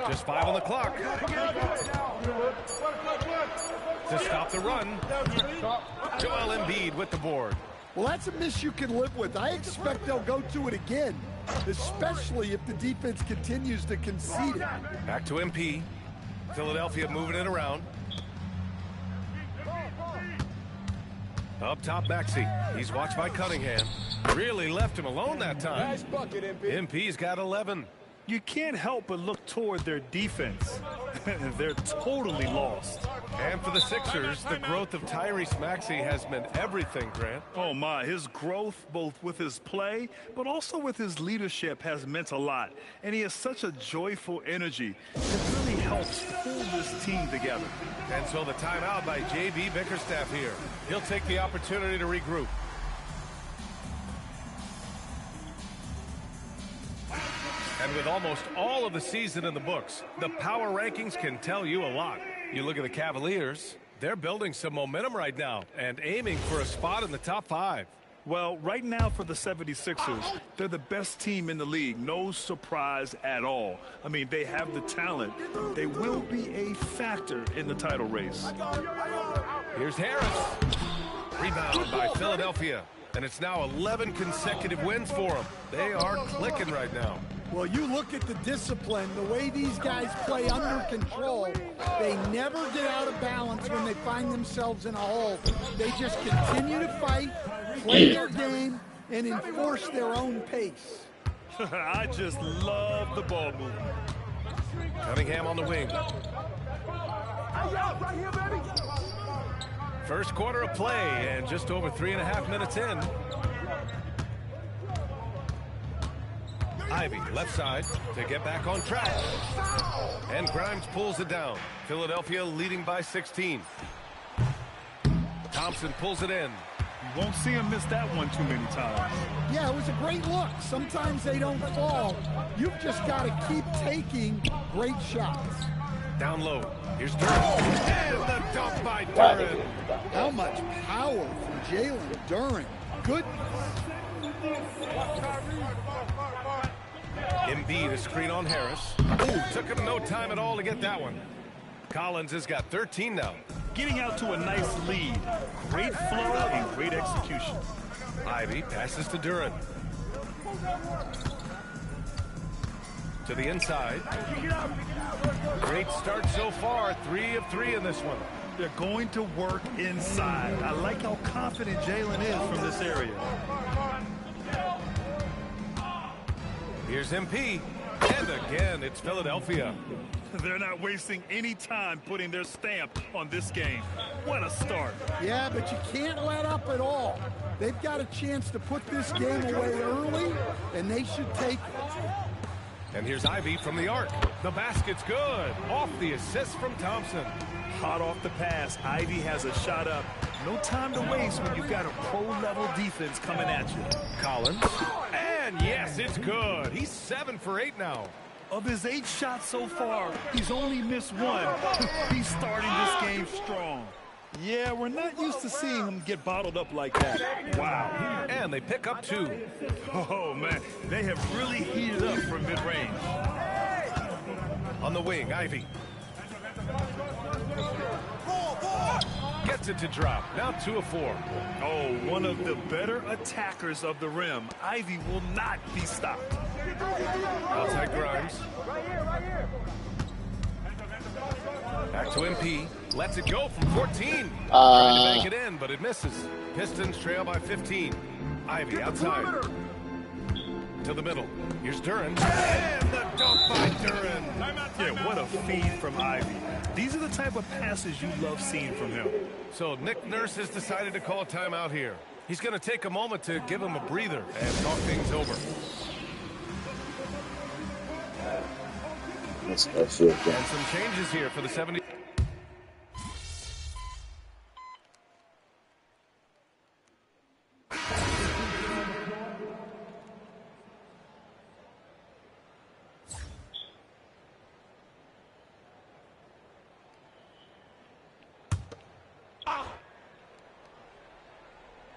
Just 5 on the clock. To stop the run, Joel Embiid with the board. Well, that's a miss you can live with. I expect they'll go to it again, especially if the defense continues to concede it. Back to MP. Philadelphia moving it around. Up top, Maxey. He's watched by Cunningham. Really left him alone that time. Nice bucket, MP. MP's got 11. You can't help but look toward their defense. They're totally lost. And for the Sixers, the growth of Tyrese Maxey has meant everything, Grant. Oh, my. His growth, both with his play, but also with his leadership, has meant a lot. And he has such a joyful energy. It really helps pull this team together. And so the timeout by J.B. Bickerstaff here. He'll take the opportunity to regroup. And with almost all of the season in the books, the power rankings can tell you a lot. You look at the Cavaliers, they're building some momentum right now and aiming for a spot in the top 5. Well, right now for the 76ers, they're the best team in the league. No surprise at all. I mean, they have the talent. They will be a factor in the title race. Here's Harris. Rebound by Philadelphia. And it's now 11 consecutive wins for them. They are clicking right now. Well, you look at the discipline, the way these guys play under control, they never get out of balance when they find themselves in a hole. They just continue to fight, play their game, and enforce their own pace. I just love the ball movement. Cunningham on the wing. First quarter of play and just over 3.5 minutes in. Ivy left side to get back on track. And Grimes pulls it down. Philadelphia leading by 16. Thompson pulls it in. You won't see him miss that one too many times. Yeah, it was a great look. Sometimes they don't fall. You've just got to keep taking great shots. Down low. Here's Duren. And the dunk by Duren. How much power from Jalen Duren. Goodness. Embiid a screen on Harris. Ooh, took him no time at all to get that one. Collins has got 13 now. Getting out to a nice lead. Great flow and great execution. Ivy passes to Duren. To the inside. Great start so far. 3 of 3 in this one. They're going to work inside. I like how confident Jalen is from this area. Here's MP. And again, it's Philadelphia. They're not wasting any time putting their stamp on this game. What a start. Yeah, but you can't let up at all. They've got a chance to put this game away early, and they should take it. And here's Ivy from the arc. The basket's good. Off the assist from Thompson. Hot off the pass. Ivy has a shot up. No time to waste when you've got a pro-level defense coming at you. Collins. And yes, it's good. He's 7 for 8 now. Of his 8 shots so far, he's only missed 1. He's starting this game strong. Yeah, we're not used to seeing him get bottled up like that. Wow. And they pick up 2. Oh, man. They have really heated up from mid-range. On the wing, Ivy. Gets it to drop. Now 2 of 4. Oh, one of the better attackers of the rim. Ivy will not be stopped. Outside Grimes. Back to MP. Lets it go from 14. Trying to bank it in, but it misses. Pistons trail by 15. Ivy outside. To the middle. Here's Duren. And the dunk by Duren. Yeah, what a feed from Ivy. These are the type of passes you love seeing from him. So Nick Nurse has decided to call a timeout here. He's going to take a moment to give him a breather and talk things over. That's it. And some changes here for the 70.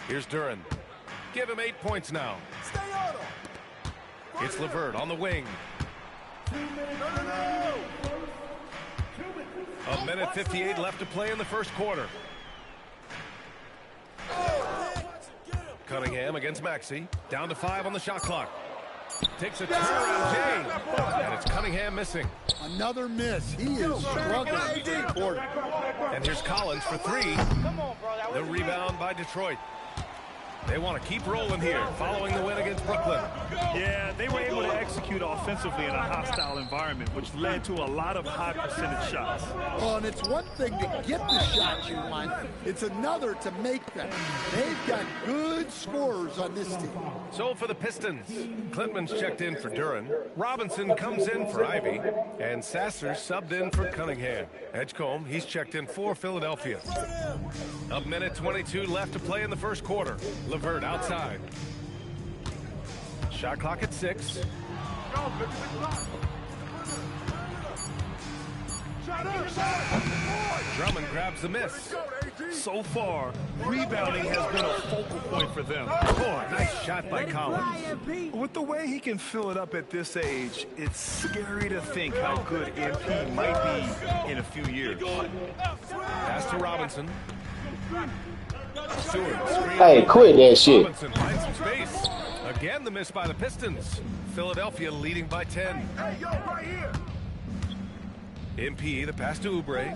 Here's Duren. Give him 8 points now. It's LeVert on the wing. A minute 58 left to play in the first quarter. Cunningham against Maxey. Down to 5 on the shot clock. Takes a turnaround, Jay. And it's Cunningham missing. Another miss. He is struggling. And here's Collins for 3. The rebound by Detroit. They want to keep rolling here, following the win against Brooklyn. Yeah, they were able to execute offensively in a hostile environment, which led to a lot of high percentage shots. Well, and it's one thing to get the shots you want. It's another to make them. They've got good scorers on this team. So for the Pistons, Klintman's checked in for Duren. Robinson comes in for Ivy. And Sasser subbed in for Cunningham. Edgecombe, he's checked in for Philadelphia. A minute 22 left to play in the first quarter. LeVert outside. Shot clock at 6. Drummond grabs the miss. So far, rebounding has been a focal point for them. Boy, nice shot by Collins. With the way he can fill it up at this age, it's scary to think how good MP might be in a few years. Pass to Robinson. Stewart, Hey, quit that shit. Robinson finds some space. Again, the miss by the Pistons. Philadelphia leading by 10. MP, the pass to Oubre.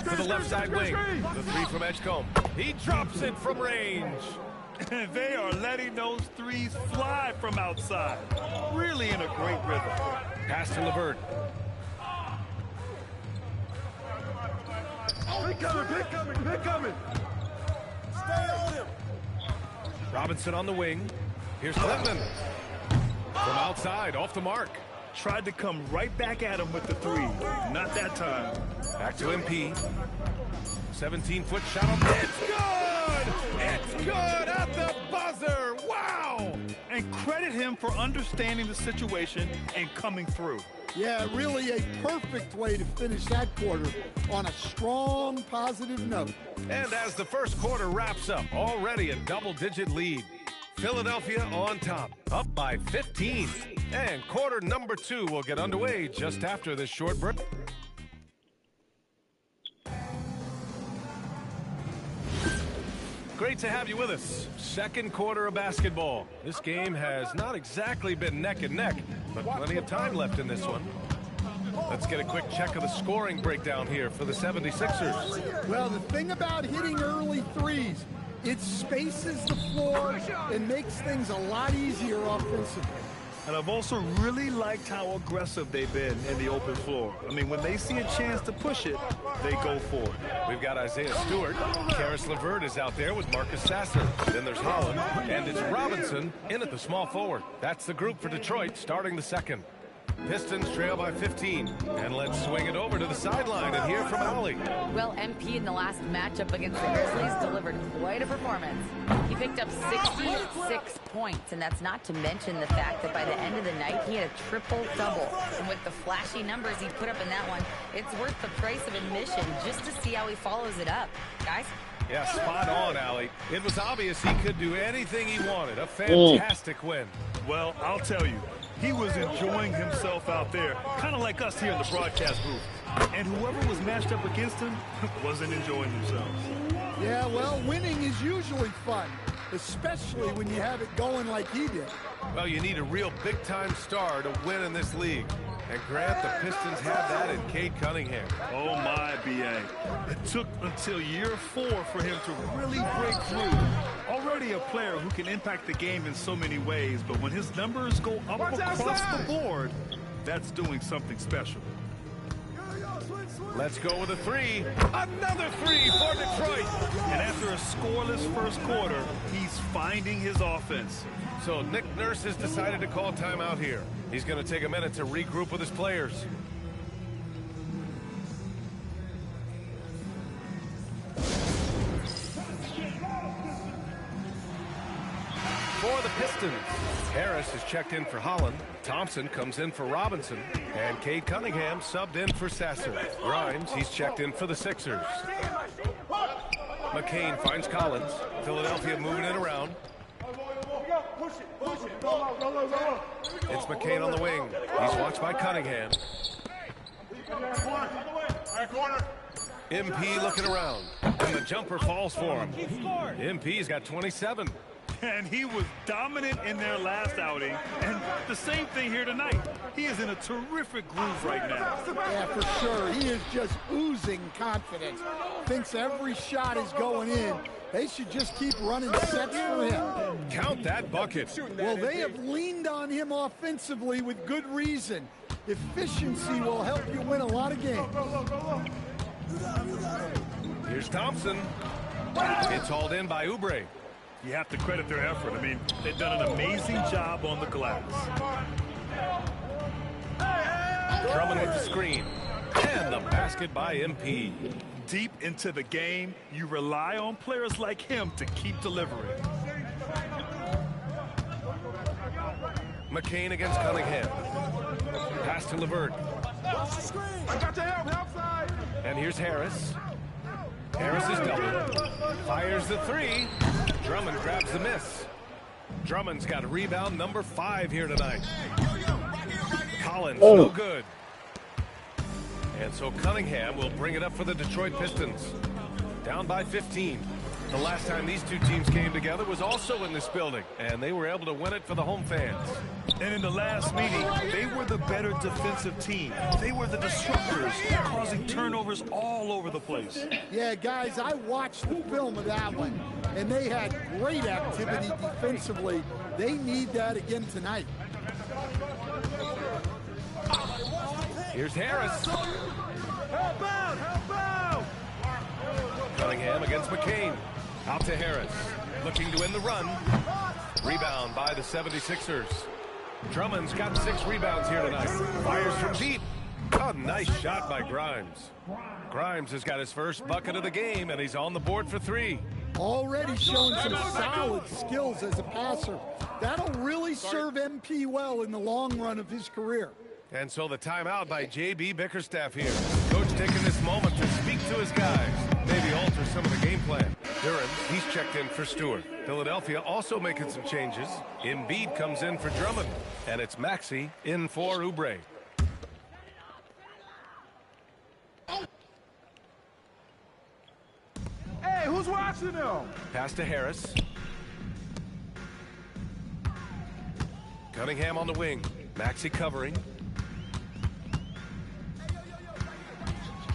To the left side wing. The 3 from Edgecombe. He drops it from range. They are letting those threes fly from outside. Really in a great rhythm. Pass to LeVert. Pick coming. Stay on him. Robinson on the wing. Here's Klintman. From outside, off the mark. Tried to come right back at him with the 3. Not that time. Back to MP. 17-foot shot on. It's good! It's good at the buzzer! Wow! And credit him for understanding the situation and coming through. Yeah, really a perfect way to finish that quarter on a strong, positive note. And as the first quarter wraps up, already a double-digit lead. Philadelphia on top, up by 15. And quarter number 2 will get underway just after this short break. Great to have you with us. Second quarter of basketball. This game has not exactly been neck and neck, but plenty of time left in this one. Let's get a quick check of the scoring breakdown here for the 76ers. Well, the thing about hitting early threes, it spaces the floor and makes things a lot easier offensively. And I've also really liked how aggressive they've been in the open floor. I mean, when they see a chance to push it, they go for it. We've got Isaiah Stewart. Karis LeVert is out there with Marcus Sasser. Then there's Holland, and it's Robinson in at the small forward. That's the group for Detroit starting the second. Pistons trail by 15. And let's swing it over to the sideline and hear from Allie. Well, MP in the last matchup against the Grizzlies delivered quite a performance. He picked up 66 points, and that's not to mention the fact that by the end of the night, he had a triple-double. And with the flashy numbers he put up in that one, it's worth the price of admission just to see how he follows it up. Guys? Yeah, spot on, Allie. It was obvious he could do anything he wanted. A fantastic win. Well, I'll tell you, he was enjoying himself out there, kind of like us here in the broadcast booth. And whoever was matched up against him wasn't enjoying themselves. Yeah, well, winning is usually fun, especially when you have it going like he did. Well, you need a real big-time star to win in this league. And Grant, the Pistons have that in Cade Cunningham. Oh, my, B.A. It took until year 4 for him to really break through. Already a player who can impact the game in so many ways, but when his numbers go up across the board, that's doing something special. Let's go with a 3. Another 3 for Detroit. And after a scoreless first quarter, he's finding his offense. So Nick Nurse has decided to call timeout here. He's going to take a minute to regroup with his players. For the Pistons, Harris is checked in for Holland. Thompson comes in for Robinson. And Cade Cunningham subbed in for Sasser. Grimes, he's checked in for the Sixers. McCain finds Collins. Philadelphia moving it around. Push it. It's McCain on the wing. He's watched by Cunningham. MP looking around, and the jumper falls for him. MP's got 27. And he was dominant in their last outing, and the same thing here tonight. He is in a terrific groove right now. Yeah, for sure. He is just oozing confidence. Thinks every shot is going in. They should just keep running sets for him. Count that bucket. Well, they have leaned on him offensively with good reason. Efficiency will help you win a lot of games. Here's Thompson. It's hauled in by Oubre. You have to credit their effort. I mean, they've done an amazing job on the glass. Drummond with the screen. And the basket by MP. Deep into the game, you rely on players like him to keep delivering. McCain against Cunningham. Pass to LeVert. I got your help side. And here's Harris. Harris is doubled. Fires the three. Drummond grabs the miss. Drummond's got rebound number 5 here tonight. Collins, no good. And so Cunningham will bring it up for the Detroit Pistons. Down by 15. The last time these two teams came together was also in this building, and they were able to win it for the home fans. And in the last meeting, they were the better defensive team. They were the disruptors, causing turnovers all over the place. Yeah, guys, I watched the film of that one, and they had great activity defensively. They need that again tonight. Here's Harris. Help out! Help out! Cunningham against McCain. Out to Harris. Looking to win the run. Rebound by the 76ers. Drummond's got 6 rebounds here tonight. Fires from deep. A nice shot by Grimes. Grimes has got his first bucket of the game, and he's on the board for 3. Already showing some solid skills as a passer. That'll really serve MP well in the long run of his career. And so the timeout by J.B. Bickerstaff here. Coach taking this moment to speak to his guys. Maybe alter some of the game plan. Duran, he's checked in for Stewart. Philadelphia also making some changes. Embiid comes in for Drummond. And it's Maxey in for Oubre. Hey, who's watching them? Pass to Harris. Cunningham on the wing. Maxey covering.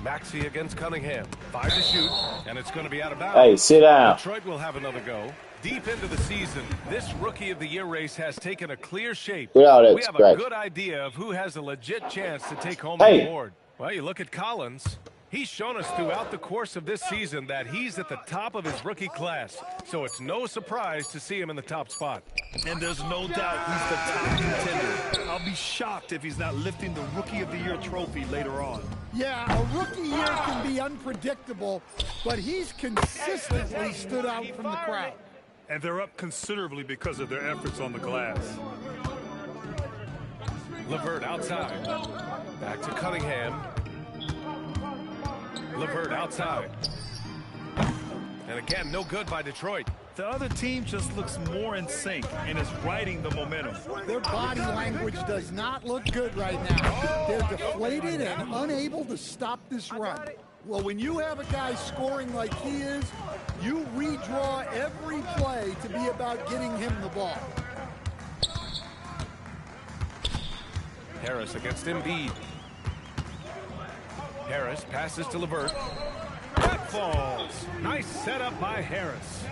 Maxey against Cunningham. 5 to shoot, and it's going to be out of bounds. Hey, sit down. Detroit will have another go. Deep into the season, this Rookie of the Year race has taken a clear shape. We have a good idea of who has a legit chance to take home the award. Well, you look at Collins. He's shown us throughout the course of this season that he's at the top of his rookie class, so it's no surprise to see him in the top spot. And there's no doubt he's the top contender. I'll be shocked if he's not lifting the Rookie of the Year trophy later on. Yeah, a rookie year can be unpredictable, but he's consistently stood out from the crowd. And they're up considerably because of their efforts on the glass. LeVert outside. Back to Cunningham. LeVert outside. And again, no good by Detroit. The other team just looks more in sync and is riding the momentum. Their body language does not look good right now. They're deflated and unable to stop this run. Well, when you have a guy scoring like he is, you redraw every play to be about getting him the ball. Harris against Embiid. Harris passes to LeVert. That falls. Nice setup by Harris.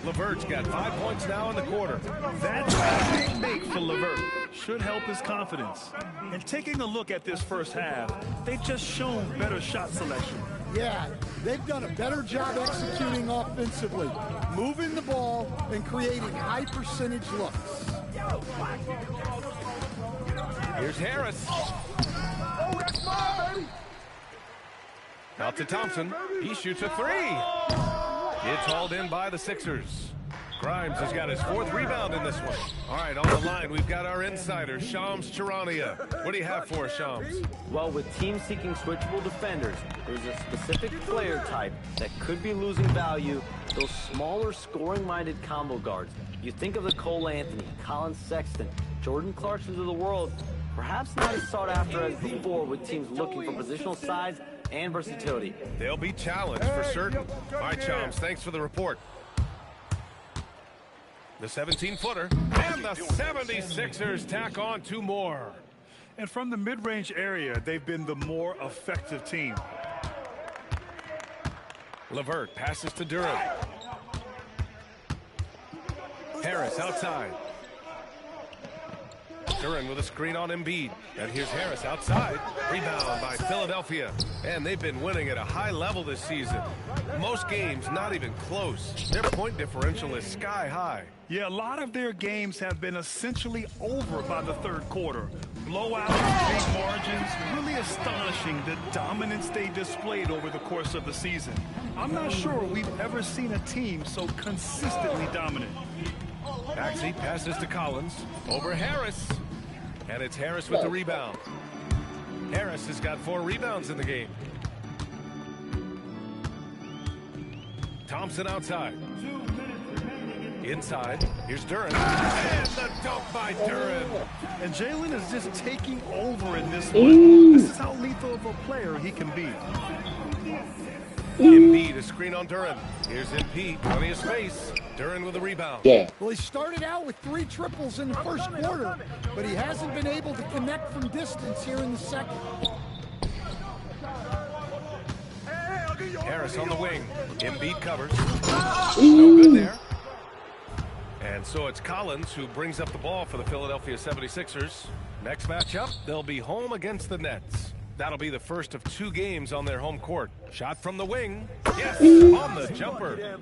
LeVert's got 5 points now in the quarter. That's a big make for LeVert. Should help his confidence. And taking a look at this first half, they've just shown better shot selection. Yeah, they've done a better job executing offensively, moving the ball and creating high percentage looks. Here's Harris. Oh, that's mine, baby. Out to Thompson. He shoots a 3. It's hauled in by the Sixers. Grimes has got his 4th rebound in this one. All right, on the line, we've got our insider, Shams Charania. What do you have for us, Shams? Well, with teams seeking switchable defenders, there's a specific player type that could be losing value, those smaller scoring-minded combo guards. You think of the Cole Anthony, Colin Sexton, Jordan Clarksons of the world, perhaps not as sought after as before with teams looking for positional size and versatility. They'll be challenged for certain. All right, Shams, thanks for the report. The 17-footer, and the 76ers tack on 2 more. And from the mid-range area, they've been the more effective team. LeVert passes to Durant. Harris outside. Durant with a screen on Embiid. And here's Harris outside. Rebound by Philadelphia. And they've been winning at a high level this season. Most games not even close. Their point differential is sky high. Yeah, a lot of their games have been essentially over by the 3rd quarter. Blowouts, big margins, really astonishing the dominance they displayed over the course of the season. I'm not sure we've ever seen a team so consistently dominant. Maxey passes to Collins. Over Harris. And it's Harris with the rebound. Harris has got 4 rebounds in the game. Thompson outside. Inside, here's Durant. And the dunk by Durant. And Jalen is just taking over in this one. This is how lethal of a player he can be. Embiid, a screen on Durant. Here's MP, plenty of space. Durant with a rebound. Yeah. Well, he started out with 3 triples in the 1st quarter, but he hasn't been able to connect from distance here in the 2nd. Harris on the wing. Embiid covers. No good there. And so it's Collins who brings up the ball for the Philadelphia 76ers. Next matchup, they'll be home against the Nets. That'll be the first of 2 games on their home court. Shot from the wing. Yes, on the jumper.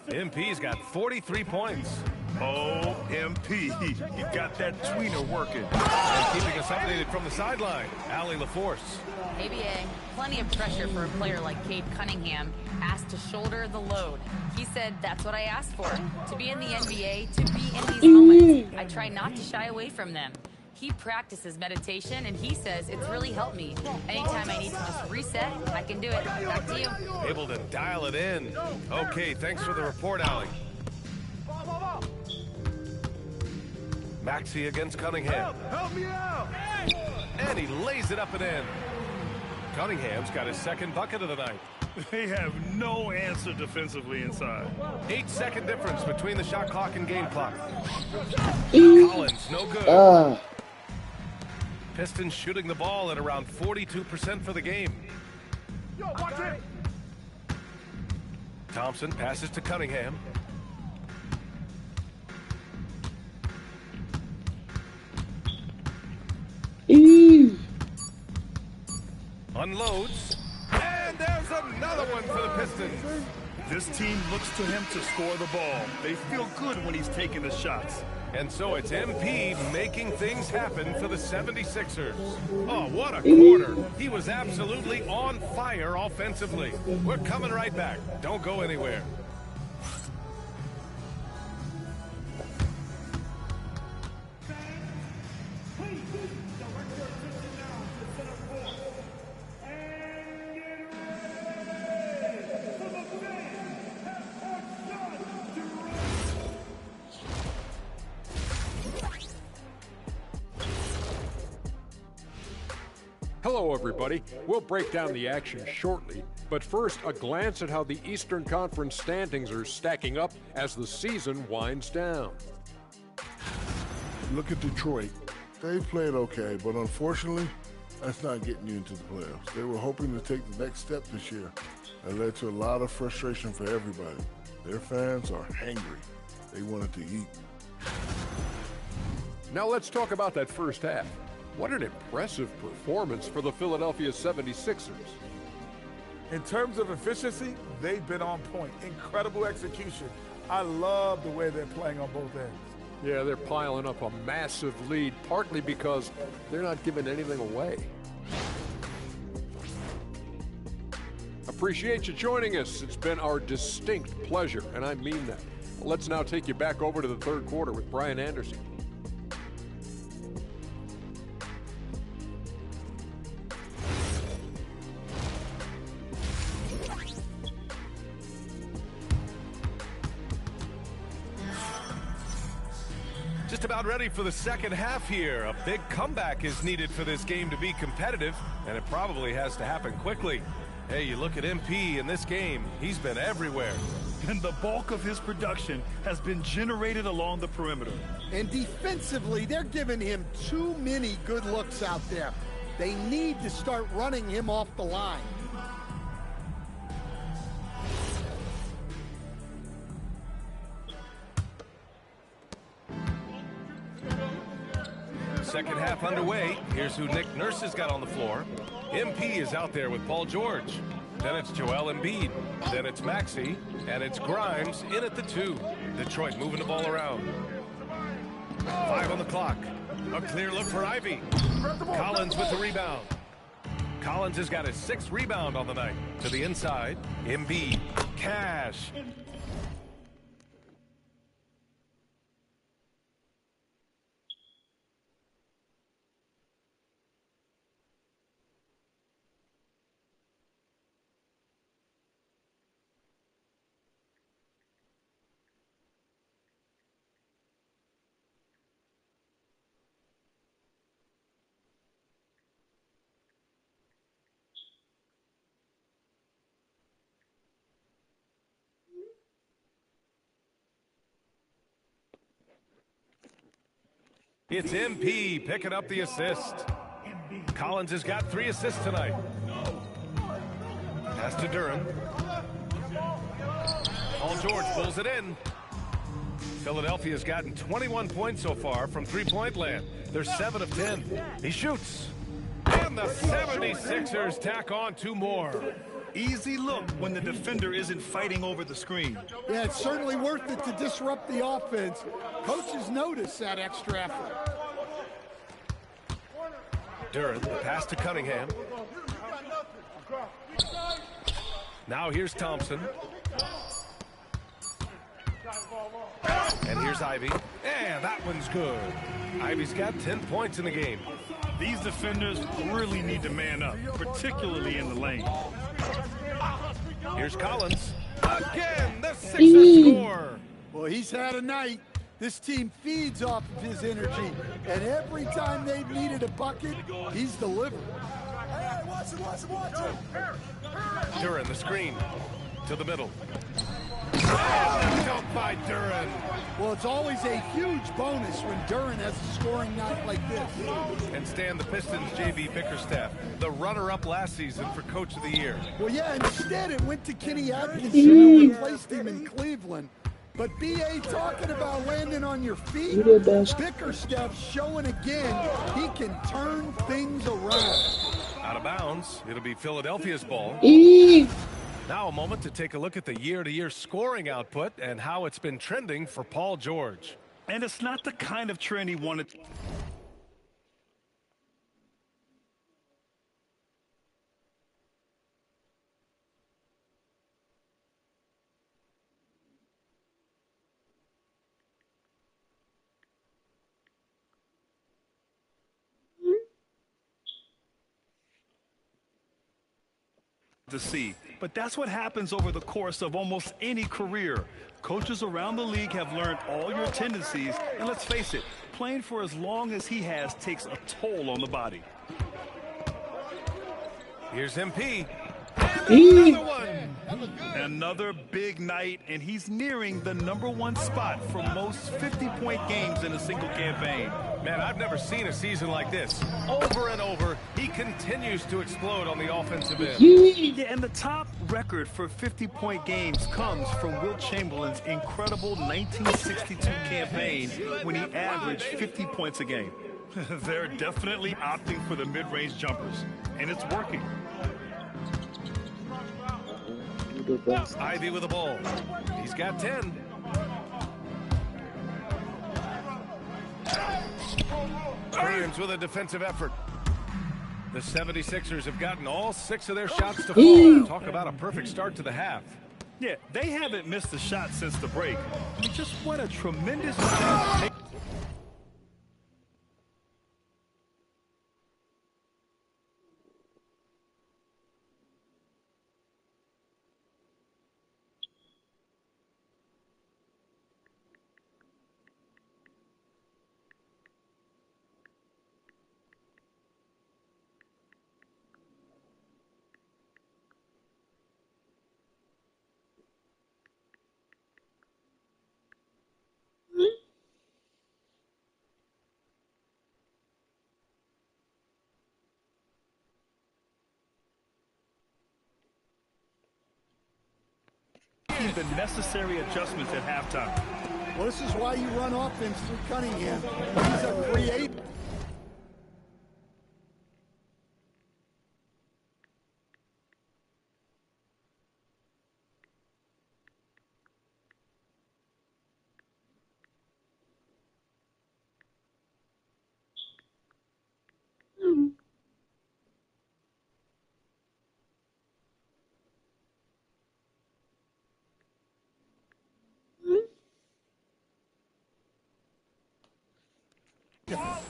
MP's got 43 points. Oh, MP. He got that tweener working. And keeping us updated from the sideline, Allie LaForce. ABA, plenty of pressure for a player like Cade Cunningham, asked to shoulder the load. He said, that's what I asked for, to be in the NBA, to be in these moments. I try not to shy away from them. He practices meditation, and he says it's really helped me. Anytime I need to just reset, I can do it. Back to you. Able to dial it in. Okay, thanks for the report, Allie. Maxey against Cunningham. Help me out! And he lays it up and in. Cunningham's got his 2nd bucket of the night. They have no answer defensively inside. 8-second difference between the shot clock and game clock. Collins, no good. Pistons shooting the ball at around 42% for the game. Yo, watch it! Thompson passes to Cunningham. Unloads. And there's another one for the Pistons. This team looks to him to score the ball. They feel good when he's taking the shots. And so it's MP making things happen for the 76ers. Oh, what a quarter. He was absolutely on fire offensively. We're coming right back. Don't go anywhere. Hello, everybody. We'll break down the action shortly, but first, a glance at how the Eastern Conference standings are stacking up as the season winds down. Look at Detroit. They played okay, but unfortunately, that's not getting you into the playoffs. They were hoping to take the next step this year. That led to a lot of frustration for everybody. Their fans are hangry. They wanted to eat. Now let's talk about that first half. What an impressive performance for the Philadelphia 76ers. In terms of efficiency, they've been on point. Incredible execution. I love the way they're playing on both ends. Yeah, they're piling up a massive lead, partly because they're not giving anything away. Appreciate you joining us. It's been our distinct pleasure, and I mean that. Let's now take you back over to the third quarter with Brian Anderson. Just about ready for the second half here. A big comeback is needed for this game to be competitive, and it probably has to happen quickly. Hey, you look at MP in this game, he's been everywhere. And the bulk of his production has been generated along the perimeter. And defensively, they're giving him too many good looks out there. They need to start running him off the line. Second half underway. Here's who Nick Nurse has got on the floor. MP is out there with Paul George. Then it's Joel Embiid. Then it's Maxey. And it's Grimes in at the 2. Detroit moving the ball around. 5 on the clock. A clear look for Ivy. Collins with the rebound. Collins has got his 6th rebound on the night. To the inside. Embiid. Cash. It's MP picking up the assist. Collins has got 3 assists tonight. Pass to Duren. Paul George pulls it in. Philadelphia's gotten 21 points so far from three-point land. They're 7 of 10. He shoots. And the 76ers tack on 2 more. Easy look when the defender isn't fighting over the screen. Yeah, it's certainly worth it to disrupt the offense. Coaches notice that extra effort. Duren, the pass to Cunningham. Now here's Thompson. And here's Ivy. And that one's good. Ivy's got 10 points in the game. These defenders really need to man up, particularly in the lane. Here's Collins. Again, the Sixers score. Well, he's had a night. This team feeds off of his energy, and every time they've needed a bucket, he's delivered. Hey, watch it. Duren, the screen to the middle. Dunked by Duren. Well, it's always a huge bonus when Duren has a scoring night like this. And Stan, the Pistons' J.B. Bickerstaff, the runner-up last season for Coach of the Year. Well, yeah, instead it went to Kenny Atkinson, who replaced him in Cleveland. But B.A. talking about landing on your feet, Bickerstaff showing again he can turn things around. Out of bounds. It'll be Philadelphia's ball. Now a moment to take a look at the year-to-year scoring output and how it's been trending for Paul George. And it's not the kind of trend he wanted. To see. But that's what happens over the course of almost any career. Coaches around the league have learned all your tendencies, and let's face it, playing for as long as he has takes a toll on the body. Here's MP. Another one. Another big night, and he's nearing the #1 spot for most 50-point games in a single campaign. Man, I've never seen a season like this. Over and over, he continues to explode on the offensive end. Yeah, and the top record for 50-point games comes from Wilt Chamberlain's incredible 1962 campaign when he averaged 50 points a game. They're definitely opting for the mid-range jumpers, and it's working. Ivy with the ball. He's got 10. Grimes with a defensive effort. The 76ers have gotten all 6 of their shots to fall. Talk about a perfect start to the half. Yeah, they haven't missed a shot since the break. I mean, just what a tremendous job. The necessary adjustments at halftime. Well, this is why you run offense through Cunningham. He's a creator.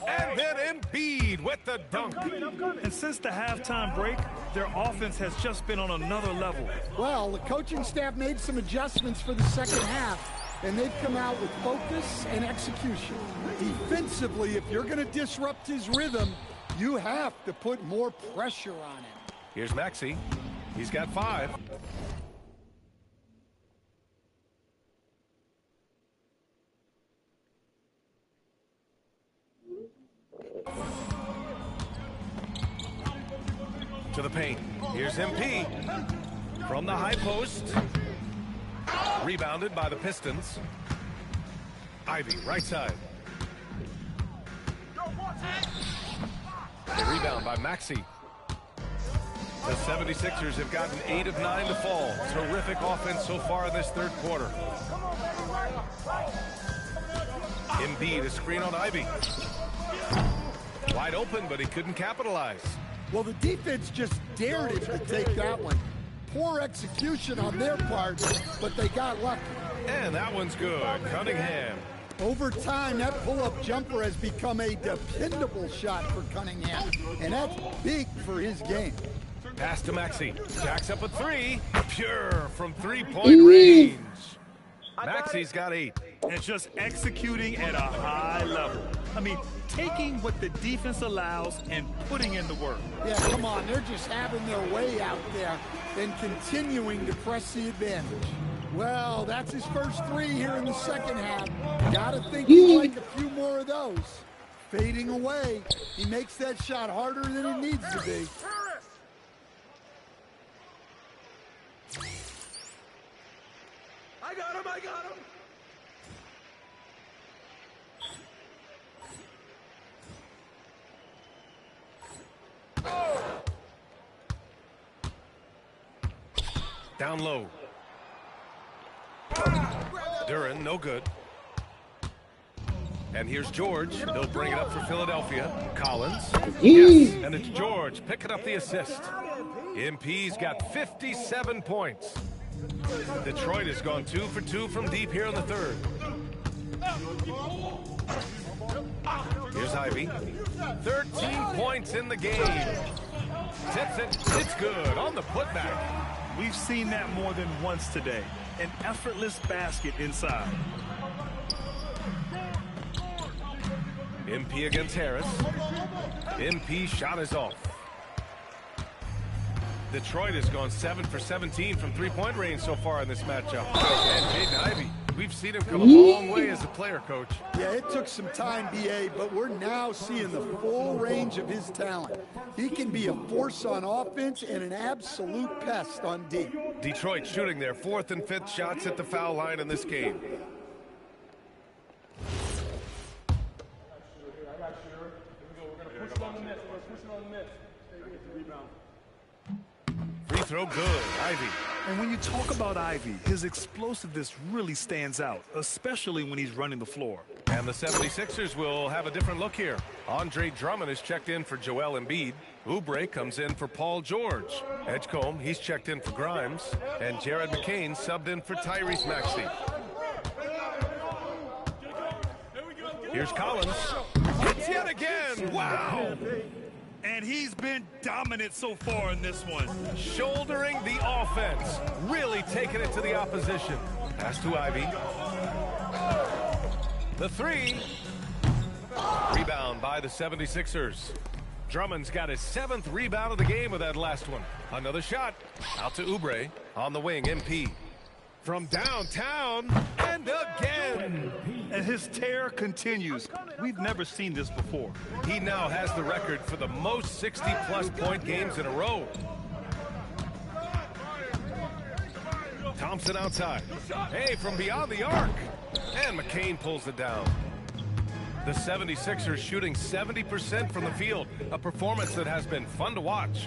And then Embiid with the dunk. And since the halftime break, their offense has just been on another level. Well, the coaching staff made some adjustments for the second half, and they've come out with focus and execution. Defensively, if you're going to disrupt his rhythm, you have to put more pressure on him. Here's Maxey. He's got 5. To the paint. Here's MP. From the high post. Rebounded by the Pistons. Ivy, right side. The rebound by Maxey. The 76ers have gotten 8 of 9 to fall. Terrific offense so far in this third quarter. Embiid, a screen on Ivy. Wide open, but he couldn't capitalize. Well, the defense just dared him to take that one. Poor execution on their part, but they got lucky. And that one's good. Cunningham. Over time, that pull-up jumper has become a dependable shot for Cunningham, and that's big for his game. Pass to Maxey. Jacks up a 3. Pure from three-point range. Maxey's got 8. And just executing at a high level. I mean, taking what the defense allows and putting in the work. Yeah, come on. They're just having their way out there and continuing to press the advantage. Well, that's his first 3 here in the second half. Gotta think he'd like a few more of those. Fading away. He makes that shot harder than it needs to be. I got him, I got him. Down low. Duran, no good. And here's George. He'll bring it up for Philadelphia. Collins. Yes, and it's George picking up the assist. MP's got 57 points. Detroit has gone 2 for 2 from deep here in the third. Here's Ivy. 13 points in the game. Tips it. It's good on the putback. We've seen that more than once today. An effortless basket inside. MP against Harris. MP shot is off. Detroit has gone 7 for 17 from three-point range so far in this matchup. And Jaden Ivey, we've seen him come a long way as a player, Coach. Yeah, it took some time, BA, but we're now seeing the full range of his talent. He can be a force on offense and an absolute pest on D. Detroit shooting their 4th and 5th shots at the foul line in this game. Free throw good, Ivy. And when you talk about Ivy, his explosiveness really stands out, especially when he's running the floor. And the 76ers will have a different look here. Andre Drummond is checked in for Joel Embiid. Oubre comes in for Paul George. Edgecombe, he's checked in for Grimes. And Jared McCain subbed in for Tyrese Maxey. Here's Collins. Hits yet again. Wow. And he's been dominant so far in this one. Shouldering the offense. Really taking it to the opposition. Pass to Ivy. The three. Rebound by the 76ers. Drummond's got his 7th rebound of the game with that last one. Another shot. Out to Oubre. On the wing, MP. From downtown, and again. And his tear continues. We've never seen this before. He now has the record for the most 60-plus point games in a row. Thompson outside. Hey, from beyond the arc. And McCain pulls it down. The 76ers shooting 70% from the field. A performance that has been fun to watch.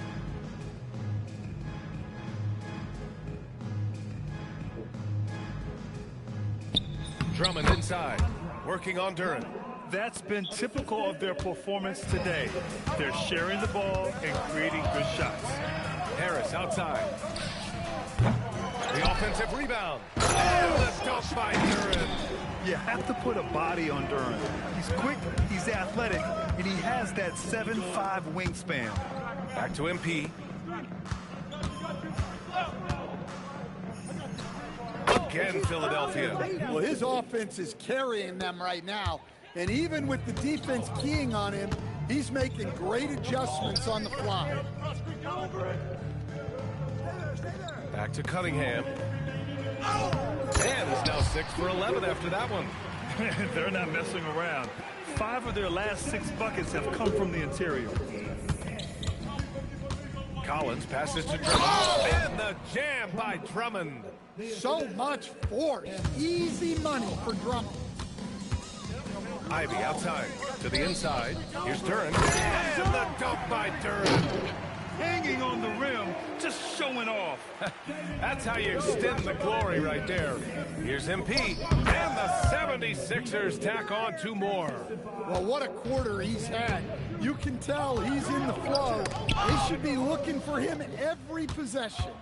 Drummond inside, working on Duren. That's been typical of their performance today. They're sharing the ball and creating good shots. Harris outside. The offensive rebound. And the dunk by Duren. You have to put a body on Duren. He's quick, he's athletic, and he has that 7'5" wingspan. Back to MP. Again, Philadelphia. Well, his offense is carrying them right now. And even with the defense keying on him, he's making great adjustments on the fly. Back to Cunningham. And is now 6 for 11 after that one. They're not messing around. 5 of their last 6 buckets have come from the interior. Collins passes to Drummond. And the jam by Drummond. So much force. Easy money for Drummond. Ivy outside to the inside. Here's Duren. And the dunk by Duren. Hanging on the rim, just showing off. That's how you extend the glory right there. Here's MP. And the 76ers tack on 2 more. Well, what a quarter he's had. You can tell he's in the flow. They should be looking for him every possession.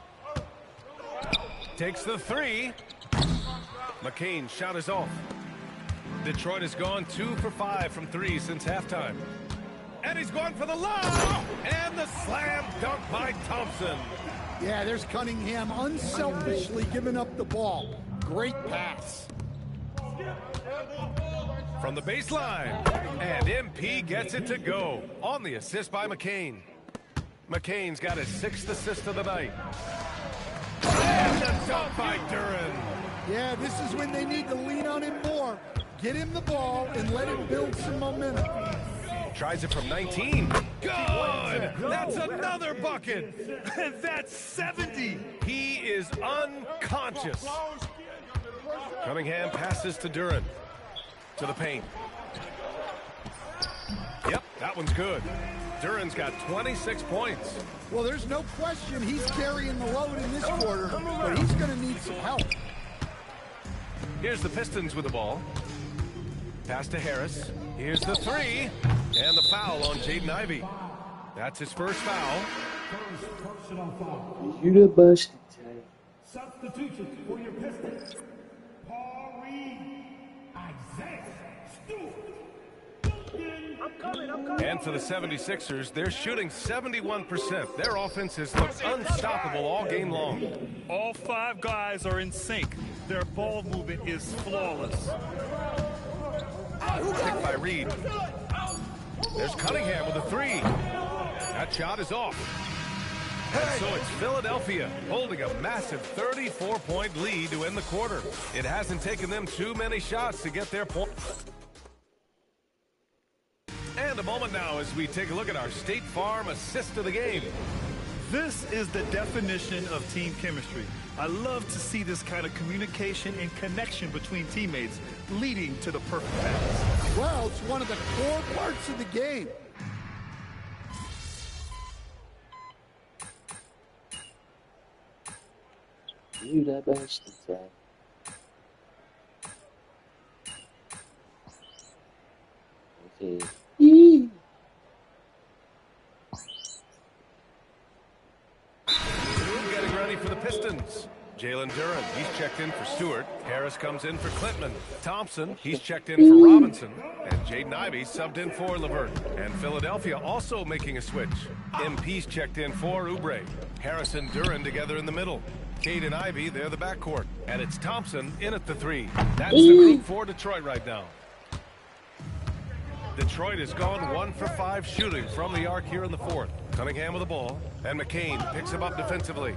Takes the 3. McCain's shot is off. Detroit has gone 2 for 5 from 3 since halftime. And he's going for the lob. And the slam dunk by Thompson. Yeah, there's Cunningham unselfishly giving up the ball. Great pass. From the baseline. And MP gets it to go on the assist by McCain. McCain's got his 6th assist of the night. And the dunk by Duren. Yeah, this is when they need to lean on him more. Get him the ball and let him build some momentum. Tries it from 19. Good! That's another bucket. And that's 70. He is unconscious. Cunningham passes to Duren. To the paint. Yep, that one's good. Duren's got 26 points. Well, there's no question he's carrying the load in this quarter, but he's going to need some help. Here's the Pistons with the ball. Pass to Harris. Here's the 3. And the foul on Jaden Ivey. That's his first foul. You the bust. Substitution for your Pistons. Paul Reed, Isaiah Stewart. And for the 76ers, they're shooting 71%. Their offense has looked unstoppable all game long. All 5 guys are in sync. Their ball movement is flawless. Picked by Reed. There's Cunningham with a 3. That shot is off. And so it's Philadelphia holding a massive 34-point lead to end the quarter. It hasn't taken them too many shots to get their point. And a moment now as we take a look at our State Farm assist of the game. This is the definition of team chemistry. I love to see this kind of communication and connection between teammates leading to the perfect pass. Well, it's one of the core parts of the game. You the best. Getting ready for the Pistons. Jalen Duren, he's checked in for Stewart. Harris comes in for Clintman. Thompson, he's checked in for Robinson. And Jaden Ivey subbed in for Levert. And Philadelphia also making a switch. MP's checked in for Oubre. Harris and Duren together in the middle. Cade and Ivey, they're the backcourt. And it's Thompson in at the 3. That's the group for Detroit right now. Detroit has gone 1 for 5 shooting from the arc here in the 4th. Cunningham with the ball. And McCain picks him up defensively.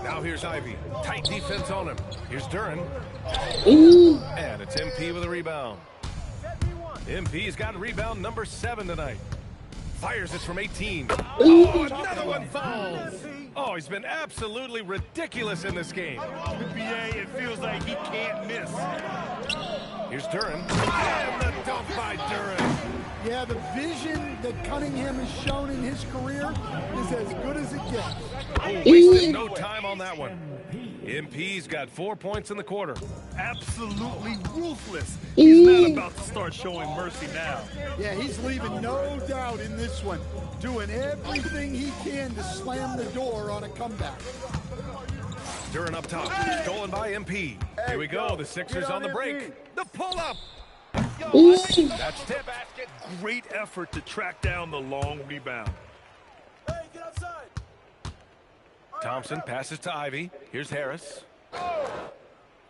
Now here's Ivey. Tight defense on him. Here's Duren. And it's MP with a rebound. MP's got rebound number 7 tonight. Fires it from 18. Oh, another one falls. Oh, he's been absolutely ridiculous in this game. BA, it feels like he can't miss. Here's Duren. And the dunk by Duren. Yeah, the vision that Cunningham has shown in his career is as good as it gets. Oh, wasted no time on that one. MP's got 4 points in the quarter. Absolutely ruthless. He's not about to start showing mercy now. Yeah, he's leaving no doubt in this one. Doing everything he can to slam the door on a comeback. Duren up top. Stolen by MP. Here we go. The Sixers on the break. The pull-up. That's tip. Basket. Great effort to track down the long rebound. Hey, get outside. Thompson passes to Ivey. Here's Harris.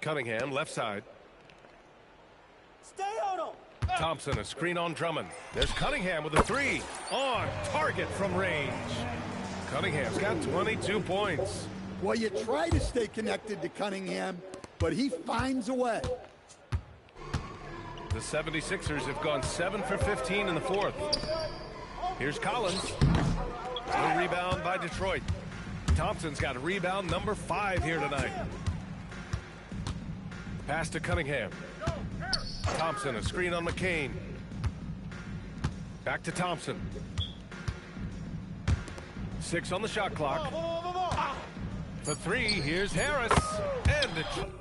Cunningham, left side. Stay on him. Thompson, a screen on Drummond. There's Cunningham with a 3. On target from range. Cunningham's got 22 points. Well, you try to stay connected to Cunningham, but he finds a way. The 76ers have gone 7 for 15 in the 4th. Here's Collins. No rebound by Detroit. Thompson's got a rebound number 5 here tonight. Pass to Cunningham. Thompson, a screen on McCain. Back to Thompson. 6 on the shot clock. For 3, here's Harris. And Detroit.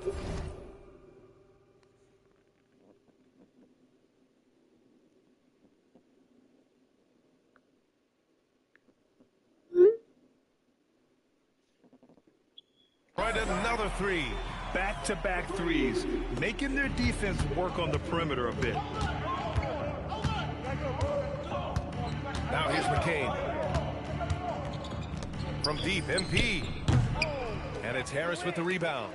Another 3. Back-to-back threes, making their defense work on the perimeter a bit. Now here's McCain. From deep, MP. And it's Harris with the rebound.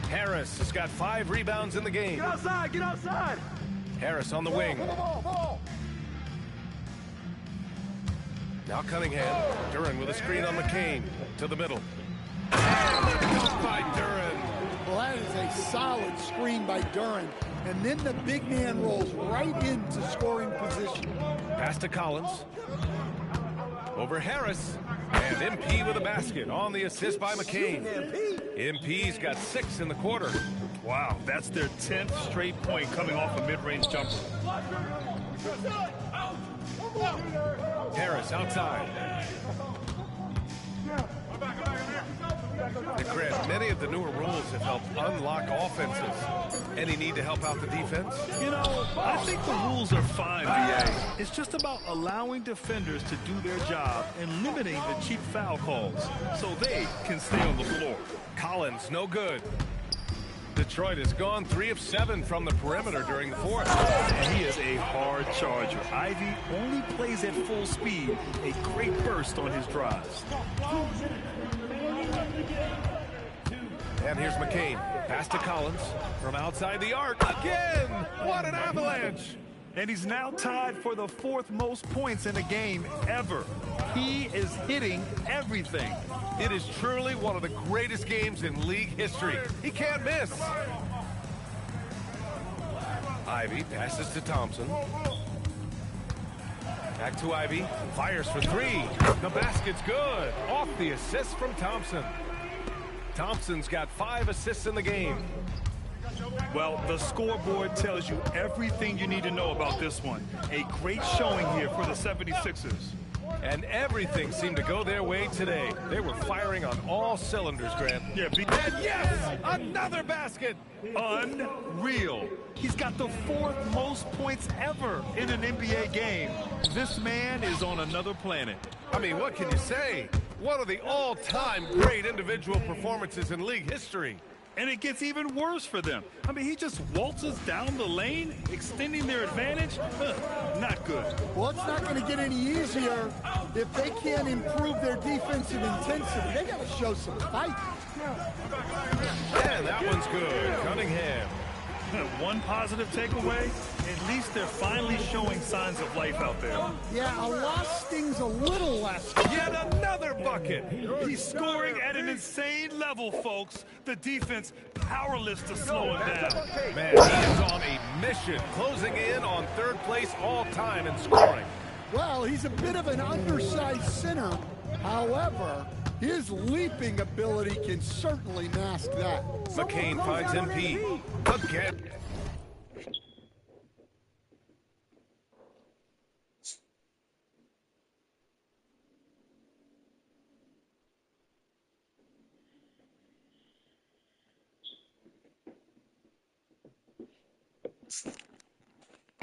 Harris has got 5 rebounds in the game. Get outside. Get outside. Harris on the wing. Now Cunningham. Duren with a screen on McCain. To the middle. And the dunk by Duren. Well, that is a solid screen by Duren. And then the big man rolls right into scoring position. Pass to Collins. Over Harris. And MP with a basket on the assist by McCain. MP's got 6 in the quarter. Wow, that's their 10th straight point coming off a mid-range jumper. Harris outside. Grant, many of the newer rules have helped unlock offenses. Any need to help out the defense? You know, I think the rules are fine, BA. It's just about allowing defenders to do their job and limiting the cheap foul calls so they can stay on the floor. Collins, no good. Detroit has gone 3 of 7 from the perimeter during the 4th. And he is a hard charger. Ivey only plays at full speed, a great burst on his drives. And here's McCain. Pass to Collins from outside the arc. Again! What an avalanche! And he's now tied for the 4th most points in a game ever. He is hitting everything. It is truly one of the greatest games in league history. He can't miss. Ivey passes to Thompson. Back to Ivey. Fires for 3. The basket's good. Off the assist from Thompson. Thompson's got 5 assists in the game. Well, the scoreboard tells you everything you need to know about this one. A great showing here for the 76ers. And everything seemed to go their way today. They were firing on all cylinders, Grant. Yeah, and yes, another basket. Unreal. He's got the 4th most points ever in an NBA game. This man is on another planet. I mean, what can you say? One of the all-time great individual performances in league history. And it gets even worse for them. I mean, he just waltzes down the lane, extending their advantage. Not good. Well, it's not going to get any easier if they can't improve their defensive intensity. They got to show some fight. And that one's good. Cunningham. One positive takeaway, at least they're finally showing signs of life out there. Yeah, a loss stings a little less. Yet another bucket. He's scoring at an insane level, folks. The defense powerless to slow him down. Man, he is on a mission, closing in on 3rd place all time in scoring. Well, he's a bit of an undersized center. However, his leaping ability can certainly mask that. McCain finds MP again.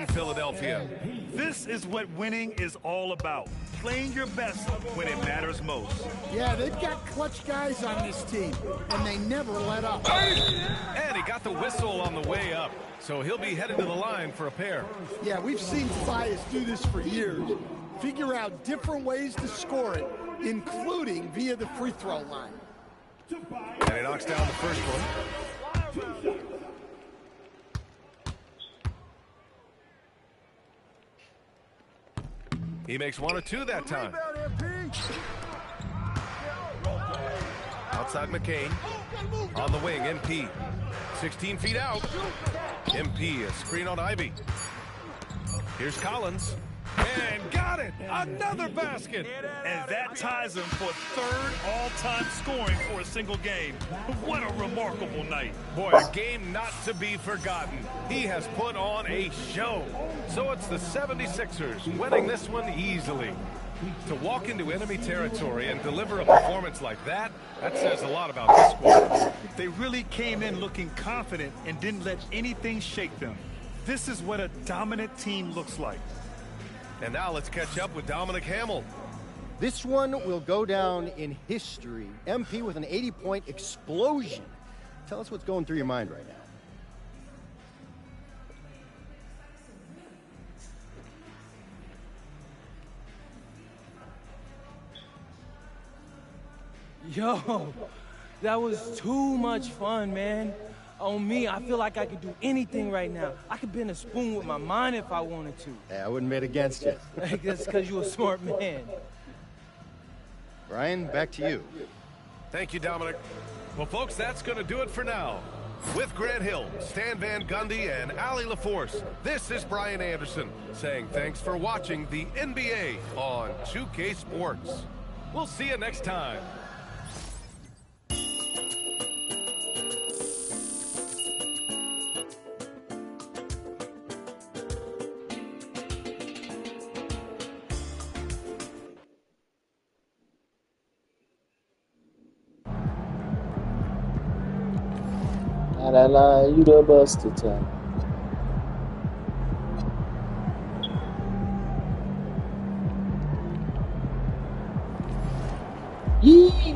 Philadelphia. This is what winning is all about. Playing your best when it matters most. Yeah, they've got clutch guys on this team, and they never let up. And he got the whistle on the way up, so he'll be headed to the line for a pair. Yeah, we've seen Tobias do this for years. Figure out different ways to score it, including via the free throw line. And he knocks down the first one. He makes 1 or 2 that time. Outside McCain. On the wing, MP. 16 feet out. MP, a screen on Ivy. Here's Collins. And got it! Another basket! And that ties him for 3rd all-time scoring for a single game. What a remarkable night. Boy, a game not to be forgotten. He has put on a show. So it's the 76ers winning this one easily. To walk into enemy territory and deliver a performance like that says a lot about this squad. They really came in looking confident and didn't let anything shake them. This is what a dominant team looks like. And now let's catch up with Dominic Hamill. This one will go down in history. MP with an 80-point explosion. Tell us what's going through your mind right now. Yo, that was too much fun, man. On me, I feel like I could do anything right now. I could bend a spoon with my mind if I wanted to. Yeah, I wouldn't bet against you. That's because you're a smart man. Brian, back to you. Thank you, Dominic. Well, folks, that's going to do it for now. With Grant Hill, Stan Van Gundy, and Allie LaForce, this is Brian Anderson saying thanks for watching the NBA on 2K Sports. We'll see you next time. La la, you the busted time. Yee!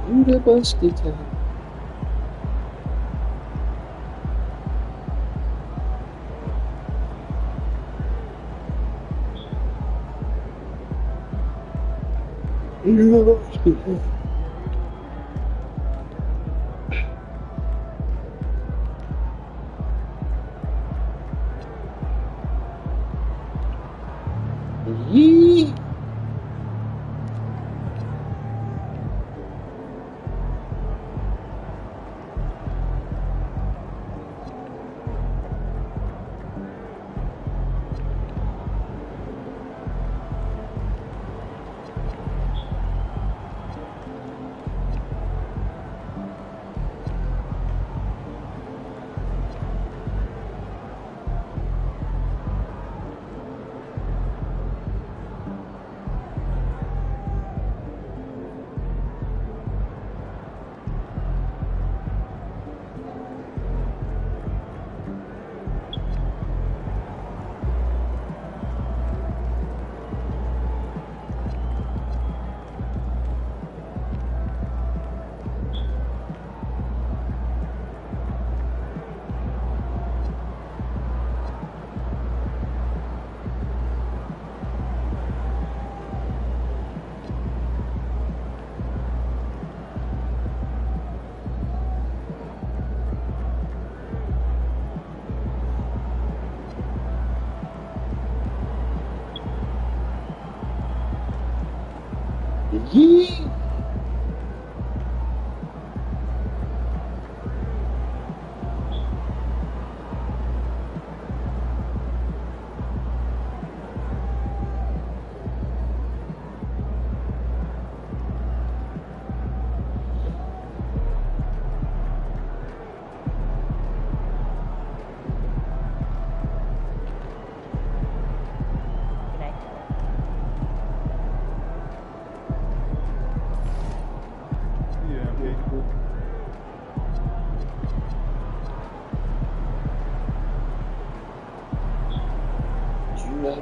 You the busted time. You the busted time. Yee! Yee.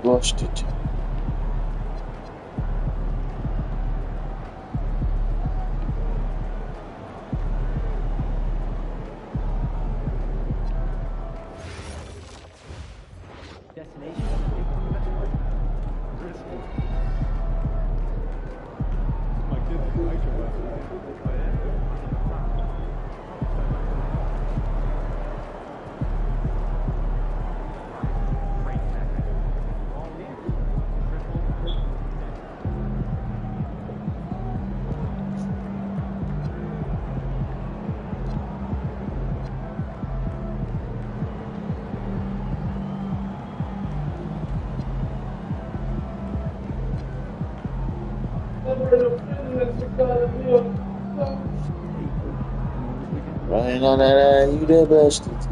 Watched it. Running on that, you the bastard.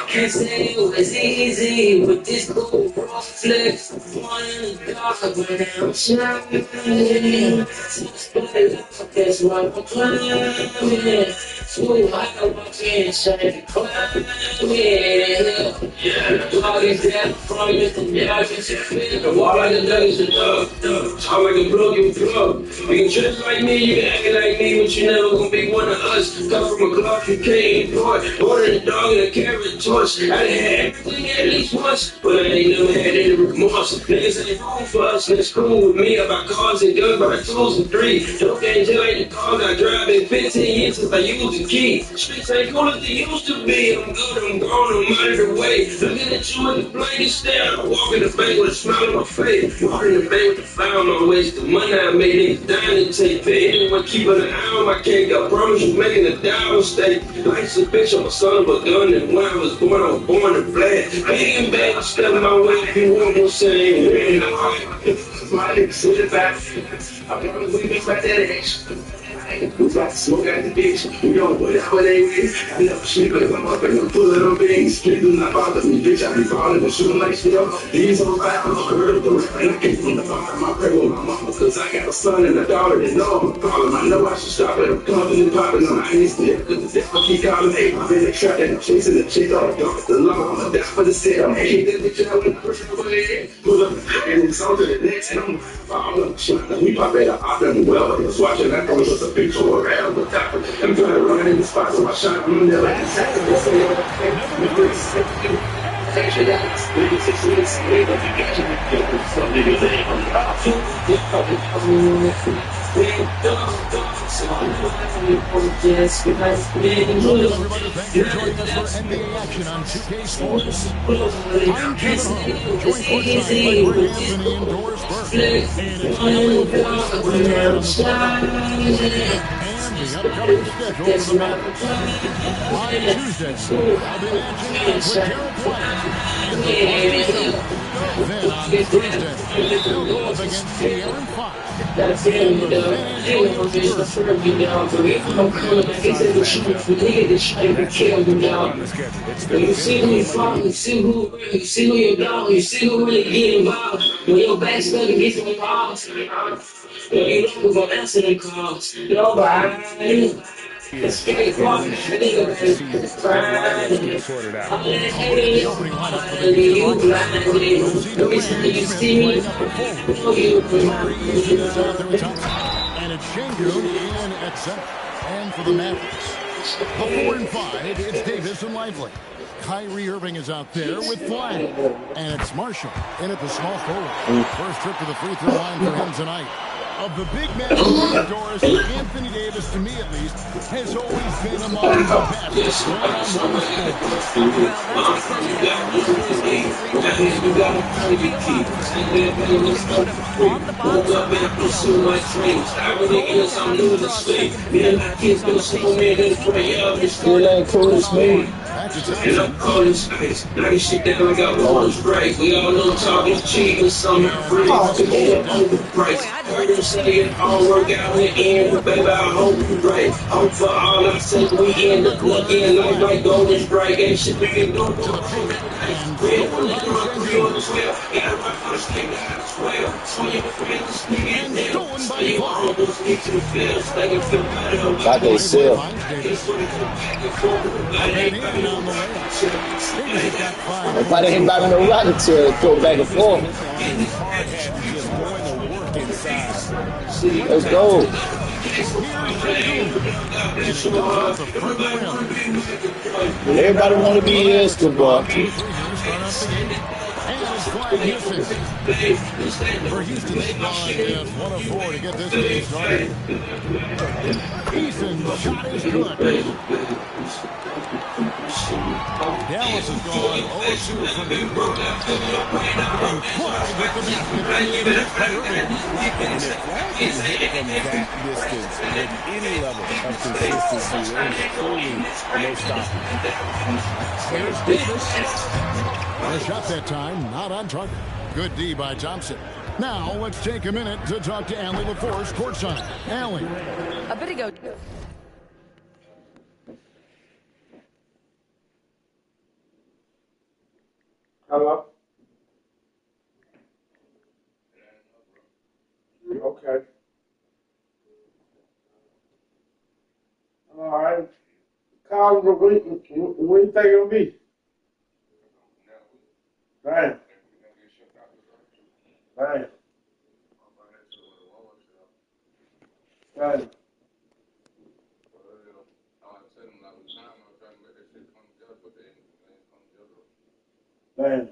Can't say it was easy, but this cool flex one in the dark when I'm shining. That's why I'm climbing. Too high, I can't shine climbing. All these damn promises, yeah, I can see it. The wall like the nuggets of love. Talk like a plug, you plug. You can dress like me, you can act like me, but you never gonna be one of us. Come from a clock you can't import. Order the dog and a carrot torch. I done had everything at least once, but I ain't never had any remorse. Niggas ain't wrong for us, and it's cool with me. I buy cars and guns, buy tools and three. Dope ain't just like the cars I drive in 15 years since I used the key. Streets ain't cool as they used to be. I'm good, I'm gone, I'm out of the way. Looking at you with the blanket stare. I walk in the bank with a smile on my face. Walk in the bank with the fire on my waist. The money I made ain't dying to take. Pay anyone keeping an eye on my cake. I promise you making a down mistake. Life's a bitch, I'm a son of a gun. And when I was born to play. Big and bad, I step my way. If you want to say, my niggas sit it back. I promise we make my that action. We about to smoke at the bitch. We don't whatever they with. I never sleep if I'm up and I'm full of them things. They do not bother me, bitch. I be falling and shooting like shit up. These on fire, I'm heard of the rap. And I came from the bottom. I pray with my mama, cause I got a son and a daughter that know I'm a problem. I know I should stop it. I'm coming and popping on my hands there. Cause the devil keep calling, hey, I'm in the trap and I'm chasing the chick off. The law, I'ma die for the set. I'm hating that bitch out in the first over there. Pull up and it's on to the next. And I'm falling. We pop at the op and well. I was watching that throw us a picture around the top. I'm trying to run in the spot so I shot. I'm never attacking this. Some niggas ain't on the Welcome, everybody. Thanks for joining us for NBA action on 2K Sports. I'm Kevin Hall, joined courtside by Greg Anthony and Doris Burke. And it's Allie LaForce that we're tonight on the side. And the upcoming schedule for the Mavericks. On Tuesday, I'll be matching up with Derek White in the Boston Celtics. Then on Thursday, they'll go up against the Aaron Fox and the San Antonio Spurs. You see who you follow, you see who your dog, you see who really get involved. When your back's up and get some calls, you know who's gonna answer them calls. Nobody. It's straight for me. It's Friday. I'm the opening lineup for the Houston Rockets. Every time you see me, know you. Is out there with Thompson. And it's Şengün in at center. And for the Mavericks, the 4 and 5, it's Davis and Lively. Kyrie Irving is out there with Flag. And it's Marshall in at the small forward. First trip to the free throw line for him tonight. Of the big men in the league, Doris, Anthony Davis, to me at least, has always been among the best one-on-one Now you shit down, I got one break. We all know talking cheap and some free. Heard him say it all work out in the end, but baby, I hope you right. Hope for all I said, we end up looking like golden strike. Ain't shit we can do. Like they sell. If I didn't buy me no rocket tail, throw back and forth. Let's go. Everybody want to be Escobar. For Houston, they've gone just 1 of 4 to get this game started. Eason's shot is good. Dallas has gone 0-2 from deep. And Clyde with the basket. And if Flag can hit from that distance with any level of consistency, there's truly no stopping. Here's Davis. A shot that time, not on target. Good D by Thompson. Now, let's take a minute to talk to Allie LaForce courtside. Allie. A bit ago. Hello? Okay. All right. Call him, what do you think it'll be? Damn. Damn. Damn. Damn.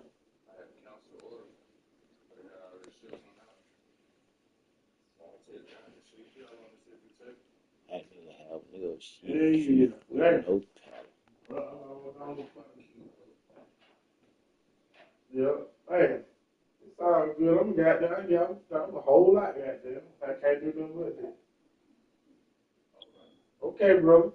Yeah, man, it's all good. I'm goddamn, yeah, I'm a whole lot goddamn. I can't do nothing with it. Okay, bro.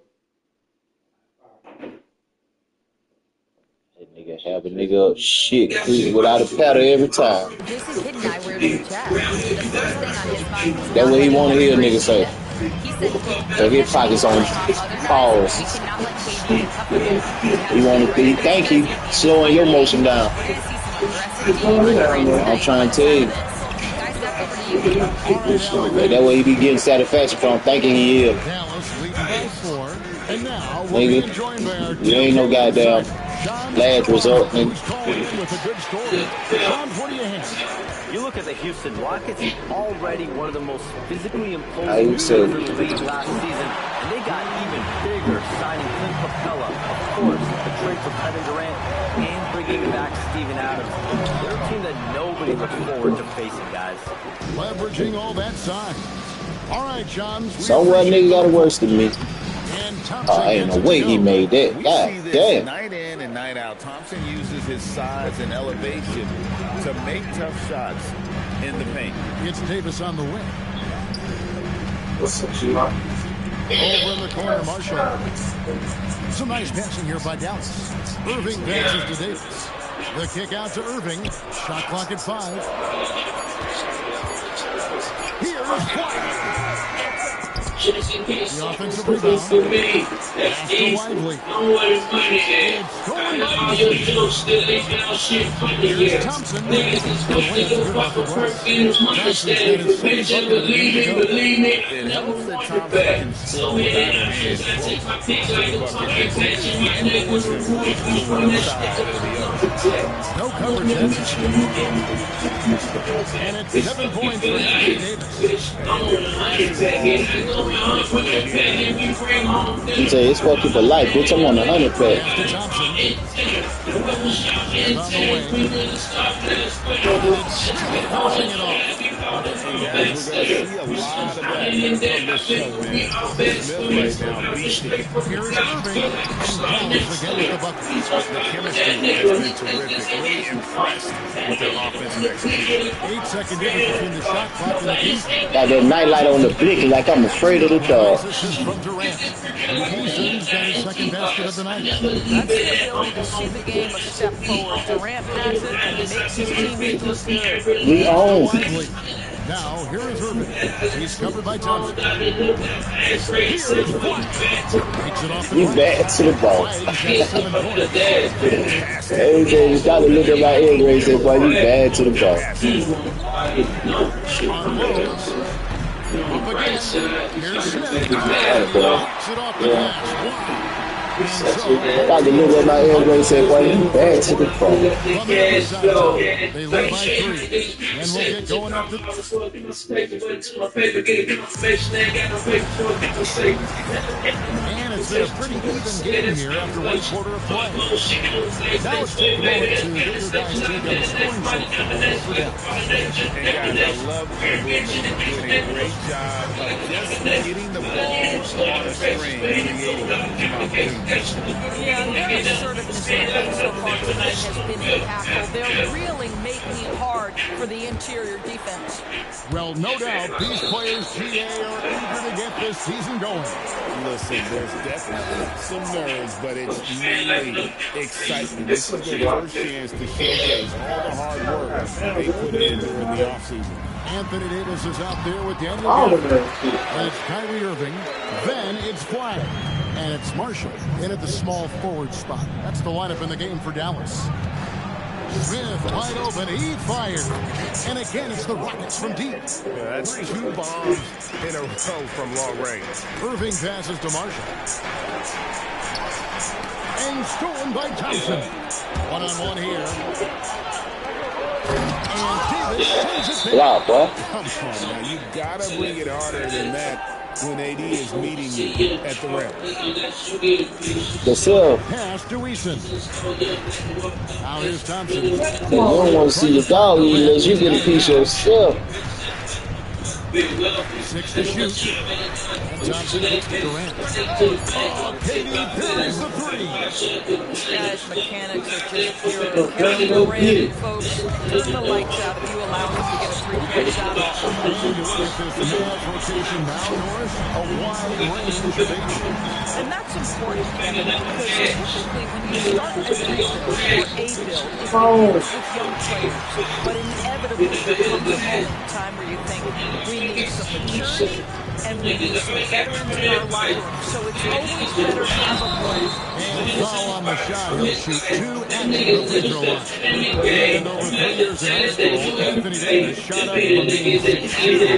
That nigga have a nigga up shit without a paddle every time. Jason Kidd and I were in the chat. The first thing on his mind was that's what he want to hear a nigga say. He said so his pockets on pause. He want to be, thank you, slowing your motion down. I'm trying to tell you. That way he be getting satisfaction from thinking he is. Nigga, you ain't no goddamn last result, nigga. You look at the Houston Rockets, already one of the most physically imposing teams in the league last season, and they got even bigger, signing Clint Capella, of course, the trade for Kevin Durant, and bringing back Steven Adams. They're a team that nobody looks forward to facing, guys. Leveraging all that size. All right, John. Somewhere nigga got it worse than me. Oh, ain't no way he made that. We God see this damn. night in and night out. Thompson uses his size and elevation to make tough shots in the paint. It's Davis on the wing. What's up, Sheila? Over in the corner, Marshall. Some nice passing here by Dallas. Irving passes to Davis. The kick out to Irving. Shot clock at 5. Here's White. The offensive rebound. Pass to Lively. It's going by Here's Thompson. The layup's good off the glass. Thompson's got his second bucket of the game to go. It helps that Thompson can score without a hand close to the bucket and with him to one side or the other. No coverage then. And it's 7 points for Anthony Davis. You say it's for people life, bitch. I'm on a 100 pack. Here's Irving. The chemistry has been terrific. Really impressed with their offensive execution. 8-second difference between the shot clock and the piece. Got that nightlight on the blick like I'm afraid of the dog. From Durant. Houston's got his second basket of the night. That's the ability to see the game a step forward. Durant has it and makes his teammates look good. We own. Now, here is Irving. He's covered by Thompson. Here's White. Takes it off the You bad to the ball. Every day you gotta look at my ear and say, boy, you bad to the ball. Up again. Here's Smith. Takes it off the glass. I can look at my ear and say, boy, you bad to the ball. They lead by 3. And we'll get going up the... And it's been a pretty even game here after 1 quarter of play. Now let's take a moment to get your guys' take on the scoring sheet for them. And guys, I love the Wiggins doing a great job of just getting the ball on a string, creating some opportunities. Yeah, their assertiveness so far tonight has been impactful. They're really making it hard for the interior defense. Well, no doubt, these players, GA, are eager to get this season going. Listen, there's definitely some nerves, but it's really excitement. This is their first chance to showcase all the hard work they put in during the offseason. Anthony Davis is out there with Daniel Gafford. And it's Kyrie Irving. Then it's Flag. And it's Marshall in at the small forward spot. That's the lineup in the game for Dallas. Smith wide open, he fires. And again, it's the Rockets from deep. Yeah, that's 2 bombs in a row from long range. Irving passes to Marshall. And stolen by Thompson. One-on-one here. And Davis sends it back. Wow, boy. Come on now, you gotta bring it harder than that when AD is meeting you at the rim. The cell. Pass to Eason. Now here's Thompson. You don't want to see your dog unless you get a piece of yourself. 6 to shoot. And Thompson hits Durant. Oh, KD parries the 3. Guys' mechanics are just pure. Kevin Durant, folks, turn the lights out if you allow him to get a 3-point shot off. And you look at this Mavs rotation now, Norris, a wide range of action. And that's important, Kevin, because typically when you start a rebuild or a build, it's with young players. But inevitably, there comes a moment in time where you think, we need some maturity and we need some veterans in our locker room. So it's always better to have a plan. And foul on the shot. He'll shoot 2 at the free throw line. And over 3 years in high school, Anthony Davis shot up from being 6 shooter.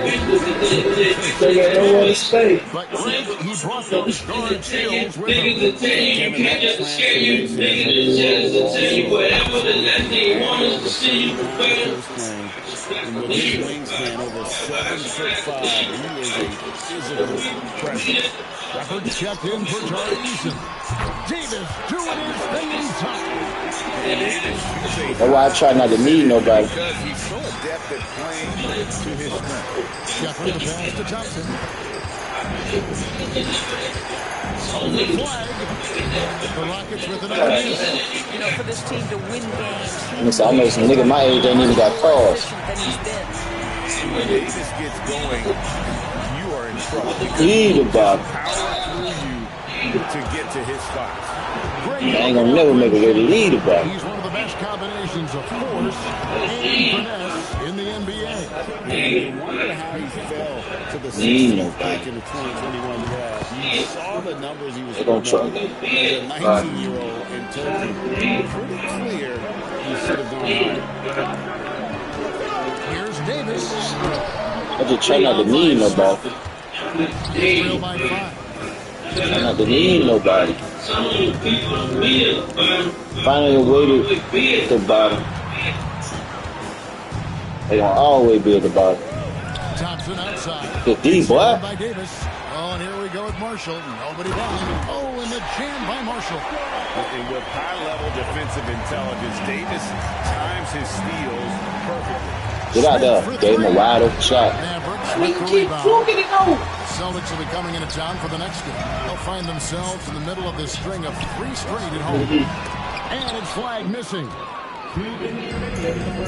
But Greg, he brought those guard skills with him. You can't just scare you. They get a chance to tell you whatever the last thing you want is to see you better. And with his wingspan over 7'5", he is a physical presence. Gafford checked in for Tari Eason. Davis doing his thing inside. That's why I try not to need nobody. Because he's so adept at playing to his strength. Shepherd the pass to Thompson. The Rockets with another miss. You know, for this team to win games, I know some nigga my age ain't even got calls. When Davis gets going, you are in trouble. Lead about Power through you to get to his spots. I ain't gonna never make a way to lead about He's one of the best combinations of force and finesse in the NBA. You wonder how he fell to the 16th back in the 2021 draft. You saw the numbers he was putting up as a 19-year-old in Turkey. Pretty clear he should have gone higher. Here's Davis. I just try not to need nobody. Try not to need nobody. Finding a way to the bottom. They gonna always be at the bottom. Thompson outside. The D, boy. By Davis. Oh, and here we go with Marshall. Nobody down. Oh, and the jam by Marshall. And with high-level defensive intelligence, Davis times his steals perfectly. Get out there. Gave him a wide open shot. Celtics will be coming into town for the next game. They'll find themselves in the middle of this string of 3 straight at home. And it's flag missing.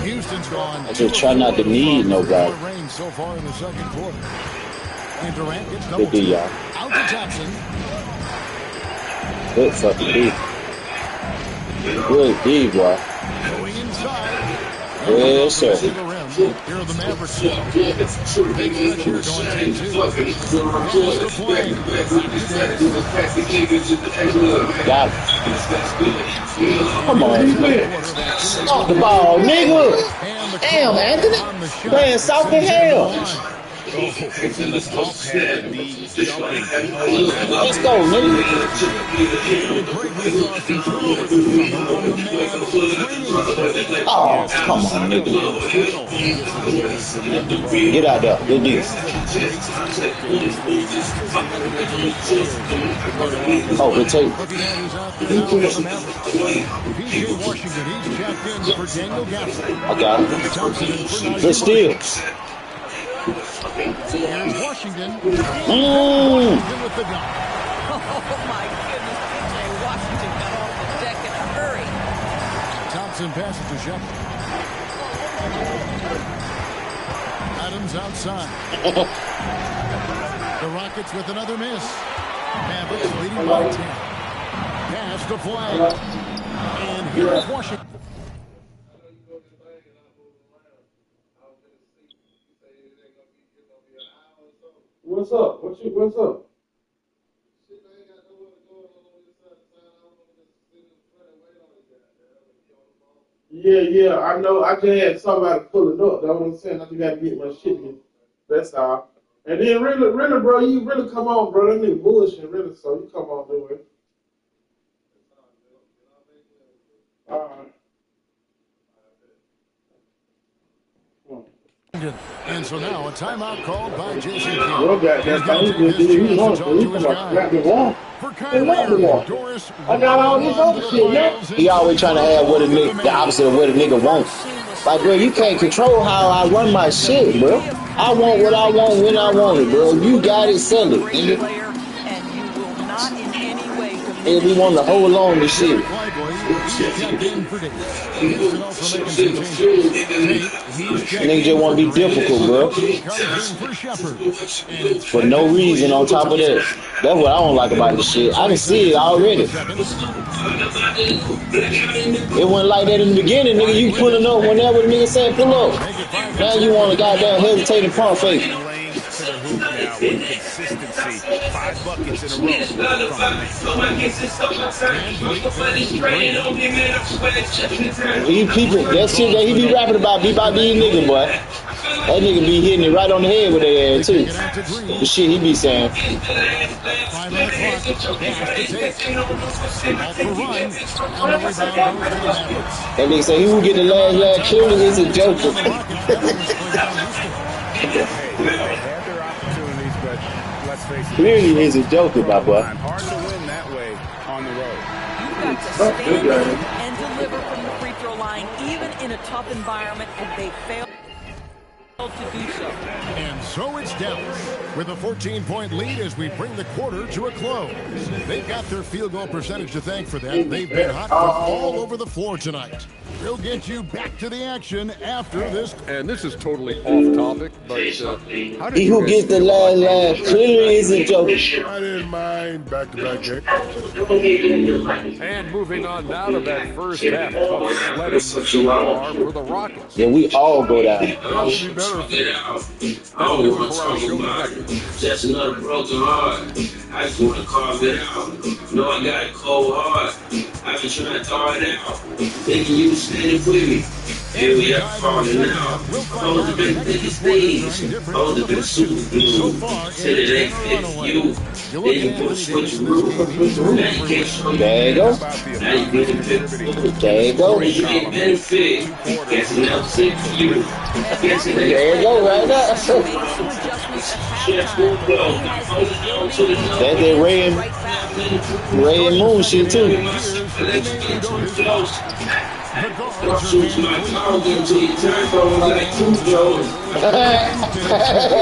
Houston's gone. I just try not to need nobody. Rain so far in the second quarter. And Durant gets Good D, y'all. out to Thompson. Good fucking D. Good D, boy. Going inside. Yes, sir. Here are the Mavericks. Big stretch here going 10-2. Got it. Come on. Stop the ball, nigga. Damn, Anthony. Playing soft as hell. Let's go, nigga. Oh, come on, nigga. Get out there. Good deal. Oh, we take. PJ Washington, he's checked in for Daniel Gafford. I got it. Good steal. Here's Washington. Oh my goodness, PJ Washington got off the deck in a hurry. Thompson passes to Shepherd. Adams outside. The Rockets with another miss. Mavericks leading by 10. Pass to flag. And here's Washington. What's up? What's up? Yeah, I know. I just had somebody pulling up. That's what I'm saying. I just got to get my shit in. That's all. And then really, bro, you really come on, bro. That nigga bullshit, really. So you come on, do it. All right. And so now a timeout called by Jason King. Well, He's going to take this chance to talk to his guy. For Kyrie, Doris, I got all this other shit, yeah. He always trying to have what a nigga, the opposite of what a nigga wants. Like, bro, you can't control how I run my shit, bro. I want what I want when I want it, bro. You got it, sell it, nigga. And we want to hold on to shit. Nigga just want to be difficult, bro. For no reason on top of that. That's what I don't like about this shit. I can see it already. It wasn't like that in the beginning, nigga. You pulling up whenever the nigga said pull up. Now you want to goddamn hesitating pump fake. To the hoop now with consistency. 5 buckets in a row These people, that shit that he be rapping about be about these niggas, boy. That nigga be hitting it right on the head with their ass, too. The shit he be saying. That nigga say he will get the last kill, is a joker. Clearly, he's a joker, my boy. Hard to win that way on the road. You've got to stand up and deliver from the even in a tough environment, and they failed to do so. And so it's Dallas with a 14-point lead as we bring the quarter to a close. They've got their field goal percentage to thank for that. They've been hot from all over the floor tonight. We'll get you back to the action after this. And this is totally off topic, but how did He who gets the last laugh clearly isn't joking. I didn't mind back-to-back game. And moving on now to that first half, sledding so far for the Rockets. Yeah, we all go down. Just another broken heart. I just wanna carve it out. Know I got a cold heart. I've been trying to thaw it out. Thinking you standing with me. Here we are falling out. I was the big biggest things. I was the big super glue. Said it ain't fit for you. Then you put switch rule. Now you can't show me. There you go. Now you getting fit. There you go. You ain't benefit. Guess it never fit for you. Guess it ain't. There you go, right now. That's that Ray and Moon shit too. Don't shoot my tongue until you turn over like Cujo.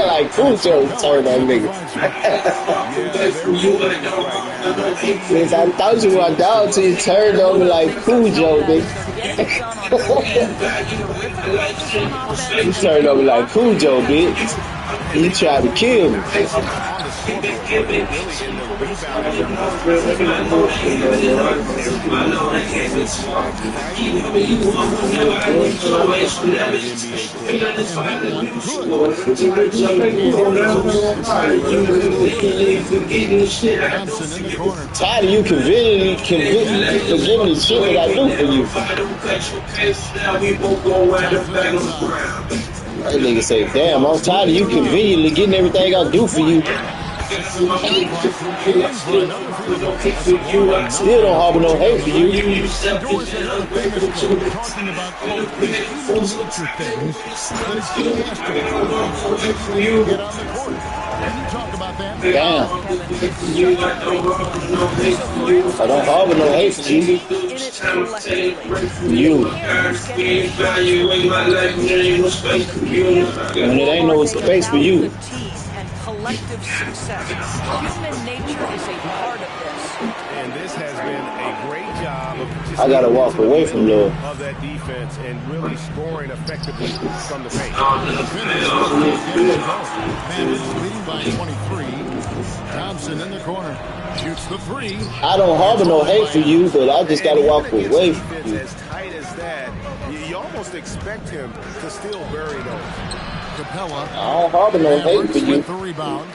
Like Cujo turned that nigga. Since I thought you were a dog till you turned over like Cujo, nigga. You turned over like Cujo, bitch. He tried to kill me. Tired of you conveniently forgiving the shit that I do for you. That nigga say, damn, I'm tired of you conveniently getting everything I do for you. Still don't harbor no hate for you. Damn. I don't harbor no hate for you. You. When it ain't no space for you. Collective success. Human nature is a part of this. And this has been a great job of I gotta walk away from love. Of that defense and really scoring effectively from the paint. Man is leading by 23. Thompson in the corner. Shoots the three. I don't harbor no hate for you, but I just gotta walk away from you. As tight as that, you almost expect him to still bury those. Capella. I don't harbor no hate for you. The rebound.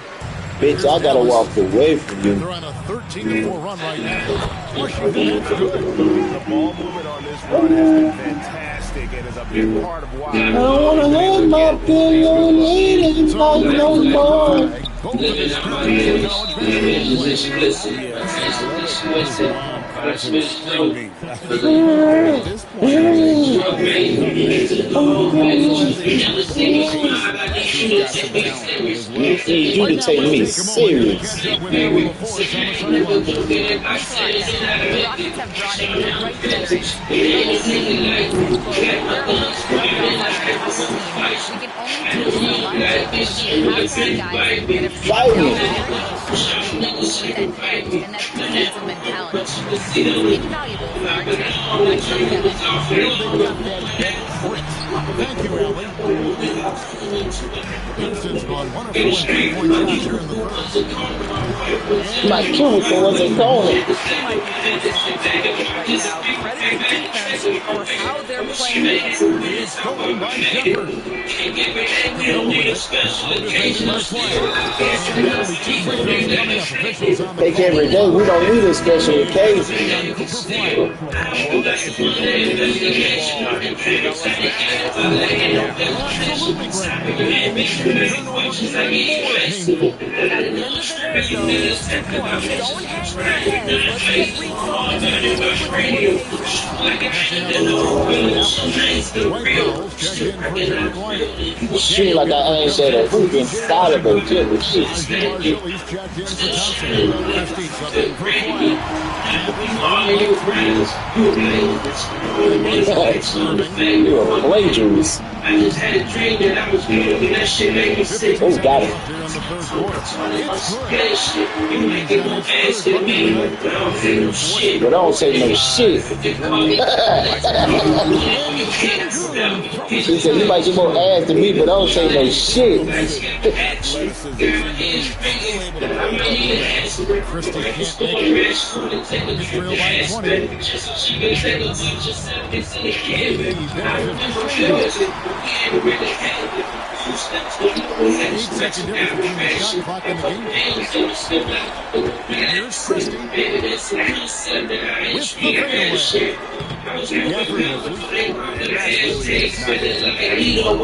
Bitch, I gotta walk away from you. They're on a 13-4 run right now. Pushing the ball movement on this run has been fantastic and is a big part of why. I don't wanna have my pillow lady like no more. Need you to take me serious. The Rockets have brought in great players. We can only do so much if we have some guys that have and that defensive mentality. It's invaluable for our team. Thank you, Ellie. Houston's gone 1 of 4 3-point shots here in the first. My cubicle wasn't going. For how they're playing. It's stolen by Shepard. Take every day. We don't need a special occasion. Catching up on the changes for Dallas. Dwight Powell's checked in for Derek White. Shit, like I ain't said a hoop inside of a gym and shit. Ozzie Marshall, checked in for Thompson. Christie subbing for Kawhi. You're a plagiarist. I just had a dream that I was good, and that shit made me sick. Oh, got it. You make it more ass than me, but I don't feel no shit. But I don't say no shit. He said, you might get more ass than me, but I don't say no shit. Christie can't make it. Israel by 20. 8-second difference between the shot clock and the game. Here's Christie with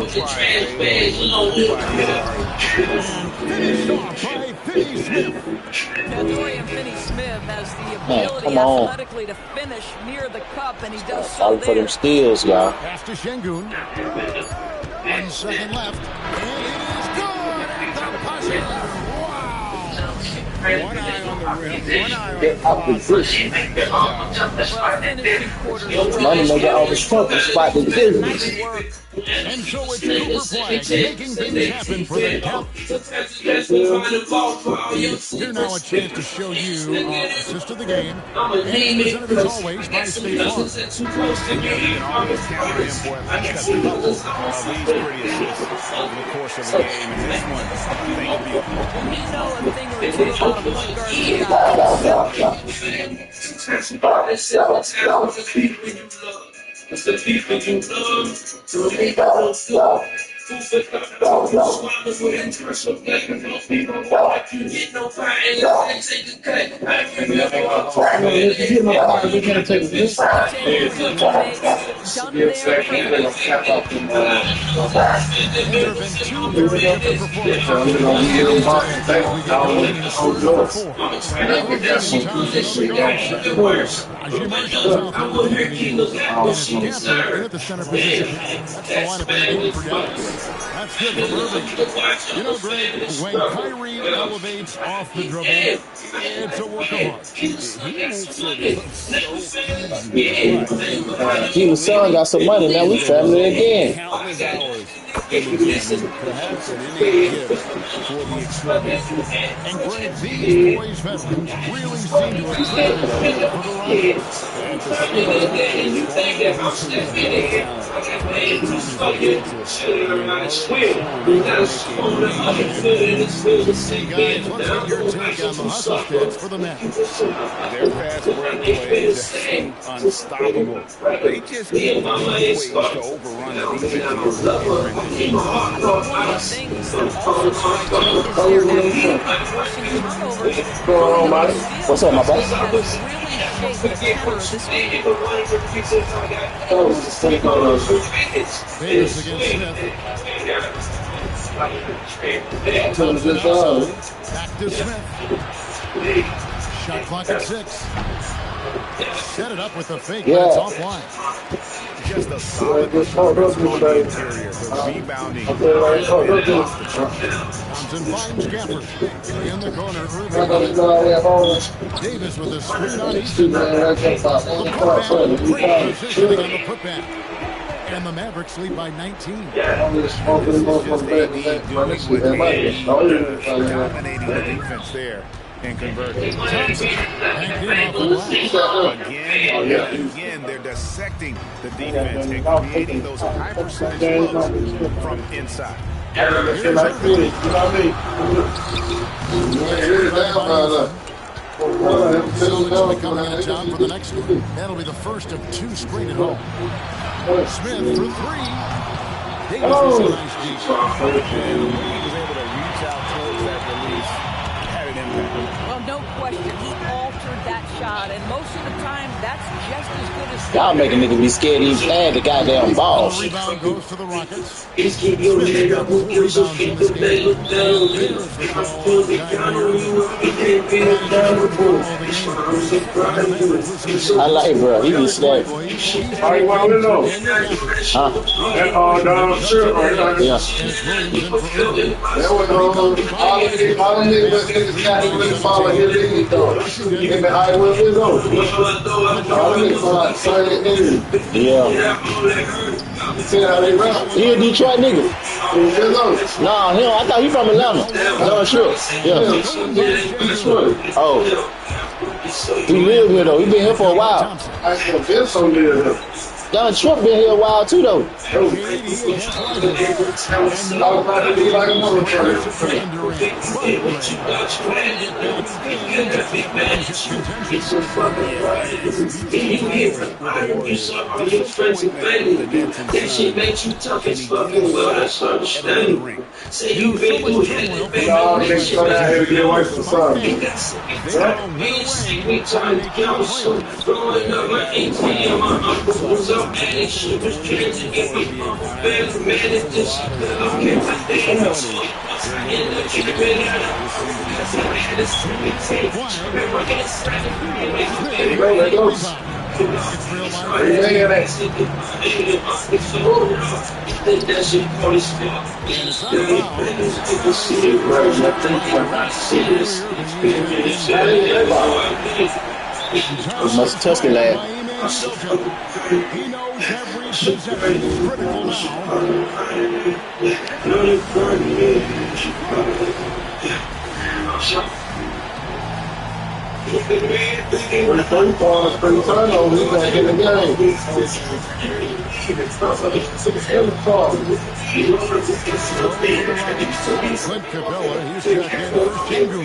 the fadeaway. Finished off by Finney Smith. Dorian Finney-Smith has the ability athletically to finish near the cup, and he does so for them steals, y'all. Pass to Şengün. 1 second left, and it is good at the buzzer. Wow! One eye on the rim, one eye on the Get out position. Money may get all the spot the business. And so it's Cooper Flag making things happen for the Cavs. Here now a chance to show you our assist of the game. And presented as always by State Farm. You can always count on him for at least a couple of these pretty assists over the course of the game. And this one, they will be you know a thing or two about a point guard. It's the people you love, so they don't love. Who said that? Swallows with interest of making those people walk. You get no fire and they take a cut. I remember at the center position. That's the lineup in the game for Dallas. That's good from Irving. You know, Greg, when Kyrie elevates off the dribble, it's a work of art. He makes it so easy. Keith's son got some money, man. We family again. Countless hours in the gym, perhaps an innate gift for the extraordinary. And Greg, these boys veterans really seem to have traded for the ride. Hey guys, let's get your take on the hustle stats for the men. Their fast break plays seem unstoppable. They just keep finding ways to overrun the defense. What's up, my boy? Davis against Smith. Back to Smith. Shot clock at 6. Set it up with a fake, but it's offline. Just a solid performance on the interior. The rebounding has been off the chart. Thompson finds Gafford. In the corner, Irving. Davis with a screen on Easton. The putback, great positioning on the putback. And the Mavericks lead by 19. This is just AD doing what AD does, dominating the defense there and converting. Thompson banked in off the glass. Again, they're dissecting the defense and creating those high percentage looks from inside. Silvich coming on top for the next one. That'll be the first of 2 straight at home. Smith for 3. Davis was a nice deep. And he was able to reach out towards that release. Had an impact. Well, no question. He altered that shot, and most of the time, that's just as good as Y'all make a nigga be scared to even add the goddamn ball. The rebound goes to the Rockets. Smith got 4 rebounds in this game. And there's the call on Kyrie Irving. Managing to control the game. I like, bro. He be slapped. How you want to know? Huh? That down shirt right there. Yeah. That was all the niggas in the chat really follow his niggas though. In the Iowa his own. All the niggas follow silent niggas. Yeah. See how they rap? He a Detroit nigga. Nah, him. I thought he from Atlanta. No, sure. Yeah. Oh. He live here though. He been here for a while. I still been so near him. Don Trump been here a while too though. I was about to be like a motherfucker. That shit makes you tough as fucking well. That's understanding. Say you been through hell, baby. Y'all make sure that had to get away from something. We trying to count some. Growing up, my ATM, my uncle was up at it. She was trying to get me off the bed for minutes. This shit, okay, my damn. In the chicken, Must touch the lad. He knows every possession is critical When the first ball is pretty turnover, he's back in the game. Clint Capella, he's checked in for Shingu.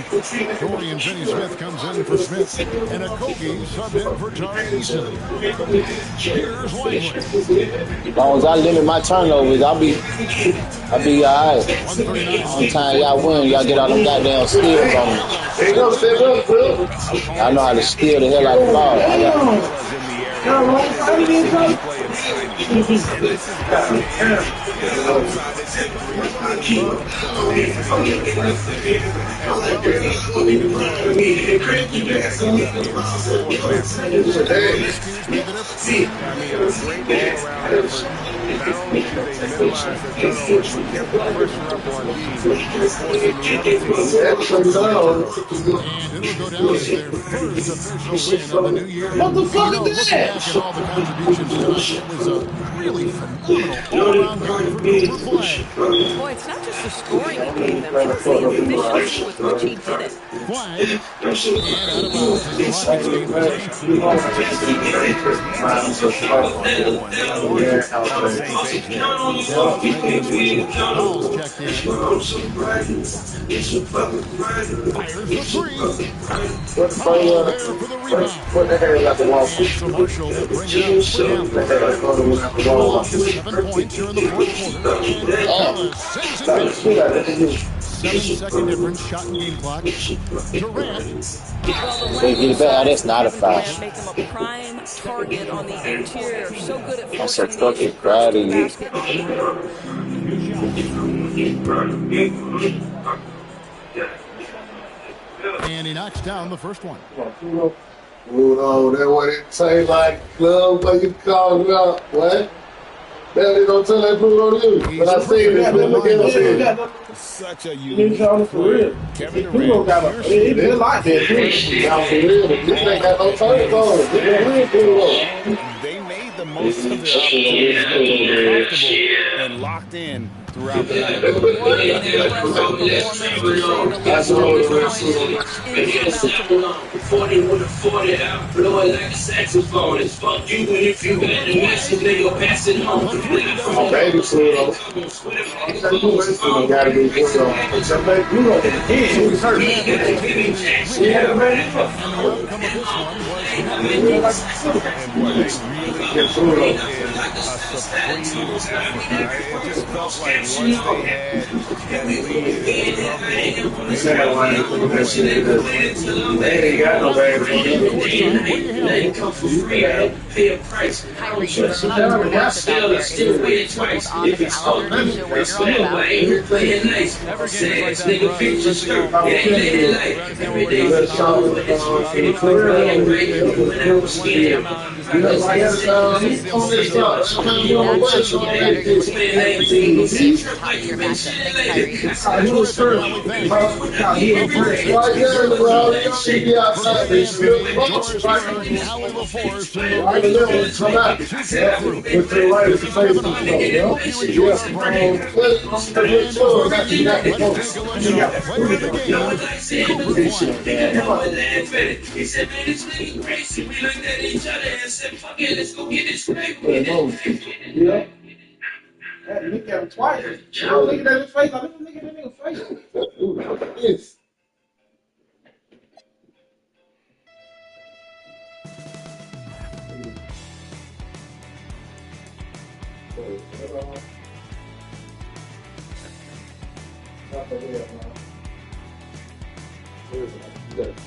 Corey and Finney Smith comes in for Smith. And Akogi subbed in for Tari Eason. Here's Langley. As long as I limit my turnovers, I'll be alright. On time y'all win, y'all get all them goddamn steals on me. I know how to steal the hell out of the ball. What the fuck is that? All the contributions tonight, it was a really phenomenal all-around game for Cooper Flag. Boy, it's not just the scoring he gave them, it's the efficiency with which he did it. Flag, and out of bounds as the Rockets gain What the hell got the wall? Marshall will bring it up for them. 7 points here in the fourth quarter. 7-second difference, shot and game clock. Durant. Wait, get it back. That's not a foul. Make him a prime target on the interior. So good at I'm so forcing fucking proud of you. And he knocks down the first one. Oh, that what it say like club, what you call it out, what? That they don't tell that Pluto you. But I see it, look at it. Such a unique player. Kevin Pluto got a, they like that. Now for real, this ain't got no turns on it. They made the most of their opportunities, comfortable and locked in throughout the night. That's all the rest of them. 40 with a 40 out, blow it like a saxophone. It's fuck you, and if you got a message, they go pass it home. Come on, baby, Pluto. Gotta be good on. Pluto, he's hurt. And the outcome of this one was And what, they really just put in a supreme effort. It just felt like once they had that lead and it was comfortable, they said, yeah, we're going to play. We're going to win. They ain't got no bad They come for free, I had to pay a price. I don't trust you, I still win twice. If it's all money, it's still, I ain't here playing nice. Sad nigga picture skirt, it ain't lady life. Every day for sure, but it's for free. Playing great, when I was scared. I was like, on this stuff, sometimes you don't want to show that it's been 19. He's like, you been shit lately. He was first. He ain't great. Right there, bro. You don't need to be outside. They still close. Right there. Come out. Yeah. With the right to play some stuff, bro. Yeah, He said, man, this nigga crazy. We looked at each other and said, fuck it, let's go get this straight. Yeah. Look at him twice. I'm looking at his face. I'm looking at that nigga face. Look at this.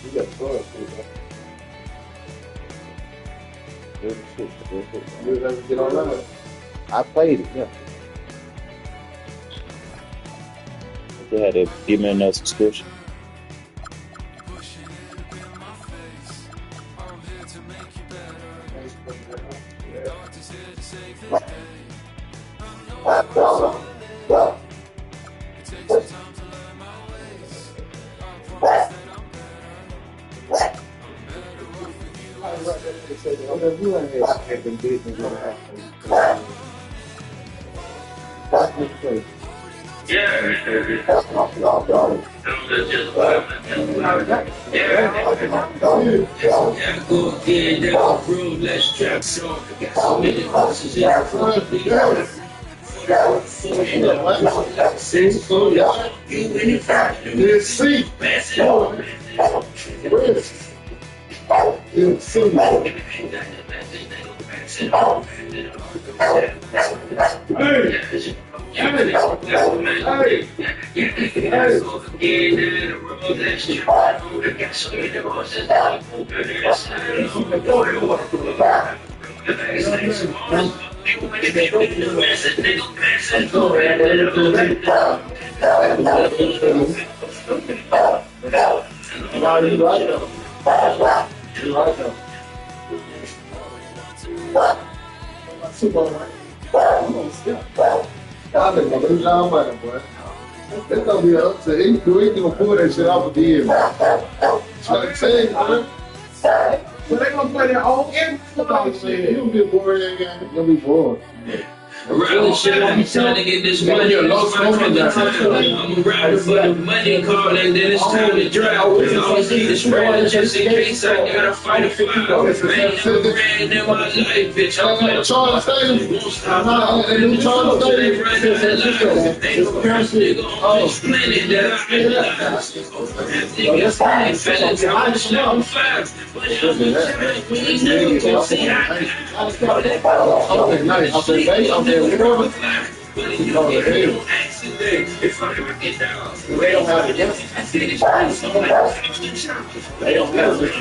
You got fun, you ever get online? I played it, yeah. They had to give me another subscription. Let's trap song. I got so many horses in the front. It's gonna be up to he gonna pull that shit off again. Trying to tell you, man. So they gonna play their own game. He gonna get bored that game. He's gonna be bored. Around shit, I'm trying to get this money. I'm a rider for the money call, and then it's time to drive. I always keep the spread just in case I gotta fight a fire. Man, I'm ran in my life, bitch. I'm playing Charles Stadium. Charles Stadium. They the first nigga on this planet that I realized. Niggas ain't feeling to I'm fire. But we never see if I ever get down, they don't have it. They don't have it.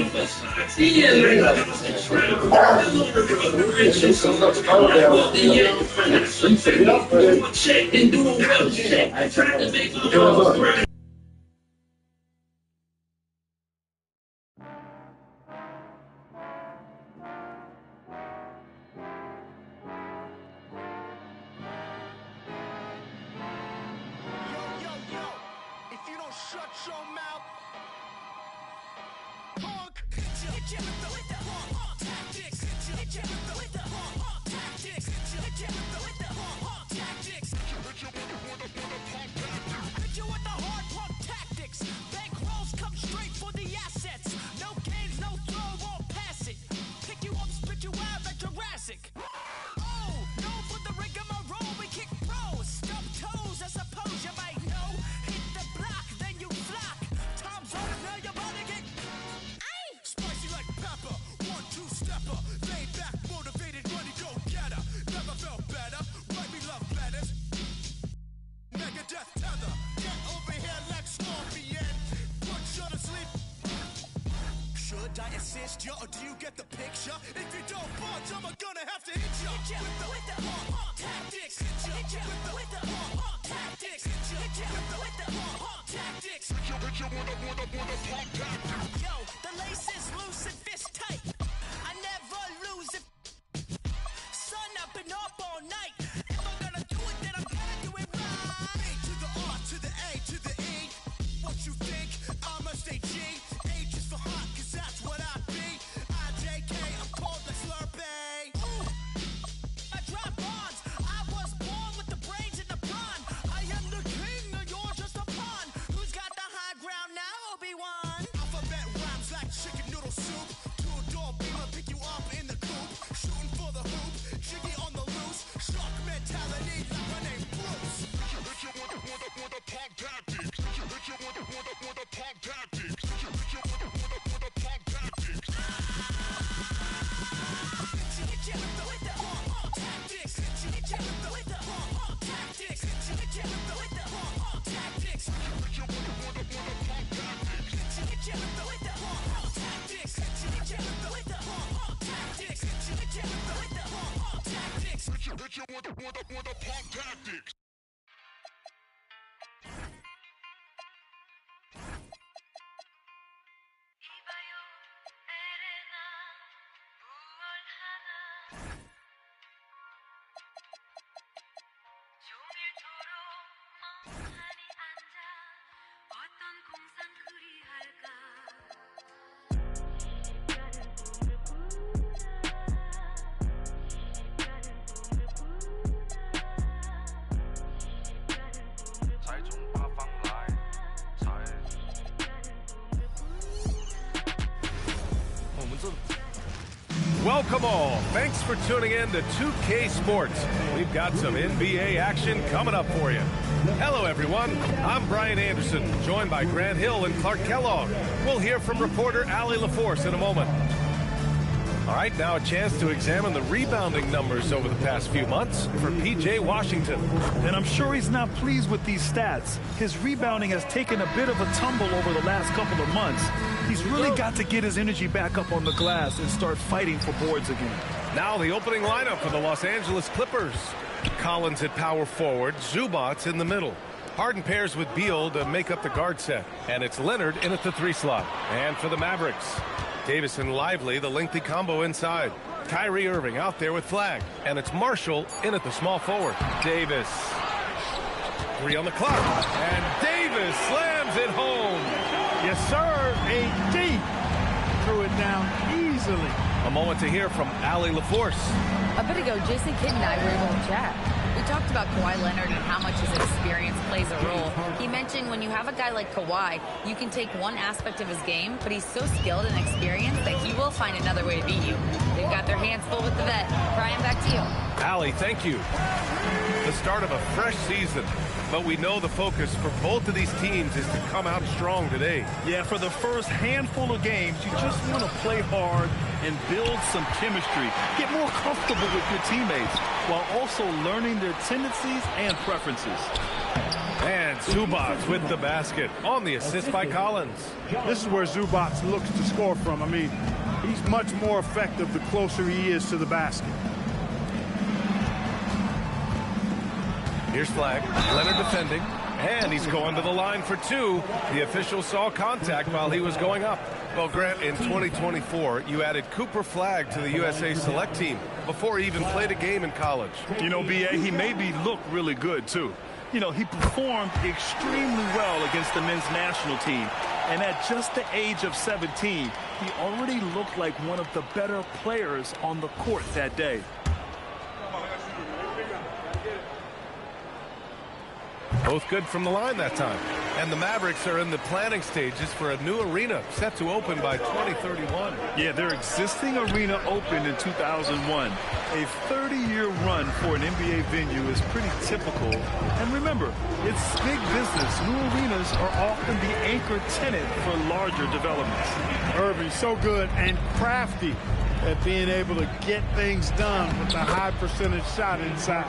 Spicy like pepper. 1, missed ya, or do you get the picture? If you don't budge, I'm gonna have to hit ya. Hit ya with the tactics. Hit ya with the tactics. Hit ya with the tactics. Hit ya with the tactics. Yo, the lace is loose and fist tight. I never lose it. Sun up and up all night. If I'm gonna do it, then I'm gonna do it right. A to the R to the A to the E. What you think? I'ma stay G. H is for hot, cause that's what I be. IJK, I'm cold like Slurpee. Ooh, I drop bombs. I was born with the brains in the brawn. I am the king, and you're just a pawn. Who's got the high ground now, Obi-Wan? Alphabet rhymes like chicken noodle soup. Two-door beamer, pick you up in the coop. Shooting for the hoop, jiggy on the loose. Shark mentality like my name Bruce. Hit you with a punk tactics. Hit you with a punk tactics. Hit you with a punk tactics. Hit you with the tactics. Hit you with the tactics. Hit you with the tactics. Hit you with the punk tactics. Hit you with the tactics. Hit you with the tactics. Hit you with the tactics. Hit you with the punk tactics. Welcome all. Thanks for tuning in to 2K Sports. We've got some NBA action coming up for you. Hello, everyone. I'm Brian Anderson, joined by Grant Hill and Clark Kellogg. We'll hear from reporter Allie LaForce in a moment. All right, now a chance to examine the rebounding numbers over the past few months for P.J. Washington. And I'm sure he's not pleased with these stats. His rebounding has taken a bit of a tumble over the last couple of months. He's really got to get his energy back up on the glass and start fighting for boards again. Now the opening lineup for the Los Angeles Clippers. Collins at power forward, Zubats in the middle. Harden pairs with Beal to make up the guard set. And it's Leonard in at the 3 slot. And for the Mavericks, Davis and Lively, the lengthy combo inside. Kyrie Irving out there with Flag. And it's Marshall in at the small forward. Davis. 3 on the clock. And Davis slams it home. Yes, sir. AD threw it down easily. A moment to hear from Allie LaForce. A bit ago, Jason Kidd and I were able to chat. We talked about Kawhi Leonard and how much his experience plays a role. He mentioned when you have a guy like Kawhi, you can take one aspect of his game, but he's so skilled and experienced that he will find another way to beat you. They've got their hands full with the vet. Brian, back to you. Allie, thank you. The start of a fresh season, but we know the focus for both of these teams is to come out strong today. Yeah, for the first handful of games, you just want to play hard and build some chemistry. Get more comfortable with your teammates while also learning their tendencies and preferences. And Zubats with the basket on the assist by Collins. This is where Zubats looks to score from. I mean, he's much more effective the closer he is to the basket. Here's Flag. Leonard defending. And he's going to the line for 2. The official saw contact while he was going up. Well, Grant, in 2024, you added Cooper Flag to the USA Select team before he even played a game in college. You know, B.A., he made me look really good, too. You know, he performed extremely well against the men's national team. And at just the age of 17, he already looked like one of the better players on the court that day. Both good from the line that time. And the Mavericks are in the planning stages for a new arena set to open by 2031. Yeah, their existing arena opened in 2001. A 30-year run for an NBA venue is pretty typical. And remember, it's big business. New arenas are often the anchor tenant for larger developments. Irving, so good and crafty at being able to get things done with a high percentage shot inside.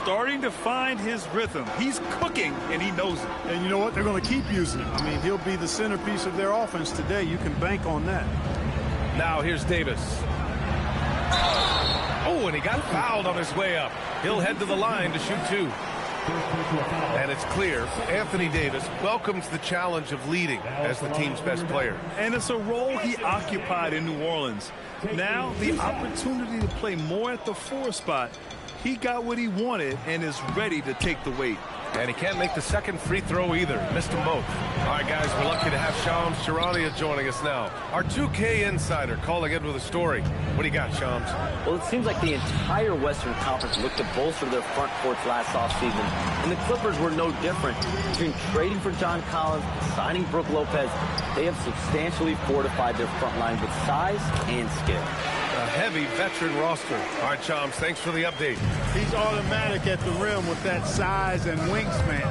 Starting to find his rhythm. He's cooking, and he knows it. And you know what? They're going to keep using him. I mean, he'll be the centerpiece of their offense today. You can bank on that. Now here's Davis. Oh, and he got fouled on his way up. He'll head to the line to shoot 2. And it's clear Anthony Davis welcomes the challenge of leading as the team's best player. And it's a role he occupied in New Orleans. Now the opportunity to play more at the 4 spot. He got what he wanted and is ready to take the weight. And he can't make the second free throw either. Missed them both. All right, guys, we're lucky to have Shams Charania joining us now. Our 2K insider calling in with a story. What do you got, Shams? Well, it seems like the entire Western Conference looked to bolster their front courts last offseason, and the Clippers were no different. Between trading for John Collins, signing Brook Lopez, they have substantially fortified their front line with size and skill. A heavy veteran roster. All right, Shams, thanks for the update. He's automatic at the rim with that size and wingspan.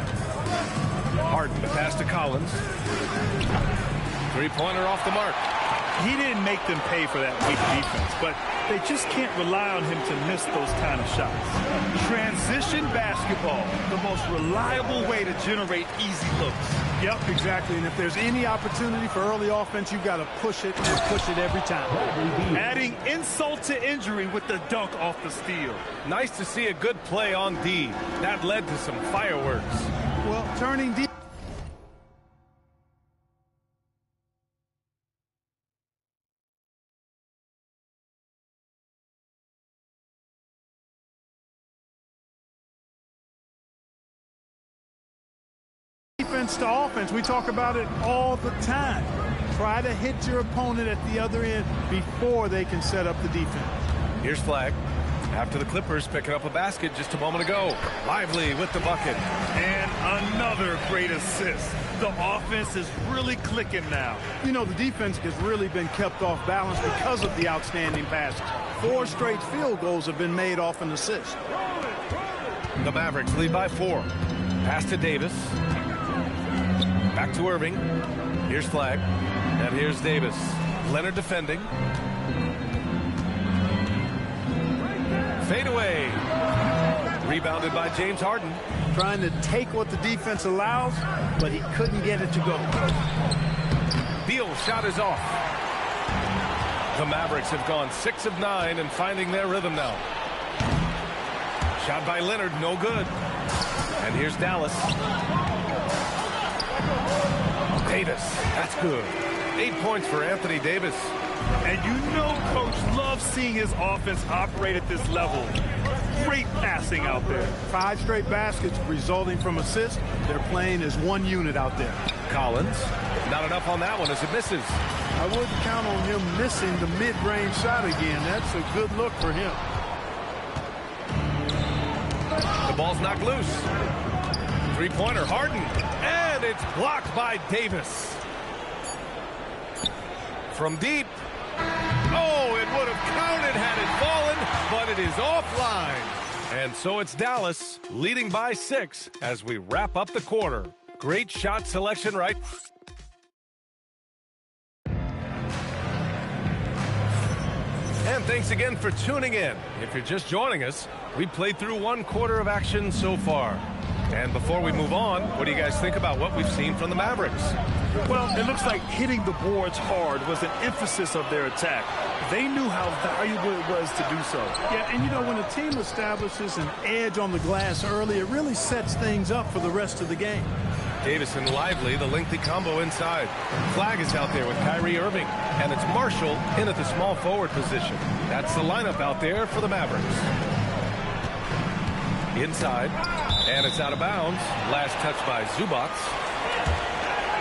Harden, the pass to Collins. Three-pointer off the mark. He didn't make them pay for that weak defense, but they just can't rely on him to miss those kind of shots. Transition basketball, the most reliable way to generate easy looks. Yep, exactly. And if there's any opportunity for early offense, you've got to push it and push it every time. Adding insult to injury with the dunk off the steal. Nice to see a good play on D. That led to some fireworks. Well, turning D. Defense to offense, we talk about it all the time. Try to hit your opponent at the other end before they can set up the defense. Here's Flag. After the Clippers picking up a basket just a moment ago. Lively with the bucket. And another great assist. The offense is really clicking now. You know, the defense has really been kept off balance because of the outstanding passes. 4 straight field goals have been made off an assist. The Mavericks lead by 4. Pass to Davis. Back to Irving. Here's Flag. And here's Davis. Leonard defending. Fade away. Rebounded by James Harden. Trying to take what the defense allows, but he couldn't get it to go. Beal's shot is off. The Mavericks have gone 6 of 9 and finding their rhythm now. Shot by Leonard, no good. And here's Dallas. Davis, that's good. 8 points for Anthony Davis. And you know Coach loves seeing his offense operate at this level. Great passing out there. 5 straight baskets resulting from assists. They're playing as one unit out there. Collins, not enough on that one as it misses. I wouldn't count on him missing the mid-range shot again. That's a good look for him. The ball's knocked loose. Three-pointer, Harden. And it's blocked by Davis. From deep. Oh, it would have counted had it fallen, but it is offline. And so it's Dallas leading by 6 as we wrap up the quarter. Great shot selection, right? And thanks again for tuning in. If you're just joining us, we played through 1 quarter of action so far. And before we move on, what do you guys think about what we've seen from the Mavericks? Well, it looks like hitting the boards hard was an emphasis of their attack. They knew how valuable it was to do so. Yeah, and you know, when a team establishes an edge on the glass early, it really sets things up for the rest of the game. Davis and Lively, the lengthy combo inside. Flag is out there with Kyrie Irving, and it's Marshall in at the small forward position. That's the lineup out there for the Mavericks. Inside, and it's out of bounds. Last touch by Zubac.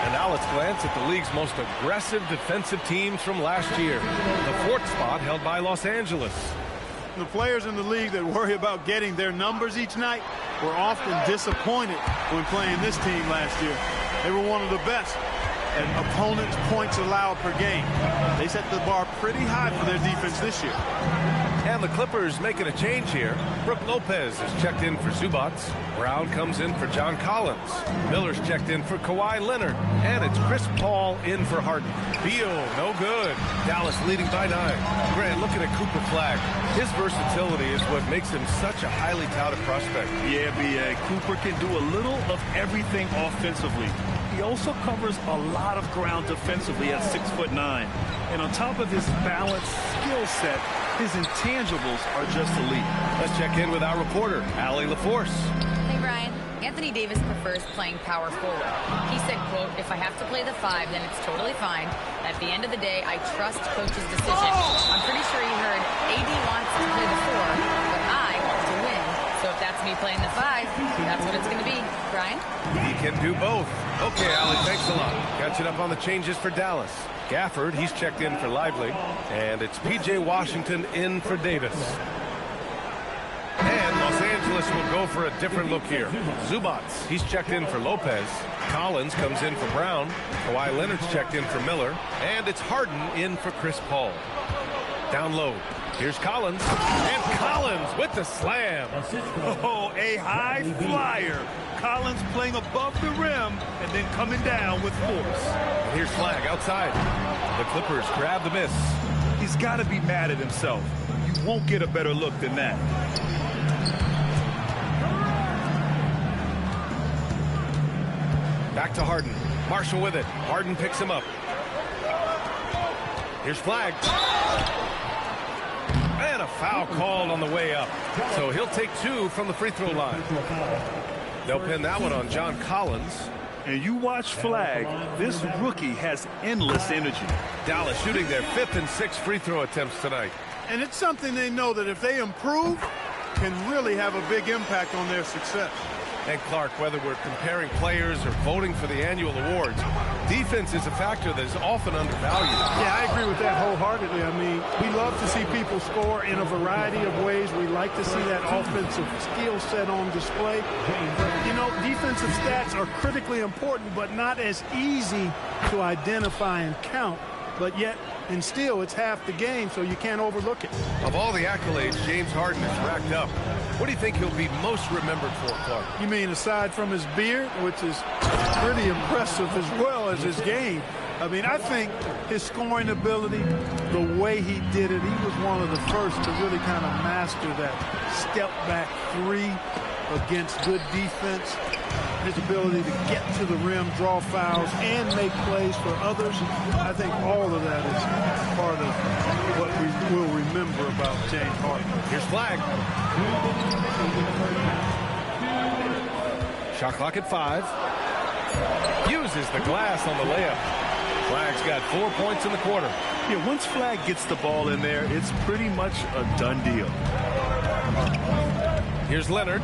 And now let's glance at the league's most aggressive defensive teams from last year. The 4th spot held by Los Angeles. The players in the league that worry about getting their numbers each night were often disappointed when playing this team last year. They were one of the best at opponents' points allowed per game. They set the bar pretty high for their defense this year. And the Clippers making a change here. Brook Lopez is checked in for Zubac. Brown comes in for John Collins. Miller's checked in for Kawhi Leonard. And it's Chris Paul in for Harden. Beal, no good. Dallas leading by 9. Grant, looking at Cooper Flag. His versatility is what makes him such a highly touted prospect. Yeah, B.A. Cooper can do a little of everything offensively. he also covers a lot of ground defensively at 6'9". And on top of his balanced skill set, his intangibles are just elite. Let's check in with our reporter, Allie LaForce. Hey, Brian. Anthony Davis prefers playing power forward. He said, quote, "If I have to play the 5, then it's totally fine. At the end of the day, I trust coach's decision." I'm pretty sure he heard AD wants to play the 4, but I want to win. So if that's me playing the 5, that's what it's going to be. Brian? He can do both. Okay, Allie, thanks a lot. Catching up on the changes for Dallas. Gafford, he's checked in for Lively. And it's P.J. Washington in for Davis. And Los Angeles will go for a different look here. Zubats, he's checked in for Lopez. Collins comes in for Brown. Kawhi Leonard's checked in for Miller. And it's Harden in for Chris Paul. Down low. Here's Collins. And Collins with the slam. Oh, a high flyer. Collins playing above the rim and then coming down with force. And here's Flag outside. The Clippers grab the miss. He's got to be mad at himself. You won't get a better look than that. Back to Harden. Marshall with it. Harden picks him up. Here's Flag. And a foul called on the way up. So he'll take 2 from the free throw line. They'll pin that one on John Collins. And you watch Flag, this rookie has endless energy. Dallas shooting their 5th and 6th free throw attempts tonight. And it's something they know that if they improve, can really have a big impact on their success. And Clark, whether we're comparing players or voting for the annual awards, defense is a factor that is often undervalued. Yeah, I agree with that wholeheartedly. I mean, we love to see people score in a variety of ways. We like to see that offensive skill set on display. You know, defensive stats are critically important, but not as easy to identify and count. But yet, and still, it's half the game, so you can't overlook it. Of all the accolades James Harden has racked up, what do you think he'll be most remembered for, Clark? You mean aside from his beard, which is pretty impressive as well as his game? I mean, I think his scoring ability, the way he did it, he was one of the first to really kind of master that step-back 3 against good defense. His ability to get to the rim, draw fouls, and make plays for others. I think all of that is part of what we will remember about James Harden. Here's Flag. Shot clock at 5. Uses the glass on the layup. Flag's got 4 points in the quarter. Yeah, once Flag gets the ball in there, it's pretty much a done deal. Here's Leonard.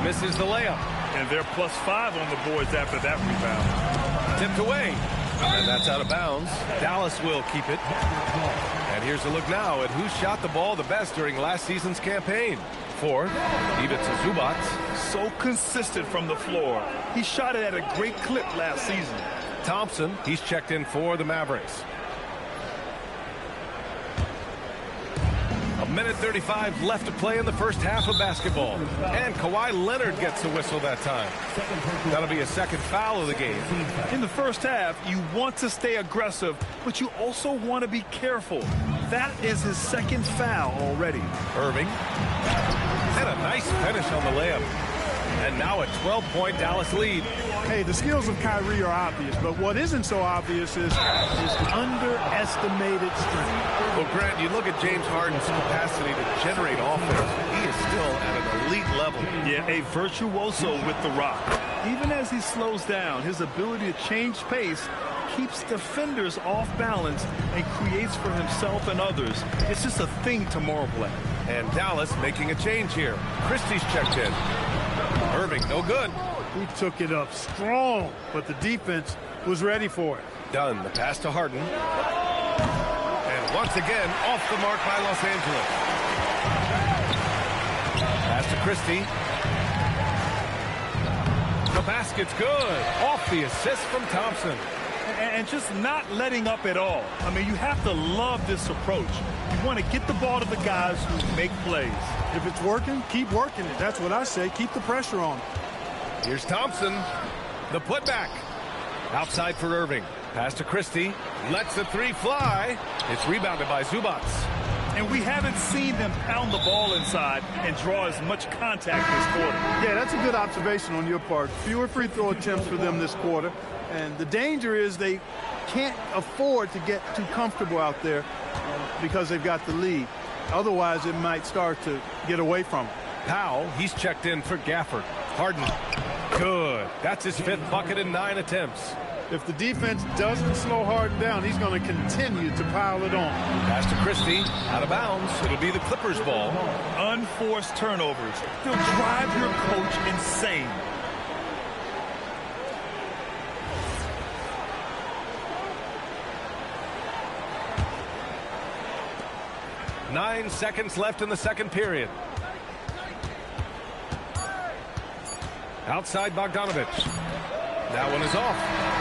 Misses the layup. And they're +5 on the boards after that rebound. Tipped away. And that's out of bounds. Dallas will keep it. And here's a look now at who shot the ball the best during last season's campaign. 4, Ivica Zubats. So consistent from the floor. He shot it at a great clip last season. Thompson, he's checked in for the Mavericks. 1:35 left to play in the first half of basketball. And Kawhi Leonard gets the whistle that time. That'll be a second foul of the game. In the first half, you want to stay aggressive, but you also want to be careful. That is his second foul already. Irving. And a nice finish on the layup. And now a 12-point Dallas lead. Hey, the skills of Kyrie are obvious, but what isn't so obvious is his underestimated strength. Well, Grant, you look at James Harden's capacity to generate offense. He is still at an elite level. Yeah, a virtuoso with the rock. Even as he slows down, his ability to change pace keeps defenders off balance and creates for himself and others. It's just a thing to marvel at. And Dallas making a change here. Christie's checked in. Irving, no good. He took it up strong, but the defense was ready for it. Done. The pass to Harden. And once again, off the mark by Los Angeles. Pass to Christie. The basket's good. Off the assist from Thompson. And just not letting up at all. I mean, you have to love this approach. You want to get the ball to the guys who make plays. If it's working, keep working it. That's what I say. Keep the pressure on. Here's Thompson. The putback. Outside for Irving. Pass to Christie. Lets the 3 fly. It's rebounded by Zubats. And we haven't seen them pound the ball inside and draw as much contact this quarter. Yeah, that's a good observation on your part. Fewer free throw attempts for them this quarter. And the danger is they can't afford to get too comfortable out there because they've got the lead. Otherwise, it might start to get away from them. Powell, he's checked in for Gafford. Harden, good. That's his 5th bucket in 9 attempts. If the defense doesn't slow Harden down, he's going to continue to pile it on. Pass to Christie, out of bounds. It'll be the Clippers' ball. Unforced turnovers. They'll drive your coach insane. Nine seconds left in the second period. Outside Bogdanovich. That one is off.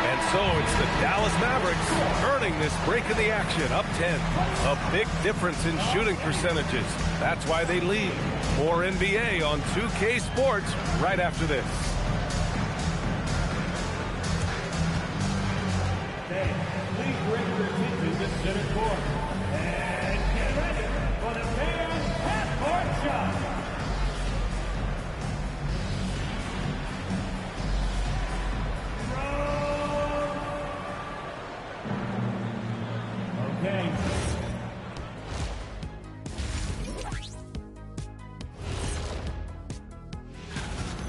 And so it's the Dallas Mavericks earning this break in the action, up 10. A big difference in shooting percentages. That's why they lead. More NBA on 2K Sports right after this. Okay, please bring your attention to center court. And get ready for the Bears half-court shot. Okay.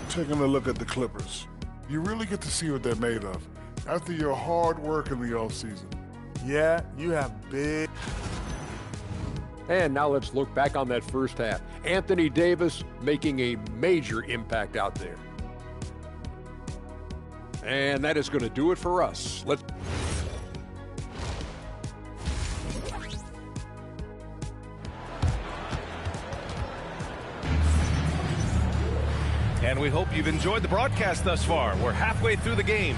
Taking a look at the Clippers, you really get to see what they're made of after your hard work in the offseason. Yeah, you have big. And now let's look back on that first half. Anthony Davis making a major impact out there. And that is going to do it for us. Let's. And we hope you've enjoyed the broadcast thus far. We're halfway through the game.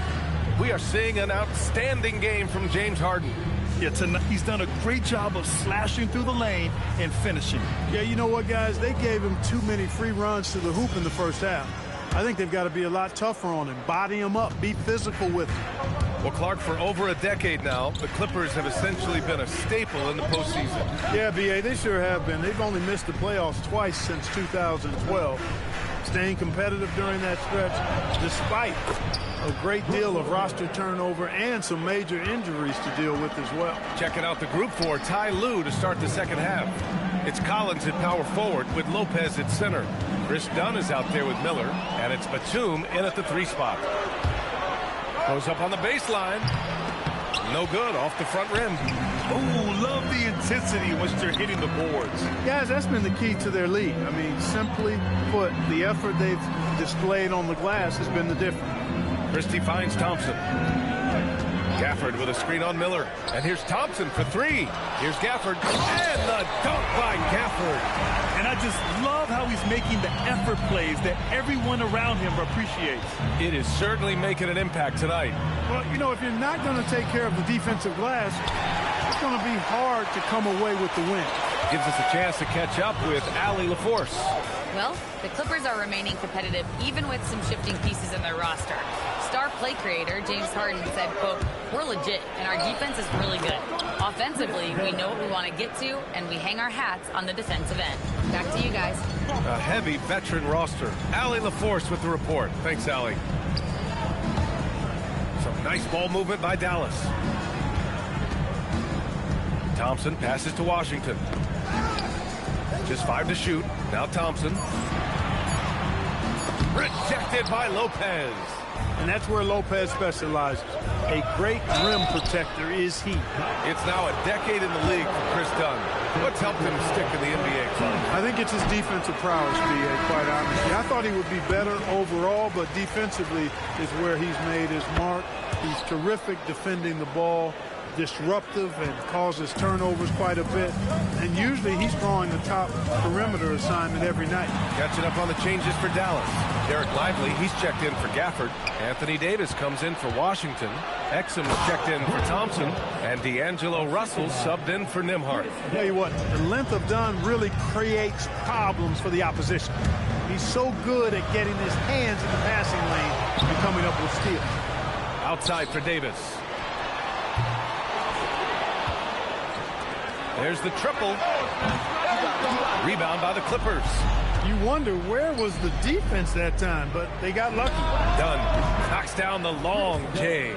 We are seeing an outstanding game from James Harden. Yeah, tonight he's done a great job of slashing through the lane and finishing. Yeah, you know what, guys? They gave him too many free runs to the hoop in the first half. I think they've got to be a lot tougher on him, body him up, be physical with him. Well, Clark, for over a decade now, the Clippers have essentially been a staple in the postseason. Yeah, B.A., they sure have been. They've only missed the playoffs twice since 2012. Staying competitive during that stretch, despite a great deal of roster turnover and some major injuries to deal with as well. Checking out the group for Ty Lue to start the second half. It's Collins at power forward with Lopez at center. Chris Dunn is out there with Miller, and it's Batum in at the 3 spot. Goes up on the baseline. No good, off the front rim. Oh, love the intensity once they're hitting the boards. Guys, that's been the key to their lead. I mean, simply put, the effort they've displayed on the glass has been the difference. Christie finds Thompson. Gafford with a screen on Miller. And here's Thompson for 3. Here's Gafford. And the dunk by Gafford. And I just love how he's making the effort plays that everyone around him appreciates. It is certainly making an impact tonight. Well, you know, if you're not going to take care of the defensive glass, it's going to be hard to come away with the win. Gives us a chance to catch up with Allie LaForce. Well, the Clippers are remaining competitive even with some shifting pieces in their roster. Star play creator James Harden said, quote, "We're legit and our defense is really good. Offensively, we know what we want to get to and we hang our hats on the defensive end." Back to you guys. A heavy veteran roster. Allie LaForce with the report. Thanks, Allie. Some nice ball movement by Dallas. Thompson passes to Washington. Just 5 to shoot. Now Thompson. Rejected by Lopez. And that's where Lopez specializes. A great rim protector is he. It's now a decade in the league for Chris Dunn. What's helped him stick in the NBA club? I think it's his defensive prowess, B.A., quite honestly. I thought he would be better overall, but defensively is where he's made his mark. He's terrific defending the ball, disruptive, and causes turnovers quite a bit. And usually he's drawing the top perimeter assignment every night. Catching up on the changes for Dallas. Derek Lively, he's checked in for Gafford. Anthony Davis comes in for Washington. Exum's checked in for Thompson. And D'Angelo Russell subbed in for Nembhard. Tell you what, the length of Dunn really creates problems for the opposition. He's so good at getting his hands in the passing lane and coming up with steals. Outside for Davis. There's the triple. Rebound by the Clippers. You wonder where was the defense that time, but they got lucky. Dunn knocks down the long J.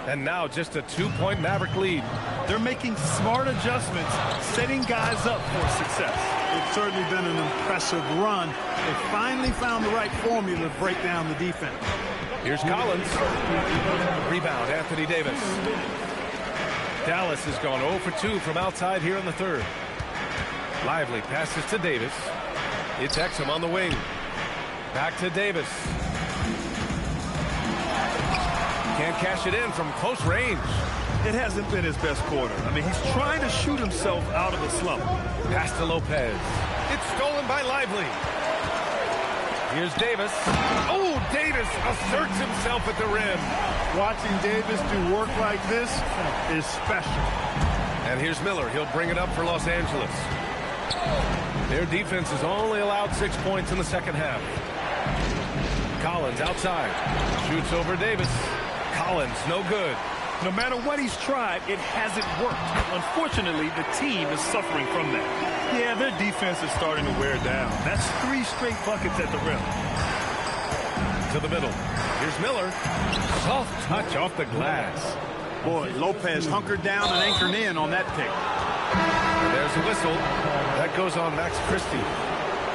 And now just a 2-point Maverick lead. They're making smart adjustments, setting guys up for success. It's certainly been an impressive run. They finally found the right formula to break down the defense. Here's Collins. Rebound, Anthony Davis. Dallas has gone 0 for 2 from outside here in the third. Lively passes to Davis. It's Exum on the wing. Back to Davis. Can't cash it in from close range. It hasn't been his best quarter. I mean, he's trying to shoot himself out of a slump. Pass to Lopez. It's stolen by Lively. Here's Davis. Oh, Davis asserts himself at the rim. Watching Davis do work like this is special. And here's Miller. He'll bring it up for Los Angeles. Their defense has only allowed 6 points in the second half. Collins outside. Shoots over Davis. Collins, no good. No matter what he's tried, it hasn't worked. Unfortunately, the team is suffering from that. Yeah, their defense is starting to wear down. That's 3 straight buckets at the rim. To the middle. Here's Miller. Soft touch off the glass. Boy, Lopez hunkered down and anchored in on that pick. There's a whistle. That goes on Max Christie.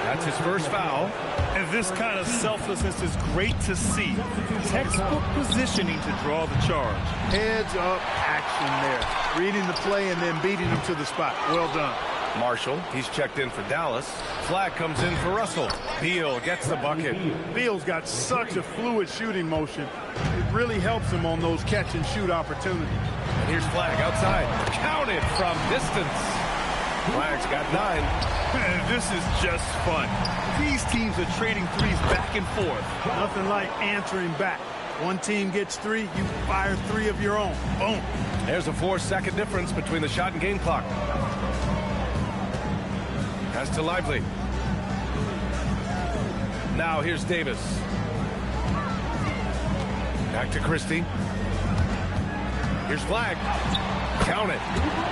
That's his first foul. And this kind of selflessness is great to see. Textbook positioning to draw the charge. Heads up action there. Reading the play and then beating him to the spot. Well done. Marshall, he's checked in for Dallas. Flag comes in for Russell. Beal gets the bucket. Beal's got such a fluid shooting motion. It really helps him on those catch-and-shoot opportunities. And here's Flag outside. Counted from distance. Flag's got 9. This is just fun. These teams are trading threes back and forth. Nothing like answering back. One team gets 3, you fire 3 of your own. Boom. There's a 4-second difference between the shot and game clock. Pass to Lively. Now here's Davis. Back to Christie. Here's Flag. Count it.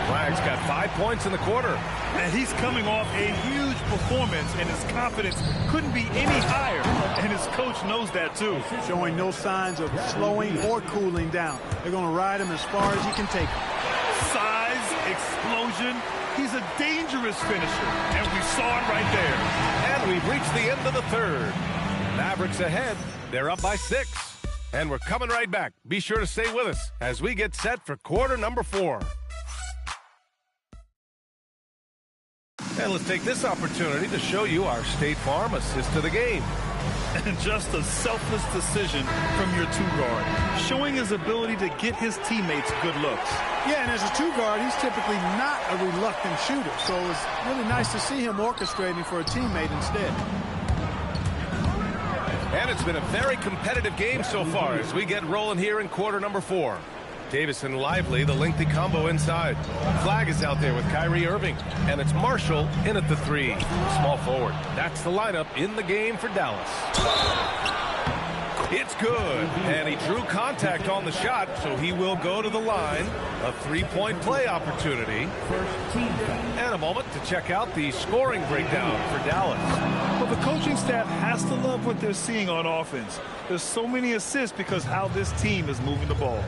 Flag's got 5 points in the quarter. And he's coming off a huge performance, and his confidence couldn't be any higher. And his coach knows that, too. Showing no signs of slowing or cooling down. They're going to ride him as far as he can take him. Size, explosion. He's a dangerous finisher, and we saw it right there. And we've reached the end of the third. Mavericks ahead. They're up by 6. And we're coming right back. Be sure to stay with us as we get set for quarter number 4. And let's take this opportunity to show you our State Farm assist to the game. And just a selfless decision from your 2-guard, showing his ability to get his teammates good looks. Yeah, and as a 2-guard, he's typically not a reluctant shooter, so it's really nice to see him orchestrating for a teammate instead. And it's been a very competitive game so far as we get rolling here in quarter number 4. Davis and Lively, the lengthy combo inside. Flag is out there with Kyrie Irving. And it's Marshall in at the 3. Small forward. That's the lineup in the game for Dallas. It's good. And he drew contact on the shot, so he will go to the line. A 3-point play opportunity. And a moment to check out the scoring breakdown for Dallas. Well, the coaching staff has to love what they're seeing on offense. There's so many assists because how this team is moving the ball.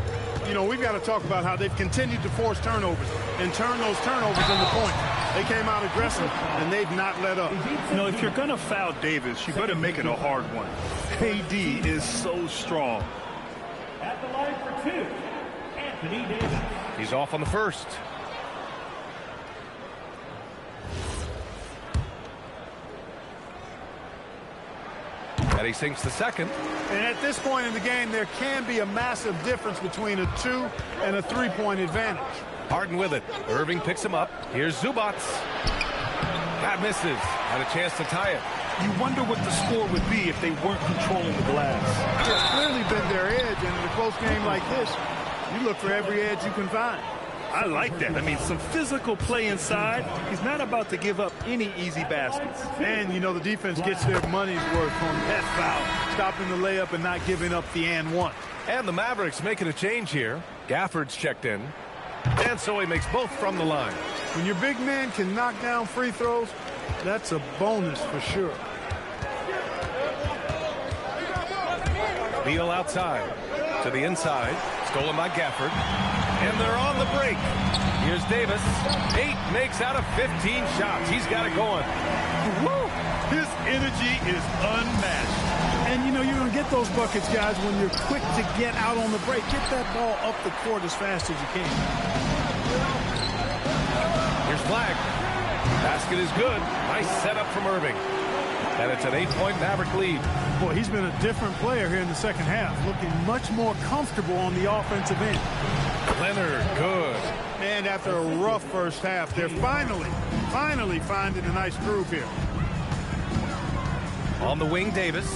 You know, we've got to talk about how they've continued to force turnovers and turn those turnovers into points. They came out aggressive, and they've not let up. You know, if you're going to foul Davis, you better make it a hard one. KD is so strong. At the line for 2, Anthony Davis. He's off on the first. And he sinks the second. And at this point in the game, there can be a massive difference between a 2 and a 3-point advantage. Harden with it. Irving picks him up. Here's Zubats. That misses. Had a chance to tie it. You wonder what the score would be if they weren't controlling the glass. It's clearly been their edge, and in a close game like this, you look for every edge you can find. I like that. I mean, some physical play inside. He's not about to give up any easy baskets. And, you know, the defense gets their money's worth on that foul, stopping the layup and not giving up the and one. And the Mavericks making a change here. Gafford's checked in. And so he makes both from the line. When your big man can knock down free throws, that's a bonus for sure. Beal outside to the inside, stolen by Gafford, and they're on the break. Here's Davis. 8 makes out of 15 shots. He's got it going. Woo! His energy is unmatched. And, you know, you're going to get those buckets, guys, when you're quick to get out on the break. Get that ball up the court as fast as you can. Here's Flag. Basket is good. Nice setup from Irving. And it's an 8-point Maverick lead. Boy, he's been a different player here in the second half, looking much more comfortable on the offensive end. Leonard, good. And after a rough first half, they're finally finding a nice groove here. On the wing, Davis.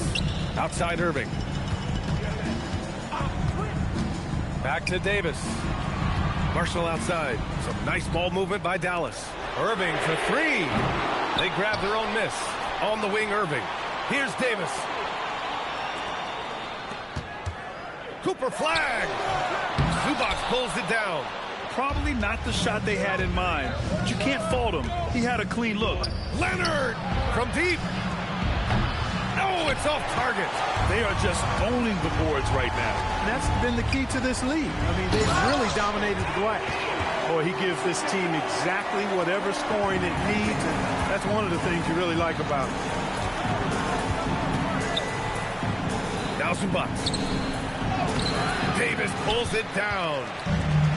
Outside Irving. Back to Davis. Marshall outside. Some nice ball movement by Dallas. Irving for 3. They grab their own miss. On the wing, Irving. Here's Davis. Cooper Flag. Zubac pulls it down. Probably not the shot they had in mind, but you can't fault him. He had a clean look. Leonard from deep. No, it's off target. They are just owning the boards right now. And that's been the key to this league. I mean, they've really dominated the glass. Boy, he gives this team exactly whatever scoring it needs, and that's one of the things you really like about it. Now Zubac. Davis pulls it down.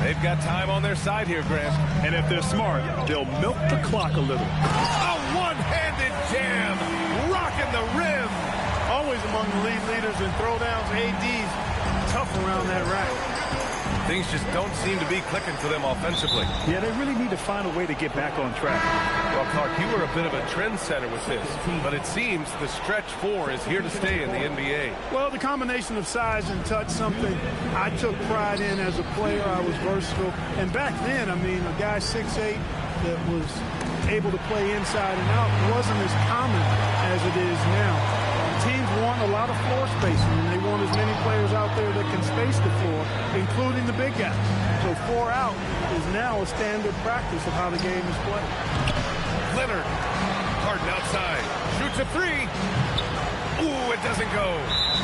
They've got time on their side here, Grant. And if they're smart, they'll milk the clock a little. A one-handed jam, rocking the rim. Always among the lead leaders in throwdowns. AD's tough around that rack. Things just don't seem to be clicking for them offensively. Yeah, they really need to find a way to get back on track. Well, Clark, you were a bit of a trendsetter with this, but it seems the stretch 4 is here to stay in the NBA. Well, the combination of size and touch, something I took pride in as a player. I was versatile. And back then, I mean, a guy 6'8" that was able to play inside and out wasn't as common as it is now. Teams want a lot of floor spacing, and they want as many players out there that can space the floor, including the big guys. So 4 out is now a standard practice of how the game is played. Leonard, Harden outside, shoots a 3. Ooh, it doesn't go.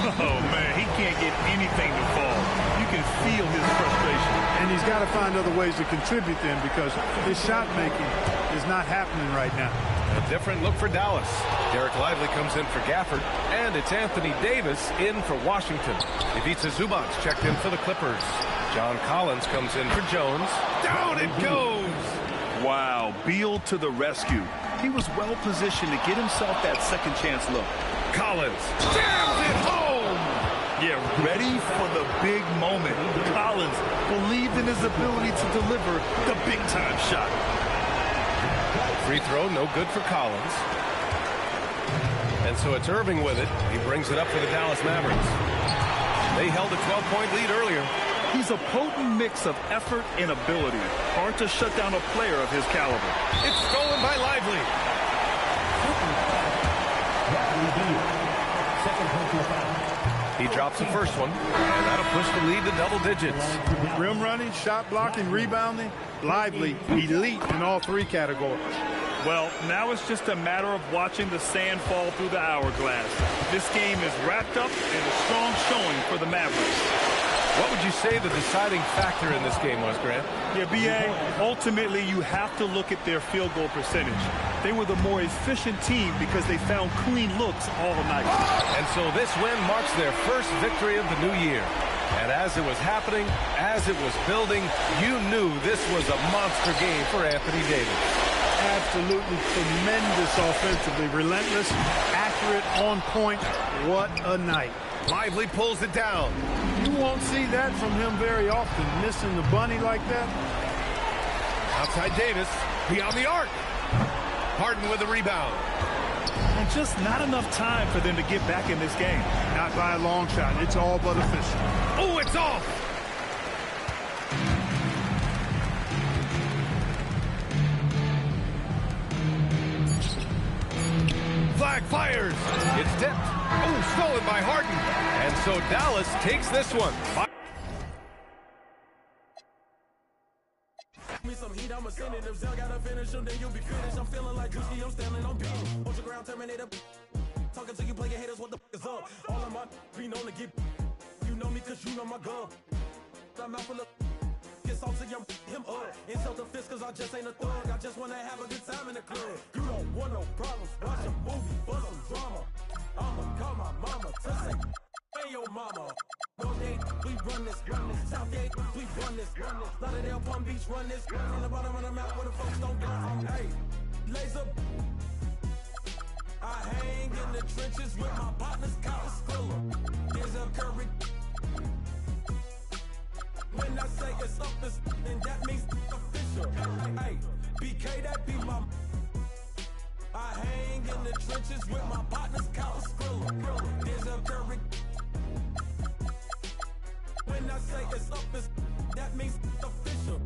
Oh, man, he can't get anything to fall. You can feel his frustration. And he's got to find other ways to contribute then, because his shot making is not happening right now. A different look for Dallas. Derek Lively comes in for Gafford, and it's Anthony Davis in for Washington. Ivica Zubac checked in for the Clippers. John Collins comes in for Jones. Down it goes! Wow, Beal to the rescue. He was well positioned to get himself that second chance look. Collins jams it home! Yeah, ready for the big moment. Collins believed in his ability to deliver the big-time shot. Free throw, no good for Collins. And so it's Irving with it. He brings it up for the Dallas Mavericks. They held a 12-point lead earlier. He's a potent mix of effort and ability. Hard to shut down a player of his caliber. It's stolen by Lively. He drops the first one, and that'll push the lead to double digits. Rim running, shot blocking, rebounding, Lively, elite in all 3 categories. Well, now it's just a matter of watching the sand fall through the hourglass. This game is wrapped up in a strong showing for the Mavericks. What would you say the deciding factor in this game was, Grant? Yeah, B.A., ultimately you have to look at their field goal percentage. They were the more efficient team because they found clean looks all night. And so this win marks their first victory of the new year. And as it was happening, as it was building, you knew this was a monster game for Anthony Davis. Absolutely tremendous offensively. Relentless, accurate, on point. What a night. Lively pulls it down. You won't see that from him very often, missing the bunny like that. Outside Davis, beyond the arc. Harden with the rebound. And just not enough time for them to get back in this game. Not by a long shot. It's all but official. Oh, it's off. Flag fires. It's tipped. Oh, stolen by Harden. And so Dallas takes this one. I'm a sinning. If Zell gotta finish him, then you'll be finished. I'm feeling like Juicy, I'm standing on beat. On the ground, Terminator. Talking to you, play your haters, what the is up? All of my be known to get. You know me, cause you know my gun. I'm out for the. Get salty, I'm him up. Insult the fist, cause I just ain't a thug. I just wanna have a good time in the club. You don't want no problems. Watch a movie for some drama. I'ma call my mama to say, hey, yo, mama. Northgate, we run this. Southgate, we run this. Lauderdale, Palm Beach, run this. On the bottom of the map where the folks don't go. Hey, laser. I hang in the trenches with my partners, Kyle Skrilla. There's a curry. When I say it's up, then that means official. Hey, BK, that be my. I hang in the trenches with my partners, Kyle Skrilla. There's a curry. When I say it's up, that means official.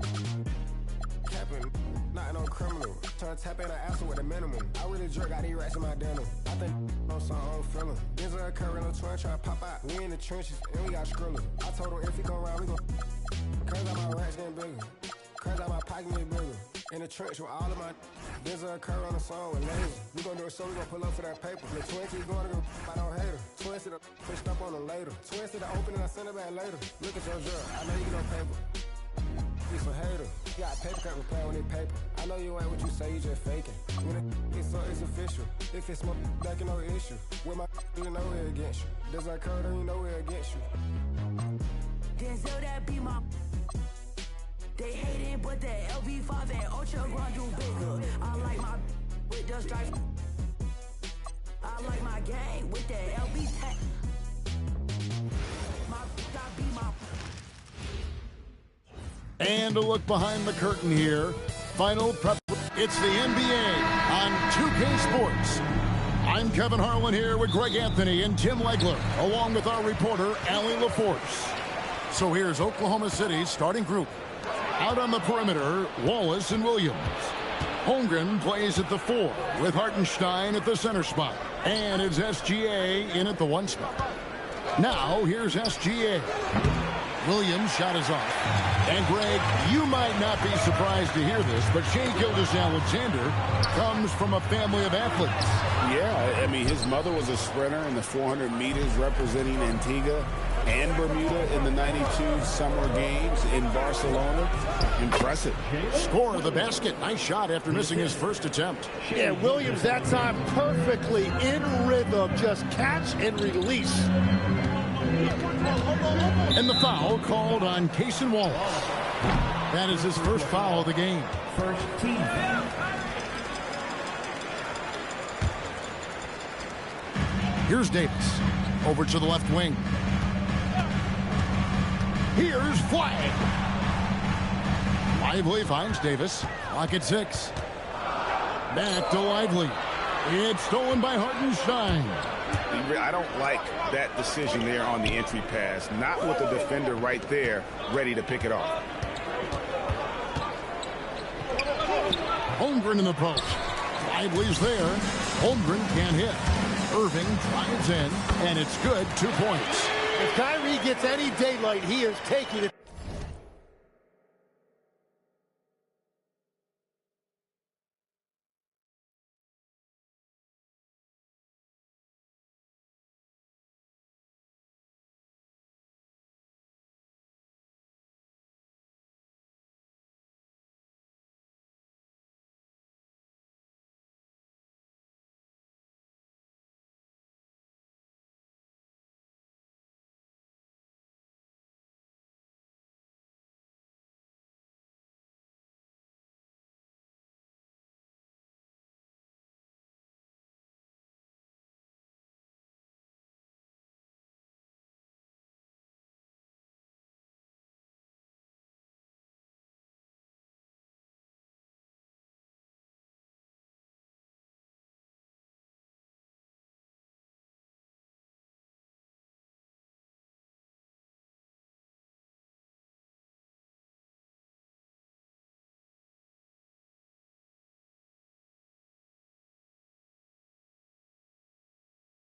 Capping, not no criminal. Trying to tap in an asshole with a minimum. I really jerk out these rats in my denim. I think on some old feeling. There's a current on twin try to pop out. We in the trenches and we got Skrilla. I told him if he go around, we gon' curse out my rats getting bigger. Curse out my pocket getting bigger. In the trench with all of my. There's a curve on the song with laser. We gon' do a show, we gon' pull up for that paper. The twin keep going to go, I don't hate her. Twin said I pushed up on them later. Twin said I open and I send it back later. Look at your jerk, I know you get no paper. You some hater. You got paper cut with play on this paper. I know you ain't what you say, you just faking. When it's so it's official. If it's my back, no issue. With my you know we're against you. There's a curve, you know we're against you. Denzel, that be my. They hate it, but that LV5 and Ultra Grand do bigger. I like my with the stripes. I like my gang with that LV tech. My that be my. And a look behind the curtain here. Final prep. It's the NBA on 2K Sports. I'm Kevin Harlan here with Greg Anthony and Tim Legler, along with our reporter, Allie LaForce. So here's Oklahoma City's starting group. Out on the perimeter, Wallace and Williams. Holmgren plays at the 4 with Hartenstein at the center spot. And it's SGA in at the 1 spot. Now, here's SGA. Williams' shot is off. And, Greg, you might not be surprised to hear this, but Shai Gilgeous-Alexander comes from a family of athletes. Yeah, I mean, his mother was a sprinter in the 400 meters representing Antigua and Bermuda in the 92 Summer Games in Barcelona. Impressive. Score of the basket. Nice shot after missing his first attempt. Yeah, Williams that time perfectly in rhythm. Just catch and release. And the foul called on Cason Wallace. That is his first foul of the game. First team. Here's Davis. Over to the left wing. Here's Flag. Lively finds Davis. Clock at 6. Back to Lively. It's stolen by Hartenstein. I don't like that decision there on the entry pass. Not with the defender right there ready to pick it off. Holmgren in the post. Lively's there. Holmgren can't hit. Irving drives in, and it's good. 2 points. If Kyrie gets any daylight, he is taking it.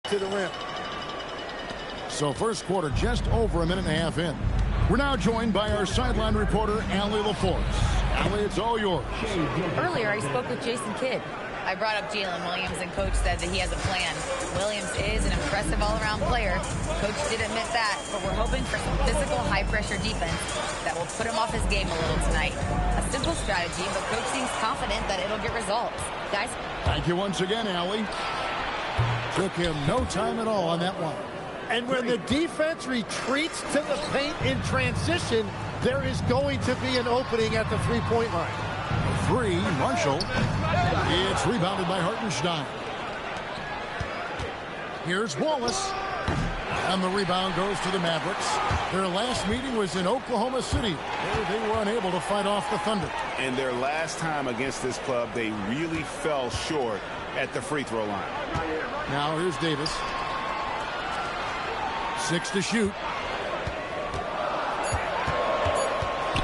To the rim. So first quarter just over a minute and a half in. We're now joined by our sideline reporter, Allie LaForce. Allie, it's all yours. Earlier, I spoke with Jason Kidd. I brought up Jalen Williams, and Coach said that he has a plan. Williams is an impressive all-around player. Coach did admit that, but we're hoping for some physical, high-pressure defense that will put him off his game a little tonight. A simple strategy, but Coach seems confident that it'll get results. Guys? Thank you once again, Allie. Took him no time at all on that one. And when the defense retreats to the paint in transition, there is going to be an opening at the three-point line. 3, Marshall. It's rebounded by Hartenstein. Here's Wallace. And the rebound goes to the Mavericks. Their last meeting was in Oklahoma City, where they were unable to fight off the Thunder. And their last time against this club, they really fell short at the free throw line. Now here's Davis. 6 to shoot.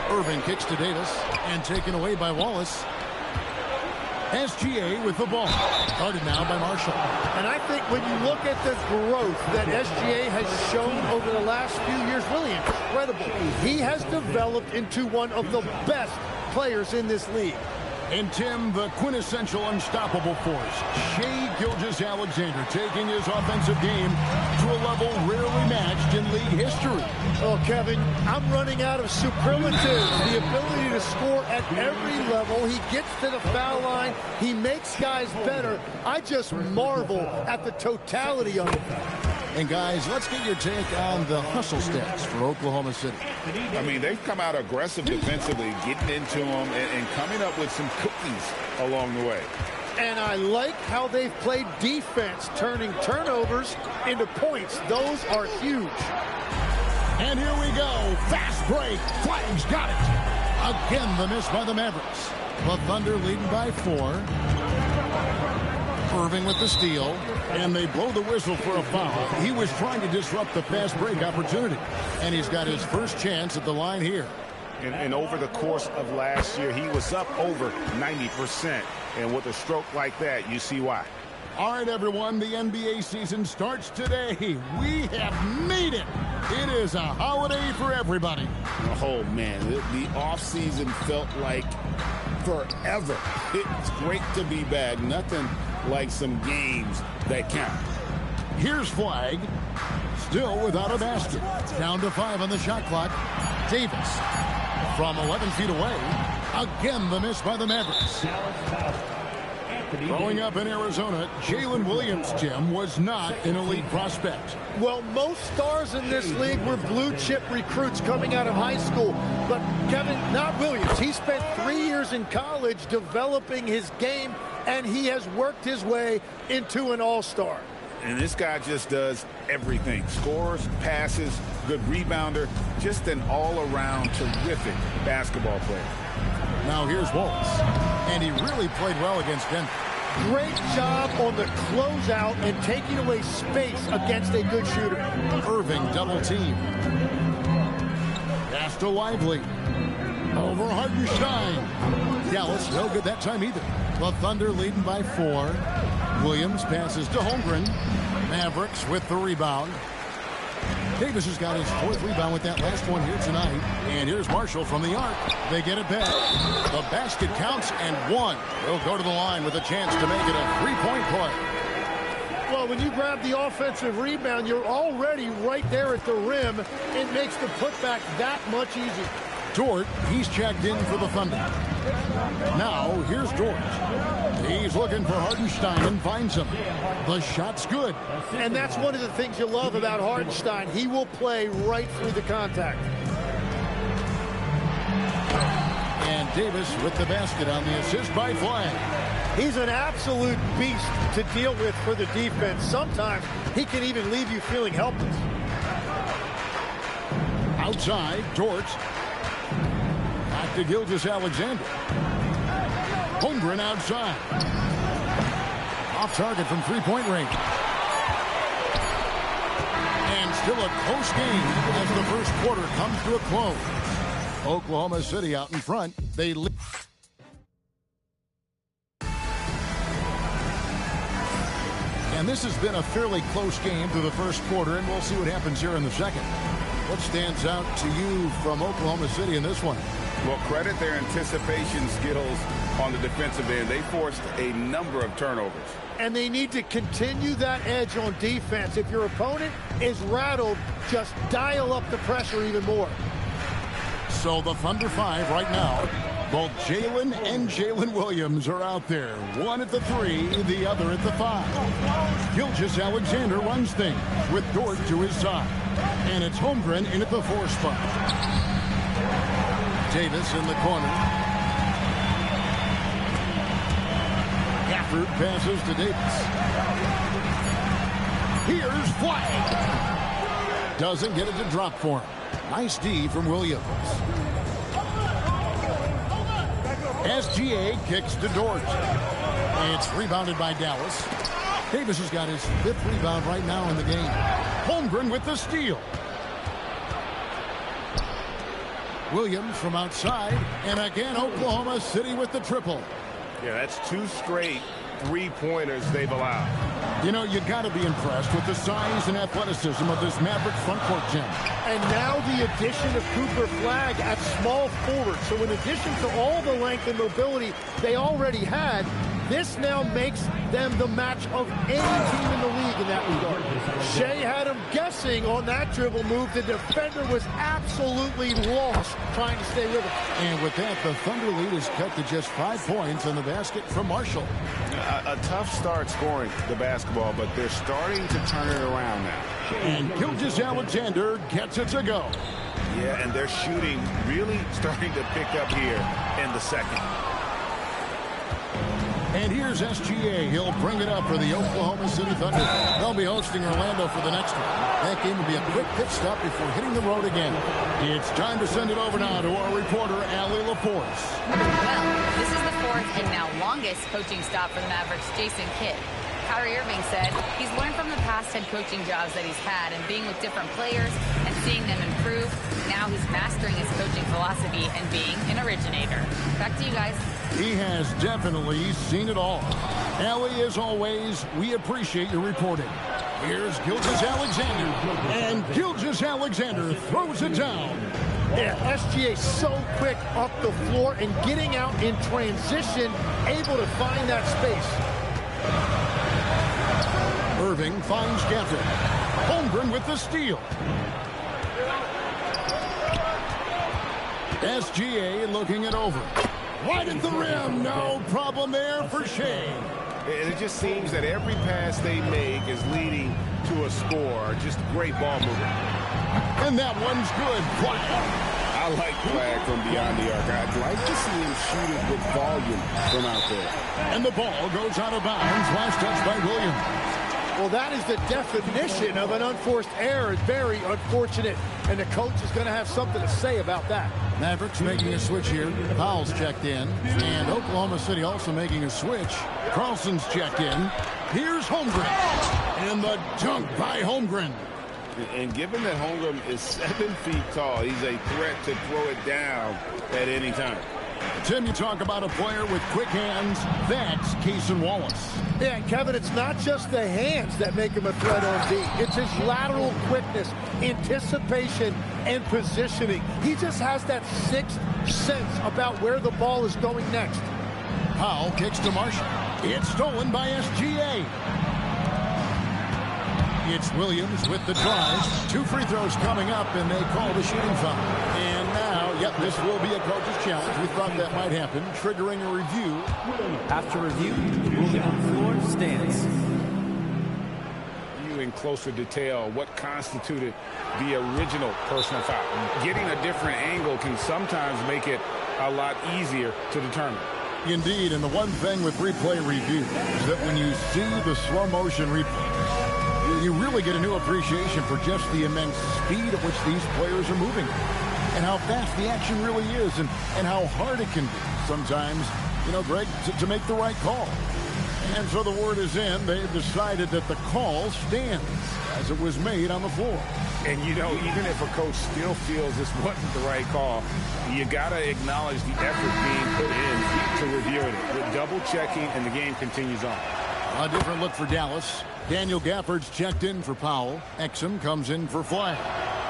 Irving kicks to Davis and taken away by Wallace. SGA with the ball. Guarded now by Marshall. And I think when you look at the growth that SGA has shown over the last few years, really incredible. He has developed into one of the best players in this league. And Tim, the quintessential unstoppable force, Shai Gilgeous-Alexander, taking his offensive game to a level rarely matched in league history. Oh, Kevin, I'm running out of superlatives. The ability to score at every level. He gets to the foul line. He makes guys better. I just marvel at the totality of it. And guys, let's get your take on the hustle stats for Oklahoma City. I mean, they've come out aggressive defensively, getting into them and coming up with some cookies along the way. And I like how they've played defense, turning turnovers into points. Those are huge. And here we go. Fast break. Flag's got it. Again, the miss by the Mavericks. The Thunder leading by 4. Irving with the steal, and they blow the whistle for a foul. He was trying to disrupt the fast break opportunity, and he's got his first chance at the line here. And over the course of last year, he was up over 90%, and with a stroke like that, you see why. All right, everyone, the NBA season starts today. We have made it. It is a holiday for everybody. Oh, man, the offseason felt like forever. It's great to be back. Nothing like some games that count. Here's Flag, still without a basket. Down to 5 on the shot clock. Davis from 11 feet away. Again, the miss by the Mavericks. Growing up in Arizona, Jalen Williams, Jim, was not an elite prospect. Well, most stars in this league were blue-chip recruits coming out of high school. But, Kevin, not Williams. He spent 3 years in college developing his game, and he has worked his way into an all-star. And this guy just does everything. Scores, passes, good rebounder, just an all-around terrific basketball player. Now here's Wallace, and he really played well against Denver. Great job on the closeout and taking away space against a good shooter. Irving double team. Pass to Lively. Over Hartenstein. Dallas no good that time either. The Thunder leading by 4. Williams passes to Holmgren. Mavericks with the rebound. Davis has got his 4th rebound with that last one here tonight. And here's Marshall from the arc. They get it back. The basket counts and 1. They'll go to the line with a chance to make it a 3-point play. Well, when you grab the offensive rebound, you're already right there at the rim. It makes the putback that much easier. Dort, he's checked in for the Thunder. Now, here's Dort. He's looking for Hartenstein and finds him. The shot's good. And that's one of the things you love about Hartenstein. He will play right through the contact. And Davis with the basket on the assist by Flag. He's an absolute beast to deal with for the defense. Sometimes he can even leave you feeling helpless. Outside, Dort. Back to Gilgeous-Alexander. Holmgren outside. Off target from 3-point range. And still a close game as the first quarter comes to a close. Oklahoma City out in front. They lead. And this has been a fairly close game through the first quarter, and we'll see what happens here in the second. What stands out to you from Oklahoma City in this one? Well, credit their anticipation skills on the defensive end. They forced a number of turnovers. And they need to continue that edge on defense. If your opponent is rattled, just dial up the pressure even more. So the Thunder 5 right now. Both Jalen and Jalen Williams are out there. One at the 3, the other at the 5. Gilgeous-Alexander runs things with Dort to his side. And it's Holmgren in at the 4 spot. Davis in the corner. Gafford passes to Davis. Here's Flag. Doesn't get it to drop for him. Nice D from Williams. SGA kicks to Dort. It's rebounded by Dallas. Davis has got his 5th rebound right now in the game. Holmgren with the steal. Williams from outside. And again, Oklahoma City with the triple. Yeah, that's 2 straight three-pointers they've allowed. You know, you got to be impressed with the size and athleticism of this Maverick front court, Jim. And now the addition of Cooper Flag at small forward. So in addition to all the length and mobility they already had, this now makes them the match of any team in the league in that regard. Shea had him guessing on that dribble move. The defender was absolutely lost trying to stay with him. And with that, the Thunder lead is cut to just 5 points on the basket from Marshall. A tough start scoring the basketball, but they're starting to turn it around now. And Gilgeous-Alexander gets it to go. Yeah, and their shooting really starting to pick up here in the second. And here's SGA. He'll bring it up for the Oklahoma City Thunder. They'll be hosting Orlando for the next one. That game will be a quick pit stop before hitting the road again. It's time to send it over now to our reporter, Allie LaForce. Well, this is the 4th and now longest coaching stop for the Mavericks' Jason Kidd. Kyrie Irving said he's learned from the past head coaching jobs that he's had and being with different players and seeing them improve. Now he's mastering his coaching philosophy and being an originator. Back to you guys. He has definitely seen it all. Allie, as always, we appreciate your reporting. Here's Gilgeous-Alexander. And Gilgeous-Alexander throws it down. Yeah, SGA so quick up the floor and getting out in transition, able to find that space. Irving finds Gafford. Holmgren with the steal. SGA looking it over. Right at the rim. No problem there for Shea. It just seems that every pass they make is leading to a score. Just great ball movement. And that one's good. Flag. I like Flag from beyond the arc. I'd like to see him shoot it with volume from out there. And the ball goes out of bounds. Last touch by Williams. Well, that is the definition of an unforced error. Very unfortunate. And the coach is going to have something to say about that. Mavericks making a switch here. Powell's checked in. And Oklahoma City also making a switch. Carlson's checked in. Here's Holmgren. And the dunk by Holmgren. And given that Holmgren is 7 feet tall, he's a threat to throw it down at any time. Tim, you talk about a player with quick hands. That's Cason Wallace. Yeah, Kevin, it's not just the hands that make him a threat on D. It's his lateral quickness, anticipation, and positioning. He just has that sixth sense about where the ball is going next. Powell kicks to Marshall. It's stolen by SGA. It's Williams with the drive. 2 free throws coming up, and they call the shooting foul. And now, yep, this will be a coach's challenge. We thought that might happen, triggering a review. After review, the ruling on the floor stands. In closer detail what constituted the original personal foul. Getting a different angle can sometimes make it a lot easier to determine. Indeed, and the one thing with replay review is that when you see the slow motion replay, you really get a new appreciation for just the immense speed at which these players are moving and how fast the action really is and how hard it can be sometimes, you know, Greg, to make the right call. And so the word is in. They've decided that the call stands as it was made on the floor. And, you know, even if a coach still feels this wasn't the right call, you got to acknowledge the effort being put in to reviewing it. With double-checking, and the game continues on. A different look for Dallas. Daniel Gafford's checked in for Powell. Exum comes in for Flag.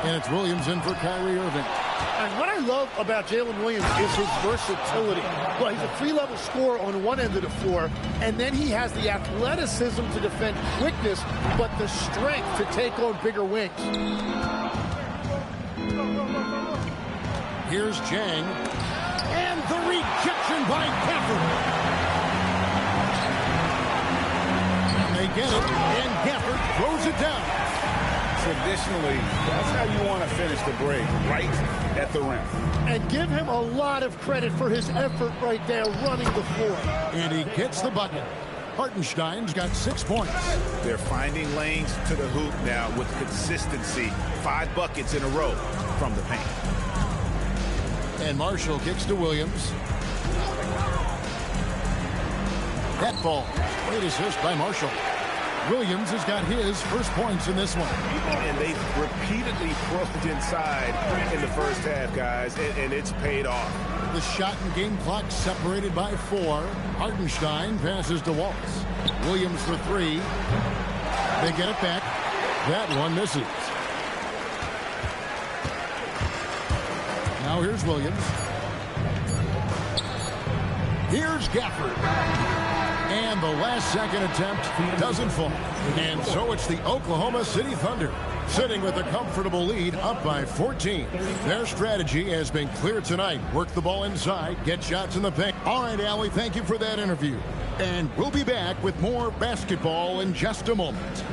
And it's Williams in for Kyrie Irving. And what I love about Jalen Williams is his versatility. Well, he's a three-level scorer on one end of the floor, and then he has the athleticism to defend quickness, but the strength to take on bigger wings. Here's Jang. And the rejection by Gafford. They get it, and Gafford throws it down. Traditionally, that's how you want to finish the break, right at the rim. And give him a lot of credit for his effort right there running the floor. And he gets the bucket. Hartenstein's got 6 points. They're finding lanes to the hoop now with consistency. 5 buckets in a row from the paint. And Marshall kicks to Williams. That ball. Great assist by Marshall. Williams has got his first points in this one. And they repeatedly probed inside in the first half, guys, and it's paid off. The shot and game clock separated by 4. Hartenstein passes to Wallace. Williams for 3. They get it back. That one misses. Now here's Williams. Here's Gafford. And the last-second attempt doesn't fall. And so it's the Oklahoma City Thunder sitting with a comfortable lead, up by 14. Their strategy has been clear tonight. Work the ball inside, get shots in the paint. All right, Allie, thank you for that interview. And we'll be back with more basketball in just a moment.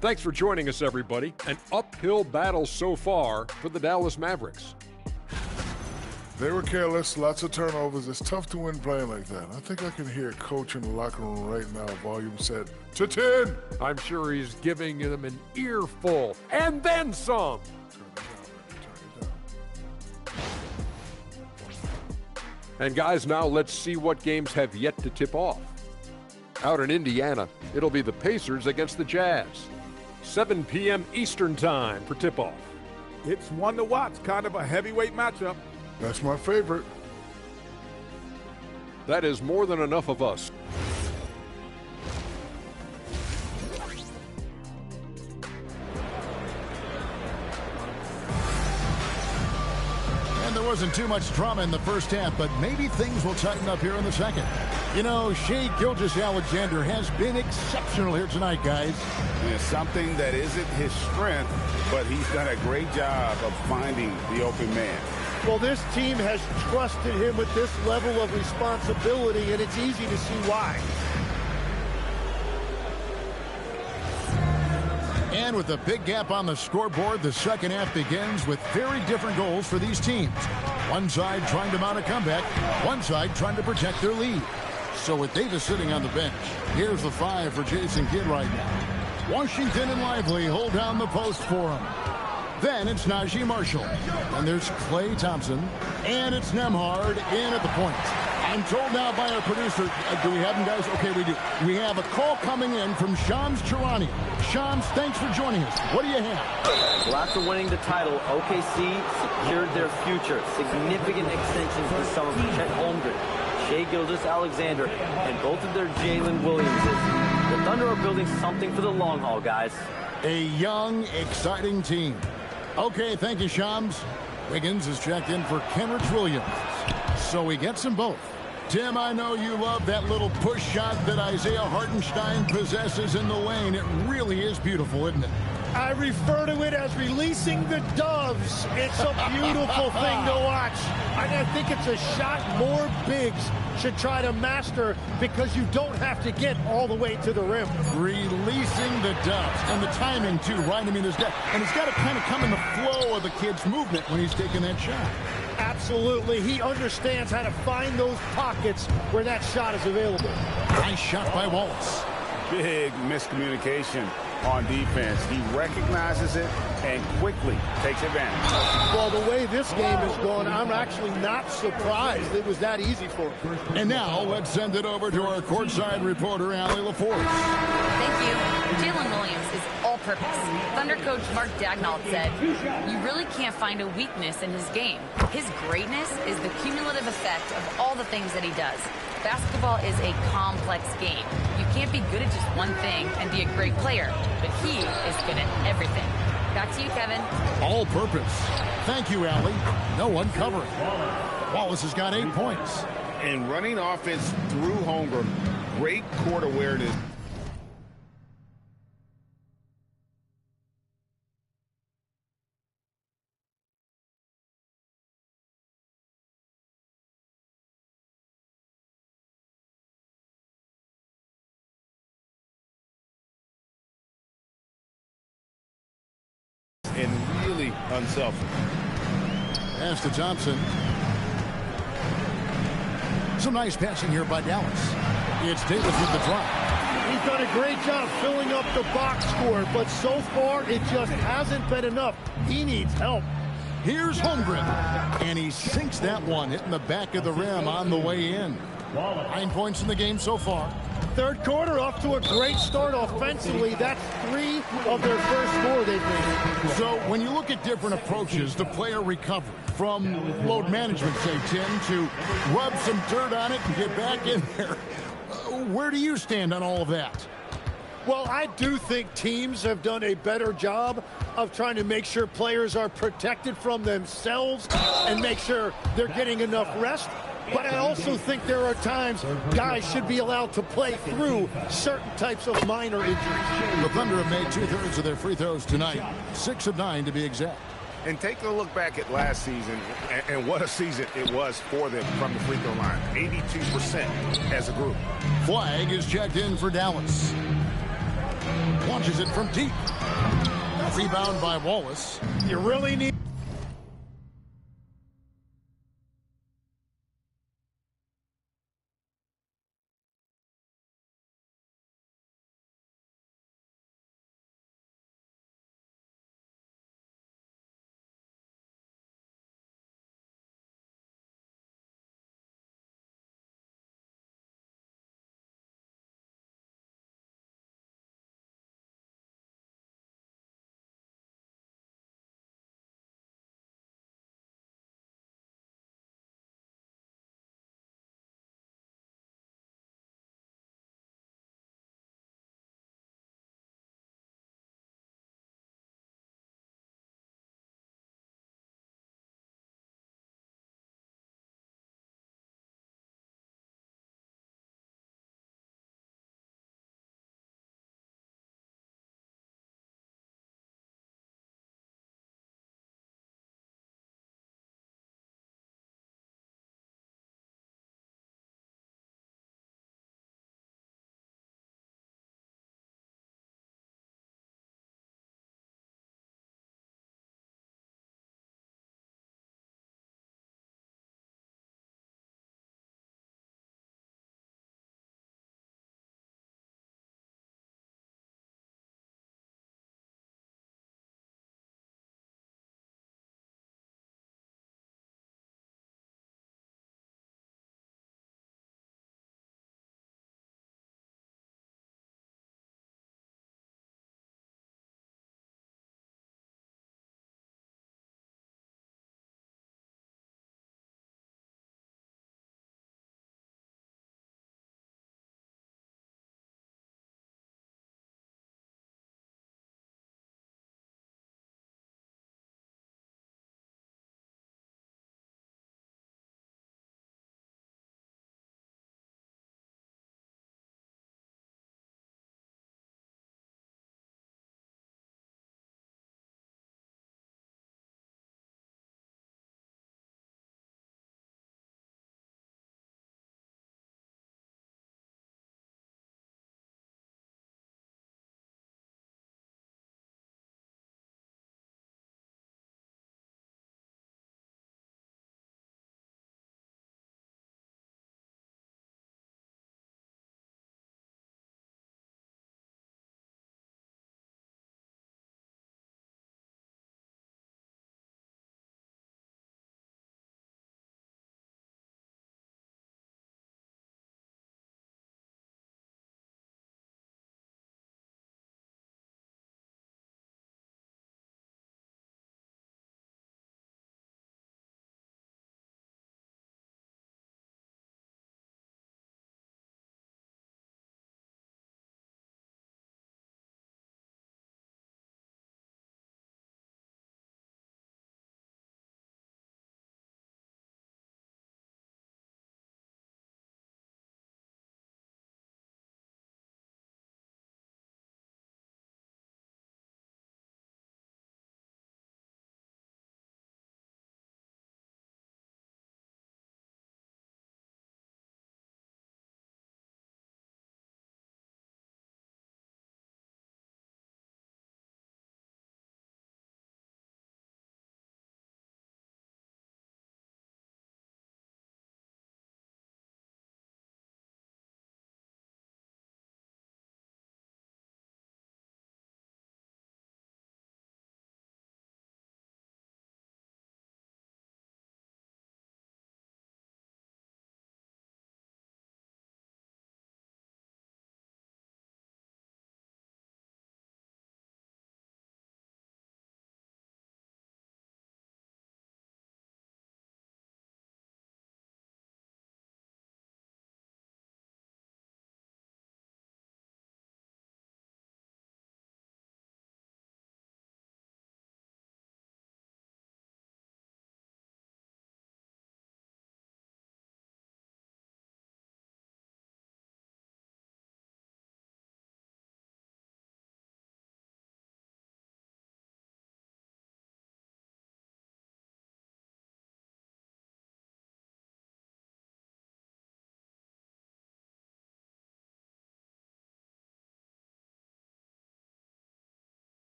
Thanks for joining us, everybody. An uphill battle so far for the Dallas Mavericks. They were careless, lots of turnovers. It's tough to win playing like that. I think I can hear a coach in the locker room right now. Volume said, to 10. I'm sure he's giving them an earful and then some. And guys, now let's see what games have yet to tip off. Out in Indiana, it'll be the Pacers against the Jazz. 7 p.m. Eastern time for tip-off. It's one to watch, kind of a heavyweight matchup. That's my favorite. That is more than enough of us. And there wasn't too much drama in the first half, but maybe things will tighten up here in the second. You know, Shai Gilgeous-Alexander has been exceptional here tonight, guys. It's something that isn't his strength, but he's done a great job of finding the open man. Well, this team has trusted him with this level of responsibility, and it's easy to see why. And with a big gap on the scoreboard, the second half begins with very different goals for these teams. One side trying to mount a comeback, one side trying to protect their lead. So with Davis sitting on the bench, here's the 5 for Jason Kidd right now. Washington and Lively hold down the post for him. Then it's Najee Marshall. And there's Klay Thompson. And it's Nembhard in at the point. I'm told now by our producer, do we have him, guys? Okay, we do. We have a call coming in from Shams Charania. Shams, thanks for joining us. What do you have? Well, after winning the title, OKC secured their future. Significant extensions this summer for Chet Holmgren, Shai Gilgeous-Alexander, and both of their Jalen Williamses. The Thunder are building something for the long haul, guys. A young, exciting team. Okay, thank you, Shams. Wiggins is checked in for Kenrich Williams. So he gets them both. Tim, I know you love that little push shot that Isaiah Hartenstein possesses in the lane. It really is beautiful, isn't it? I refer to it as releasing the doves. It's a beautiful thing to watch. And I think it's a shot more bigs should try to master because you don't have to get all the way to the rim. Releasing the doves. And the timing, too, right? I mean, there's got, and it's got to kind of come in the flow of the kid's movement when he's taking that shot. Absolutely. He understands how to find those pockets where that shot is available. Nice shot by Wallace. Big miscommunication on defense. He recognizes it and quickly takes advantage. Well, the way this game is going, I'm actually not surprised it was that easy for him. And now let's send it over to our courtside reporter, Allie LaForce. Thank you. Jalen Williams is purpose. Thunder coach Mark Dagnall said, "You really can't find a weakness in his game. His greatness is the cumulative effect of all the things that he does. Basketball is a complex game. You can't be good at just one thing and be a great player, but he is good at everything." Back to you, Kevin. All purpose. Thank you, Allie. No one covering. Wallace has got 8 points. And running offense through Holmgren, great court awareness. And really unselfish. Pass to Thompson. Some nice passing here by Dallas. It's Davis with the drop. He's done a great job filling up the box score, but so far it just hasn't been enough. He needs help. Here's Holmgren, and he sinks that one, hitting the back of the rim on the way in. 9 points in the game so far. Third quarter off to a great start offensively. That's 3 of their first 4 they've made. So when you look at different approaches to player recovery, from load management, say, Tim, to rub some dirt on it and get back in there, where do you stand on all of that? Well, I do think teams have done a better job of trying to make sure players are protected from themselves and make sure they're getting enough rest. But I also think there are times guys should be allowed to play through certain types of minor injuries. The Thunder have made 2/3 of their free throws tonight, 6 of 9 to be exact. And take a look back at last season, and what a season it was for them from the free throw line. 82% as a group. Flag is checked in for Dallas. Launches it from deep. Rebound by Wallace. You really need...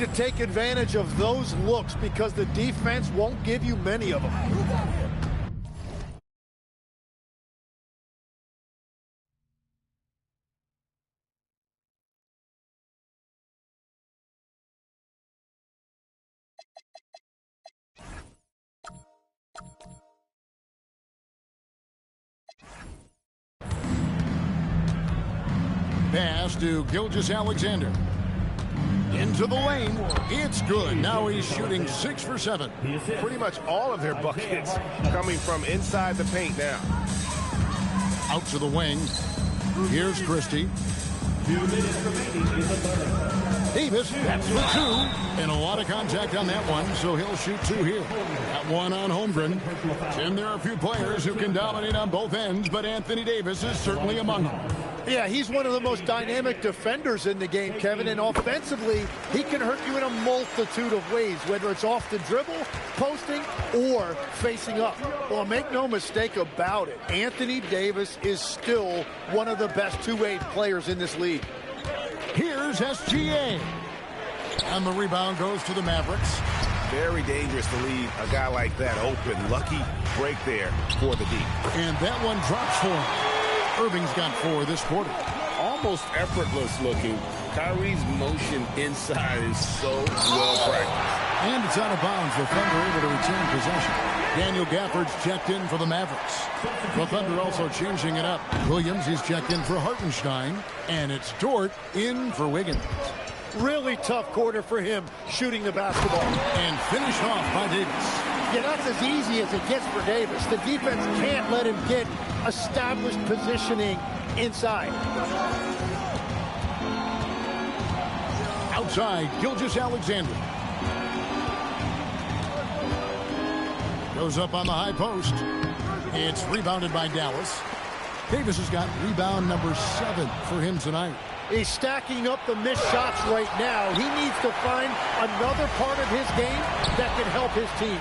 to take advantage of those looks because the defense won't give you many of them. Pass to Gilgeous-Alexander. Into the lane. It's good. Now he's shooting 6 for 7. Pretty much all of their buckets coming from inside the paint now. Out to the wing. Here's Christie. Davis, that's for 2. And a lot of contact on that one, so he'll shoot 2 here. That one on Holmgren. And there are a few players who can dominate on both ends, but Anthony Davis is certainly among them. Yeah, he's one of the most dynamic defenders in the game, Kevin, and offensively, he can hurt you in a multitude of ways, whether it's off the dribble, posting, or facing up. Well, make no mistake about it, Anthony Davis is still one of the best two-way players in this league. Here's SGA. And the rebound goes to the Mavericks. Very dangerous to leave a guy like that open. Lucky break there for the D. And that one drops for him. Irving's got 4 this quarter. Almost effortless looking. Kyrie's motion inside is so well practiced. And it's out of bounds. The Thunder able to retain possession. Daniel Gafford's checked in for the Mavericks. The Thunder also changing it up. Williams, he's checked in for Hartenstein. And it's Dort in for Wiggins. Really tough quarter for him shooting the basketball. And finished off by Davis. Yeah, that's as easy as it gets for Davis. The defense can't let him get established positioning inside. Outside, Gilgeous-Alexander. Goes up on the high post. It's rebounded by Dallas. Davis has got rebound number 7 for him tonight. He's stacking up the missed shots right now. He needs to find another part of his game that can help his team.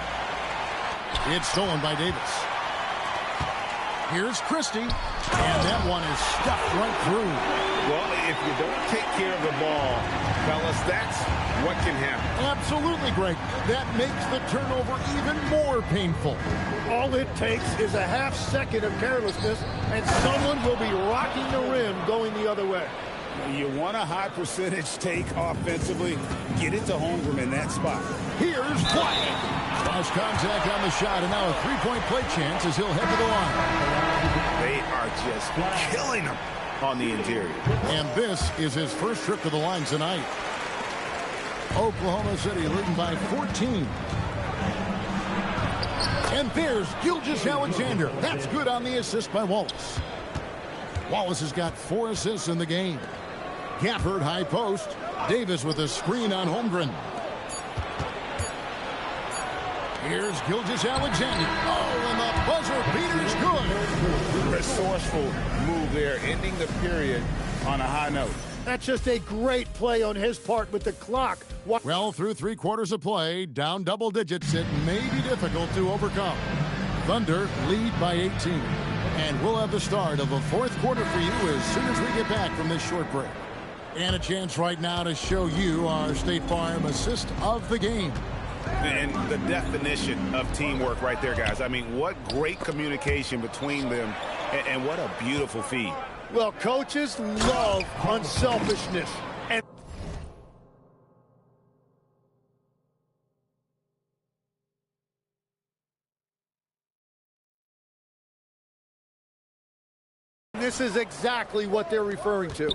It's stolen by Davis. Here's Christie. And that one is stuffed right through. Well, if you don't take care of the ball, fellas, that's what can happen. Absolutely, Greg. That makes the turnover even more painful. All it takes is a half second of carelessness, and someone will be rocking the rim going the other way. You want a high percentage take offensively, get it to Holmgren in that spot. Here's Wyatt. Cross contact on the shot, and now a three-point play chance as he'll head to the line. They are just killing him on the interior. And this is his first trip to the line tonight. Oklahoma City leading by 14. And there's Gilgeous-Alexander. That's good on the assist by Wallace. Wallace has got 4 assists in the game. Gafford high post. Davis with a screen on Holmgren. Here's Gilgeous-Alexander. Oh, and the buzzer beater's good. Resourceful move there, ending the period on a high note. That's just a great play on his part with the clock. Well, through 3 quarters of play, down double digits, it may be difficult to overcome. Thunder lead by 18. And we'll have the start of the 4th quarter for you as soon as we get back from this short break. And a chance right now to show you our State Farm assist of the game. And the definition of teamwork right there, guys. I mean, what great communication between them, and what a beautiful feed. Well, coaches love unselfishness. And this is exactly what they're referring to.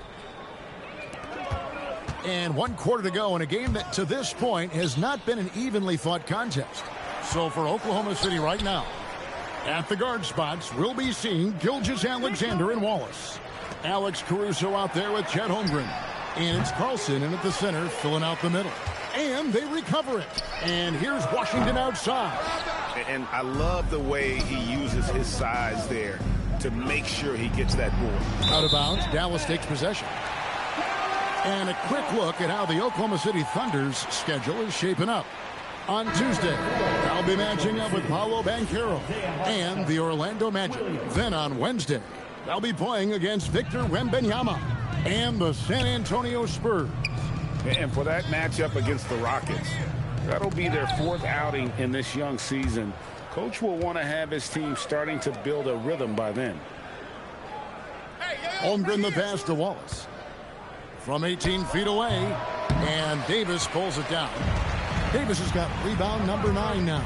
And 1 quarter to go in a game that to this point has not been an evenly fought contest. So for Oklahoma City right now, at the guard spots, we'll be seeing Gilgeous-Alexander and Wallace. Alex Caruso out there with Chet Holmgren. And it's Carlson in at the center, filling out the middle. And they recover it. And here's Washington outside. And I love the way he uses his size there to make sure he gets that board. Out of bounds, Dallas takes possession. And a quick look at how the Oklahoma City Thunder's schedule is shaping up. On Tuesday, they'll be matching up with Paolo Banchero and the Orlando Magic. Then on Wednesday, they'll be playing against Victor Wembanyama and the San Antonio Spurs. And for that matchup against the Rockets, that'll be their 4th outing in this young season. Coach will want to have his team starting to build a rhythm by then. Holmgren the pass to Wallace. From 18 feet away, and Davis pulls it down. Davis has got rebound number 9 now.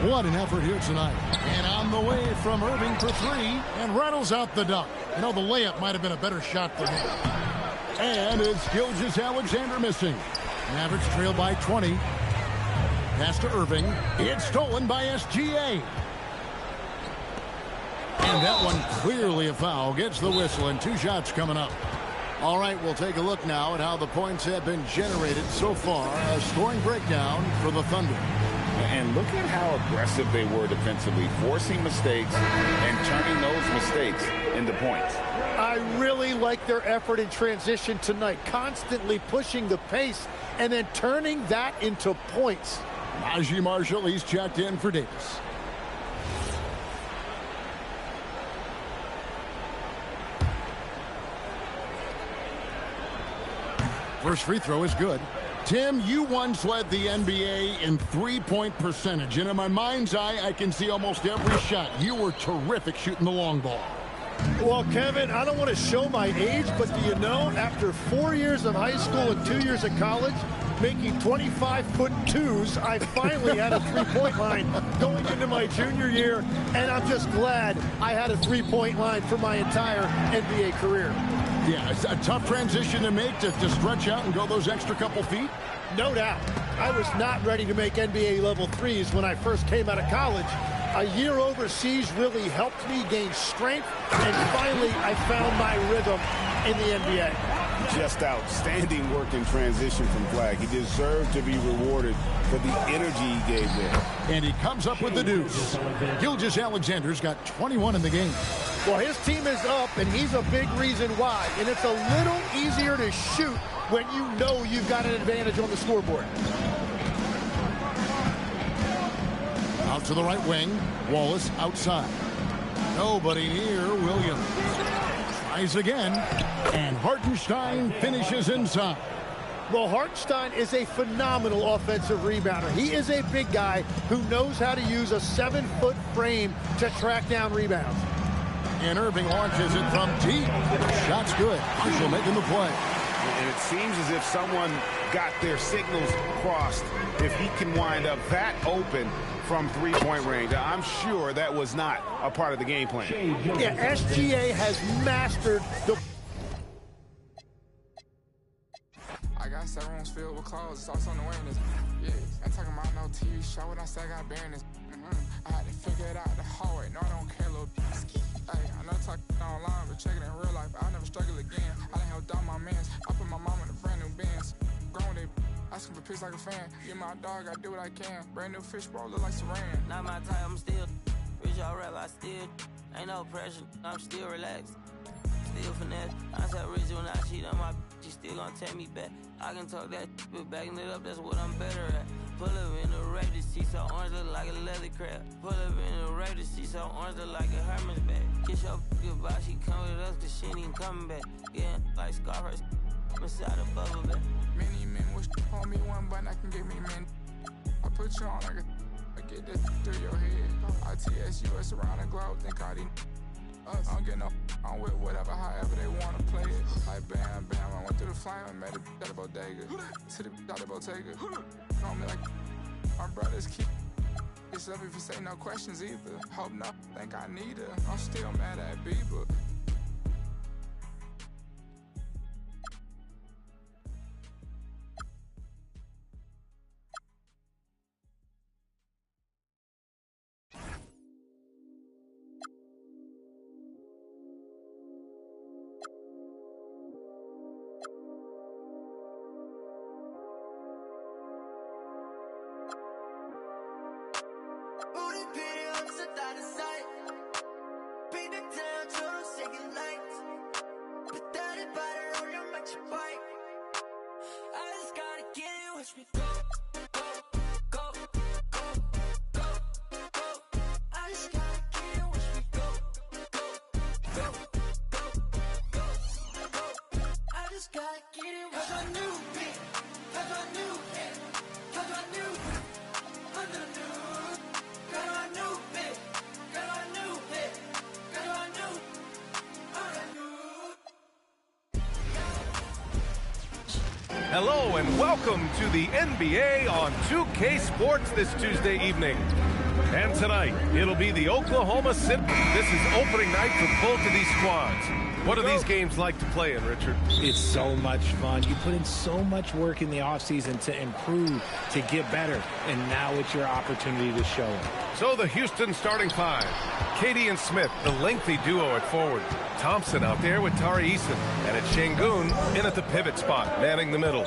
What an effort here tonight. And on the way from Irving for 3, and rattles out the dunk. You know, the layup might have been a better shot for him. And it's Gilgeous-Alexander missing. Mavericks trail by 20. Pass to Irving. It's stolen by SGA. And that one clearly a foul. Gets the whistle, and 2 shots coming up. All right, we'll take a look now at how the points have been generated so far. A scoring breakdown for the Thunder. And look at how aggressive they were defensively, forcing mistakes and turning those mistakes into points. I really like their effort in transition tonight, constantly pushing the pace and then turning that into points. Najee Marshall, he's checked in for Davis. First free throw is good. Tim, you once led the NBA in three-point percentage, and in my mind's eye, I can see almost every shot. You were terrific shooting the long ball. Well, Kevin, I don't want to show my age, but do you know, after 4 years of high school and 2 years of college, making 25-foot-2s, I finally had a three-point line going into my junior year, and I'm just glad I had a three-point line for my entire NBA career. Yeah, it's a tough transition to make to stretch out and go those extra couple feet. No doubt. I was not ready to make NBA level threes when I first came out of college. A year overseas really helped me gain strength, and finally I found my rhythm in the NBA. Just outstanding work in transition from Flag. He deserved to be rewarded for the energy he gave there. And he comes up with the deuce. Gilgeous-Alexander's got 21 in the game. Well, his team is up, and he's a big reason why. And it's a little easier to shoot when you know you've got an advantage on the scoreboard. Out to the right wing. Wallace outside. Nobody near Williams. Tries again. And Hartenstein finishes inside. Well, Hartenstein is a phenomenal offensive rebounder. He is a big guy who knows how to use a 7-foot frame to track down rebounds. And Irving launches it from deep. Shot's good. Marshall making the play. And it seems as if someone got their signals crossed. If he can wind up that open from three-point range, I'm sure that was not a part of the game plan. Yeah, SGA has mastered the... I got 7 rooms filled with clothes. It's also on the way in this. Yeah, I'm talking about no TV show. When I say I got business. I had to figure it out the hallway. No, I don't care, little. Hey, I know talking online, but check it in real life. I'll never struggle again. I done helped out my mans. I put my mom in a brand new Benz. Grown they asking for pics like a fan. You my dog, I do what I can. Brand new fish bowl, look like Saran. Not my time, I'm still rich, y'all rap, I still ain't no pressure. I'm still relaxed. Still finesse. I said rich when I cheat on my she still gonna take me back. I can talk that but backing it up, that's what I'm better at. Pull up in the rape, the seat so orange look like a leather crab. Pull up in the rape, the seat so orange look like a Hermes bag. Kiss your goodbye, she come with us cause she ain't even coming back. Yeah, like Scarface, inside a bubble back. Many men wish on me one button, I can get me men. I put you on like I get this through your head. ITS US around the globe, think I didn't. I don't get no, I'm with whatever, however they want to play it. Like bam, bam, I went through the flame and made a at a bodega. To the out of Bottega. On me like, my brothers keep it's up if you say no questions either. Hope not, think I need her. I'm still mad at Bieber. gotta get it. Cause I knew it. Cause I knew it. Cause I knew it. Cause I knew it. Cause I knew it. Cause I knew it. Cause I knew it. Hello and welcome to the NBA on 2K Sports this Tuesday evening. And tonight, it'll be the Oklahoma City. This is opening night for both of these squads. What are these games like to play in, Richard? It's so much fun. You put in so much work in the offseason to improve, to get better, and now it's your opportunity to show it. So the Houston starting five. KD and Smith, the lengthy duo at forward. Thompson out there with Tari Eason. And it's Şengün in at the pivot spot, manning the middle.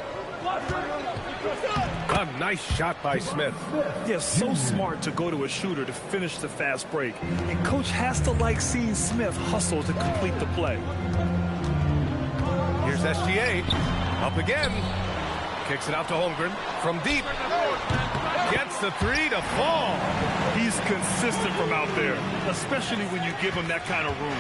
A nice shot by Smith. Yeah, so smart to go to a shooter to finish the fast break. And coach has to like seeing Smith hustle to complete the play. Here's SGA. Up again. Kicks it out to Holmgren. From deep. Gets the three to fall. He's consistent from out there, especially when you give him that kind of room.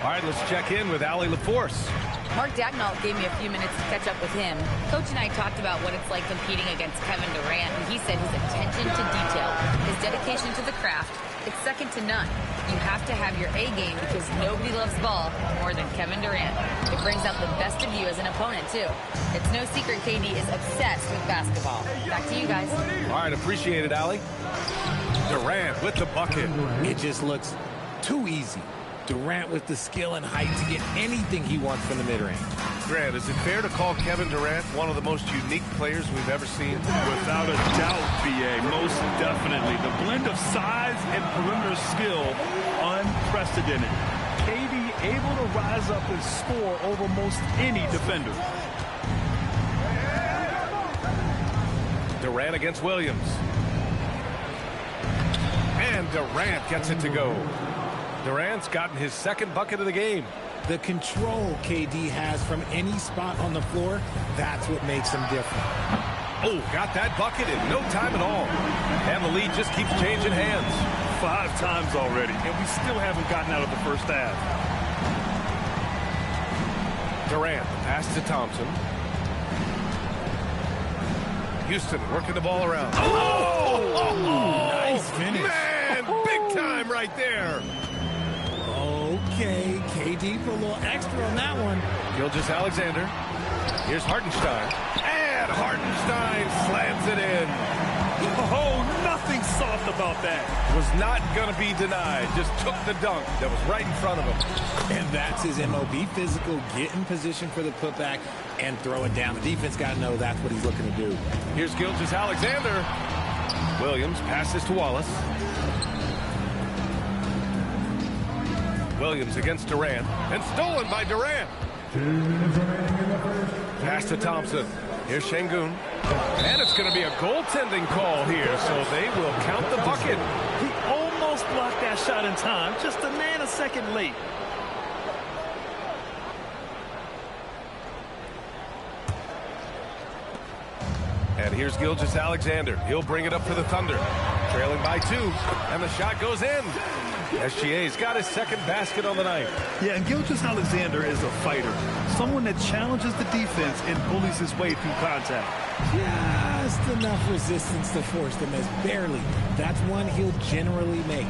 All right, let's check in with Allie LaForce. Mark Dagnall gave me a few minutes to catch up with him. Coach and I talked about what it's like competing against Kevin Durant, and he said his attention to detail, his dedication to the craft, it's second to none. You have to have your A game because nobody loves ball more than Kevin Durant. It brings out the best of you as an opponent, too. It's no secret KD is obsessed with basketball. Back to you guys. All right, appreciate it, Allie. Durant with the bucket. It just looks too easy. Durant with the skill and height to get anything he wants from the mid-range. Grant, is it fair to call Kevin Durant one of the most unique players we've ever seen? Without a doubt, BA, most definitely. The blend of size and perimeter skill, unprecedented. KD able to rise up and score over most any defender. Durant against Williams. And Durant gets it to go. Durant's gotten his second bucket of the game. The control KD has from any spot on the floor, that's what makes him different. Oh, got that bucket in no time at all. And the lead just keeps changing hands. 5 times already, and we still haven't gotten out of the first half. Durant, pass to Thompson. Houston working the ball around. Oh! Nice finish. Man, big time right there. Okay, KD put a little extra on that one. Gilgeous-Alexander. Here's Hartenstein. And Hartenstein slams it in. Oh, nothing soft about that. Was not going to be denied. Just took the dunk that was right in front of him. And that's his MO. Be physical, get in position for the putback, and throw it down. The defense got to know that's what he's looking to do. Here's Gilgeous-Alexander. Williams passes to Wallace. Williams against Durant, and stolen by Durant. Pass to Thompson. Here's Şengün. And it's going to be a goaltending call here, so they will count the bucket. He almost blocked that shot in time, just a nanosecond late. And here's Gilgeous-Alexander. He'll bring it up for the Thunder. Trailing by 2, and the shot goes in. SGA's got his second basket on the night. Yeah, and Gilgeous-Alexander is a fighter. Someone that challenges the defense and bullies his way through contact. Just enough resistance to force them as barely. That's one he'll generally make.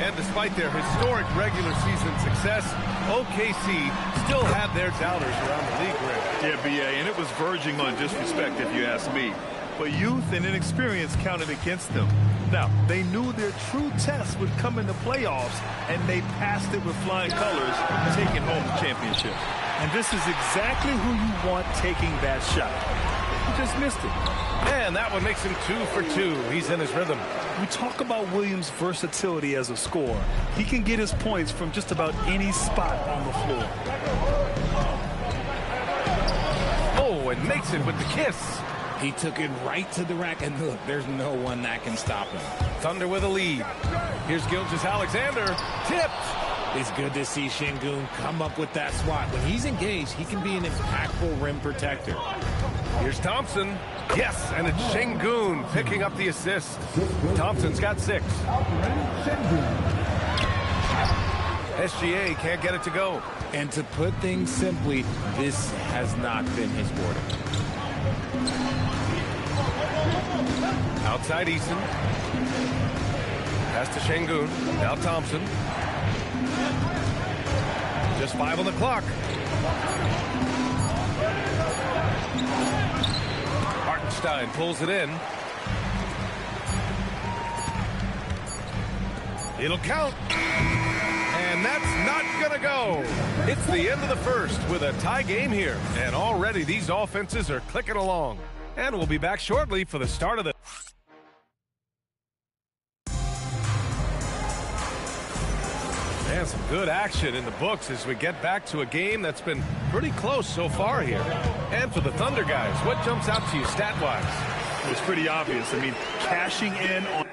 And despite their historic regular season success, OKC still had their doubters around the league rim. Yeah, BA, and it was verging on disrespect if you ask me. But youth and inexperience counted against them. Now, they knew their true test would come in the playoffs, and they passed it with flying colors, taking home the championship. And this is exactly who you want taking that shot. He just missed it. And that one makes him 2 for 2. He's in his rhythm. We talk about Williams' versatility as a scorer. He can get his points from just about any spot on the floor. Oh, and makes it with the kiss. He took it right to the rack, and look, there's no one that can stop him. Thunder with a lead. Here's Gilgeous-Alexander. Tipped. It's good to see Şengün come up with that swat. When he's engaged, he can be an impactful rim protector. Here's Thompson. Yes, and it's Şengün picking up the assist. Thompson's got 6. SGA can't get it to go. And to put things simply, this has not been his quarter. Outside Eason. Pass to Şengün. Now Thompson. Just 5 on the clock. Hartenstein pulls it in. It'll count. And that's not going to go. It's the end of the first with a tie game here. And already these offenses are clicking along. And we'll be back shortly for the start of the... And some good action in the books as we get back to a game that's been pretty close so far here. And for the Thunder guys, what jumps out to you stat-wise? It's pretty obvious. I mean, cashing in on...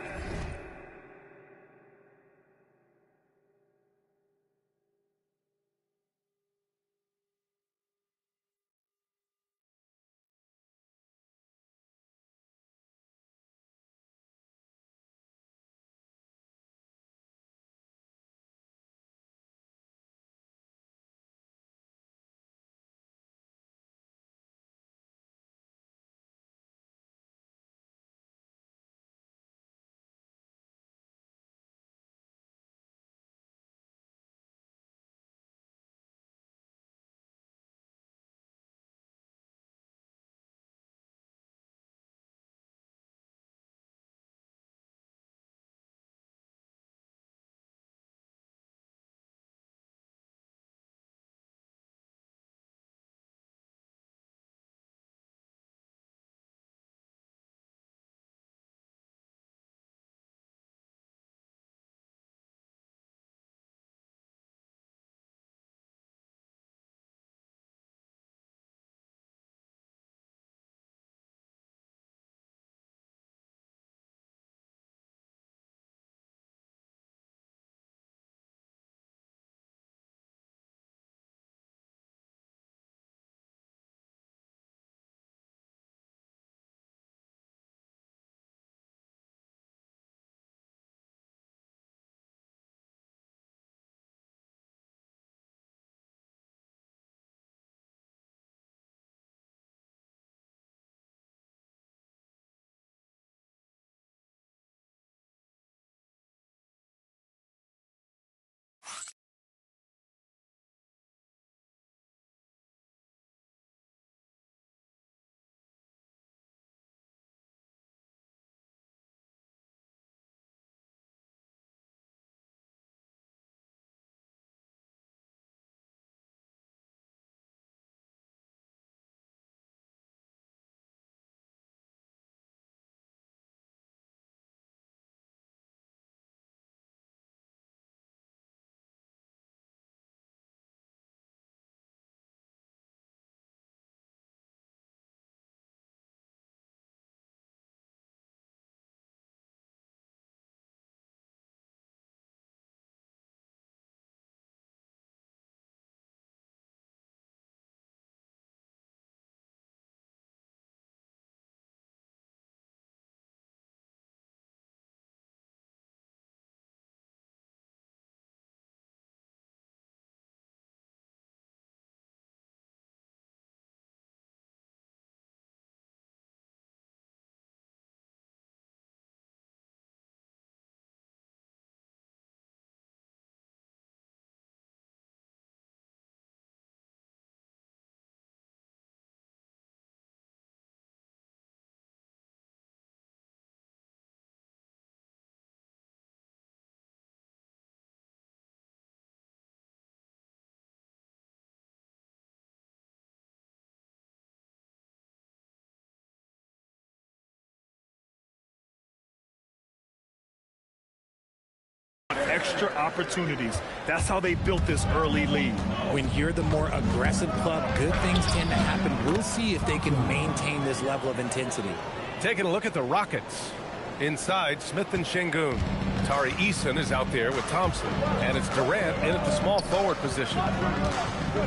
extra opportunities. That's how they built this early lead. When you're the more aggressive club, good things tend to happen. We'll see if they can maintain this level of intensity. Taking a look at the Rockets. Inside, Smith and Şengün. Tari Eason is out there with Thompson. And it's Durant in at the small forward position.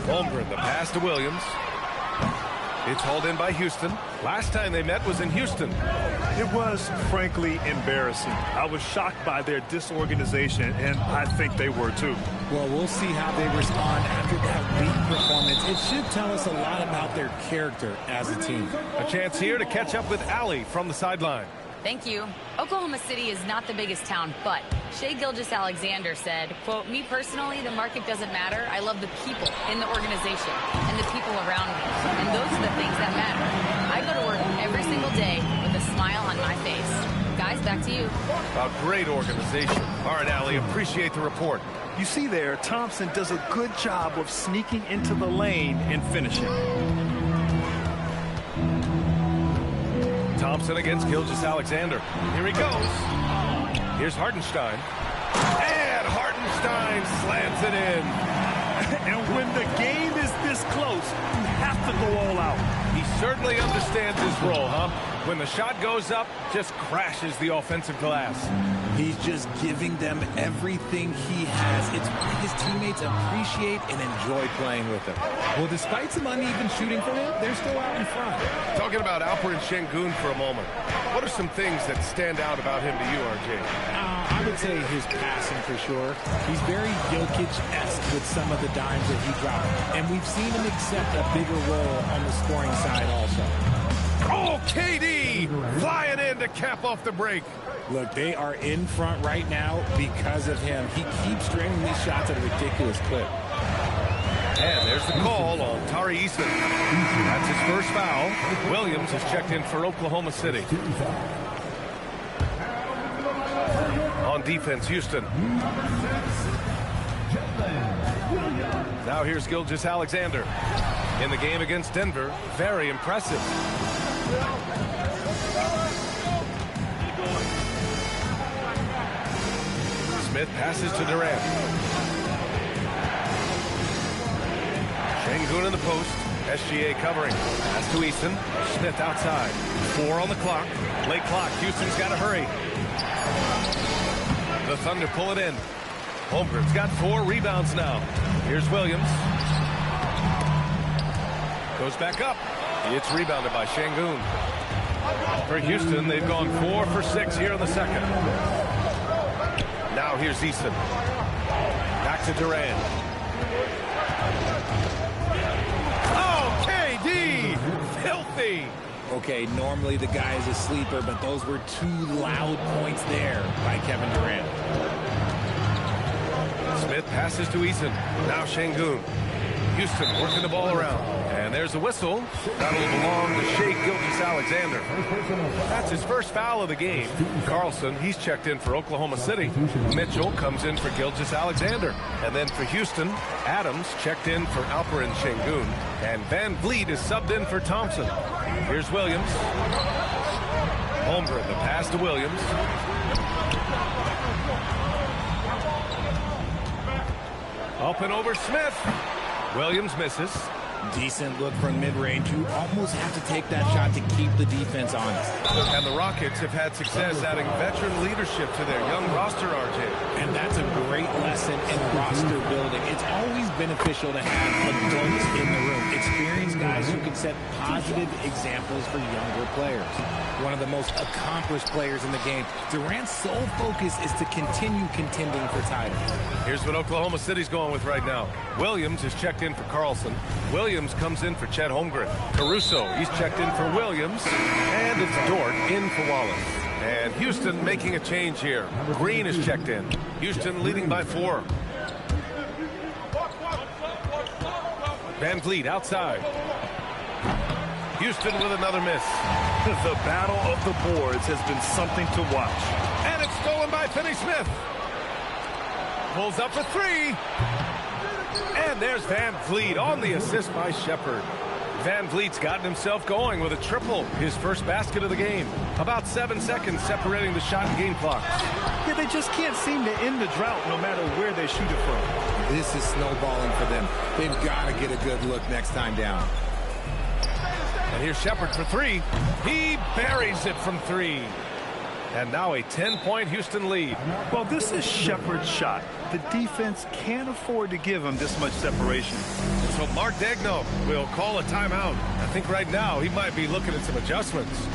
Holmgren, the pass to Williams. It's hauled in by Houston. Last time they met was in Houston. It was, frankly, embarrassing. I was shocked by their disorganization, and I think they were too. Well, we'll see how they respond after that weak performance. It should tell us a lot about their character as a team. A chance here to catch up with Allie from the sideline. Thank you. Oklahoma City is not the biggest town, but Shai Gilgeous-Alexander said, quote, "Me personally, the market doesn't matter. I love the people in the organization and the people around me. And those are the things that matter. I go to work every single day with a smile on my face." Guys, back to you. A great organization. All right, Allie, appreciate the report. You see there, Thompson does a good job of sneaking into the lane and finishing. Thompson against Gilgeous-Alexander. Here he goes. Here's Hartenstein. And Hartenstein slams it in. And when the game is this close, you have to go all out. He certainly understands his role, huh? When the shot goes up, just crashes the offensive glass. He's just giving them everything he has. It's what his teammates appreciate and enjoy playing with him. Well, despite some uneven shooting from him, they're still out in front. Talking about Alperen Sengun for a moment. What are some things that stand out about him to you, RJ? I would say his passing for sure. He's very Jokic-esque with some of the dimes that he dropped. And we've seen him accept a bigger role on the scoring side also. Oh, KD flying in to cap off the break. Look, they are in front right now because of him. He keeps draining these shots at a ridiculous clip. And there's the call on Tari Eason. That's his first foul. Williams has checked in for Oklahoma City. On defense, Houston. Now here's Gilgeous-Alexander. In the game against Denver, very impressive. Smith passes to Durant. Sengun in the post. SGA covering. Pass to Eason. Smith outside. 4 on the clock. Late clock. Houston's got to hurry. The Thunder pull it in. Holmgren's got 4 rebounds now. Here's Williams. Goes back up. It's rebounded by Sengun. For Houston, they've gone 4 for 6 here in the second. Now here's Eason. Back to Durant. Oh, KD! Filthy! Okay, normally the guy is a sleeper, but those were 2 loud points there by Kevin Durant. Smith passes to Eason. Now Sengun. Houston working the ball around. And there's a whistle. That'll belong to Shai Gilgeous-Alexander. That's his first foul of the game. Carlson, he's checked in for Oklahoma City. Mitchell comes in for Gilgeous-Alexander. And then for Houston, Adams checked in for Alperen Sengun. And Van Vliet is subbed in for Thompson. Here's Williams. Holmgren, the pass to Williams. Up and over Smith. Williams misses. Decent look from mid-range. You almost have to take that shot to keep the defense honest. And the Rockets have had success adding veteran leadership to their young roster, RJ. And that's a great lesson in roster building. It's always beneficial to have adults in the room. Experienced guys who can set positive examples for younger players. One of the most accomplished players in the game. Durant's sole focus is to continue contending for titles. Here's what Oklahoma City's going with right now. Williams is checked in for Carlson. Williams comes in for Chet Holmgren. Caruso, he's checked in for Williams. And it's Dort in for Wallace. And Houston making a change here. Green is checked in. Houston leading by 4. Van Vliet outside. Houston with another miss. The battle of the boards has been something to watch. And it's stolen by Finney-Smith. Pulls up for 3. And there's Van Vliet on the assist by Shepard. Van Vliet's gotten himself going with a triple, his first basket of the game. About 7 seconds separating the shot and game clock. Yeah, they just can't seem to end the drought no matter where they shoot it from. This is snowballing for them. They've got to get a good look next time down. And here's Shepard for 3. He buries it from 3. And now a 10-point Houston lead. Well, this is Shepard's shot. The defense can't afford to give him this much separation. So Mark Daigneault will call a timeout. I think right now he might be looking at some adjustments.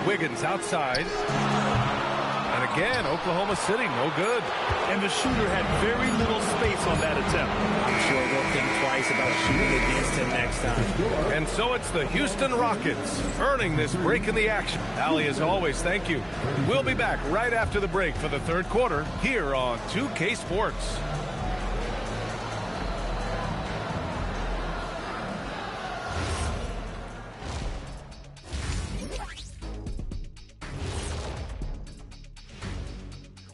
Wiggins outside. And again, Oklahoma City, no good. And the shooter had very little space on that attempt. I'm sure they'll think twice about shooting against him next time. And so it's the Houston Rockets earning this break in the action. Allie, as always, thank you. We'll be back right after the break for the third quarter here on 2K Sports.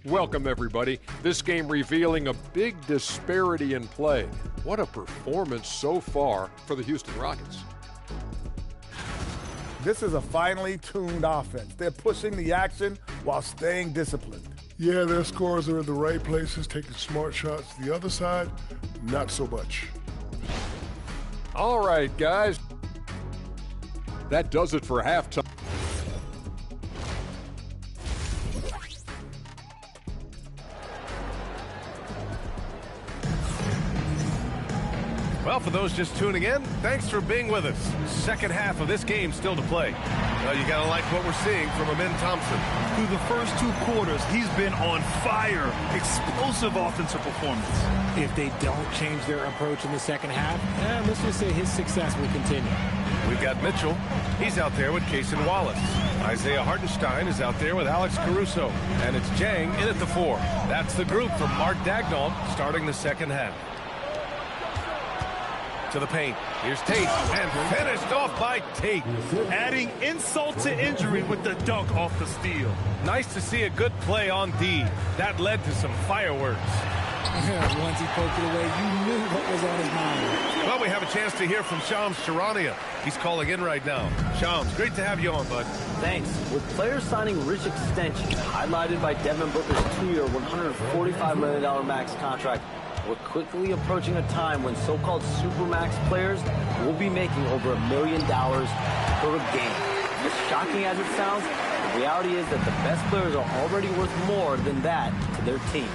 Welcome, everybody. This game revealing a big disparity in play. What a performance so far for the Houston Rockets. This is a finely tuned offense. They're pushing the action while staying disciplined. Yeah, their scores are in the right places, taking smart shots. The other side, not so much. All right, guys. That does it for halftime. Well, for those just tuning in, thanks for being with us. Second half of this game still to play. Well, you got to like what we're seeing from Amin Thompson. Through the first two quarters, he's been on fire. Explosive offensive performance. If they don't change their approach in the second half, let's just say his success will continue. We've got Mitchell. He's out there with Cason Wallace. Isaiah Hartenstein is out there with Alex Caruso. And it's Jang in at the 4. That's the group from Mark Daigneault starting the second half. To the paint. Here's Tate, and finished off by Tate. Adding insult to injury with the dunk off the steal. Nice to see a good play on D. That led to some fireworks. Once he poked it away, you knew what was on his mind. Well, we have a chance to hear from Shams Charania. He's calling in right now. Shams, great to have you on, bud. Thanks. With players signing rich extensions, highlighted by Devin Booker's 2-year, $145 million max contract, we're quickly approaching a time when so-called Supermax players will be making over $1 million per game. As shocking as it sounds, the reality is that the best players are already worth more than that to their teams.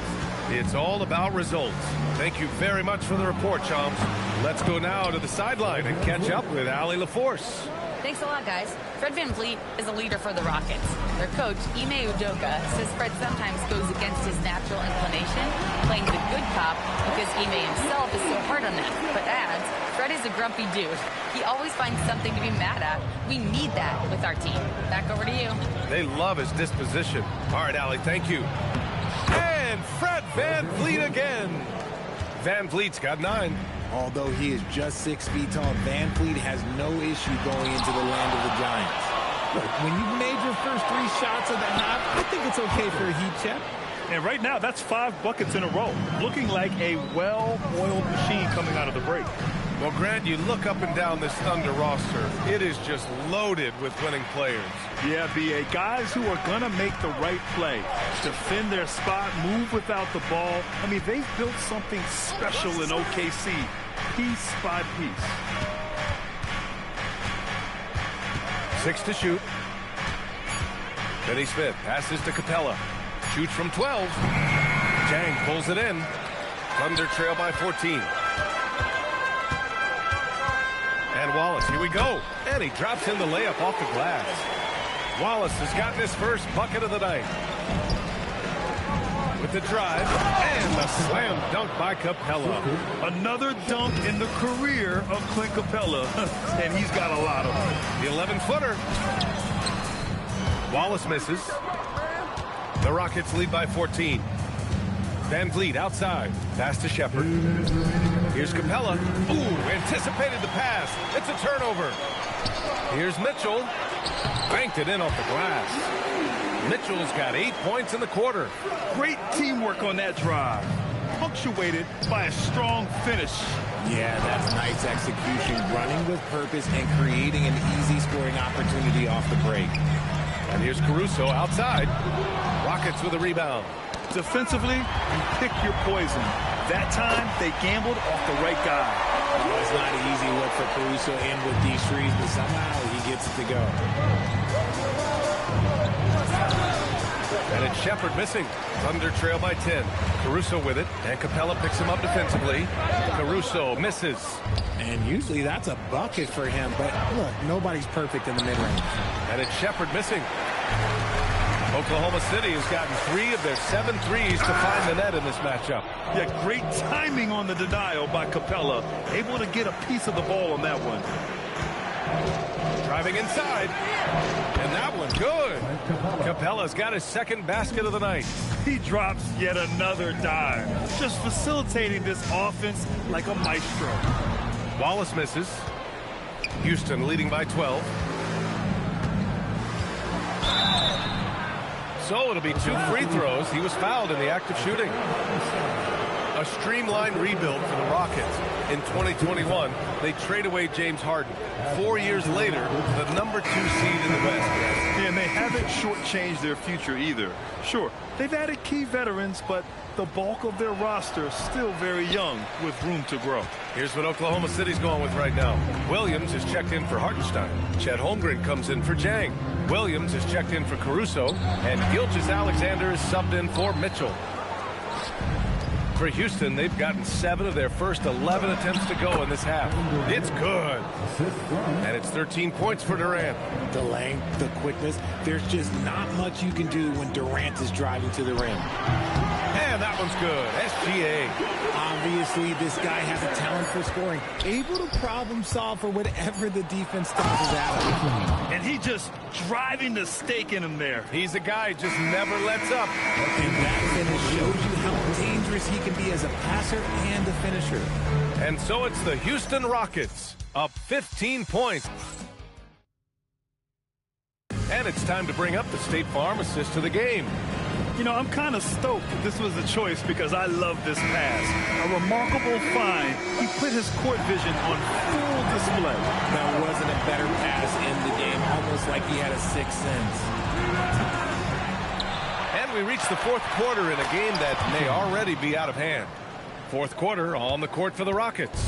It's all about results. Thank you very much for the report, Shams. Let's go now to the sideline and catch up with Allie LaForce. Thanks a lot, guys. Fred VanVleet is a leader for the Rockets. Their coach, Ime Udoka, says Fred sometimes goes against his natural inclination, playing the good cop because Ime himself is so hard on them, but adds, Fred is a grumpy dude. He always finds something to be mad at. We need that with our team. Back over to you. They love his disposition. All right, Allie, thank you. And Fred VanVleet again. VanVleet's got 9. Although he is just 6 feet tall, VanVleet has no issue going into the land of the Giants. Look, when you've made your first 3 shots of the half, I think it's okay for a heat check. And right now, that's 5 buckets in a row. Looking like a well-oiled machine coming out of the break. Well, Grant, you look up and down this Thunder roster. It is just loaded with winning players. Yeah, B.A. Guys who are going to make the right play, defend their spot, move without the ball. I mean, they've built something special in OKC, piece by piece. 6 to shoot. Finney Smith passes to Capella. Shoots from 12. Jang pulls it in. Thunder trail by 14. And Wallace, here we go. And he drops in the layup off the glass. Wallace has gotten his first bucket of the night. With the drive and the slam dunk by Capella. Another dunk in the career of Clint Capella, and he's got a lot of them. The 11-footer. Wallace misses. The Rockets lead by 14. Van Vliet outside. Pass to Shepard. Here's Capella. Ooh, anticipated the pass. It's a turnover. Here's Mitchell. Banked it in off the glass. Mitchell's got 8 points in the quarter. Great teamwork on that drive. Punctuated by a strong finish. Yeah, that's nice execution. Running with purpose and creating an easy scoring opportunity off the break. And here's Caruso outside. Rockets with a rebound. Defensively, you pick your poison. That time, they gambled off the right guy. Oh, it's not an easy look for Caruso in with these threes, but somehow he gets it to go. And it's Shepard missing. Thunder trail by 10. Caruso with it, and Capella picks him up defensively. Caruso misses. And usually that's a bucket for him, but look, nobody's perfect in the mid-range. And it's Shepard missing. Oklahoma City has gotten 3 of their 7 threes to find the net in this matchup. Yeah, great timing on the denial by Capella. Able to get a piece of the ball on that one. Driving inside. And that one good. Capella's got his second basket of the night. He drops yet another dime. Just facilitating this offense like a maestro. Wallace misses. Houston leading by 12. So it'll be 2 free throws. He was fouled in the act of shooting. A streamlined rebuild for the Rockets. In 2021, they trade away James Harden. 4 years later, the #2 seed in the West. And they haven't shortchanged their future either. Sure, they've added key veterans, but the bulk of their roster is still very young with room to grow. Here's what Oklahoma City's going with right now. Williams is checked in for Hartenstein. Chet Holmgren comes in for Jang. Williams is checked in for Caruso. And Gilgeous-Alexander is subbed in for Mitchell. For Houston, they've gotten 7 of their first 11 attempts to go in this half. It's good. And it's 13 points for Durant. The length, the quickness, there's just not much you can do when Durant is driving to the rim. And that one's good. SGA. Obviously, this guy has a talent for scoring. Able to problem solve for whatever the defense tosses at him. And he just driving the stake in him there. He's a guy who just never lets up. And that finish shows you how dangerous he can be as a passer and a finisher. And so it's the Houston Rockets up 15 points. And it's time to bring up the State Farm assist to the game. You know, I'm kind of stoked that this was a choice because I love this pass. A remarkable find. He put his court vision on full display. There wasn't a better pass in the game, almost like he had a sixth sense. And we reach the 4th quarter in a game that may already be out of hand. 4th quarter on the court for the Rockets.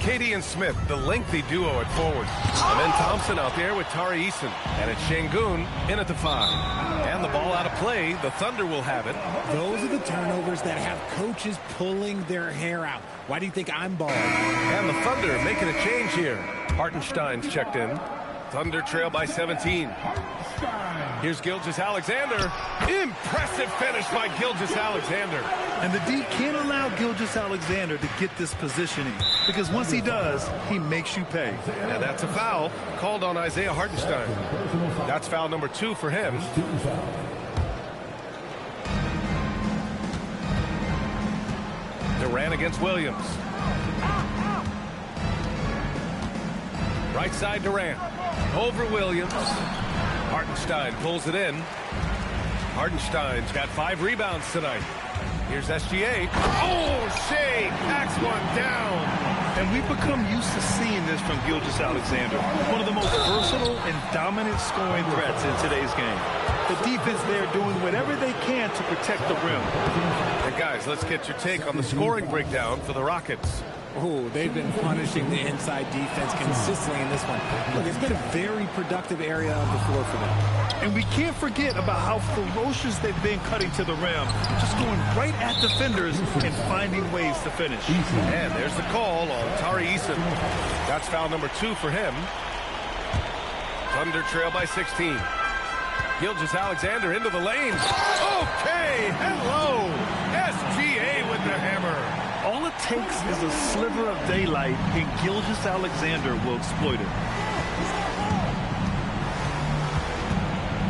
Katie and Smith, the lengthy duo at forward. And then Thompson out there with Tari Eason. And it's Şengün in at the 5. And the ball out of play. The Thunder will have it. Those are the turnovers that have coaches pulling their hair out. Why do you think I'm bald? And the Thunder making a change here. Hartenstein's checked in. Thunder trail by 17. Here's Gilgeous-Alexander. Impressive finish by Gilgeous-Alexander. And the D can't allow Gilgeous-Alexander to get this positioning because once he does, he makes you pay. And that's a foul called on Isaiah Hartenstein. That's foul number 2 for him. Durant against Williams. Right side Durant. Over Williams. Hartenstein pulls it in. Hartenstein's got 5 rebounds tonight. Here's SGA. Oh, Shea packs one down. And we've become used to seeing this from Gilgeous-Alexander. One of the most versatile and dominant scoring threats in today's game. The defense there doing whatever they can to protect the rim. And guys, let's get your take on the scoring breakdown for the Rockets. Oh, they've been punishing the inside defense consistently in this one. Look, it's been a very productive area of the floor for them. And we can't forget about how ferocious they've been cutting to the rim. Just going right at defenders and finding ways to finish. And there's the call on Tari Eason. That's foul number 2 for him. Thunder trail by 16. Gilgeous-Alexander into the lane. Okay, hello. SGA with the hammer. All it takes is a sliver of daylight, and Gilgeous-Alexander will exploit it.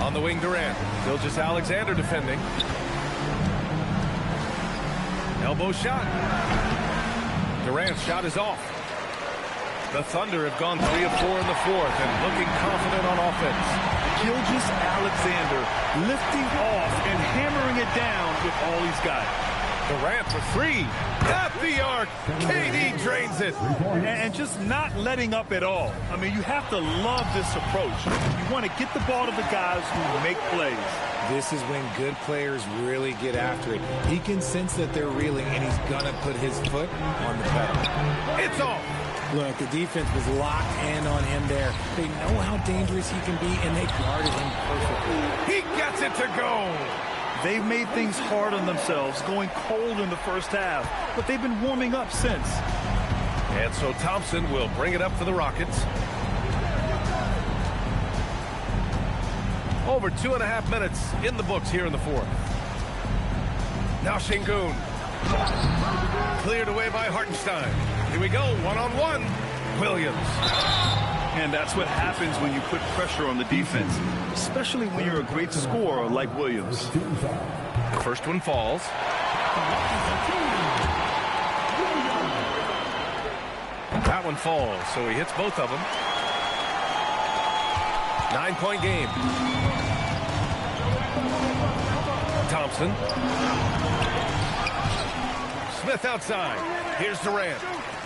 On the wing, Durant. Gilgeous-Alexander defending. Elbow shot. Durant's shot is off. The Thunder have gone 3 of 4 in the fourth and looking confident on offense. Gilgeous-Alexander lifting off and hammering it down with all he's got. Durant for 3. At the arc. KD drains it. And just not letting up at all. I mean, you have to love this approach. You want to get the ball to the guys who make plays. This is when good players really get after it. He can sense that they're reeling, and he's going to put his foot on the pedal. It's off. Look, the defense was locked in on him there. They know how dangerous he can be, and they guarded him perfectly. He gets it to go. They've made things hard on themselves, going cold in the first half, but they've been warming up since. And so Thompson will bring it up for the Rockets. Over 2.5 minutes in the books here in the fourth. Now Şengün. Cleared away by Hartenstein. Here we go, one-on-one. Williams. And that's what happens when you put pressure on the defense, especially when you're a great scorer like Williams. The first one falls. That one falls, so he hits both of them. 9-point game. Thompson. Smith outside. Here's Durant.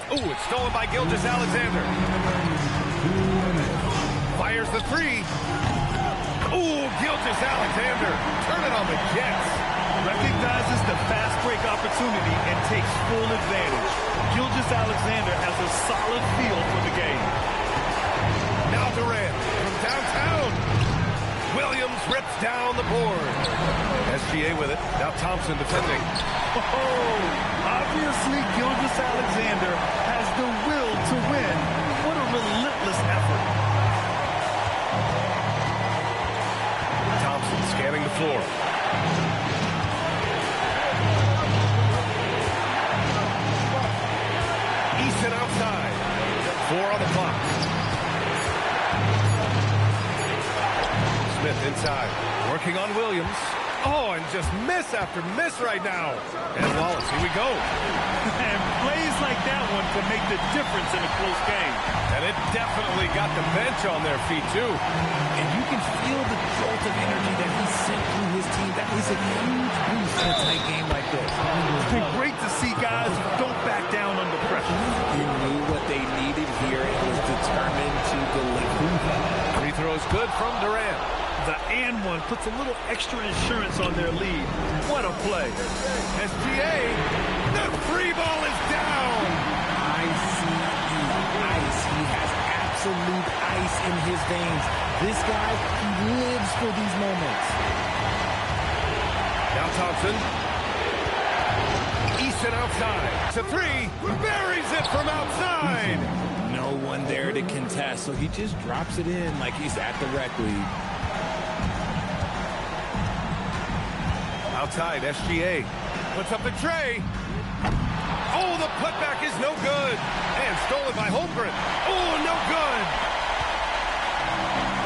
Ooh, it's stolen by Gilgeous-Alexander. Fires the 3. Ooh, Gilgeous-Alexander. Turn it on the Jets. Recognizes the fast break opportunity and takes full advantage. Gilgeous-Alexander has a solid feel for the game. Now Durant from downtown. Williams rips down the board. SGA with it. Now Thompson defending. Oh, obviously Gilgeous-Alexander has the will to win. What a relentless effort. Thompson scanning the floor. Easton outside. 4 on the clock. Smith inside. Working on Williams. Oh, and just miss after miss right now. And Wallace, here we go. And plays like that one can make the difference in a close game. And it definitely got the bench on their feet, too. And you can feel the jolt of energy that he sent through his team. That is a huge boost in a tight game like this. It's been great to see guys who don't back down under pressure. He knew what they needed here and was determined to deliver. Free throws good from Durant. The and one puts a little extra insurance on their lead. What a play. SGA, the 3 ball is down. Ice. He has absolute ice in his veins. This guy, he lives for these moments. Now Thompson. Easton outside. It's a 3. Buries it from outside. No one there to contest, so he just drops it in like he's at the rec league. Outside, SGA. Puts up the tray. Oh, the putback is no good. And stolen by Holmgren. Oh, no good.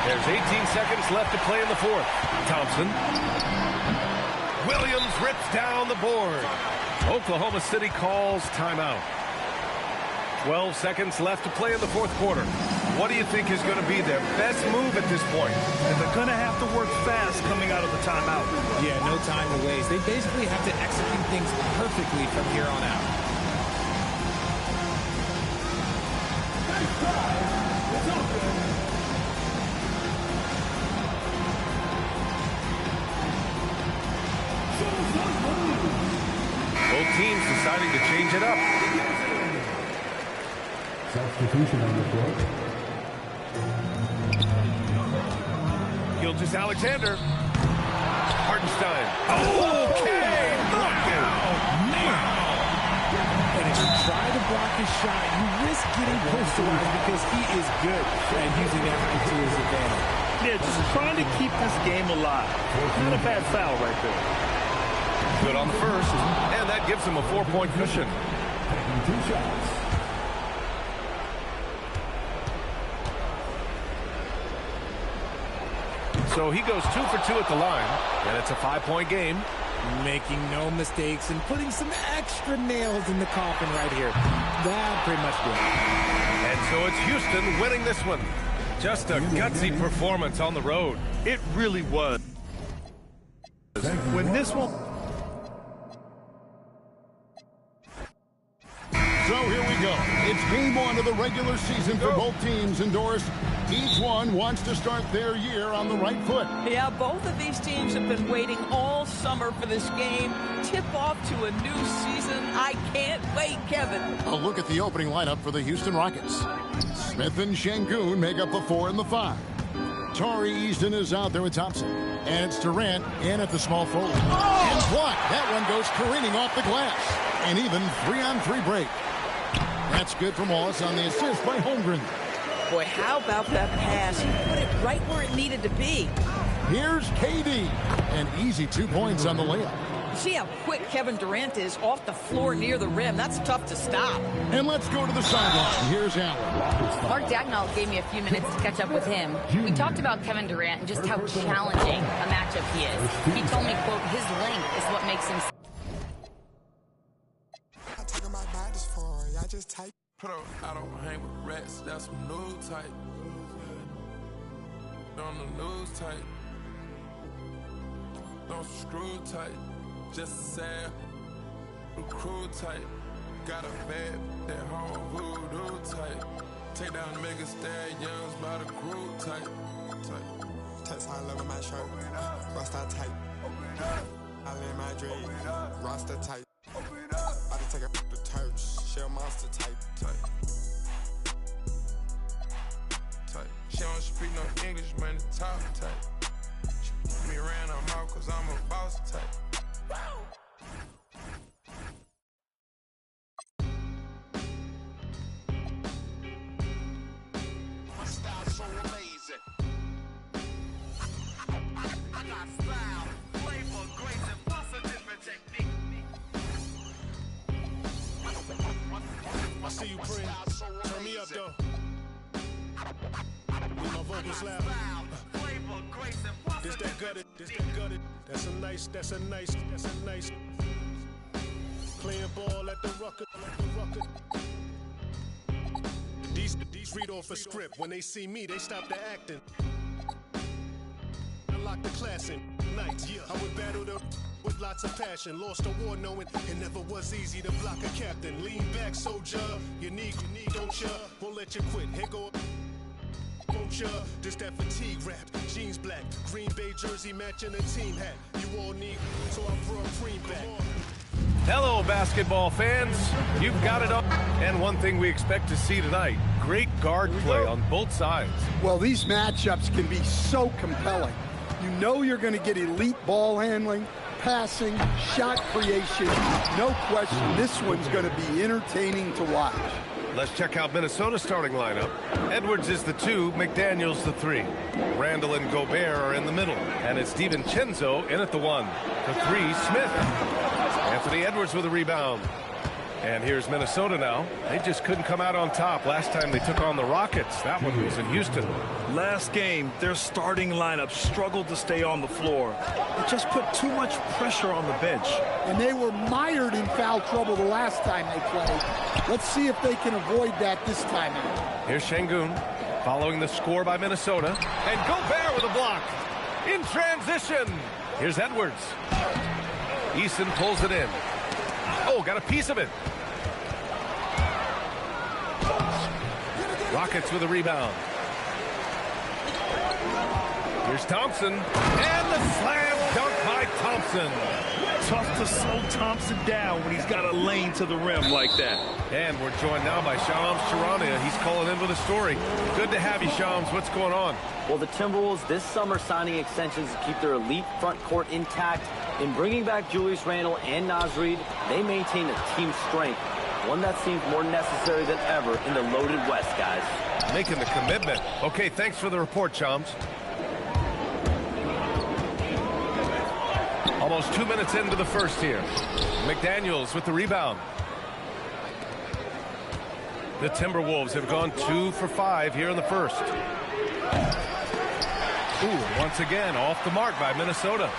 There's 18 seconds left to play in the fourth. Thompson. Williams rips down the board. Oklahoma City calls timeout. 12 seconds left to play in the fourth quarter. What do you think is going to be their best move at this point? And they're going to have to work fast coming out of the timeout. Yeah, no time to waste. They basically have to execute things perfectly from here on out. Both teams deciding to change it up. Substitution on the floor. Gilgeous-Alexander. Hartenstein. Okay! Knockout! And if you try to block his shot, you risk getting posterized because he is good at using that height to his advantage. Yeah, just trying to keep this game alive. Not a bad foul right there. Good on the first, and that gives him a 4-point cushion. Taking 2 shots. So he goes 2 for 2 at the line, and it's a 5-point game. Making no mistakes and putting some extra nails in the coffin right here. That pretty much did it. And so it's Houston winning this one. Just a gutsy performance on the road. It really was. When this one... So here we go. It's game 1 of the regular season for both teams indoors. Each one wants to start their year on the right foot. Yeah, both of these teams have been waiting all summer for this game. Tip off to a new season. I can't wait, Kevin. A look at the opening lineup for the Houston Rockets. Smith and Şengün make up the 4 and the 5. Torrey Easton is out there with Thompson. And it's Durant in at the small forward. And blocked. That one goes careening off the glass. An even 3-on-3 break. That's good from Wallace on the assist by Holmgren. Boy, how about that pass? He put it right where it needed to be. Here's KD. An easy 2 points on the layup. See how quick Kevin Durant is off the floor near the rim. That's tough to stop. And let's go to the sideline. Here's Allen. Mark Dagnall gave me a few minutes to catch up with him. We talked about Kevin Durant and just how challenging a matchup he is. He told me, quote, his length is what makes him... I just type. I don't hang with rats, that's some new type. On the news type. Don't screw tight. Just sad. Crew type. Got a bad that home voodoo type. Take down Mega Stallions by the crew type. Text high level my shirt. Rasta type. I lay my dream. Rasta type. About to take a the turch. Shell monster type. She don't speak no English, man, the top type. She me around her mouth cause I'm a boss type. My style's so amazing. I got style, flavor, grace, and plus a different technique. I see you, Prince. Turn me up, though. With my vocals loud. This that gutted. That's a nice. Playing ball at the rucker. These read off a script. When they see me, they stop the acting. I lock the class in nights. Yeah, I would battle them with lots of passion. Lost a war knowing it never was easy to block a captain. Lean back, soldier. You need, don't ya? Won't let you quit. Here go. This that fatigue rap, jeans black, Green Bay jersey matching a team hat. You all need, so I brought cream back. Hello, basketball fans. You've got it up. And one thing we expect to see tonight, great guard play on both sides. Well, these matchups can be so compelling. You know you're going to get elite ball handling, passing, shot creation. No question, this one's going to be entertaining to watch. Let's check out Minnesota's starting lineup. Edwards is the 2, McDaniels the 3. Randall and Gobert are in the middle. And it's DiVincenzo in at the 1. The 3, Smith. Anthony Edwards with a rebound. And here's Minnesota now. They just couldn't come out on top last time they took on the Rockets. That one was in Houston. Last game, their starting lineup struggled to stay on the floor. It just put too much pressure on the bench. And they were mired in foul trouble the last time they played. Let's see if they can avoid that this time out. Here's Şengün following the score by Minnesota. And Gobert with a block. In transition. Here's Edwards. Easton pulls it in. Oh, got a piece of it. Rockets with a rebound. Here's Thompson. And the slam dunk by Thompson. Tough to slow Thompson down when he's got a lane to the rim like that. And we're joined now by Shams Charania. He's calling in with a story. Good to have you, Shams. What's going on? Well, the Timberwolves this summer signing extensions to keep their elite front court intact. In bringing back Julius Randle and Naz Reid, they maintain a team strength, one that seems more necessary than ever in the loaded West, guys. Making the commitment. Okay, thanks for the report, Shams. Almost 2 minutes into the first here. McDaniels with the rebound. The Timberwolves have gone 2 for 5 here in the first. Ooh, once again, off the mark by Minnesota.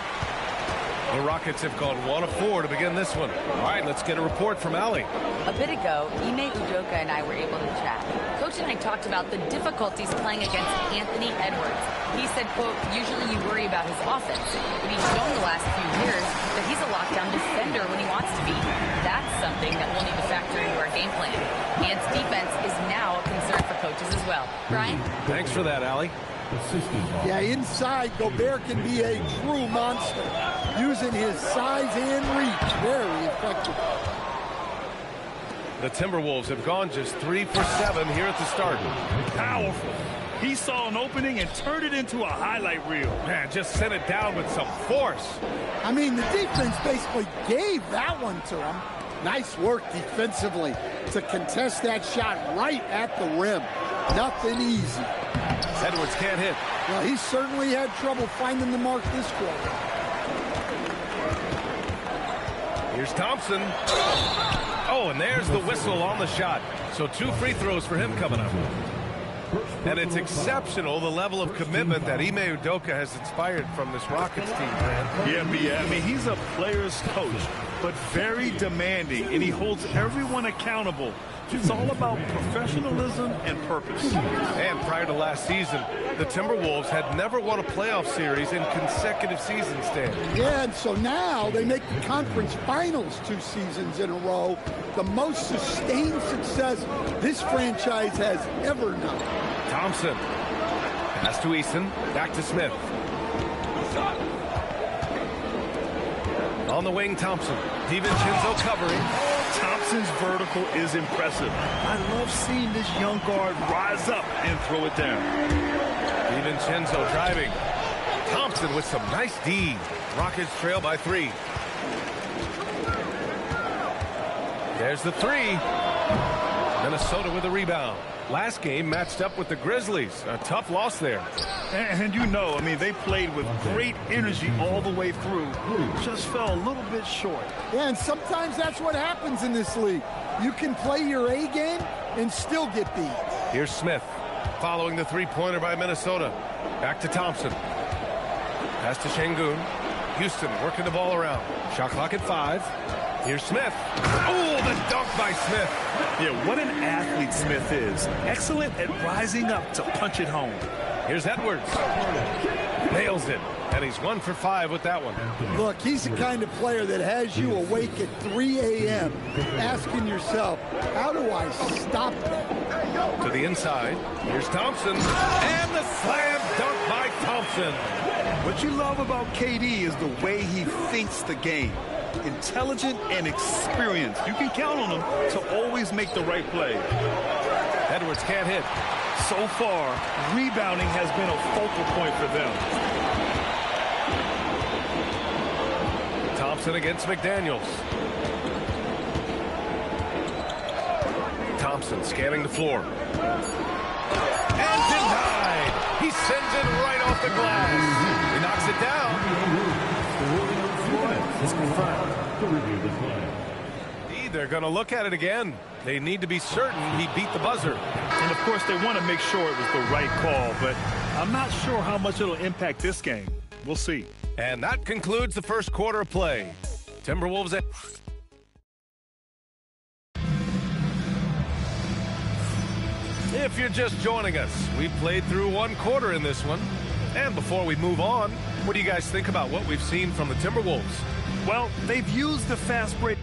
The Rockets have gone 1 of 4 to begin this one. All right, let's get a report from Allie. A bit ago, Ime Udoka and I were able to chat. Coach and I talked about the difficulties playing against Anthony Edwards. He said, quote, usually you worry about his offense, but he's shown the last few years that he's a lockdown defender when he wants to be. That's something that we'll need to factor into our game plan. Ant's defense is now a concern for coaches as well. Brian? Thanks for that, Allie. Yeah, inside, Gobert can be a true monster, using his size and reach. Very effective. The Timberwolves have gone just 3 for 7 here at the start. Powerful. He saw an opening and turned it into a highlight reel. Man, just sent it down with some force. I mean, the defense basically gave that one to him. Nice work defensively to contest that shot right at the rim. Nothing easy. Edwards can't hit. Well, he certainly had trouble finding the mark this quarter. Here's Thompson. Oh, and there's the whistle on the shot. So 2 free throws for him coming up. And it's exceptional, the level of commitment that Ime Udoka has inspired from this Rockets team, man. Yeah, I mean, he's a player's coach, but very demanding, and he holds everyone accountable. It's all about professionalism and purpose. And prior to last season, the Timberwolves had never won a playoff series in consecutive seasons, Dan. Yeah, and so now they make the conference finals 2 seasons in a row. The most sustained success this franchise has ever known. Thompson. Pass to Eason. Back to Smith. On the wing, Thompson. DiVincenzo covering. Thompson's vertical is impressive. I love seeing this young guard rise up and throw it down. DiVincenzo driving. Thompson with some nice D. Rockets trail by 3. There's the 3. Minnesota with a rebound. Last game matched up with the Grizzlies. A tough loss there. And you know, I mean, they played with great energy all the way through. Just fell a little bit short. Yeah, and sometimes that's what happens in this league. You can play your A game and still get beat. Here's Smith following the 3-pointer by Minnesota. Back to Thompson. Pass to Şengün. Houston working the ball around. Shot clock at 5. Here's Smith. Oh, the dunk by Smith. Yeah, what an athlete Smith is. Excellent at rising up to punch it home. Here's Edwards. Nails it. And he's 1 for 5 with that one. Look, he's the kind of player that has you awake at 3 a.m. asking yourself, how do I stop that? To the inside. Here's Thompson. And the slam dunk by Thompson. What you love about KD is the way he thinks the game. Intelligent and experienced. You can count on him to always make the right play. Edwards can't hit. So far, rebounding has been a focal point for them. Thompson against McDaniels. Thompson scanning the floor. And denied. He sends it right off the glass. He knocks it down. They're going to look at it again. They need to be certain he beat the buzzer. And, of course, they want to make sure it was the right call, but I'm not sure how much it'll impact this game. We'll see. And that concludes the first quarter of play. Timberwolves. If you're just joining us, we played through 1 quarter in this one. And before we move on, what do you guys think about what we've seen from the Timberwolves? Well, they've used the fast break.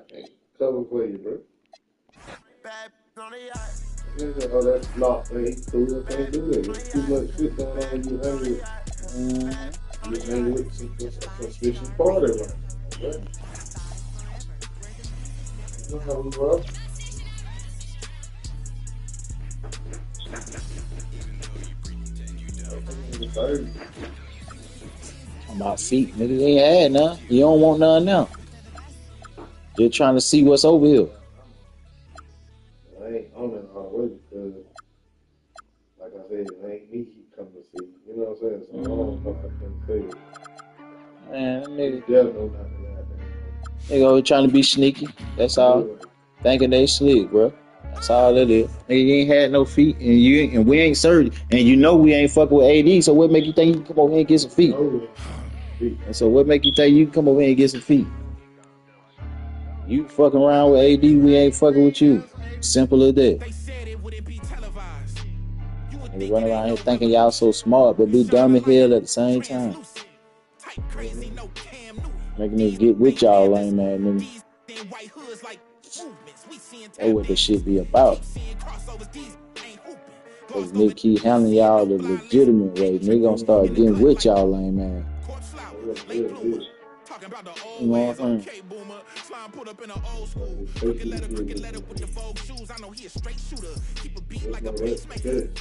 can't cover for you, bro. Oh, that's locked. Hey, cool. I can't do that. There's too much shit going on when you hang with some suspicious party, right? Okay. You know how we rock. About feet, nigga. They ain't had none. You don't want none now. You're trying to see what's over here. I ain't on it all the way because, like I said, it ain't me keep coming to see. You know what I'm saying? So I don't know if I can say it. Man, nigga. They go trying to be sneaky. That's all. Thinking they slick, bro. That's all that is. Nigga, you ain't had no feet, and we ain't served, and you know we ain't fucking with AD. So what make you think you can come over here and get some feet? And so what make you think you can come over here and get some feet? You fucking around with AD, we ain't fucking with you. Simple as that. You run around here thinking y'all so smart, but be dumb as hell at the same time. Making niggas get with y'all lame man, nigga. That's what this shit be about. Cause nigga keep handling y'all the legitimate way. Nigga gonna start getting with y'all lame man. You know what I'm saying?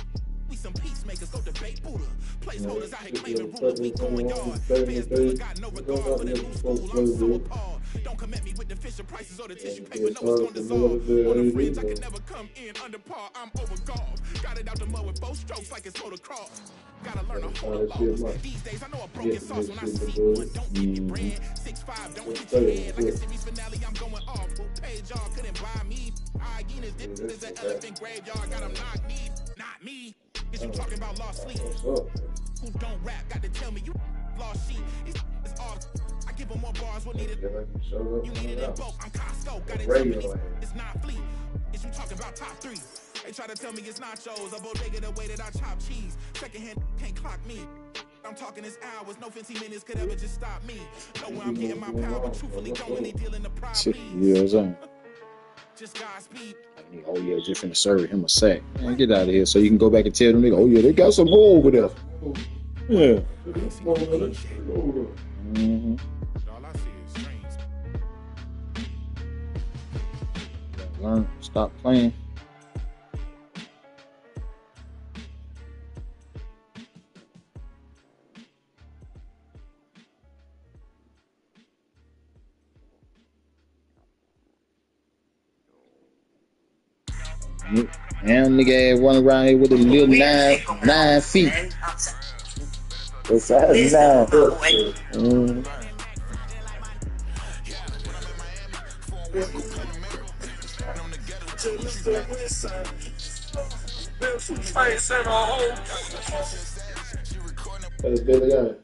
We some peacemakers, go debate Buddha. Placeholders out here claiming rulers, we going yard. Fans still got no regard for the new school. I'm so appalled. Don't come at me with the Fisher prices or the tissue paper. No, it's gonna dissolve. On the fringe, I can never come in under par. I'm over golf. Got it out the mud with 4 strokes like it's motocross. Gotta learn a whole lot. These days, I know a broken sauce when I see one. Don't get your brand. 6'5", don't hit your head. Like a series finale, I'm going off. Who paid y'all? Couldn't buy me. Hyenas, this is an elephant graveyard. Got them knock me, not me. Is you talking about lost sleep? Who don't rap? Got to tell me you lost sheep. It's all. I give them more bars. What needed? You needed in bulk. I'm Costco. Got it tell me it's not fleet. Is you talking about top 3? They try to tell me it's nachos. A bodega the way that I chop cheese. Secondhand can't clock me. I'm talking this hours. No 15 minutes could ever just stop me. Know where I'm getting my power, but truthfully don't really deal in the problem. You know what I'm saying? Just Godspeed. Oh yeah, just finna serve him a sack. Man, get out of here so you can go back and tell them nigga, oh yeah, they got some more over there. Yeah. Mm-hmm. Learn, stop playing. And nigga running around here with a little 9 feet. What's that? 9. That's Billy Gunn.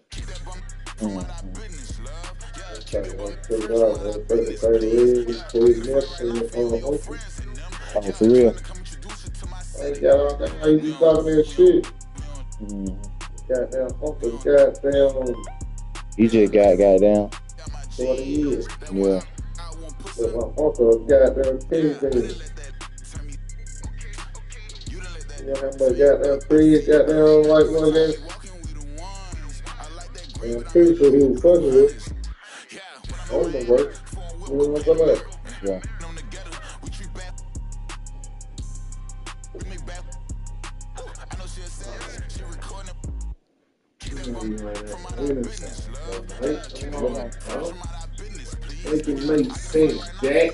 Oh, for real? I got how you be talking that shit. Goddamn uncle, goddamn. He just got down. 20 years. Yeah. But my uncle, goddamn king. You know how much goddamn Chris goddamn like one game? And I'm pretty sure he was fucking with. I don't know what. You know what I'm talking about? Yeah. Make it make sense, Jack.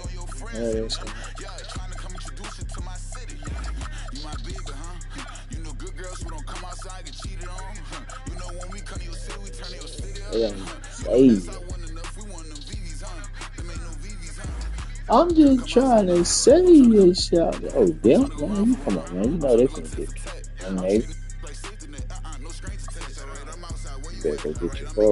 I'm just trying to say this shit. Oh, damn, man. You come on, man. You know they finna get young lady. You better go get your car.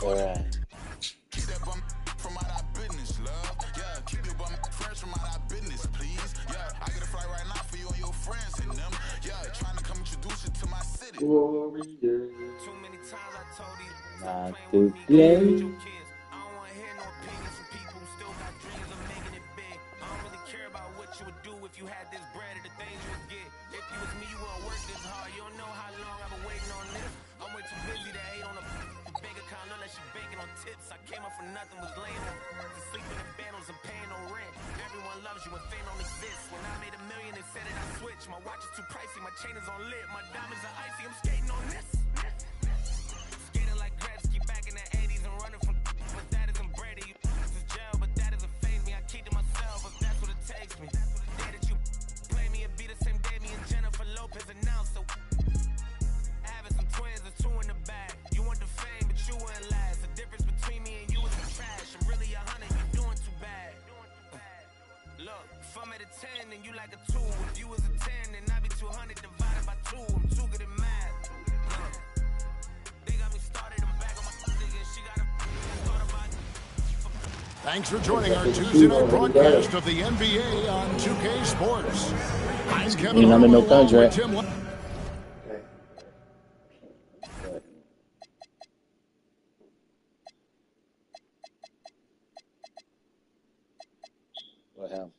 All right. Warrior. Too many times I told you Not stop playing with me, go play with your today. kids. I don't want to hear no opinions from people who still got dreams of making it big. I don't really care about what you would do if you had this bread or the things you would get. If you was me, you wouldn't work this hard. You don't know how long I've been waiting on this. I'm way too busy to hate on a bank account unless you banking on tips. I came up from nothing, was laying on to sleep in the bed, wasn't paying no rent. Everyone loves you when fame don't exist. When I made $1 million, they said that I switched. My watch is too pricey, my chain is on lit, my diamonds are icy. I'm skating on this. Skating like Gretzky back in the 80s and running from but that isn't Brady. This is jail, but that doesn't faze me. I keep to myself if that's what it takes me. The day that you play me, it be the same day me and Jennifer Lopez announced. So having some twins, there's 2 in the bag. You want the fame, but you wouldn't last. The difference between me and you is the trash. I'm really 100, you doing too bad. Look, if I'm at a 10 and you like a 2, if you was a 10 then I'd be 200 divided by 2. I'm too good at math. Look, they got me started, I'm back on my nigga. She got a thought about. Thanks for joining our Tuesday night broadcast of the NBA on 2K Sports. I'm Kevin I'm in no Harlan along with contract. Tim. What happened?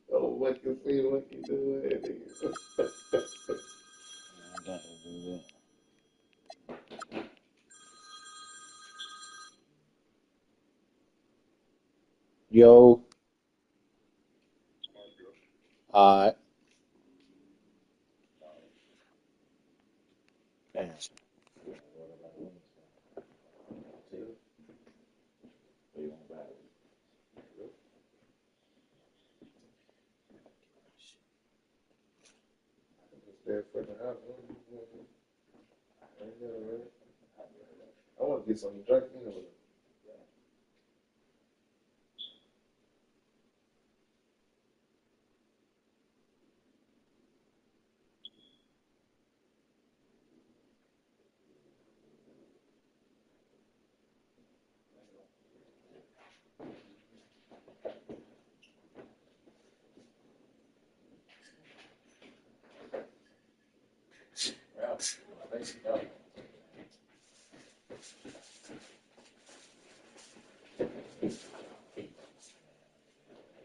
Oh, what you see, what you do, Yo. Alright. Damn. I want to get something to drink.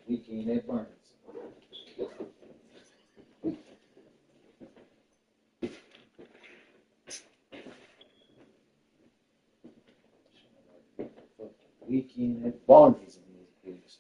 Weekend at Burns. Weekend at Barney's in this place.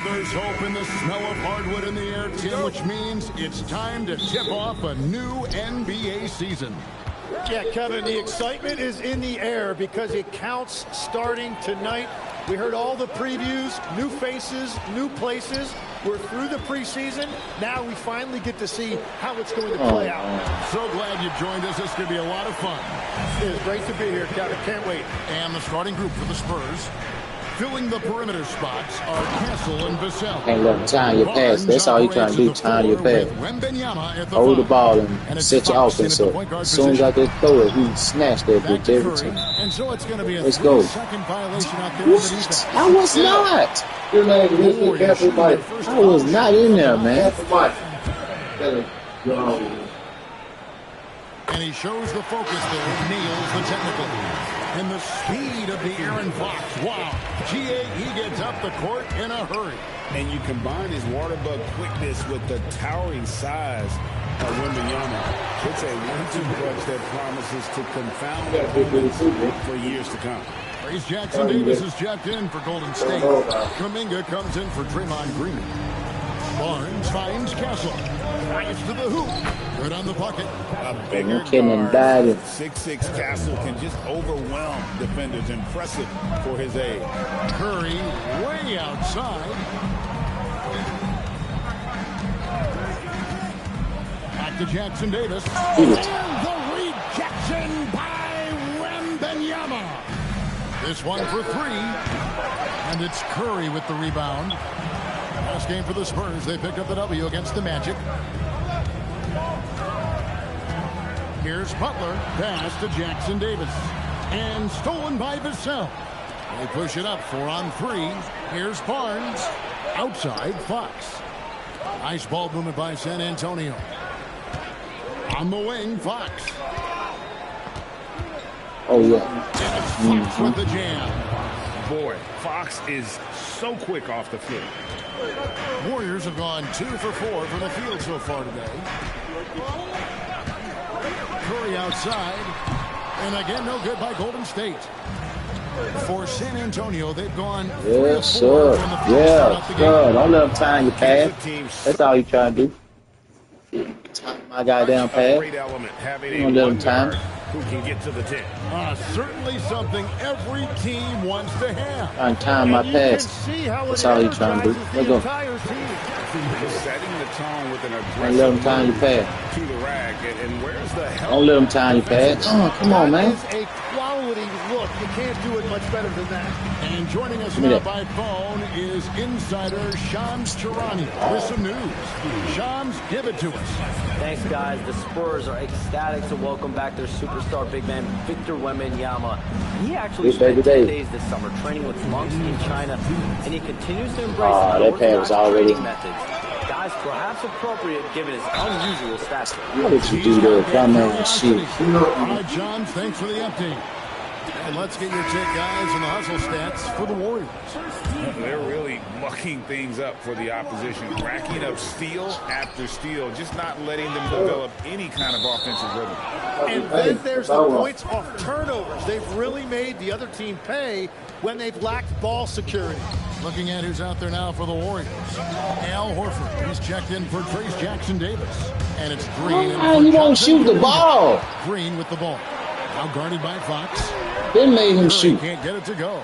There's hope in the smell of hardwood in the air, Tim, which means it's time to tip off a new NBA season. Yeah, Kevin, the excitement is in the air because it counts starting tonight. We heard all the previews, new faces, new places. We're through the preseason. Now we finally get to see how it's going to play out. So glad you joined us. It's going to be a lot of fun. It is great to be here, Kevin. Can't wait. And the starting group for the Spurs, filling the perimeter spots, are Castle and Vassell. Can't let him time your pass. That's all you trying to do, time your pass. Hold the ball and set your offense up. As soon as I just throw it, he snatched that bitch every time. And so it's going to be a Let's go. violation out there. What? I was not. I was not in there, man. And he shows the focus there, nails the technical. And the speed of the Aaron Fox. Wow. He gets up the court in a hurry. And you combine his water bug quickness with the towering size of Wembanyama. It's a 1-2 punch that promises to confound opponents for years to come. Trace Jackson Davis is checked in for Golden State. Kuminga comes in for Draymond Green. Barnes finds Castle. Drives to the hoop. Good on the bucket. A bigger guard. 6'6" Castle can just overwhelm defenders. Impressive for his age. Curry way outside. Back to Jackson Davis. And the rejection by Wembanyama. This one for three. And it's Curry with the rebound. Last game for the Spurs. They picked up the W against the Magic. Here's Butler. Pass to Jackson Davis. And stolen by Vassell. They push it up 4-on-3. Here's Barnes. Outside Fox. Nice ball movement by San Antonio. On the wing, Fox. Oh, yeah. And it's Fox with the jam. Boy, Fox is so quick off the foot. Warriors have gone 2 for 4 from the field so far today. Curry outside. And again, no good by Golden State. For San Antonio, they've gone 3 of 4 from the field. Yeah, sir. Don't let them time your pass. That's all you trying to do. Time my goddamn pass. Great element having Don't let them time. Who can get to the 10. Certainly something every team wants to have. Trying to time my pass. That's all you trying to do. Let's go. Setting the tone with an aggressive Don't let them time your pass. to the rack. And where's the help? Don't let them time your pass. Oh, come on, man. That is a quality look. You can't do it much better than that. And joining us now by phone is insider Shams Charania with some news. Shams, give it to us. Thanks, guys. The Spurs are ecstatic to welcome back their superstar big man, Victor Wembanyama. He actually spent 10 days this summer training with monks in China, and he continues to embrace Orthodox training methods. Guys, perhaps appropriate given his unusual stature. How did you do that? Dumbass shit. All right, John, thanks for the update. And let's get your take, guys, on the hustle stats for the Warriors. They're really mucking things up for the opposition, racking up steal after steal, just not letting them develop any kind of offensive rhythm. And then there's the points off turnovers. They've really made the other team pay when they've lacked ball security. Looking at who's out there now for the Warriors. Al Horford. He's checked in for Trace Jackson Davis. And it's Green. Oh, you won't shoot the ball. Green with the ball. Now guarded by Fox. Then made him shoot. Can't get it to go.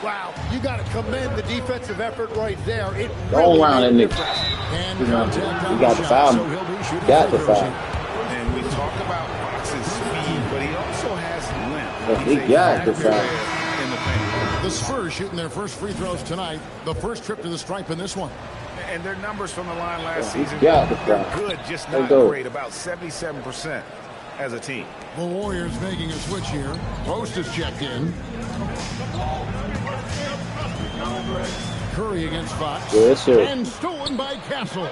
Wow, you got to commend the defensive effort right there. It Go around that nigga. And you got the foul. Got the foul. And we talk about Fox's speed, but he also has length. He got the foul. The Spurs shooting their first free throws tonight. The first trip to the stripe in this one. And their numbers from the line last season, they're good, just not great. About 77% as a team. The Warriors making a switch here. Post is checked in. Curry against Fox. Yes, sir. And stolen by Castle.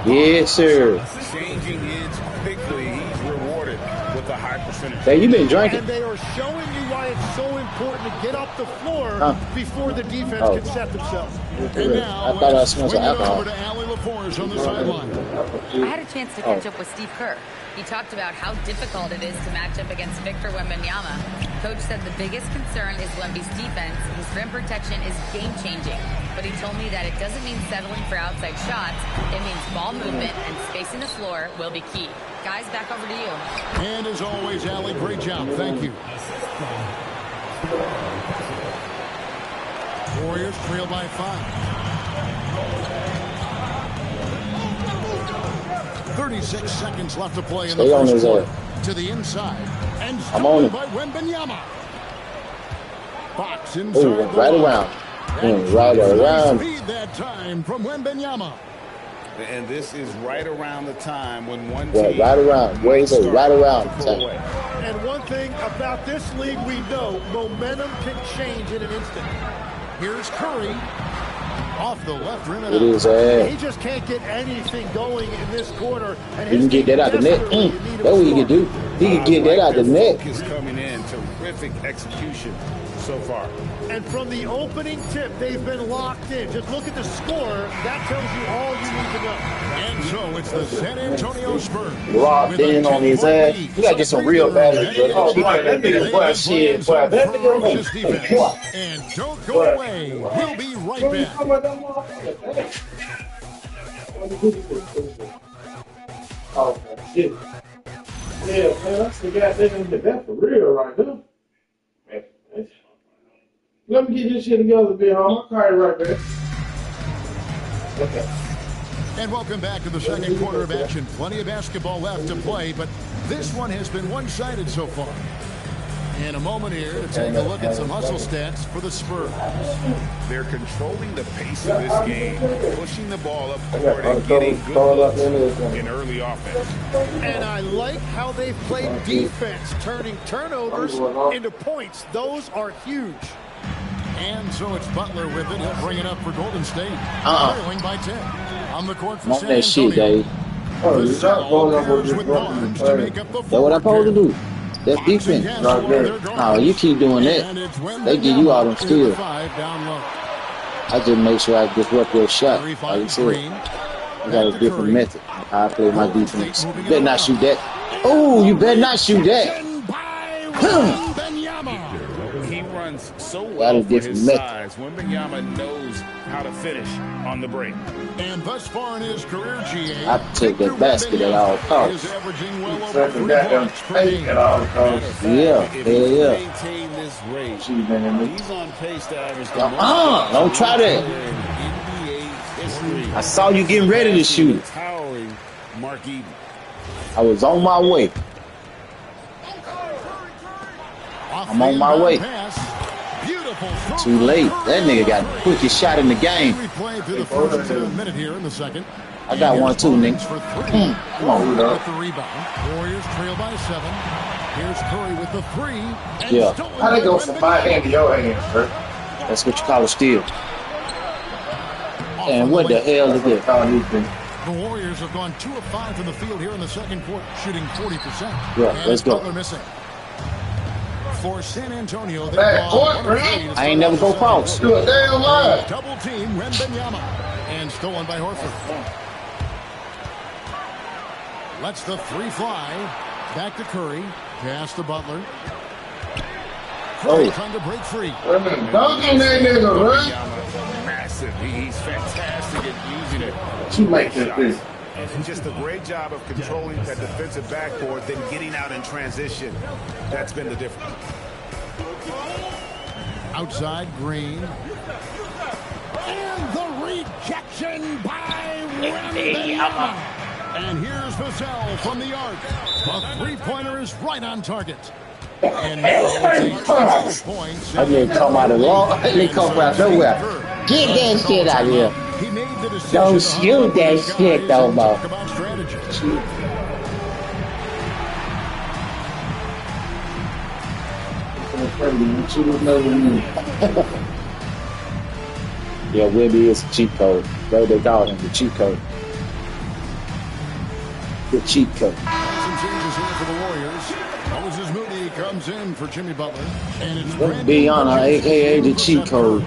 Yes, sir. Changing his quickly. He's rewarded with a high percentage. Hey, you been drinking. And they are showing you why it's so important to get off the floor before the defense can set themselves. And now, I thought I smelled some alcohol. Over to Allie LaForge on the sideline. I had a chance to catch up with Steve Kerr. He talked about how difficult it is to match up against Victor Wembanyama. Coach said the biggest concern is Wemby's defense. His rim protection is game-changing. But he told me that it doesn't mean settling for outside shots. It means ball movement and spacing the floor will be key. Guys, back over to you. And as always, Allie, great job. Thank you. Warriors trail by 5. 36 seconds left to play in the first quarter. To the inside. And stolen by Wembanyama. Fox inside. Right around. Right around. Speed that time from Wembanyama. And this is right around the time when one team... Right around. Where is it? Right around. And one thing about this league we know, momentum can change in an instant. Here's Curry. Off the left rim. It is. He just can't get anything going in this quarter. And he can get that out the net. That's what he can do. He can get that out the net. Focus coming in. Terrific execution so far. And from the opening tip, they've been locked in. Just look at the score. That tells you all you need to know. And so it's the San Antonio Spurs. Locked in on his ass. You gotta get some real batteries, bro. Oh, boy, that nigga, boy, shit, boy. That nigga, and don't go away. We'll be right back. Oh, shit. Yeah, man, that's the goddamn that for real right now. Let me get this shit together, big homie. I'll call you right back. Okay. And welcome back to the second quarter of action. Plenty of basketball left to play, but this one has been one-sided so far. In a moment here to take a look at some hustle stats for the Spurs. They're controlling the pace of this game, pushing the ball up court and getting good looks in early offense. And I like how they've played defense, turning turnovers into points. Those are huge. And so it's Butler with it. He'll bring it up for Golden State. Trailing by 10. On the court for San Antonio. That shit, Dave. That's what I'm supposed to do. That's defense. Oh, you keep doing that. They give you all them skills. I just make sure I disrupt your shot. Like you said, I got a different method. I play my defense. You better not shoot that. Oh, you better not shoot that. He runs so well for his size. Wembanyama knows how to finish on the break. And thus far in his career, GA, I take that basket at all costs. is averaging well over 3 points per game. Yeah, yeah. Maintain this rate. He's on pace to average the most. Don't try that. I saw you getting ready to shoot. Towering Mark Eden. I was on my way. I'm on my way. Too late. That nigga got the quickest shot in the game. I got one too, nigga. Come on, bro. With the rebound. Warriors trail by 7. Here's Curry with the 3. Yeah. How'd they go from my hand to your hands, bro? That's what you call a steal. And what the hell is this? The Warriors have gone 2 of 5 from the field here in the second quarter, shooting 40%. Yeah, let's go. Butler missing. For San Antonio, I ain't never go false. Do a damn line. Double team Wembanyama and stolen by Horford. Lets the 3 fly. Back to Curry. Pass to Butler. Curry trying to break free. Dunking that nigga, right? Massive. He's fantastic at using it. She makes this. And just a great job of controlling that defensive backboard, then getting out in transition. That's been the difference. Outside, Green. And the rejection by Wembanyama. And here's Vassell from the arc. The three-pointer is right on target. And now it's a points. I didn't come out of law. I didn't come out nowhere. Get that shit out of here. Don't shoot that shit, though, Mo. Yeah, Webby is a cheat code. Bro, they call him the cheat code. The cheat code. Some changes here for the Warriors. Moses Moody comes in for Jimmy Butler. And it's Beyond, a.k.a. the cheat code.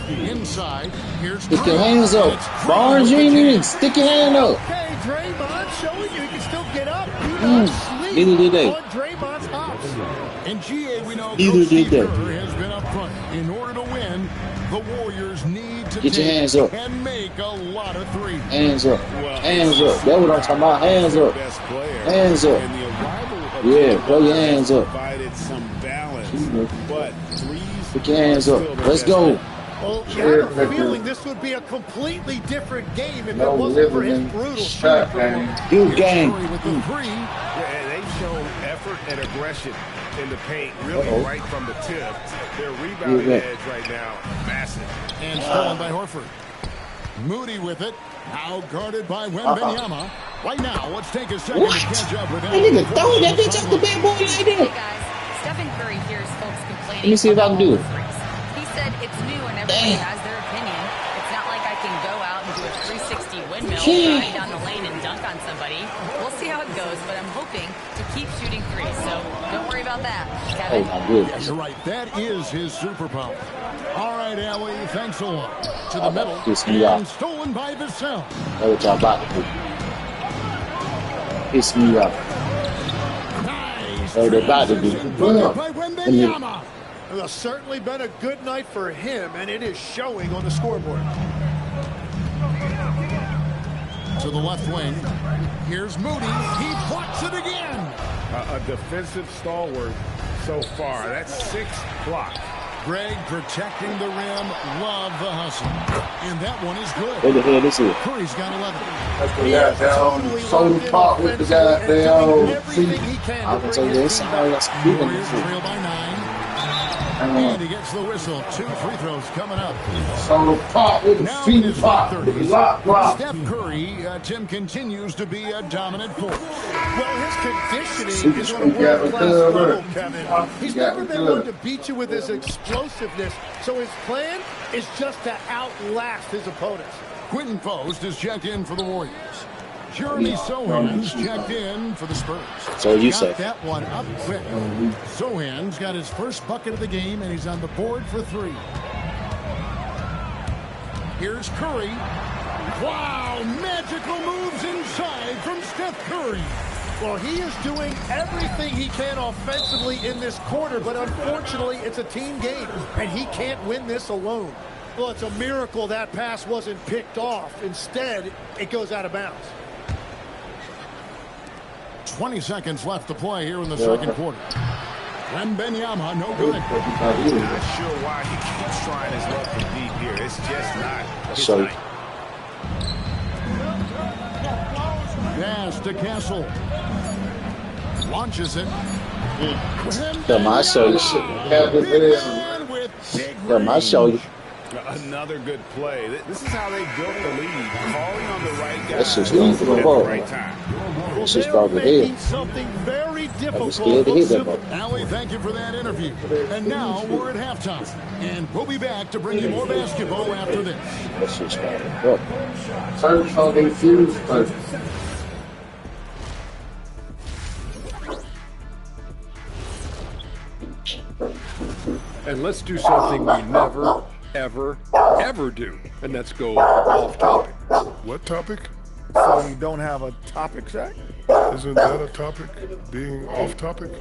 Inside, here's stick your hands up. Barnes, you ain't even stick your hand up. Okay, Draymond, showing you he can still get up. Do not sleep Neither did they. on Draymond's hops. In GA, we know Neither Coach did Steve they. Kerr has been up front. In order to win, the Warriors need to Get your take hands up. and make a lot of threes. Hands up. Hands up. That's what I'm talking about. Hands up. Hands up. And the arrival of Yeah, throw your hands up. provided some balance, but threes Put your hands up. Let's go. Well, you have a feeling this would be a completely different game if it wasn't for his brutal shooting performance. Good game. With the three. Yeah, and they've shown effort and aggression in the paint, really right from the tip. Their rebounding edge right now, massive. And stolen by Horford. Moody with it. Now guarded by Wembanyama. Right now, let's take a second to catch up with That nigga throwing that bitch off the backboard like Hey that. guys, Stephen Curry hears folks complaining. Let me see if I can do it. He said it's new and everybody has their opinion. It's not like I can go out and do a 360 windmill, drive down the lane and dunk on somebody. We'll see how it goes, but I'm hoping to keep shooting threes, so don't worry about that. Kevin? Oh my goodness. You're right. That is his superpower. All right, Allie, thanks a lot. To the middle. Piss me off. And stolen by Vassell. That's what y'all about to do. Piss me off. That's what they're about to do. By Wembanyama. It has certainly been a good night for him, and it is showing on the scoreboard. To the left wing. Here's Moody. He blocks it again. A defensive stalwart so far. That's 6 blocks. Greg protecting the rim. Love the hustle. And that one is good. What the hell this is? Curry's got 11. That's the goddamn soda pop with the goddamn seat. I can tell you this. I got some people in Warriors this. trail by 9. And he gets the whistle. 2 free throws coming up. Soda pop with the Now in his seat pop. mid-30s, Lock, lock. Steph Curry, Tim, continues to be a dominant force. Well, his conditioning is on a world-class level, Kevin. He's never been one to beat you with his explosiveness, so his plan is just to outlast his opponents. Quentin Post is checked in for the Warriors. Jeremy Sohan's checked in for the Spurs. So you got say. that one up quick. Sohan's got his first bucket of the game, and he's on the board for 3. Here's Curry. Wow, magical moves inside from Steph Curry. Well, he is doing everything he can offensively in this quarter, but unfortunately, it's a team game, and he can't win this alone. Well, it's a miracle that pass wasn't picked off. Instead, it goes out of bounds. 20 seconds left to play here in the second quarter. Wembanyama, no good. He's not sure why he keeps trying his luck from deep here. It's just not his So- night. Pass to Castle. Launches it. Come on, I show you shit. Come on, I show you. Another good play. This is how they built the lead. Calling on the right guy That's just at wrong for the the ball. right time. This is probably here. Something very I difficult. was scared to hit that ball. Allie, thank you for that interview. And now we're at halftime. And we'll be back to bring you more basketball after this. That's just probably. Search on the fuse first. And let's do something we never, ever, ever do, and that's go off topic. What topic? So you don't have a topic, Zach? Isn't that a topic? Being off topic?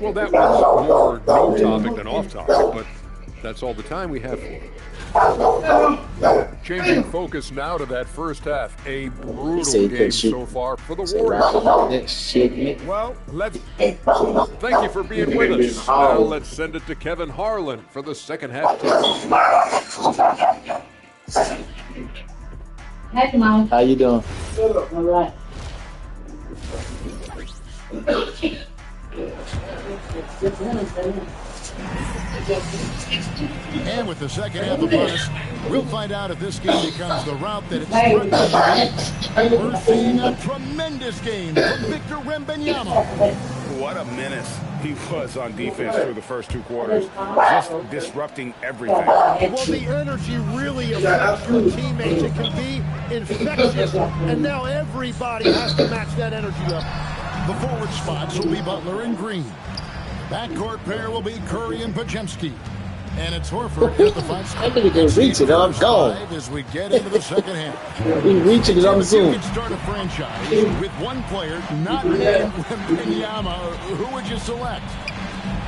Well, that was more no topic than off topic, but that's all the time we have for it. Changing focus now to that first half. A brutal game so far for the Warriors. Well, let's thank you for being with us. Now let's send it to Kevin Harlan for the second half tip. Hey, Mom. How you doing? All right. And with the second half upon us, we'll find out if this game becomes the route that it's threatened to be. We're seeing a tremendous game from Victor Wembanyama. What a menace he was on defense through the first 2 quarters. Just disrupting everything. Well, the energy really affects your teammates. It can be infectious, and now everybody has to match that energy level. The forward spots will be Butler and Green. Backcourt pair will be Curry and Podziemski. And it's Horford at the 5 spot. I think he can reach it. I'm gone. As we get into the second half. He reaching it on Zoom. You can start a franchise with one player not named Wembanyama. Who would you select?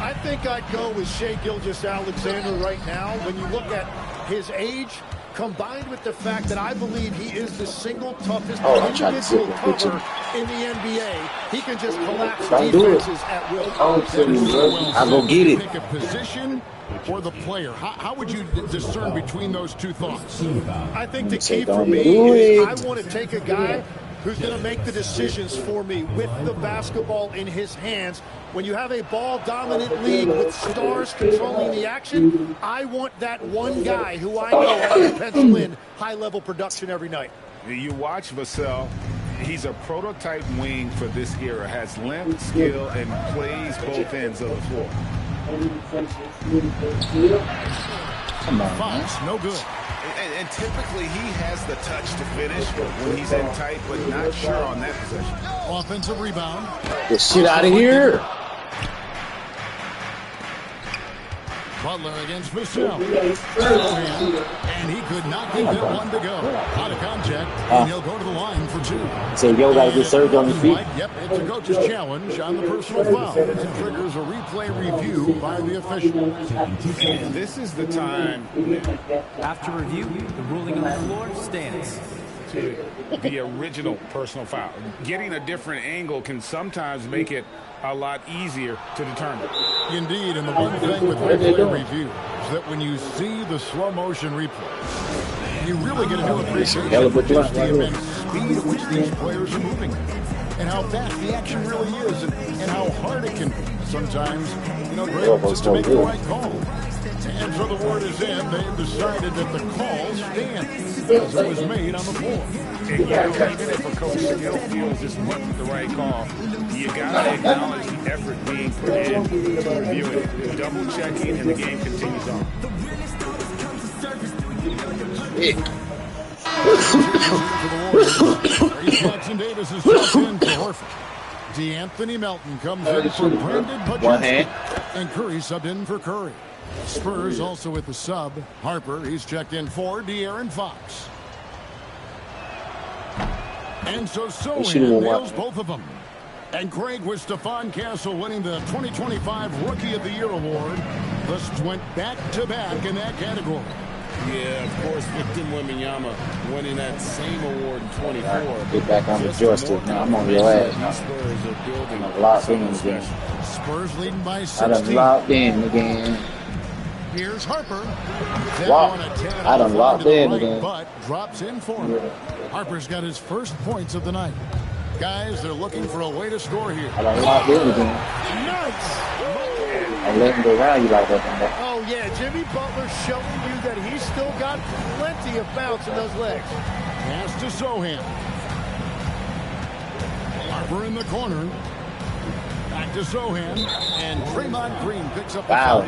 I think I'd go with Shai Gilgeous-Alexander right now. When you look at his age, combined with the fact that I believe he is the single toughest individual cover in the NBA, he can just collapse defenses at will. I'll go get it. Pick a position or the player. How would you discern between those two thoughts? I think the key for me is I want to take a guy who's going to make the decisions for me with the basketball in his hands. When you have a ball-dominant league with stars controlling the action, I want that one guy who I know can pencil in high-level production every night. You watch Vassell. He's a prototype wing for this era. Has length, skill, and plays both ends of the floor. Come on, Fox, no good. And typically he has the touch to finish when he's in tight, but not sure on that possession. Offensive rebound. Get shit out of here. Butler against Vassell. And he could not get that one to go. Out of contact, and he'll go to the line for 2. So Yo got to get served on his feet. Yep, it's a coach's challenge on the personal foul. It triggers a replay review by the official. And this is the time. After review, the ruling on the floor stands. The original personal foul. Getting a different angle can sometimes make it a lot easier to determine. Indeed, and the one thing with replay review is that when you see the slow motion replay, you really get a new appreciation for just the immense speed at which these players are moving and how fast the action really is and how hard it can be sometimes, great just to make the right call. And so the word is in. They've decided that the call stands as it was made on the floor. And even if a coach still feels this wasn't the right call, you got to acknowledge the effort being put in to review it, double checking, and the game continues on. Jackson Davis is checked in for Horford. DeAnthony Melton comes in for Brandon Pudgeon. And Curry subbed in for Curry. Spurs also with the sub. Harper, he's checked in for De'Aaron Fox. And so Sohan nails both of them. And Craig with Stephon Castle winning the 2025 Rookie of the Year award. Thus went back-to-back in that category. Yeah, of course, Victor Wembanyama winning that same award in 24. Get back on the joystick now. I'm on your ass now. Spurs are building I'm locked in again. Spurs leading by 16. I done locked in again. Here's Harper. Wow. I done locked in again. But drops in for him. Harper's got his first points of the night. Guys, they're looking for a way to score here. I done locked in again. Nice. I let him go around you like that. Oh, yeah, Jimmy Butler showing you that he's still got plenty of bounce in those legs. Pass to Sohan. Harper in the corner. Back to Sohan. And Draymond Green picks up the foul.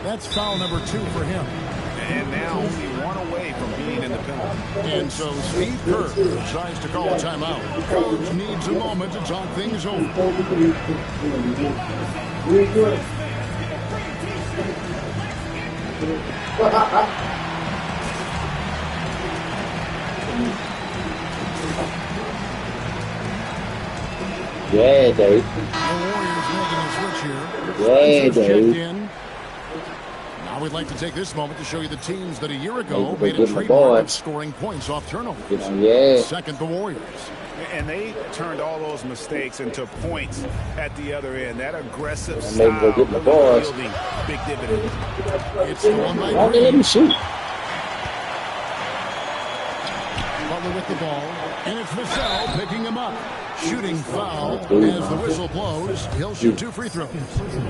That's foul number 2 for him. And now only one away from being in the penalty. And so Steve Kerr decides to call a timeout. Coach needs a moment to talk things over. Yeah, Dave. The Warriors making a switch here. Yeah, Dave. Now we'd like to take this moment to show you the teams that a year ago made a trademark of scoring points off turnovers. Yeah. Second, the Warriors. And they turned all those mistakes into points at the other end. That aggressive style really yielding big dividends. It's one by Why let him shoot? Butler with the ball, and it's Vassell picking him up. Shooting foul as the whistle blows. He'll shoot 2 free throws.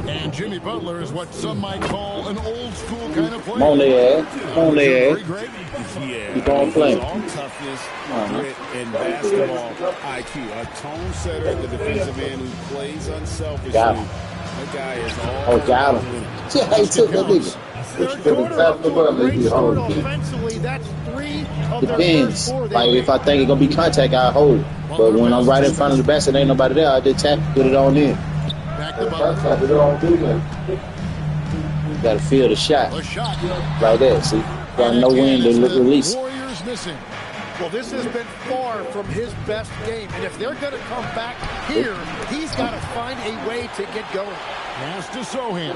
And Jimmy Butler is what some might call an old school kind of player. Come on there. Come on there. Yeah. Keep on playing. All toughness, grit, and basketball IQ. A tone setter, the defensive end who plays unselfishly. Got him. That guy is all got him. Yeah, he took that nigga. Offensively, that's 3 of Depends. Like if I think it's gonna be contact, I hold. But when I'm right in front of the basket, ain't nobody there. I just tap, put it on in. Back to Butler. You gotta feel the shot. The shot. Right there, see? Gotta know when to release. Warriors missing. Well, this has been far from his best game, and if they're going to come back here, he's got to find a way to get going. Pass to Sohan.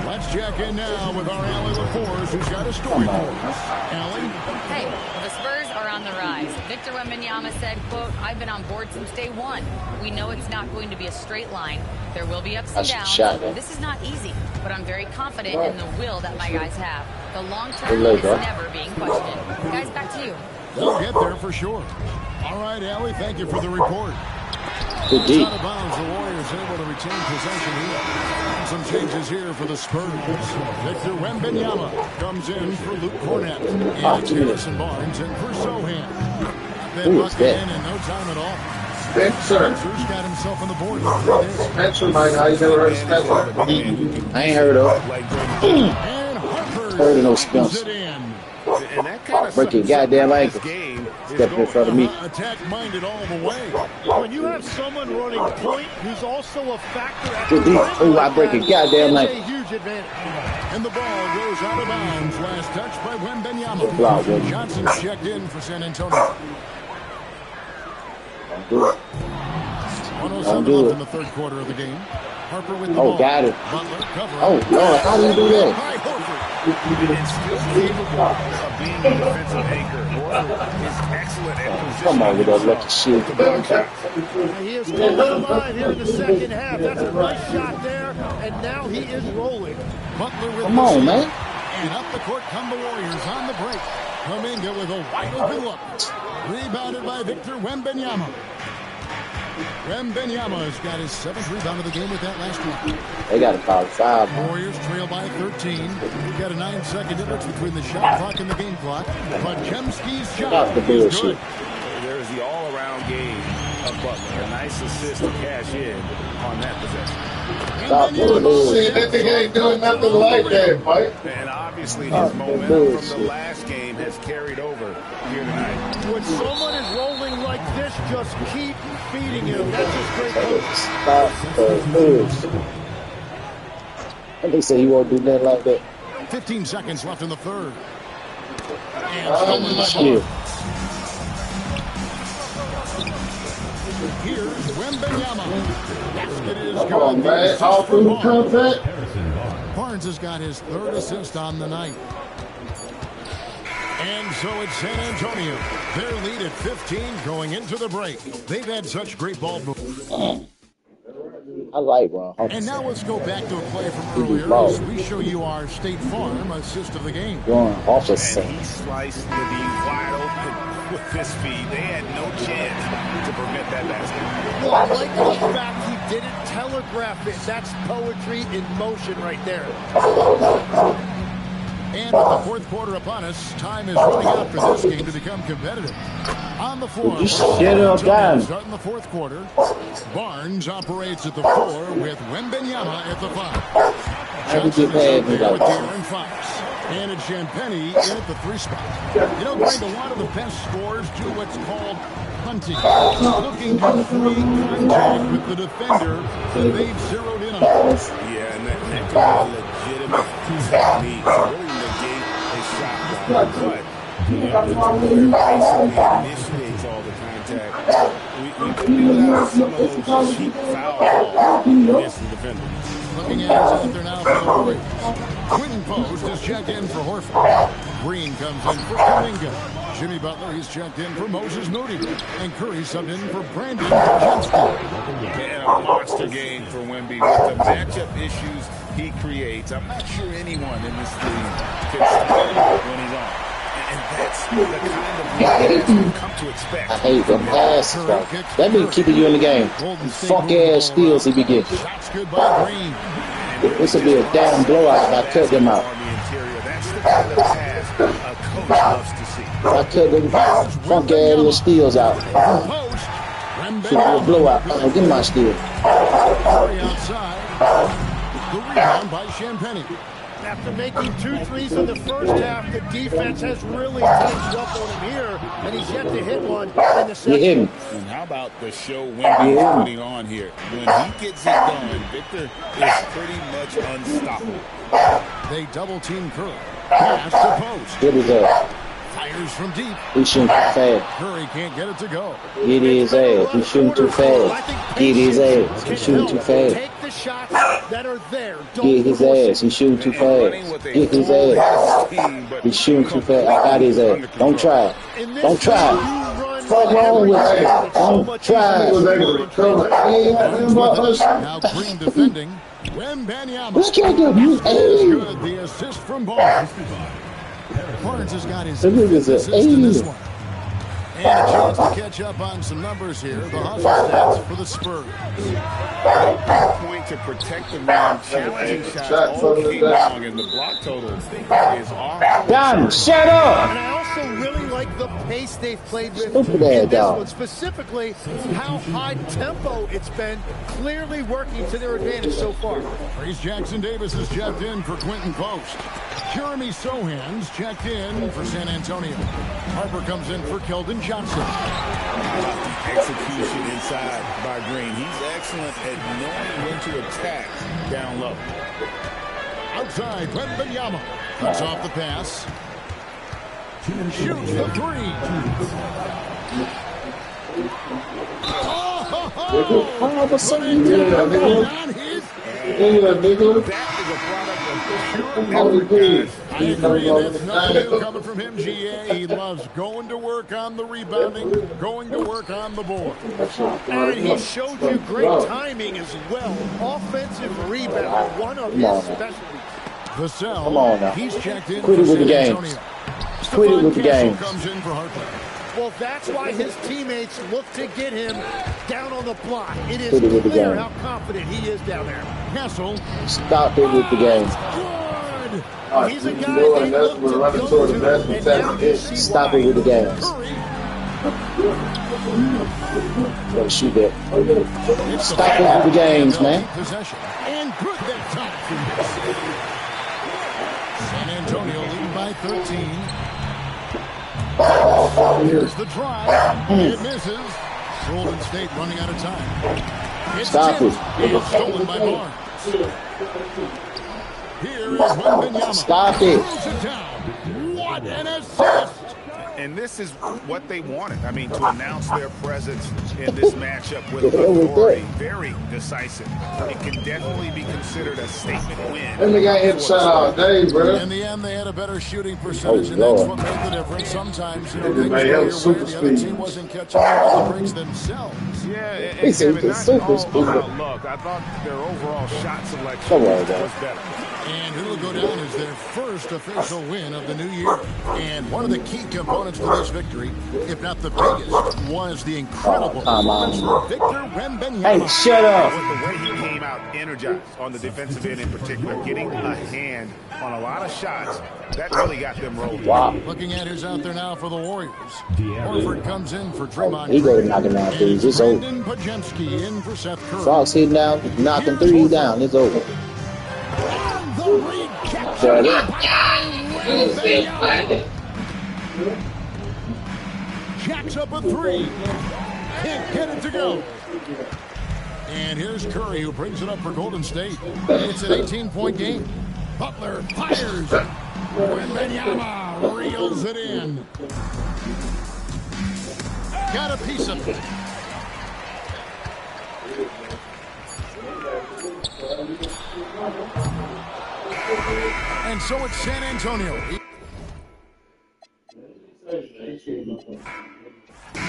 Let's check in now with our Allie LaForce, who's got a story for us. Allie? Hey, well, the Spurs are on the rise. Victor Wembanyama said, quote, "I've been on board since day one. We know it's not going to be a straight line. There will be ups and downs. This is not easy, but I'm very confident in the will that my guys have. The long term is never being questioned." Guys, back to you. They'll get there for sure. All right, Allie, thank you for the report. Good deep. Out of bounds, the Warriors able to retain possession here. Some changes here for the Spurs. Victor Wembanyama comes in for Luke Cornett. And it's Harrison Barnes in for Sohan. Then bucket in no time at all. Spencer's got himself on the board with 3 days. Spencer, my guy, you never heard of Spencer? I ain't heard of. And Harper Heard of no Spencer. And that kind of break your goddamn ankle. Step in front of me. Attack-minded all the way. When you have someone running point who's also a factor at Good deep. Oh, I break your goddamn that's ankle. a huge advantage. And the ball goes out of bounds. Last touch by Wembanyama. Block, baby. Johnson's checked in for San Antonio. Don't do it. 107 left in the third quarter of the game. Harper with the ball. Got it. Butler covering. Oh, Lord, how do you do that? By Horford. It's still capable of being a defensive anchor. Horford is excellent at position. Come on with that lucky shit. He is still alive here in the second half. That's a nice shot there, and now he is rolling. Butler with Come on, man. And up the court come the Warriors on the break. Kuminga with a wide open look. Rebounded by Victor Wembanyama. Wembanyama has got his 7th rebound of the game with that last one. They got a power 5. Warriors trail by 13. We've got a 9-second difference between the shot clock and the game clock. But Kemsky's shot is good. There's the all-around game of Butler. A nice assist to cash in on that possession. Stop See, that nigga ain't doing nothing like that, Mike. And obviously his momentum from the last game has carried over here tonight. When someone is rolling like this, just keep feeding him. That's just great coaching. Stop the moves. They say you won't do nothing like that. 15 seconds left in the third. And stolen by Butler. Here's Wembanyama. Basket is good. Come on, man. All through the trumpet. Barnes has got his 3rd assist on the night. And so it's San Antonio. Their lead at 15 going into the break. They've had such great ball movement. I like Ron. And now let's go back to a play from earlier as we show you our State Farm assist of the game. Going off a And he sliced the D wide open with his feet. They had no chance to prevent that basket. Well, I like the fact he didn't telegraph it. That's poetry in motion right there. And with the fourth quarter upon us, time is running out for this game to become competitive. On the floor, starting the fourth quarter, Barnes operates at the 4 with Wembanyama at the 5. Johnson is out there with De'Aaron Fox. And it's Champagnie in at the 3 spot. You know, Greg, a lot of the best scorers do what's called hunting. Looking to free contact with the defender that they've zeroed in on. Yeah, and that could be a legitimate technique to really negate a shot block. But the player basically initiates all the contact. We could be without some of those cheap foul calls against the defender. Looking at us out there now for the Warriors. Quinn Post is checked in for Horford. Green comes in for Kuminga. Jimmy Butler, he's checked in for Moses Moody. And Curry subbed in for Brandon Kajinski. And a monster game for Wemby with the matchup issues he creates. I'm not sure anyone in this league can stop when he's on. And that's the kind of game you've come to expect. I hate them passes, bro. That be keeping you in the game. Fuck ass steals he be getting. Shots good by Green. This will be a damn blowout if I cut them out. That's the kind of pass a coach loves to see. I cut them funk ass little steals out. Should be a blowout. Give me my steal. Curry outside. The rebound by Champagnie. After making 2 threes in the first half, the defense has really tightened up on him here, and he's yet to hit one in the second. And how about the show Wemby is putting on here? When he gets it going, Victor is pretty much unstoppable. They double-team Curry. Pass to post. Get his ass. Fires from deep. He's shooting too fast. Curry can't get it to go. Get his ass. He's shooting too fast. Get his ass. He's shooting too fast. Take the shots that are there. Get his ass. He's shooting too fast. Get his ass. He's shooting too fast. I got his ass. Don't try. Don't try. Fuck wrong with you? Don't try. Now Green defending. Wembanyama. This kid got me. Good. The assist from Barnes. Barnes has got his assist in this one. And a chance to catch up on some numbers here. The hustle stats for the Spurs. Point to protect the rim, challenging shots all game long, and the block total is off. Done. Shut up. And I also really like the pace they've played with Stupid in ass this dog. one, specifically how high tempo it's been, clearly working to their advantage so far. Trace Jackson-Davis is checked in for Quentin Post. Jeremy Sohan's checked in for San Antonio. Harper comes in for Keldon Johnson. Execution inside by Green. He's excellent at knowing when to attack down low. Outside, Wembanyama cuts off the pass. Shoots the three. I agree, that's nothing new coming from him, GA. He loves going to work on the rebounding, going to work on the board. And he showed you great timing as well. Offensive rebound, one of his specialties. Vassell, Come on now. he's checked in Quit for it with the San games. Antonio. Quit it with the Castle games. comes in for Harper. Well, that's why his teammates look to get him down on the block. It is Quit it with the clear games. how confident he is down there. Castle. Stop it with the games. Good. He's a guy they look to go to, and now you see Stop why. it with the games. Curry. Gotta shoot that. It's Stop it with the games, man. Possession. And good that time. San Antonio lead by 13. Here's the drive. It misses. Golden State running out of time. It's Stop tipped. it. It's stolen by Barnes. Here is Wembanyama. Stop it. Throws it down. What an assist. And this is what they wanted. I mean, to announce their presence in this matchup with authority, very decisive. It can definitely be considered a statement win. Them guy hit shot all day, bro. In the end, they had a better shooting percentage, and Lord. that's what made the difference. Sometimes, you know, They things made go him your super way, the other speed. team wasn't catching up with the breaks themselves. Yeah, and He said Kevin, it's not super all speed. about luck. I thought their overall shot selection Come on, was guys. better. And it'll go down as their first official win of the new year. And one of the key components to this victory, if not the biggest, was the incredible performance from Victor Wembanyama. Hey, shut up. The way he came out energized on the defensive end in particular, getting a hand on a lot of shots, that really got them rolling. Wow. Looking at who's out there now for the Warriors. Horford comes in for Draymond. He go to knocking down threes. It's over. Brandon Pajemski in for Seth Curry. Fox hitting down, knocking threes down. It's over. The recapture Shut by up. Wembanyama. Jacks up a three. Can't get it to go. And here's Curry, who brings it up for Golden State. It's an 18-point game. Butler fires. Wembanyama reels it in. Got a piece of it. And so it's San Antonio.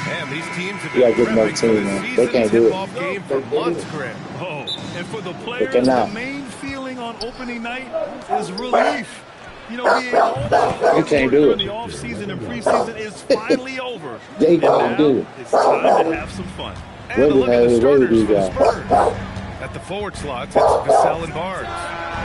And these teams have You been gotta get another prepping for team, this man. They season can't do it. tip-off game for months, Grant. Oh, and for the They players, cannot. the main feeling on opening night is relief. You know, being all the You can't do during it. the offseason and preseason is finally over. They And can't now do it. it's time to have some fun. And Where to the look at hell the is where starters these for the guys? Spurs. At the forward slots, it's Vassell and Barnes.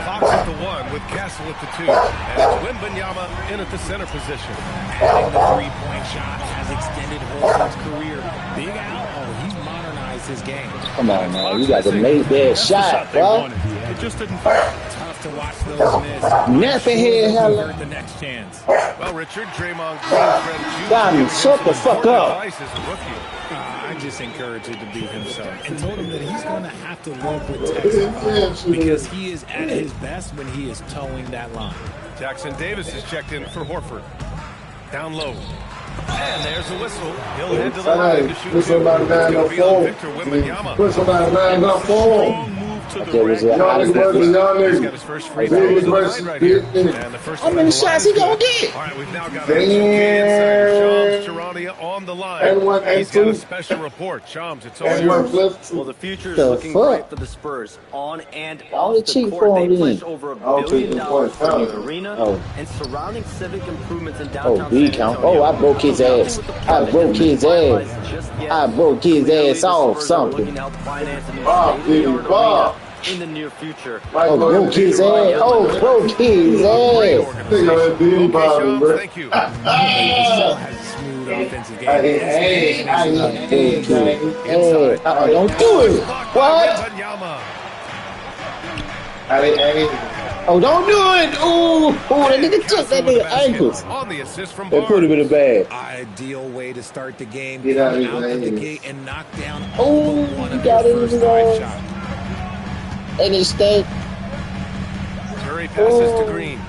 Fox at the 1 with Castle at the 2. And it's Wembanyama in at the center position. Adding the three-point shot has extended Horford's career. Big Al, he's modernized his game. Come on, man. You got to make that That's the shot, they bro. wanted. It just didn't fall. Tough to watch those miss. Nappy head, hella. The next chance. Well, Richard, Draymond Green Diamond, shut the fuck up. I just encouraged him to be himself and told him that he's going to have to live with Texas because he is at his best when he is towing that line. Jackson Davis is checked in for Horford. Down low. And there's a whistle. He'll head to the line to shoot two. It's going to be on Victor Wembanyama. Put somebody man up for. He's got his first free throw of the night right here. And the first how many shots he gonna get? All right, we've now got our 2K insider, Shams Charania, on the line. He's got a special report. Shams, it's all yours. Well, the future is looking bright for the Spurs. On and off the cheap court, they for pledged over $1 billion for the arena and surrounding civic improvements in downtown San Antonio. Oh, I broke his ass. I broke his ass. I broke his ass off something. In the near future. Oh, broke his ass. Oh, broke his ass. Thank you. Smooth offensive game. Don't do it. What? Oh, don't do it. Oh, that nigga took that nigga ankles. On the assist from They put him in the bag. Ideal way to start the game. Get out of the gate and knock down you got it in the and it stayed. Curry passes to Green.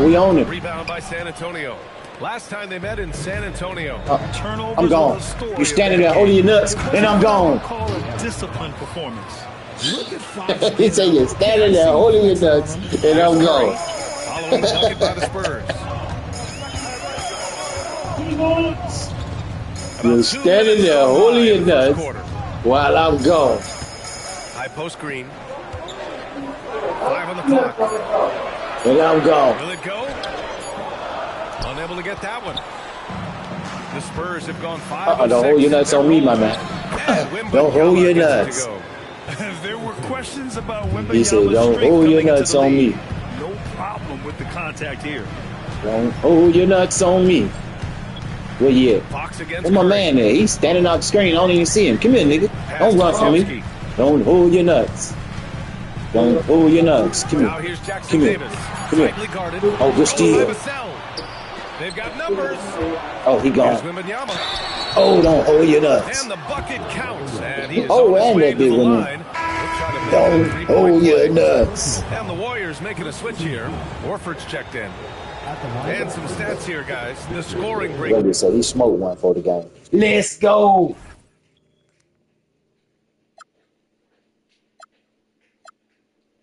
We own it. Rebound by San Antonio. Last time they met in San Antonio. I'm gone. You're standing there holding your nuts, and I'm gone. Call a disciplined performance. He said you're standing there holding your nuts, and I'm gone. Following the bucket by the Spurs. You're standing there holding your nuts while I'm gone. High post Green. 5 on the clock. And I'm gone. Will it go? Unable to get that one. The Spurs have gone 5 of 6. Don't hold your nuts on me, my man. Don't hold your nuts. There were questions about Wembanyama's He said, don't hold your nuts on me. No problem with the contact here. Don't hold your nuts on me. Where you at? Where's my man there? He's standing out the screen. I don't even see him. Come here, nigga. Don't run from me. Don't hold your nuts. Don't hold your nuts. Come here. Come here. Come here. Oh, good steal. They've got numbers. Oh, he gone. Oh, don't hold your nuts. And the bucket counts. And he is oh, on his and way that to big the one. line. Don't hold your nuts. And the Warriors making a switch here. Horford's checked in. And some stats here, guys. The scoring break. Wemby said he smoked one for the game. Let's go.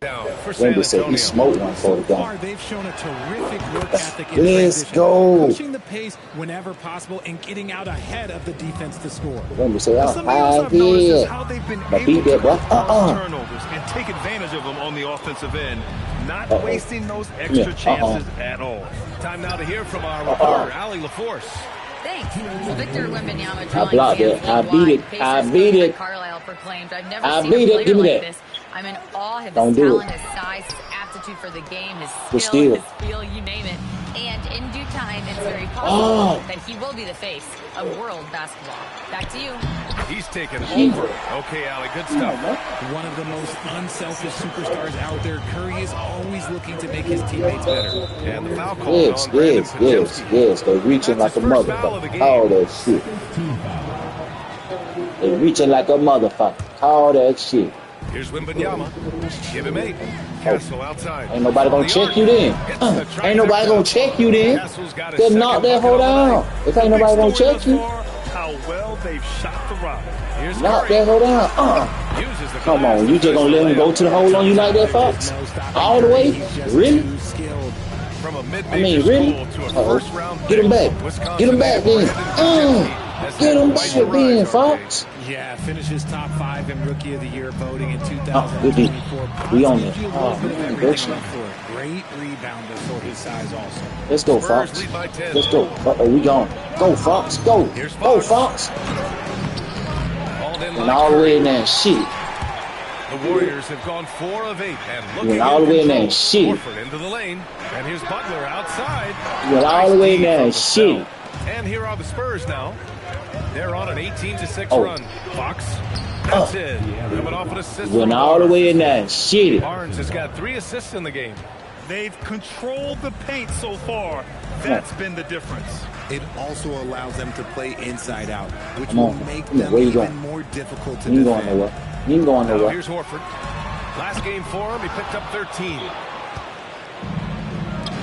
Wemby said he smoked one for the game. They've shown a terrific work ethic Let's in transition, go. pushing the pace whenever possible and getting out ahead of the defense to score. Wemby said, Something else I've noticed is how they've been able to bro. turnovers and take advantage of them on the offensive end, not wasting those extra chances at all. Time now to hear from our reporter, Allie LaForce. Thanks. Victor Wembanyama I blocked it. I beat it. I beat it. Carlisle proclaimed, I've never I seen beat a it. Give player me like that. this. I'm in awe of his Don't do talent, it. his size, his aptitude for the game, his Good skill, steal. his feel, you name it. And in due time, it's very possible that he will be the face of world basketball. Back to you. He's taken over. Okay, Allie, good stuff. One of the most unselfish superstars out there, Curry is always looking to make his teammates better. And the foul call Yes, on Brandon yes. They're reaching like a motherfucker. All that shit. They're reaching like a motherfucker. All that shit. Here's Wembanyama. Give him 8. Castle outside. Ain't nobody gonna check you then. Ain't nobody gonna check you then. Just knock that hoe down. If ain't nobody gonna check you, How well they've shot the rock. knock that hoe down. Come on, you just gonna let him go to the hole on you like that, Fox? All the way? Really? From a I mean, really? Get him back. Get him back then. Get him back then, Fox. Yeah, finishes top 5 in Rookie of the Year voting in 2024. We on it. Great rebounder for his size also. Let's go, Fox. Let's go. We gone. Go, Fox. Go. Go, Fox. And all the way in that shit. The Warriors have gone 4 of 8 and looking Went all the way in that shit. Horford into the lane. And here's Butler outside. Went all the way in that shit. And here are the Spurs now. They're on an 18-6 run. Fox. That's it. Coming off an assist. Went all the way in there. Shit. Barnes has got 3 assists in the game. They've controlled the paint so far. That's been the difference. It also allows them to play inside out, which Come will on. make Come on. them Where you even going? more difficult to You ain't going defend. nowhere. You ain't going Now nowhere. here's Horford. Last game for him, he picked up 13.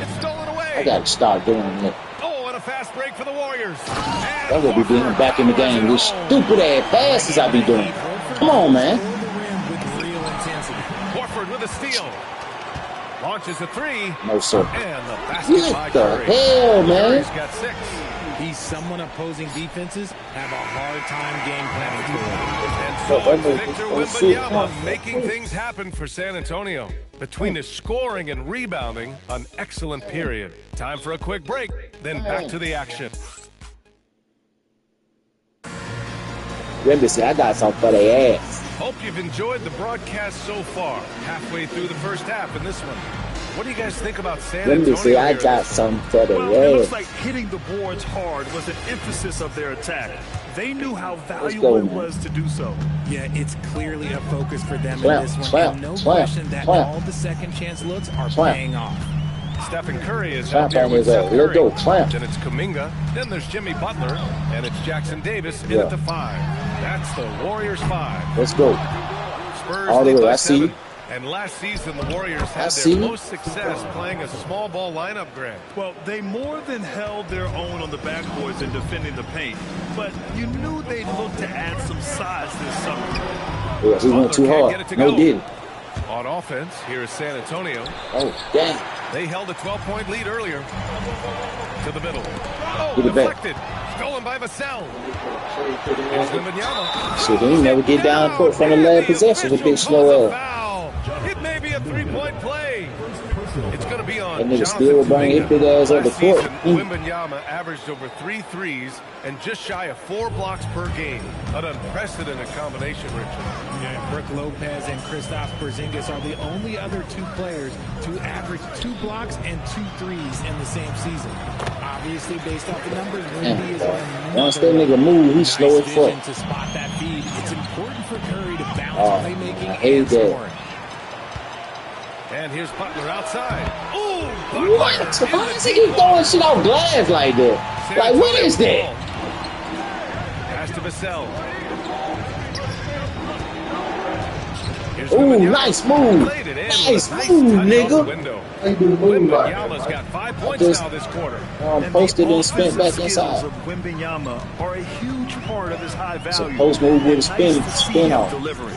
It's stolen away. I got to start doing it. Oh, and a fast break for the Warriors. That's what we doing back in the game. These stupid ass passes I be doing. Come on, man. Horford with a steal. Launches a 3. No, sir. And the basket by What the Curry. hell, man? Curry's got 6. He's someone opposing defenses have a hard time game planning for. And so Victor Wembanyama making things happen for San Antonio. Between his scoring and rebounding, an excellent period. Time for a quick break, then back to the action. Wemby said, I got something for their ass. Hope you've enjoyed the broadcast so far. Halfway through the first half in this one. What do you guys think about San Antonio? Wemby said, I got something for their Well, it looks ass. like hitting the boards hard was an emphasis of their attack. They knew how valuable it was to do so. Yeah, it's clearly a focus for them Slam, in this one. slam, And no slam, question that slam. all the second chance looks are Slam. paying off. Stephen Curry is Clamp out there on with his Seth ass. Let's Curry. go, clamp. Then it's Kuminga. Then there's Jimmy Butler. And it's Jackson Davis in Yeah. at the 5. That's the Warriors 5. Let's go. Spurs All the lead way. by I see 7. you. And last season, the Warriors had see their you. most success playing a small ball lineup, Grant. Well, they more than held their own on the backboards in defending the paint. But you knew they'd look to add some size this summer. Yeah, he went too Can't get it hard. to No, go. didn't. On offense, here is San Antonio. Oh, damn. They held a 12-point lead earlier. To the middle. Oh, Get it back. deflected. Stolen by Vassell. Here's Wembanyama. Shit, he never get down court from the last possession. A bit slow ass. Foul. It may be a 3-point play. It's going to be on That nigga Jonathan still bring his Kuminga. big ass up the Last court. season, Wembanyama averaged over 3 threes and just shy of 4 blocks per game. An unprecedented combination, Richard. Yeah, Brook Lopez and Kristaps Porzingis are the only other 2 players to average 2 blocks and 2 threes in the same season. Obviously, based off the numbers, Wemby is on Once that nigga move, he's slow as vision fuck. to spot that feed. It's important for Curry to balance Oh, playmaking I hate and that. scoring. And here's Butler outside. Ooh, What? Why is he keep throwing shit off glass like that? Like, what is that? Pass to Vassell. Here's Ooh, Wembanyama. nice move. Played it in Nice with a move, touch off the nigga. window. How you do the move like Wembanyama's got 5 points just- now this quarter. Posted and spent offensive back skills inside. of Wembanyama are a huge part of his high It's a value. post move with a And spin, nice to see spin him off. delivering.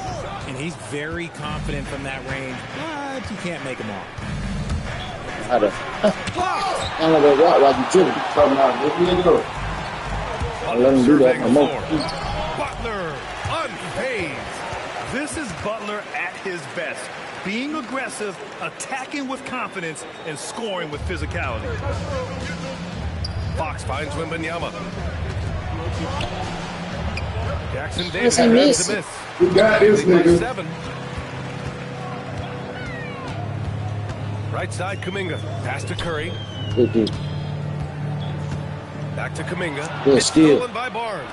And he's very confident from that range, but you can't make him all. How to, I'm like a rock like you dribbling. Coming out. Let me go. I let him do that no more. Butler unfazed. This is Butler at his best. Being aggressive, attacking with confidence, and scoring with physicality. Fox finds Wembanyama. Jackson Davis Yes, I grabs miss a it. miss. We got this Leading by nigga. 7. Right side, Kuminga. Pass to Curry. Good dude. Back to Kuminga. Good It's steal. stolen by Barnes.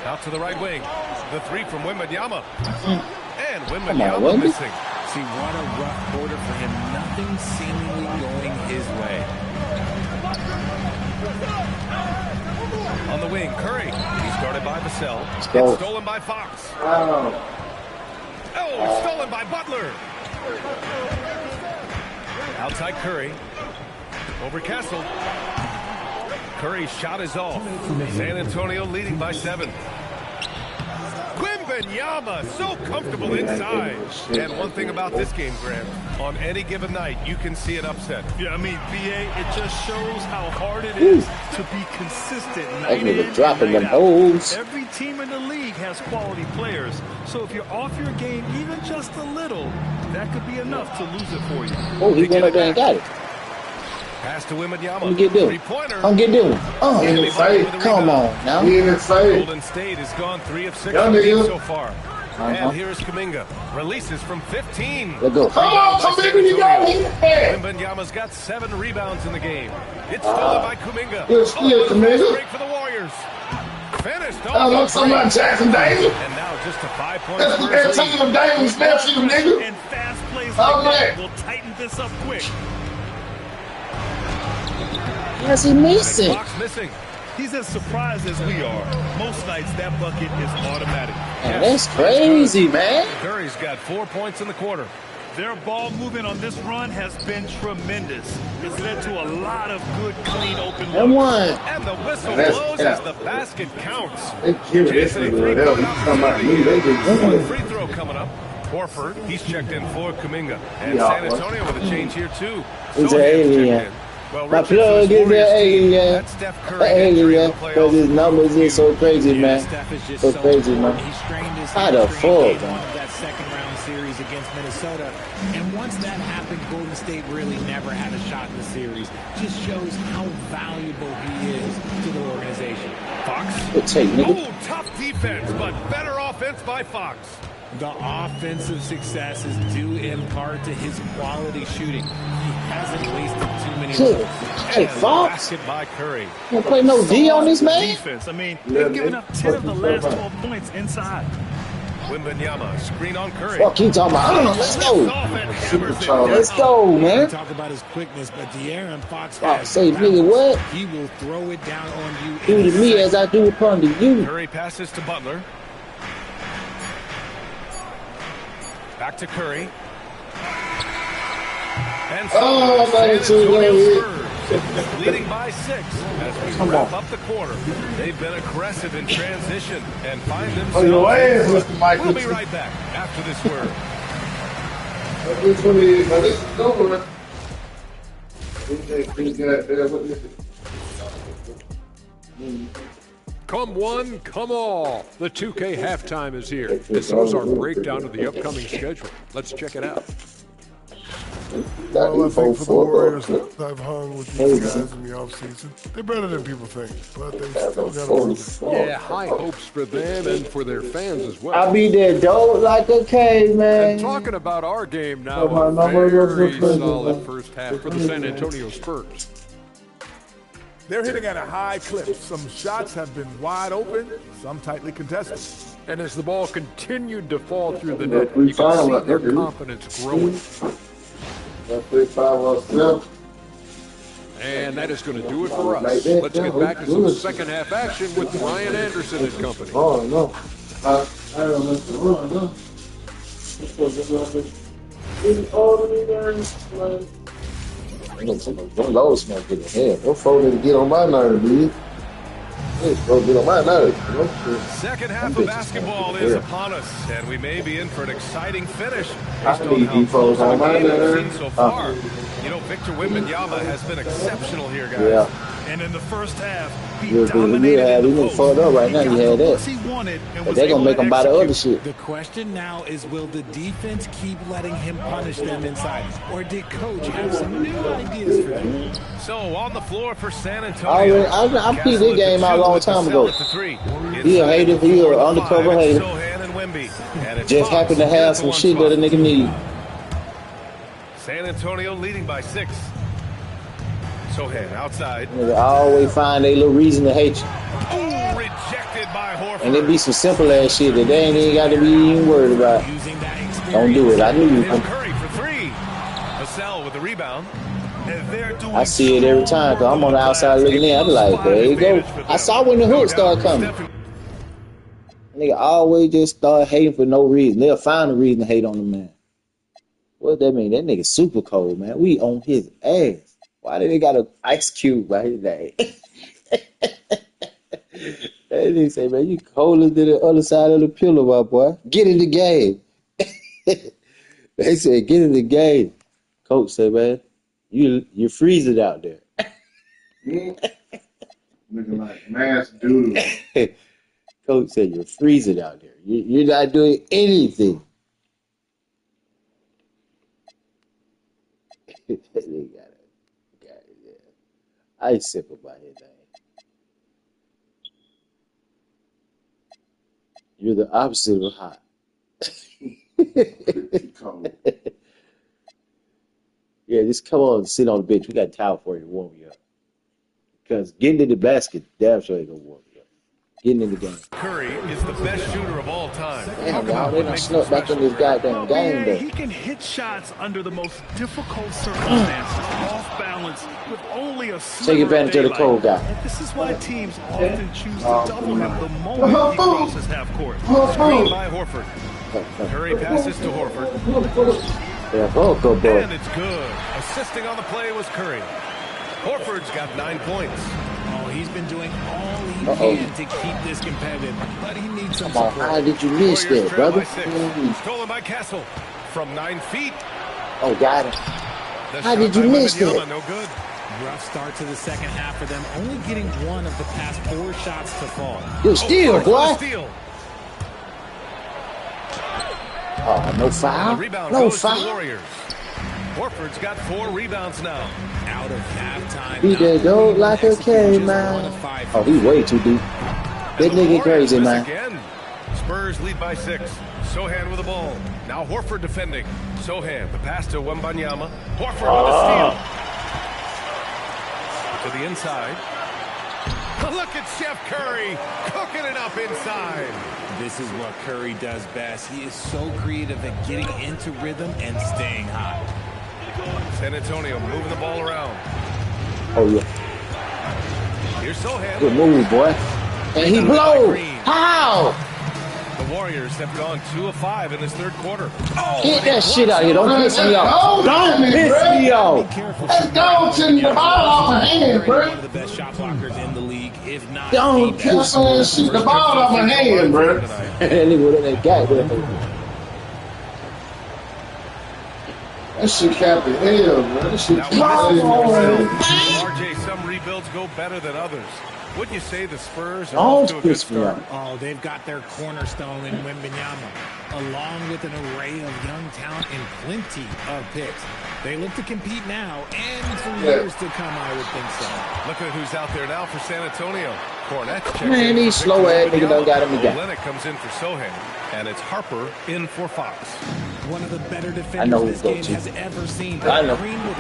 Out to the right wing. The 3 from Wembanyama. And Wembanyama Wemby. missing. See, what a rough quarter for him. Nothing seemingly going his way. On the wing, Curry. He started by Vassell. go. It's stolen by Fox. Wow. Oh, stolen by Butler. Outside Curry. Over Castle. Curry's shot is off. San Antonio leading by 7. Wembanyama so comfortable inside. And one thing about this game, Grant, on any given night, you can see an upset. Yeah, I mean, BA, it just shows how hard it is to be consistent That night in nigga and dropping night them out. holes. Every team in the league has quality players. So if you're off your game even just a little, that could be enough to lose it for you. Oh, he went up there and got it. Pass to Wembanyama. Come get them. Three-pointer. Come get them. Oh, In the fight. come on now. He in the fight. Golden State has gone 3 of 6 Young from deep nigga. so far. And here's Kuminga. Releases from 15. Let's go. Come on, Kuminga, you got it. Wembanyama's got 7 rebounds in the game. It's stolen by Kuminga. Good steal, fast Kuminga. break for the Warriors. finished. Oh, look, so much Jackson Davis. And now just a 5-point That's what that time Davis nephew, nigga. And fast plays like that will tighten this up quick. What's he missing? Fox missing. He's as surprised as we are. Most nights that bucket is automatic. Man, that's crazy, man. Curry's got 4 points in the quarter. Their ball movement on this run has been tremendous. It's led to a lot of good, clean, open And looks. one. And the whistle blows as the basket counts. They give it this nigga hell. You talking about me? They just Free throw coming up. Horford, he's checked in for Kuminga. And San Antonio with a change here, too. He's an alien. Well, My plug is an alien. Alien. Because his numbers is so crazy, man. So crazy, man. How the fuck, man? That second round series against Minnesota. And once that happened, Golden State really never had a shot in the series. Just shows how valuable he is to the organization. Fox. Good take, nigga. Oh, tough defense, but better offense by Fox. The offensive success is due in part to his quality shooting. He hasn't wasted too many Shit. balls. Hey, Fox. Basket by Curry. You don't play no D on this, man? Defense. I mean, they've given up 10 of the last 12 points inside. Wembanyama, screen on Curry. Fuck you talking about? Let's go. Let's go, man. Talk about his quickness, but De'Aaron Fox Fox say, nigga, what? He will throw it down on you. Do to me as I do upon to you. Curry passes to Butler. Back to Curry. And Oh, San man, Antonio Spurs leading by 6 as we wrap up the quarter. They've been aggressive in transition and find themselves. your ass, Mr. Michael. We'll be right back after this word. This one is, now this is over. This goddamn, what is it? Come one, come all. The 2K halftime is here. And so is our breakdown of the upcoming schedule. Let's check it out. Well, I think for the Warriors, I've hung with these guys in the offseason. They're better than people think, but they still got to prove it. Yeah, high hopes for them and for their fans as well. I'll be there, dope like a caveman. And talking about our game now, a very solid first half for the San Antonio Spurs. They're hitting at a high clip. Some shots have been wide open, some tightly contested. And as the ball continued to fall through the net, you can see their confidence growing. And that is going to do it for us. Let's get back to some second half action with Ryan Anderson and company. Oh, no. I don't know to run, no. Them low smoke get ahead. Them folks need to get on my nerve, dude. They supposed to get on my nerve. Second half of basketball is upon us, and we may be in for an exciting finish. I need these folks on my nerve. So far, you know, Victor Wembanyama has been exceptional here, guys. Yeah. And in the first half, he You dominated in the post. fucked up right now. You had that. He wanted and But was they're able going to make to them buy the execute. other shit. The question now is, will the defense keep letting him punish them inside? Or did Coach have some new ideas for them? So on the floor for San Antonio. I peeped this game out a long time ago. He a hater. He an undercover hater. Just happened to have some shit that a nigga need. San Antonio leading by 6. Sohan outside. Nigga always find a little reason to hate you. Oh, rejected by Horford. And it be some simple ass shit that they ain't even got to be even worried about. Don't do it. I knew you. Curry for 3. Vassell with the rebound. I see it every time because I'm on the outside looking in. I be like, there you go. I saw when the hook started coming. Nigga always just start hating for no reason. They'll find a reason to hate on the man. What that mean? That nigga super cold, man. We on his ass. Why did they got an ice cube by his name? That nigga say, man, you colder than the other side of the pillow, my boy. Get in the game. They said, get in the game. Coach said, man, you're freezing out there. Looking like mass doodle. Coach said, you're freezing out there. You're not doing anything. They got it. I sip about his name. You're the opposite of hot. Yeah, just come on and sit on the bench. We got a towel for you to warm you up. Because getting in the basket, damn sure ain't gonna warm you up. getting in the game. Curry is the best shooter of all time. Damn, y'all, they done snuck back in this goddamn game, though. He can hit shots under the most difficult circumstances, off balance, with only a take advantage of the cold guy. This is why teams often choose to double him the moment he crosses half court. Screen by Horford. Curry passes to Horford. Yeah, good boy. And it's good. Assisting on the play was Curry. Horford's got 9 points. Oh, he's been doing all he can to keep this competitive, but he needs some support. How did you miss that, brother? Stolen by Castle from 9 feet. Oh, got it. How did you miss that? No good. Rough start to the second half for them, only getting one of the past 4 shots to fall. Good steal, boy. Steal. Oh, no foul. No foul. Warriors. Horford's got 4 rebounds now. Out of halftime. He did go like a caveman. Oh, he way too deep. That nigga crazy, man. Again. Spurs lead by 6. Sohan with the ball. Now Horford defending. Sohan, the pass to Wembanyama. Horford with a steal. To the inside. Look at Chef Curry cooking it up inside. This is what Curry does best. He is so creative at getting into rhythm and staying hot. San Antonio moving the ball around. Oh, yeah. Here's Sohan. Good move, boy. And he blow. How? The Warriors have gone 2 of 5 in this third quarter. Oh, get that shit out here. Don't piss me off. Don't piss me off. Let's go to the ball off my hand, bro. One of the best shot blockers in the league, if not. Don't piss me off. Shoot the ball off my hand, bro. And look what that guy did. That shit capping hell, bro. That shit RJ, some rebuilds go better than others. Wouldn't you say the Spurs are off to a good start? Oh, they've got their cornerstone in Wembanyama, along with an array of young talent and plenty of picks. They look to compete now and for years to come, I would think so. Look at who's out there now for San Antonio. Cornette's checking Man, these slow ass niggas done got him again. Olenek comes in for Sohan, and it's Harper in for Fox. One of the better defenders this game has ever seen. I know.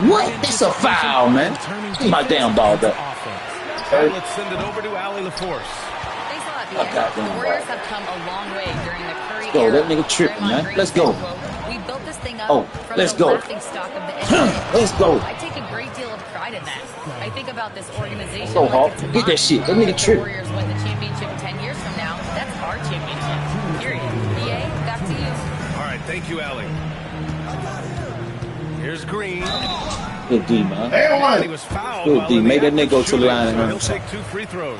What? That's a foul, man. Get my damn ball back. Let's send it over to Allie LaForce. Thanks a lot, BA. The Warriors have come a long way during the Curry Let's go. era. That nigga tripping, man. Let's go. We built this thing up from let's the go. laughing stock of the NBA. Let's go. I take a great deal of pride in that. I think about this organization. Go, Hawk. Get that shit. That nigga The tripping. Warriors win the championship 10 years from now. That's our championship. Period. BA, back to you. All right, thank you, Allie. Here's Green. Good D, man. And he was fouled. Good D. Make that nigga go to the line and He'll take 2 free throws.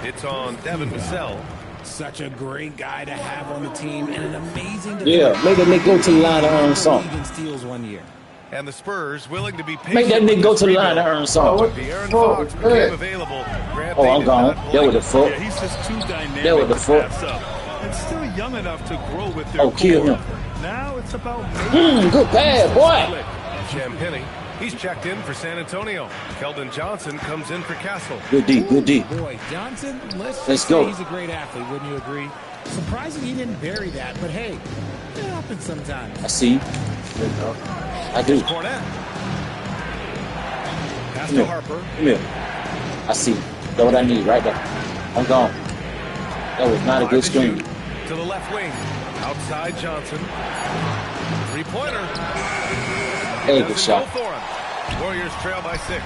It's on Devin Vassell. Such a great guy to have on the team and an amazing Yeah, make that nigga go to the line and earn something. Even steals one year. And the Spurs willing to be patient. Make that nigga go to the line and earn something. De'Aaron Fox became available. Oh, I'm gone. That was the fuck. Yeah, he's just too dynamic That was the to fuck. pass up. And still young enough to grow with their Oh, kill core. him. Now it's about Good pass, boy. Champagny. He's checked in for San Antonio. Keldon Johnson comes in for Castle. Good D, good D. Boy, Johnson, let's Let's just go. say he's a great athlete, wouldn't you agree? Surprising he didn't bury that, but hey, it happens sometimes. I see. I do. Cornette. Pass Come to here. Harper. Come here. I see. That's what I need right there. I'm gone. That was not a good screen. To the left wing. Outside Johnson. 3-pointer. Hey, good shot. Go for him. Warriors trail by 6.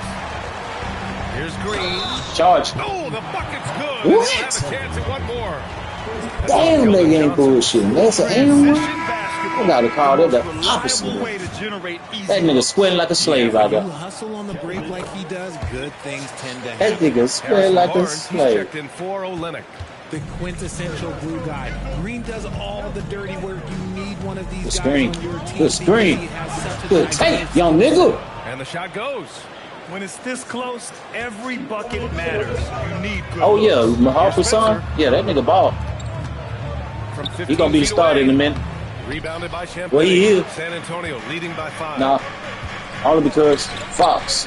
Here's Green. Charge. Oh, the bucket's good. What? He'll have a chance at one more. Damn, nigga ain't bullshit. That's an animal. I gotta call that the opposite. That nigga sweating like a slave out You there. hustle on the break like he does, good things tend to That happen. nigga sweating like a Barnes, he's slave. checked in for Olenek. The quintessential glue guy. Green does all the dirty work. You need one of these Good guys screen. on your team. Good because screen. he has such a Good nice take, face. young nigga. And the shot goes. when it's this close, every bucket matters. You need good Oh yeah, looks. Harper's son. Yeah, that nigga ball. From 15 He gonna be the feet starter away. in a minute. Rebounded by Champagne. Well, he is. San Antonio leading by 5. Nah, only because Fox.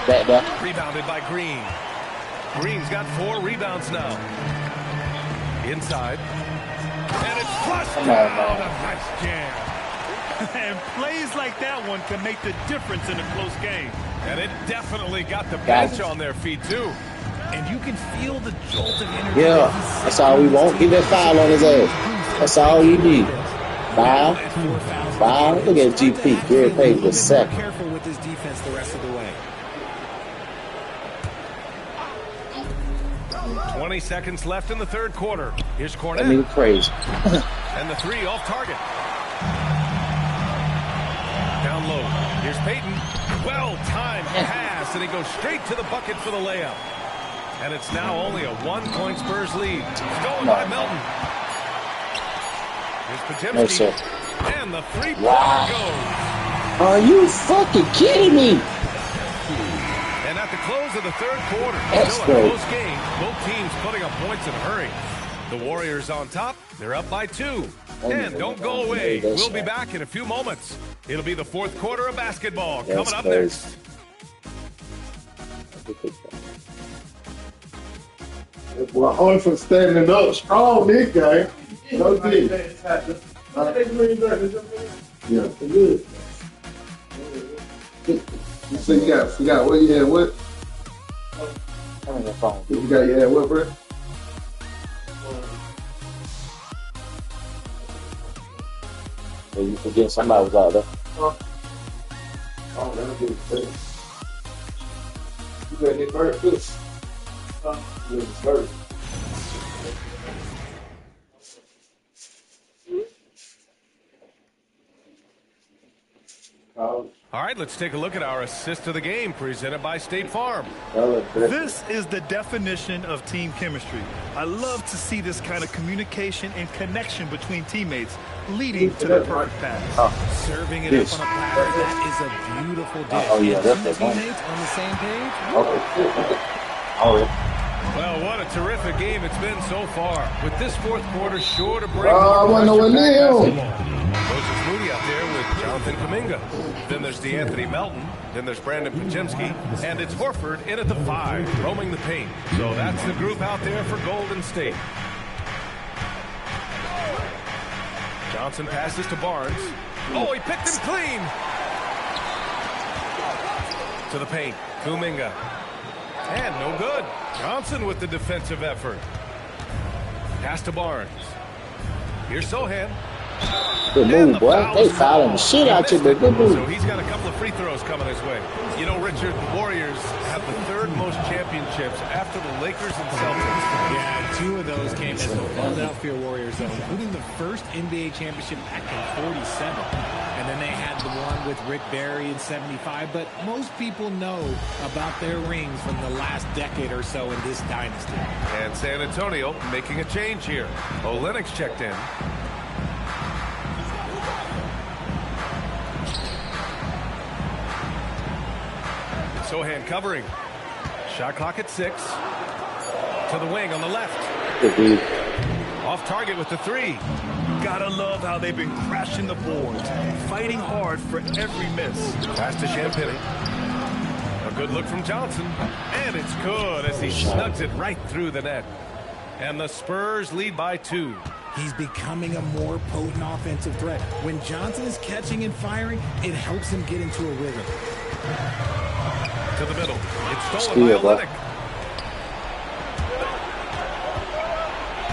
Back there. Rebounded by Green. Green's got 4 rebounds now. Inside. And it's flushed Come on, down. man. A nice jam. And plays like that one can make the difference in a close game. And it definitely got the Got bench it. on their feet, too. and you can feel the jolt of energy. Yeah, that's all we want. Get that foul on his ass. That's all we need. Foul. Foul. Look at GP. Gary Page was second. Careful with his defense the rest of the way. 20 seconds left in the third quarter. Here's Cornette. That nigga crazy. And the three off target. Down low. Here's Peyton. Well-timed pass, and he goes straight to the bucket for the layup. And it's now only a 1-point Spurs lead. Stolen by Melton. Here's Podziemski. And the three-pointer goes. Are you fucking kidding me? And at the close of the third quarter, That's still a great. close game. Both teams putting up points in a hurry. The Warriors on top. They're up by 2. And don't go away. We'll be back in a few moments. It'll be the fourth quarter of basketball coming up next. Well, only for standing up strong this game. No D. Yeah, good. So you got what you had what? You had what, bro? So you forget somebody was out there. Oh, that'll be the You got that bird too. You got the bird. All right, let's take a look at our assist of the game presented by State Farm. This is the definition of team chemistry. I love to see this kind of communication and connection between teammates leading to the perfect pass. Serving it up on a platter, that is a beautiful dish. Oh, yeah, that's that one. Teammates on the same page. Well, what a terrific game it's been so far. With this fourth quarter sure to bring I want to know Moses Moody out there with Jonathan Kuminga. Then there's DeAnthony Melton. Then there's Brandon Podziemski. And it's Horford in at the 5, roaming the paint. So that's the group out there for Golden State. Johnson passes to Barnes. Oh, he picked him clean. To the paint. Kuminga. And no good. Johnson with the defensive effort. Pass to Barnes. Here's Sohan. Good move, boy. They fouling the shit out you, but good move. So he's got a couple of free throws coming his way. You know, Richard, the Warriors have the third most championships after the Lakers and Celtics. Yeah, 2 of those came as the Philadelphia Warriors, though, including the first NBA championship back in '47. And then they had the one with Rick Barry in '75. But most people know about their rings from the last decade or so in this dynasty. And San Antonio making a change here. Olenek's checked in. Sohan covering. Shot clock at 6. To the wing on the left. Off target with the 3. Gotta love how they've been crashing the boards, fighting hard for every miss. Pass to Champagny. A good look from Johnson. And it's good as he snugs it right through the net. And the Spurs lead by 2. He's becoming a more potent offensive threat. When Johnson is catching and firing, it helps him get into a rhythm. To the middle. It's stolen by Olynyk.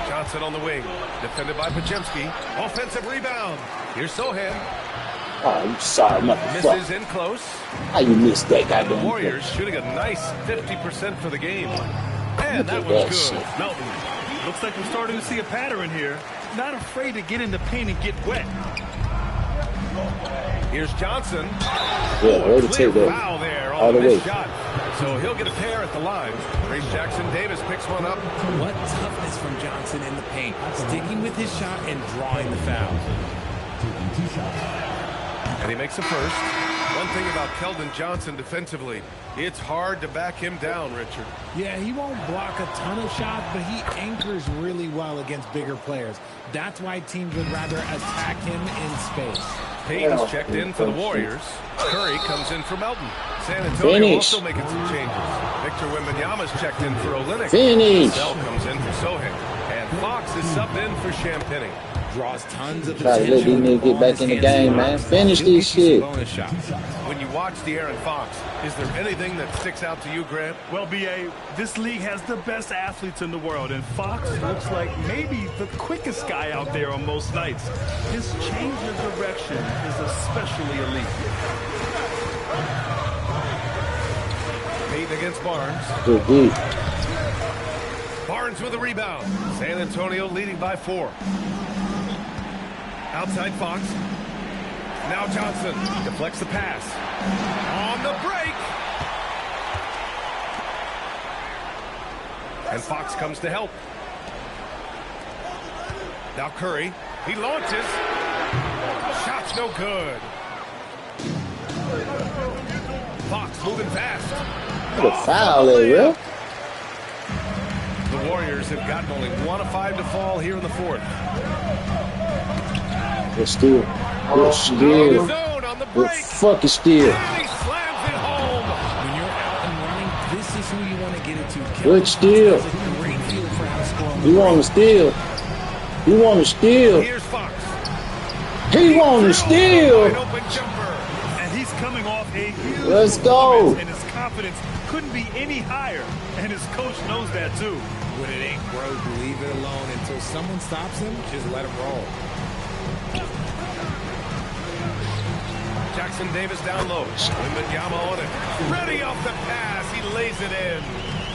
Johnson on the wing. Defended by Podziemski. Offensive rebound. Here's Sohan. Oh, you sorry, motherfucker. Misses in close. How you missed that goddamn? The Warriors shooting a nice 50% for the game. And that was good. Melton. Looks like we're starting to see a pattern here. Not afraid to get in the paint and get wet. Here's Johnson. Yeah, ready to take that. Foul there All on the the way. missed shot. So he'll get a pair at the line. Grace Jackson Davis picks one up. What toughness from Johnson in the paint. Sticking with his shot and drawing the foul. And he makes the first. One thing about Keldon Johnson defensively, it's hard to back him down, Richard. Yeah, he won't block a ton of shots, but he anchors really well against bigger players. That's why teams would rather attack him in space. Payton's checked in for the Warriors. Curry comes in for Melton. San Antonio also making some changes. Victor Wembanyama's checked in for Olynyk. Bell comes in for Sohan. And Fox is subbed in for Champagny. Draws tons of Try to let these niggas get back in the game, man. Finish this shit. When you watched De'Aaron Fox. Is there anything that sticks out to you, Grant? Well, B.A., this league has the best athletes in the world, and Fox looks like maybe the quickest guy out there on most nights. His change of direction is especially elite. Payton against Barnes. Good. Barnes with a rebound. San Antonio leading by 4. Outside Fox. Now Johnson deflects the pass. On the break. And Fox comes to help. Now Curry. He launches. Shot's no good. Fox moving fast. What a foul there, Will. The Warriors have gotten only 1 of 5 to fall here in the 4th. Good steal. Good steal. Good fucking steal. And he slams it home. When you're out and running, this is who you want to get it to. Good steal. You want to steal. You want to steal. Here's Fox. He want to steal. And he's coming off a huge Let's go. And his confidence couldn't be any higher. And his coach knows that too. When it ain't broke, leave it alone until someone stops him. Just let him roll. Jackson Davis down low. Wembanyama on it. Ready off the pass. He lays it in.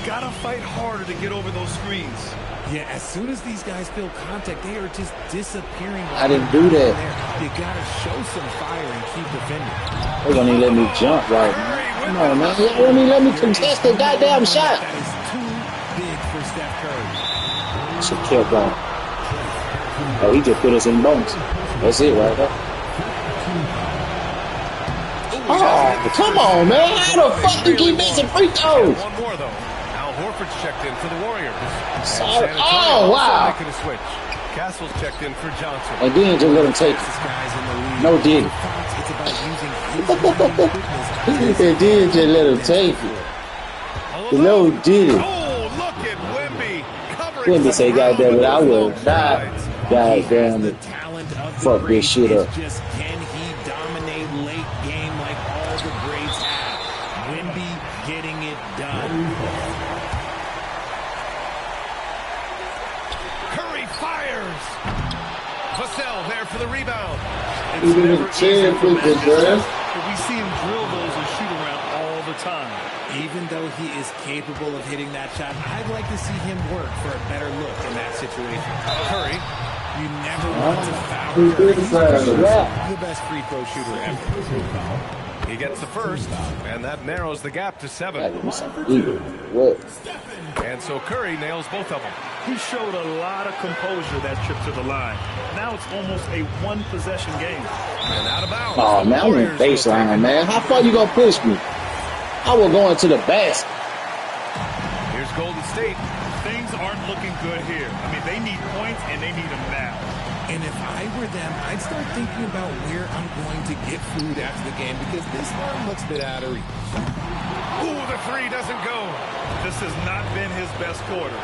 Gotta fight harder to get over those screens. Yeah, as soon as these guys feel contact, they are just disappearing. I didn't do that. You gotta show some fire and keep defending. They gonna even let me jump right now. Come on, man. They won't even let me contest the goddamn shot. That is too big for Steph Curry. Should kept on. Oh, he just put us in bonus. That's it right there. Oh, come on, man. How the fuck you keep missing free throws? One more, though. Al Horford's checked in for the Warriors. Sorry. Oh, wow. Making a switch. Castle's checked in for Johnson. And then just let him take it. No didn't. It did just let him take it. No did it. Oh, look at Wemby. Wemby say, goddamn it, I will not. Goddamn it. Fuck this shit up. Just can he dominate late game like all the greats have? Wemby getting it done. Curry fires. Vassell there for the rebound. It's never easy for Manchester, but we see him drill those and shoot around all the time. Even though he is capable of hitting that shot, I'd like to see him work for a better look in that situation. Curry. You never want to foul Curry. He's the best free throw shooter ever. He gets the first, and that narrows the gap to 7. And so Curry nails both of them. He showed a lot of composure that trip to the line. Now it's almost a one-possession game. And out of bounds. Oh, man, I'm in baseline, man. How far you gonna push me? I was going to the basket. Here's Golden State. Things aren't looking good here. I mean, they need points, and they need them now. And if I were them, I'd start thinking about where I'm going to get food after the game because this one looks a bit out of reach. Ooh, the 3 doesn't go. This has not been his best quarter.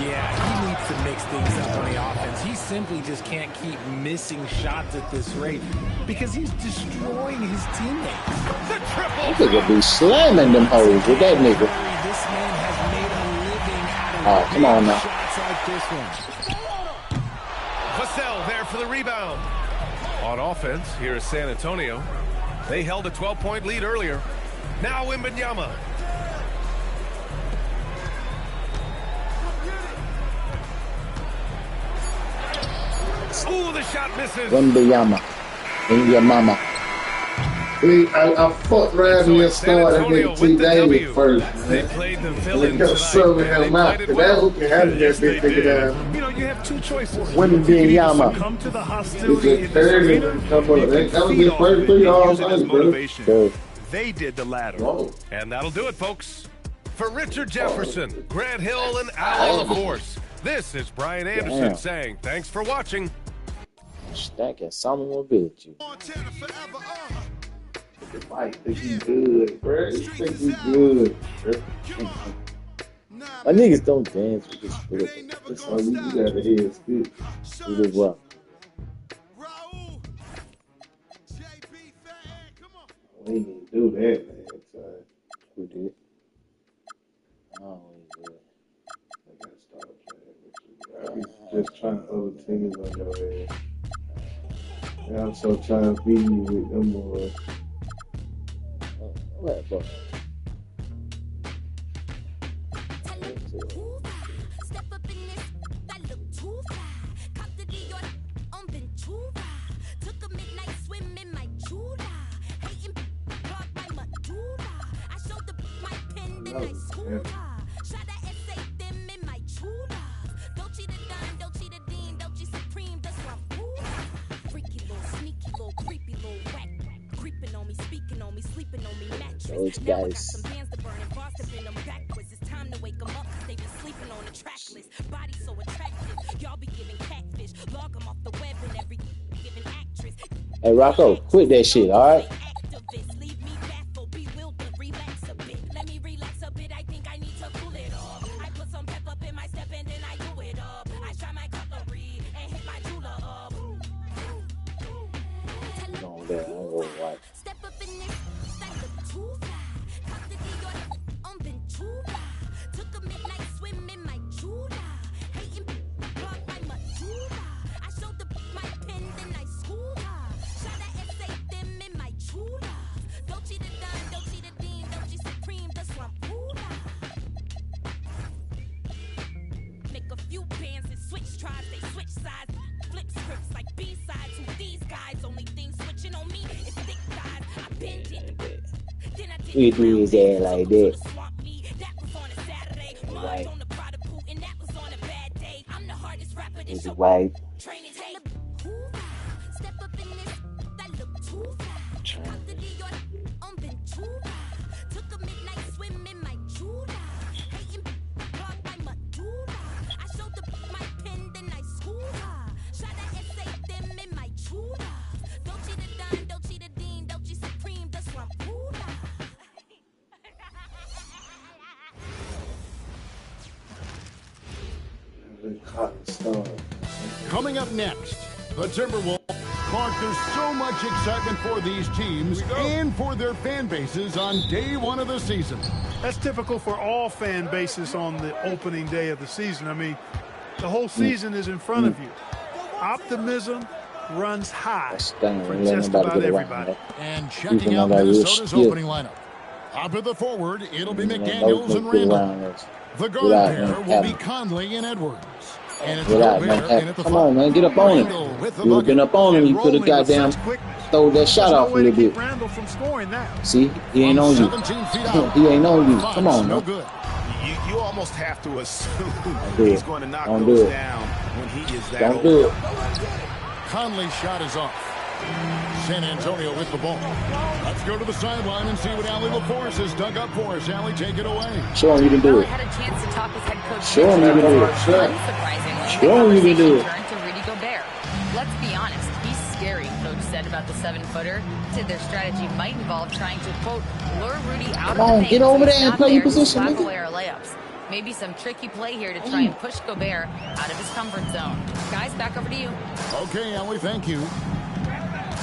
Yeah, he needs to mix things up on the offense. He simply just can't keep missing shots at this rate because he's destroying his teammates. The triple. I think he'll be slamming them hoes with that nigga. This man has made a living out Oh, come on now. shots like this one. Vassell there for the rebound. On offense, here is San Antonio. They held a 12-point lead earlier. Now Wembanyama. Ooh, the shot misses. Wembanyama. In your mama. I fucked around and started with T. Davis first. They played the They villains kept serving him out. But that's what you had to get big nigga down. You know, you have two choices. Wembanyama. Come to the It's hostility just in this arena. terrible. That was his first 3 all Use it as night, bro. motivation. They did the latter. And that'll do it, folks. For Richard Jefferson, Grant Hill, and Al LaForce, this is Brian Anderson saying thanks for watching. Stacking some more bitch. Mike think he good, bro. He think he good. My niggas don't dance with this spit. Oh, you gotta hear spit. With this rock. We didn't do that last time. We did. Oh, we did. I gotta start playing with you. I be just trying other teams on your ass. And I'm so trying to beat you with them boys. What, bro? Step up in this, that look too fly. Cop the Dior on Ventura. Took a midnight swim in my chula. Hating caught my medulla. I showed the my pen, then I schooled her. Shot a essay them in my chula. Don't cheat a dime, don't cheat a dean, don't cheat supreme. That's what I'm cool. Freaky little, sneaky little, creepy little whack. Creeping on me, speaking on me, sleeping on me, mattress. Those Now I got guys. some hands to burn and bars to bend them backwards. It's time to wake them up, cause they've been sleeping on the track list. Body so attractive, y'all be giving catfish. Log them off the web and every giving actress. Hey, Rocco, quit that shit, all right? Activists leave me baffled, bewildered, relax a bit. Let me relax a bit, I think I need to cool it off. I put some pep up in my step and then I do it up. I try my cutlery and hit my jeweler up. On there, I'm going right. Step up in this, that look too fly. Cop the Dior on Ventura. Took a midnight swim in my chula. Hating caught my medulla. I showed the my pen, then I schooled her. Shot a essay them in my chula. Don't cheat a dime, don't cheat a dean, don't cheat supreme. That's what I'm cool. Make a few bands and switch tribes, they switch sides. Flip scripts like B-sides. Who these guys? Only thing switching on me is thick thighs. I bend it. Then I did We do his ass like that. That was on a Saturday. Right. On the Prada pool, and that was on a bad day. I'm the hardest rapper that Is you it right? training tape. Step up in this, that look too fly. Cop the Dior on Ventura. Took a midnight swim in my chula. Hating caught my medulla. I showed the my pen, then I schooled her. Shot a essay them in my chula. Don't cheat a dime, don't cheat a dean, don't cheat supreme. That's what I'm cool. Coming up next, the Timberwolves. Clark, there's so much excitement for these teams and for their fan bases on day one of the season. That's typical for all fan bases on the opening day of the season. I mean, the whole season is in front of you. Optimism runs high for just about everybody. And checking out Minnesota's opening lineup. Up at the forward, it'll be McDaniels and Randall. The guard pair will be Conley and Edwards. And it's Come on, man, get up on him. You would have been up on him, you could have goddamn throw that shot off a little bit. See, he ain't on you. He ain't on you. Come on, man. You almost have to assume he's going to knock those down when he is that Don't do it. Conley's shot is off. San Antonio with the ball. Let's go to the sideline and see what Allie LaForce has dug up for us. Allie, take it away. Show him you can do it. Had a chance to talk his head coach. Show him you can do it. Unsurprisingly, Show him you can do it. Turn to Rudy Gobert. Let's be honest, he's scary, Coach said about the 7-footer. Said their strategy might involve trying to, quote, lure Rudy out of the paint. Get over so there and play your position, slap nigga. away our layups. Maybe some tricky play here to try and push Gobert out of his comfort zone. Guys, back over to you. Okay, Allie, thank you.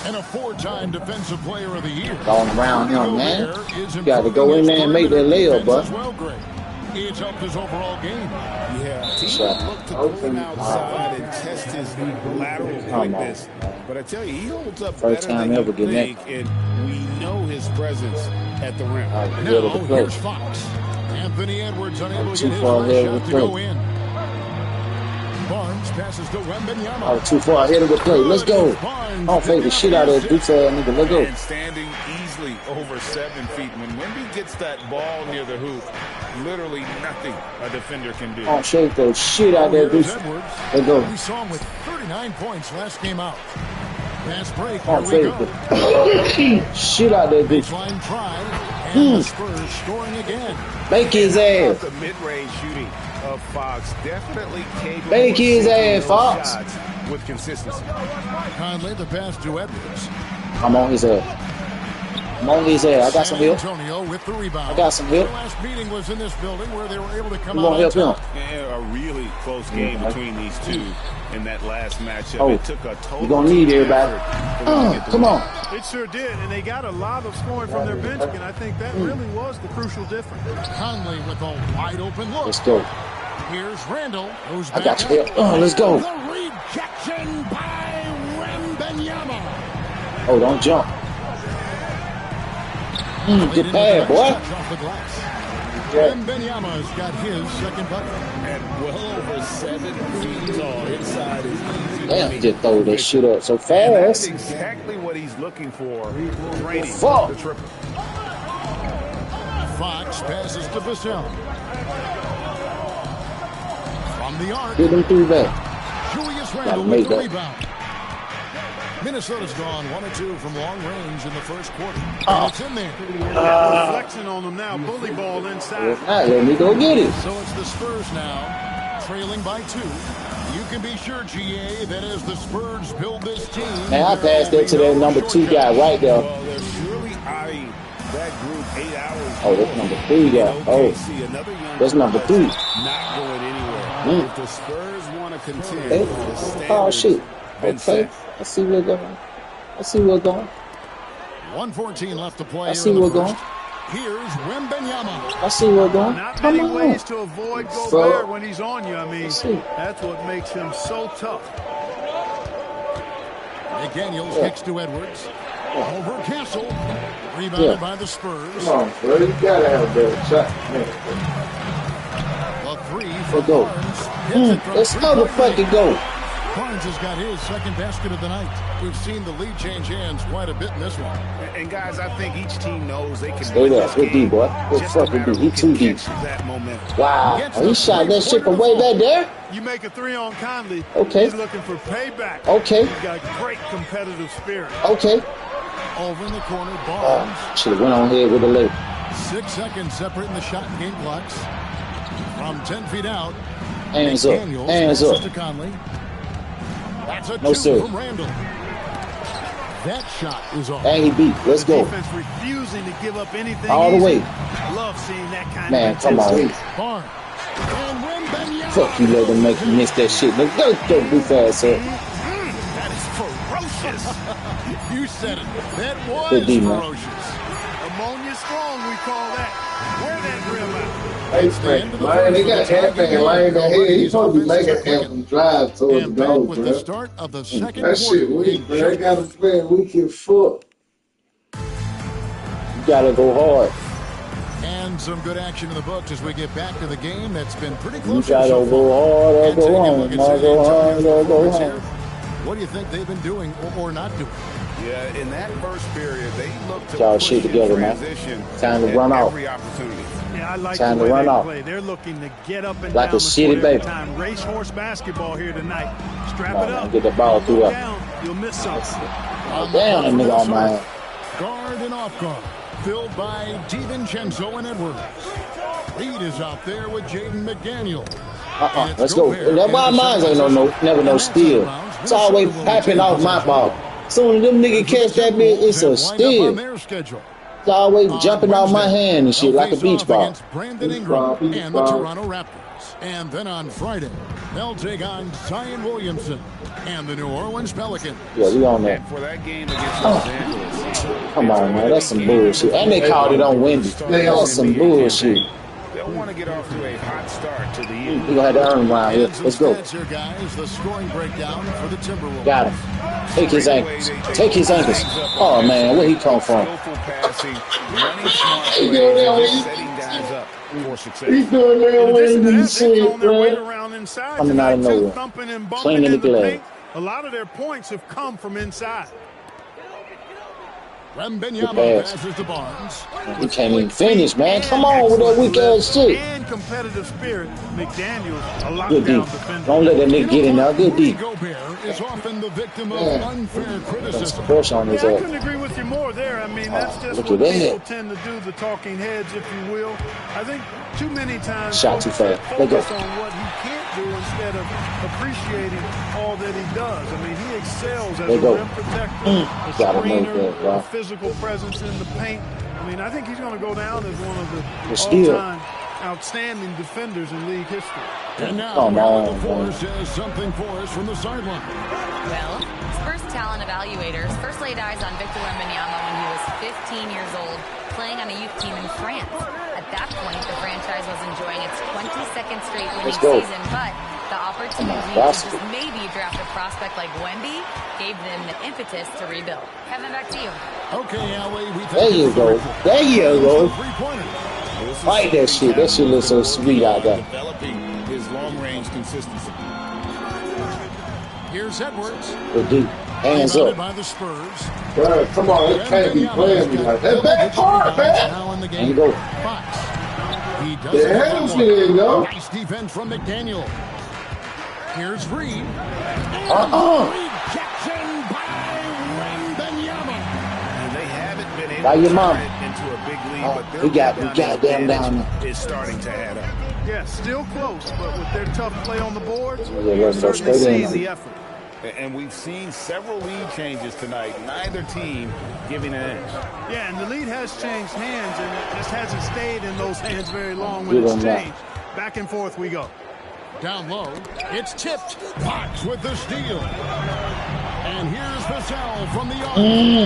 And a 4-time Defensive Player of the Year. Going around him, man. You got to go in there and make that layup, bud. Well, it's helped his overall game. Yeah, teams look to pull him outside and test his lateral quickness. But I tell you, he holds up First better time than ever you getting think, and we know his presence at the rim. Now, here's Fox. Anthony Edwards unable to get his far last ahead shot of to the go play. in. Barnes passes to Wembanyama. Oh, too far ahead of the play. Let's go. Don't fake the shit out of that deuce ass nigga. Let's go. And standing easily over 7 feet. When Wemby gets that ball near the hoop, literally nothing a defender can do. Don't shake the shit out of that deuce. Let's go. We saw him with 39 points last game out. Fast break. Don't Here we fake go. the shit out of that deuce. Baseline tried. And the Spurs scoring again. Bake his ass. The mid-range shooting of Fox definitely capable Bake his of ass, Fox. shots with consistency. Conley the pass to Edwards. I'm on his ass. I'm on his ass. I got some help. Antonio with the rebound. I got some help. The last meeting was in this building where they were able to come I'm out gonna help on him. top. Yeah, a really close game between these two in that last matchup. Oh, it took a total you're gonna need everybody. Come on. It sure did, and they got a lot of scoring from their bench, and I think that really was the crucial difference. Conley with a wide open look. Let's go. Here's Randall. Goes I back got you. out. Let's go. The rejection by Wembanyama. Oh, don't jump. Get past, boy. Off the glass. Wembanyama's got his second bucket. And well over 7 feet tall inside his easy. Damn, he just throw that shit up so And that's fast. exactly what he's looking for. Training Fuck. the triple. Fox passes to Vassell. From the arc. Get them three back. Julius Gotta Randle make with the that. rebound. Minnesota's gone 1 of 2 from long range in the first quarter. And it's in there. Reflection on them now. Bully ball inside. All right, let me go get it. So it's the Spurs now, trailing by 2. You can be sure, GA, that as the Spurs build this team... Man, I passed that to that number 2 guy right there. Well, they're surely eyeing that group 8 hours. Oh, that's number 3 guy. Oh, that's number 3. Not going anywhere. If the Spurs want to contend, Hey. the Oh, standards shit. been Okay. set. I see what's going. I see what's going. 1:14 left to play I here see in the what's first. going. Here's Wembanyama. I see what's going. Not Come many on. ways to avoid So- Gobert when he's on you. I mean, see. that's what makes him so tough. McDaniels Yeah. kicks to Edwards. Over Castle. Rebounded Yeah. by the Spurs. Come on, bro. You gotta have a better shot. Man. The 3 Let's from go. Barnes. Hits it from Let's three-point motherfucking go. Barnes has got his second basket of the night. We've seen the lead change hands quite a bit in this one. And guys, I think each team knows they can Stay win there. this Good game. D, boy. Good Just fucking no matter D. He who too can deep. catch that momentum. Wow. Gets Oh, he the shot that shit from way three-pointer back there? You make a 3 on Conley. Okay. He's looking for payback. Okay. He's got great competitive spirit. Okay. Over in the corner, Barnes. Should have went on here with a leg. 6 seconds separating the shot and game clocks. From 10 feet out. Hands up. McDaniels Hands passes up. to Conley. That's a No, 2 sir. from Randall. That shot is off. And he beat. Let's go. Defense refusing to give up anything All the easy. way. Love seeing that kind Man, of come intensity. on. Barnes. And Wembanyama. Fuck you, let them make you miss that shit. Look, go goof ass up. That is ferocious. You said it. That was Good D, man. ferocious. Ammonia strong, we call that. Wear that grill out. Hey, man, they got half-man laying down here. He's supposed to be making half drive towards the And back goal, with the bro. start of the second That shit quarter. weak, bro. They got to play weak as fuck. You gotta go hard. And some good action in the books as we get back to the game that's been pretty You close. gotta so go far. hard or And go taking a home. look at Or San go hard Antonio's or go performance home. here, what do you think they've been doing or not doing? Yeah, in that first period, they looked to Y'all push shit in together, man. transition Time to at run off. every opportunity. Yeah, I like Time the to way run they off. play. They're looking to get up and Like down a the shitty court every baby. time. Racehorse basketball here tonight. Strap No, it man, up. get the ball Don't through go up. down, you'll miss something. Oh, damn, that nigga on my ass. Guard and off guard. Filled by DiVincenzo and Edwards. Reed is out there with Jaden McDaniel. Let's go. That's why mine ain't never no steal. It's always popping off my ball. Soon as them niggas catch that bitch, it's a steal. It's always jumping off my hand and shit like a beach ball. Against Brandon Ingram and the Toronto Raptors. And then on Friday, they'll take on Zion Williamson and the New Orleans Pelicans. Yeah, we on that. For that game against Los Angeles. Come on, man. That's some bullshit. And they called it on Wendy. That's some bullshit. They'll want to get off to a hot start to the year. We gonna have to earn around here. Let's go. Here, guys, the scoring breakdown for the Timberwolves. Got him. Take his ankles. Take his ankles. Oh, man. Where he come from? Skillful passing, running smart He plays, doing that and just when setting guys up for success. He's doing that In when addition to he that, they're shit, throwing their weight bro. around inside Coming out of tonight, too, nowhere. thumping and bumping Cleaning in the the glass. paint. A lot of their points have come from inside. Wembanyama Good pass. passes to Barnes. We can't even finish, man. Come on with that weak ass shit. And competitive spirit. McDaniels, a Good D. lockdown defender. Don't let that nigga get in there. Good D. Gobert is often the victim of Yeah. unfair That's criticism. pressure on his Yeah, I ass. couldn't agree with you more there. I mean, that's just what people tend to do, the talking heads, if you will. I think too many times Shot too fast. focus on what he can't do instead of appreciating all that he does. I mean, he excels as a rim protector, a screener, a physical presence in the paint. I mean, I think he's going to go down as one of the all-time outstanding defenders in league history. And now, the Force says something for us from the sideline. Well, Spurs talent evaluators first laid eyes on Victor Wembanyama when he was 15 years old, playing on a youth team in France. At that point, the franchise was enjoying its 22nd straight winning season, but the opportunity to just maybe draft a prospect like Wemby gave them the impetus to rebuild. Kevin, back to you. Okay, Allie, there you go. There you go. Fight that shit. That shit looks so sweet out there. Developing his long-range consistency. Here's Edwards. Hands up. By the Spurs. God, come on, it can't be playing me like that. Back hard, man. There you go. Fox. He does the hands in, yo. Nice defense from McDaniel. Here's Reed. Rejection by Wembanyama. And they haven't been able by your mom. into a big lead, but we got them down. It's starting to add up. Yeah, still close, but with their tough play on the board, you certainly see the effort. And we've seen several lead changes tonight. Neither team giving an edge. Yeah, and the lead has changed hands, and it just hasn't stayed in those hands very long when it's changed. Back and forth we go. Down low, it's tipped. Fox with the steal. And here's Vassell from the arc.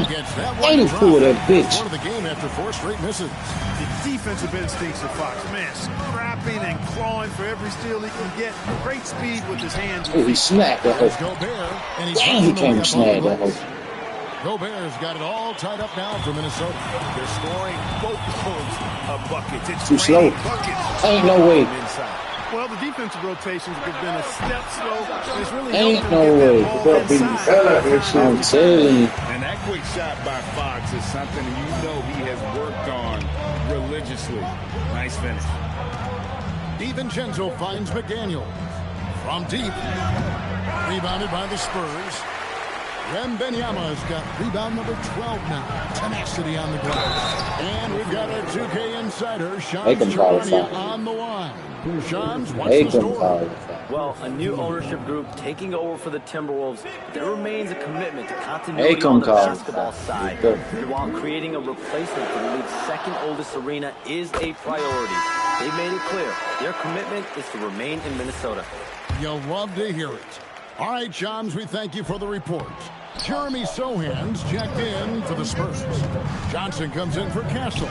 Gets that one. One of the game after 4 straight misses. The defensive instincts of Fox, man, scrapping and clawing for every steal he can get. Great speed with his hands. Oh, he snagged that hoe. Gobert, and he came and snagged that hoe. Gobert's got it all tied up now for Minnesota. They're scoring boatloads of buckets. It's too slow. Ain't no way. Well, the defensive rotations have been a step slow. There's really ain't no way. I'm telling you. And that quick shot by Fox is something you know he has worked on religiously. Nice finish. DiVincenzo finds McDaniel from deep. Rebounded by the Spurs. Wembanyama's got rebound number 12 now. Tenacity on the glass. And we've got our 2K insider, Sean on the line. Sean's, what's the story? Well, a new ownership group taking over for the Timberwolves. There remains a commitment to continuity on the basketball side, while creating a replacement for the league's second oldest arena is a priority. They've made it clear their commitment is to remain in Minnesota. You'll love to hear it. All right, Johns, we thank you for the report. Jeremy Sohan's checked in for the Spurs. Johnson comes in for Castle.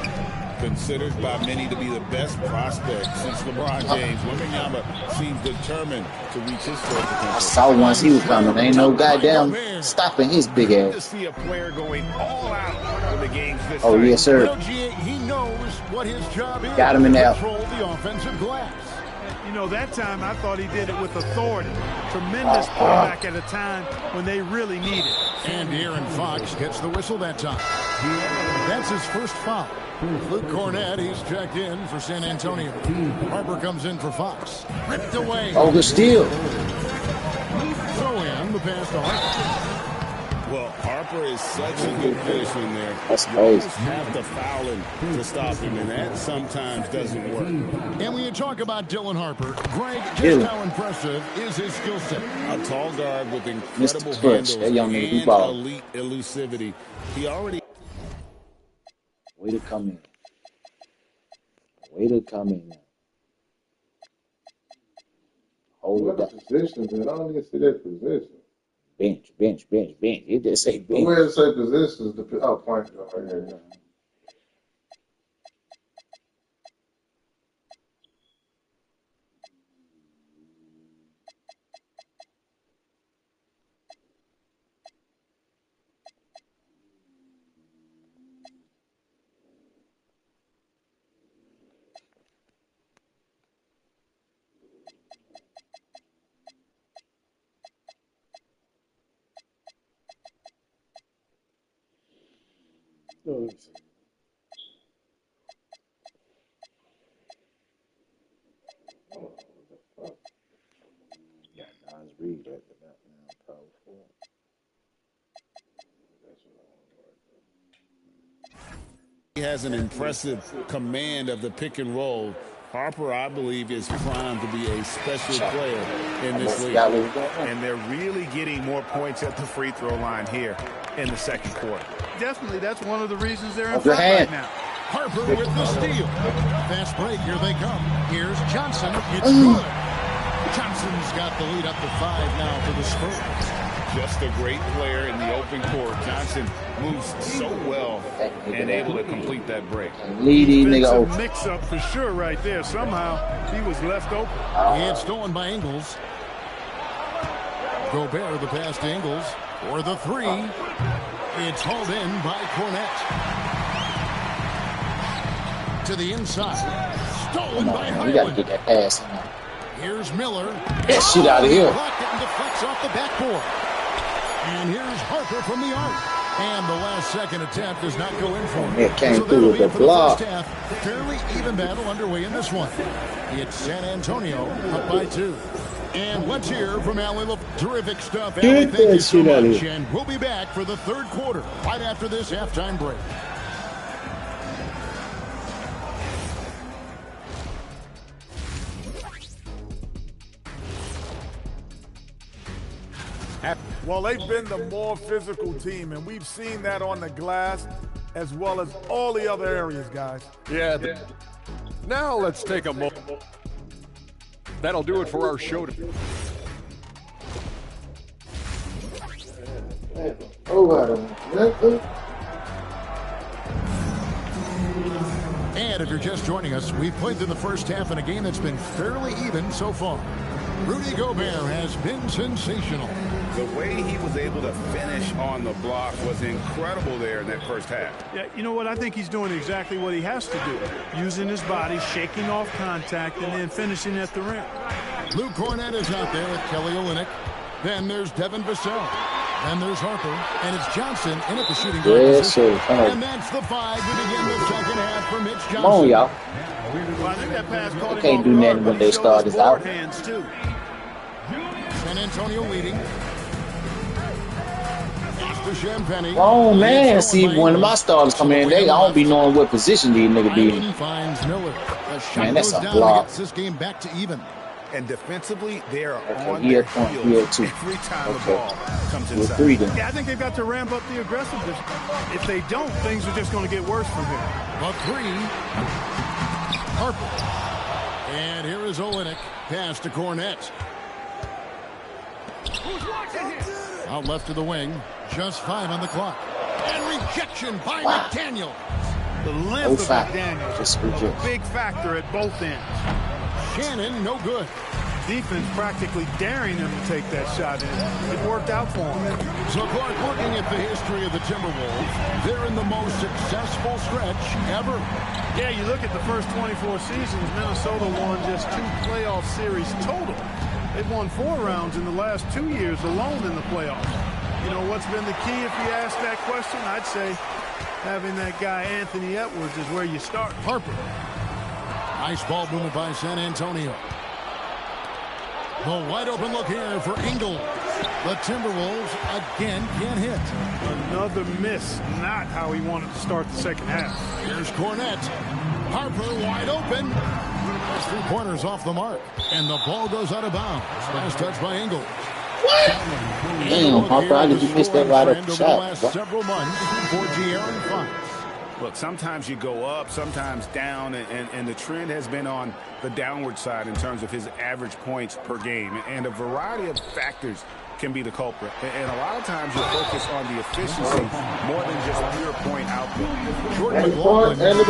Considered by many to be the best prospect since LeBron James, Wembanyama seems determined to reach his full potential. I saw once he was coming. Ain't no goddamn stopping his big ass. To see a player going all out when the game's this oh, yes, sir. Well, he knows what his job is. Got him in there. Control the offensive glass. You know, that time I thought he did it with authority. Tremendous putback at a time when they really need it. And Aaron Fox gets the whistle that time. That's his first foul. Luke Cornett, he's checked in for San Antonio. Harper comes in for Fox. Ripped away. Oh, the steal. Throw in the pass to Harper. Well, Harper is such a good fish in there. That's you crazy. have to foul him to stop him, and that sometimes doesn't work. And when you talk about Dylan Harper, Greg, just how impressive is his skill set? A tall guard with incredible handles and elite elusivity. He already... Way to come in. Way to come in. Hold what it position, man? I don't even see that position. Bench. It just say bench. Where it say positions? Oh, point guard. Right here. Yeah, Nas Reed at the power forward. He has an impressive command of the pick and roll. Harper, I believe, is primed to be a special player in this league. And they're really getting more points at the free throw line here in the second quarter. Definitely, that's one of the reasons they're in front right now. Harper with the steal. Fast break, here they come. Here's Johnson. It's good. Johnson's got the lead up to 5 now for the Spurs. Just a great player in the open court. Johnson moves so well and able to complete that break. Defensive mix-up for sure right there. Somehow he was left open. It's stolen by Ingles. Gobert the pass to Ingles for the 3. It's hauled in by Cornette. To the inside. Stolen by Highland. We got to get that pass in there. Here's Miller. Get shit out of here. And deflects off the backboard. And here's Harper from the arc. And the last second attempt does not go in for him. It came through with the block. Fairly even battle underway in this one. It's San Antonio up by 2. And let's hear from Allie. Terrific stuff, Allie. Thank you so much. And we'll be back for the third quarter right after this halftime break. Well, they've been the more physical team, and we've seen that on the glass as well as all the other areas, guys. Yeah. Now let's take a moment. That'll do it for our show. And if you're just joining us, we've played through the first half in a game that's been fairly even so far. Rudy Gobert has been sensational. The way he was able to finish on the block was incredible there in that first half. Yeah, you know what? I think he's doing exactly what he has to do. Using his body, shaking off contact, and then finishing at the rim. Luke Cornette is out there with Kelly Olynyk. Then there's Devin Vassell. Then there's Harper. And it's Johnson in at the shooting guard position. And that's the 5 to begin the second half for Mitch Johnson. Come on, y'all. Well, I think that pass caught him can't do nothing when they start this out. San Antonio leading. Oh man, see one of my starters come in, I don't be knowing what position these niggas be in. Man, that's a block. This game back to even. And defensively, they are on Here their heels every time the ball comes inside. Yeah, I think they've got to ramp up the aggressiveness. If they don't, things are just going to get worse from here. A 3. Harper. And here is Olynyk. Pass to Cornette. Out left to the wing. Just 5 on the clock. And rejection by McDaniel. The length of McDaniel is a big factor at both ends. Shannon, no good. Defense practically daring him to take that shot in. It worked out for him. So, Clark, looking at the history of the Timberwolves, they're in the most successful stretch ever. Yeah, you look at the first 24 seasons, Minnesota won just 2 playoff series total. They've won 4 rounds in the last 2 years alone in the playoffs. You know, what's been the key if you ask that question? I'd say having that guy Anthony Edwards is where you start. Harper. Nice ball movement by San Antonio. The wide open look here for Ingles. The Timberwolves again can't hit. Another miss. Not how he wanted to start the second half. Here's Cornette. Harper wide open. 3-pointers off the mark. And the ball goes out of bounds. Last touch by Ingles. What? Damn, Harper, how did you miss that wide open shot? Several months for De'Aaron Fox. Look, sometimes you go up, sometimes down, and the trend has been on the downward side in terms of his average points per game. And a variety of factors can be the culprit. And a lot of times you focus on the efficiency more than just pure point output. Jordan McLaughlin and the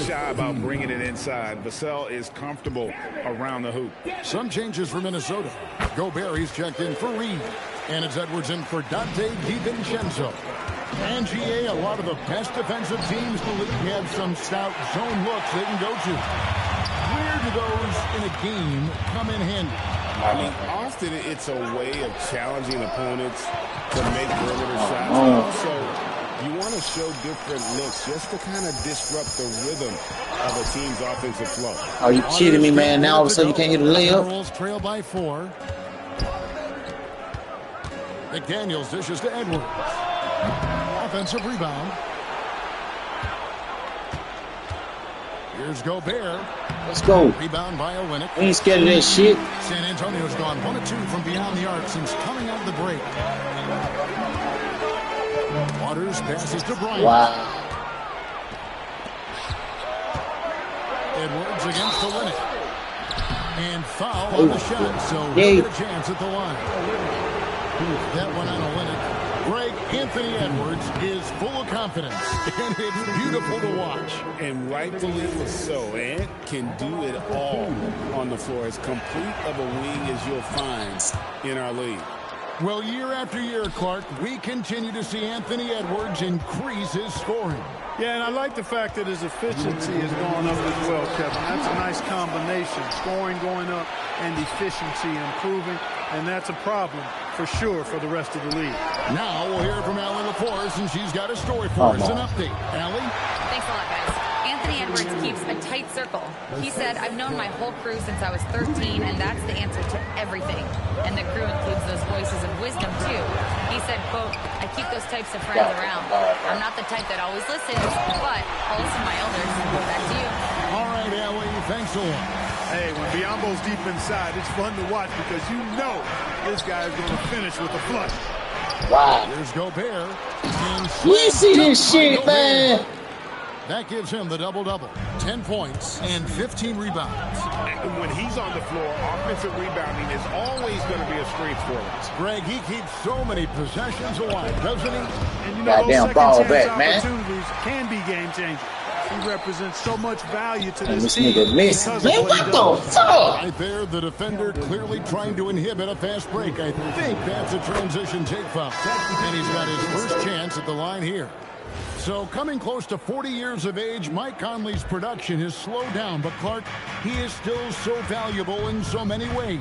shy about bringing it inside. Vassell is comfortable around the hoop. Some changes for Minnesota. Gobert, he's checked in for Reed. And it's Edwards in for Dante DiVincenzo. And GA, a lot of the best defensive teams in the league have some stout zone looks they can go to. Where do those in a game come in handy? I mean, often it's a way of challenging opponents to make perimeter shots. But also, you want to show different looks just to kind of disrupt the rhythm of a team's offensive flow. Are you kidding me, man? Now all of a sudden you can't hit a layup? Trail by 4. McDaniels dishes to Edwards. Offensive rebound. Here's Gobert. Let's go. Rebound by Olynyk. We ain't scared of that shit. San Antonio's gone 1 of 2 from beyond the arc since coming out of the break. Waters passes to Bryant. Wow. Edwards against Olynyk. And foul on the shot, so he'll get a chance at the line. That one on Olynyk. Greg, Anthony Edwards is full of confidence, and it's beautiful to watch. And rightfully so. Ant can do it all on the floor. As complete of a wing as you'll find in our league. Well, year after year, Clark, we continue to see Anthony Edwards increase his scoring. Yeah, and I like the fact that his efficiency has gone up as well, Kevin. That's a nice combination. Scoring going up and efficiency improving, and that's a problem for sure for the rest of the league. Now we'll hear from Allie LaForce, and she's got a story for us. An update. Allie? Thanks a lot, guys. Anthony Edwards keeps a tight circle. He said, I've known my whole crew since I was 13, and that's the answer to everything. And the crew includes those voices of wisdom, too. He said, quote, I keep those types of friends around. I'm not the type that always listens, but I'll listen to my elders. Back to you. All right, Allie, thanks a lot. Hey, when Biombo's deep inside, it's fun to watch because you know this guy is going to finish with a flush. Wow. Here's Gobert. You see this shit, man. That gives him the double-double. 10 points and 15 rebounds. And when he's on the floor, offensive rebounding is always going to be a strength for us. Greg, he keeps so many possessions alive, doesn't he? And you know, goddamn ball back, man. Opportunities can be game-changing. He represents so much value to this team. Nigga miss. Man, what the fuck? Right there, the defender clearly trying to inhibit a fast break. I think that's a transition take foul. And he's got his first chance at the line here. So coming close to 40 years of age, Mike Conley's production has slowed down, but Clark, he is still so valuable in so many ways.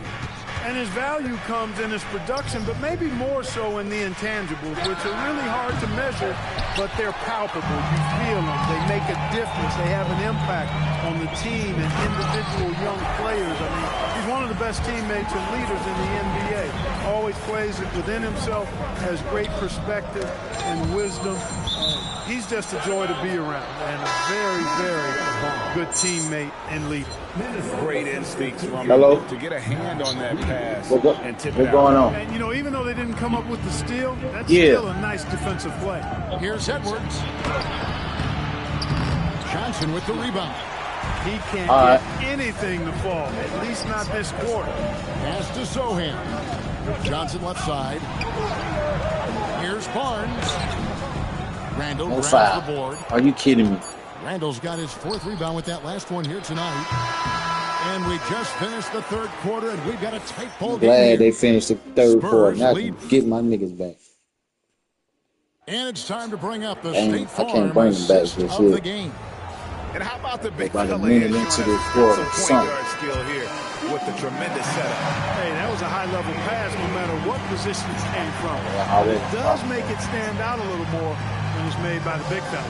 And his value comes in his production, but maybe more so in the intangibles, which are really hard to measure, but they're palpable. You feel them. They make a difference. They have an impact on the team and individual young players. I mean, he's one of the best teammates and leaders in the NBA. Always plays it within himself, has great perspective and wisdom. He's just a joy to be around and a very, very good teammate and leader. Great instincts from Hello? him to get a hand on that pass and tip it What's out. going on? And, you know, even though they didn't come up with the steal, that's still a nice defensive play. Here's Edwards. Johnson with the rebound. He can't get anything to fall, at least not this quarter. Pass to Sohan. Johnson left side. Here's Barnes. Randall grabs the board. Are you kidding me? Randall's got his 4th rebound with that last one here tonight. And we just finished the 3rd quarter, and we've got a tight ball game. Glad they finished the 3rd quarter. Now I can get my niggas back. And it's time to bring up the State Farm I can't bring them back for of the game. And how about the big About fella a minute into the quarter, point guard skill here with the tremendous setup. Hey, that was a high-level pass no matter what position it came from. It does make it stand out a little more when it's made by the big fella.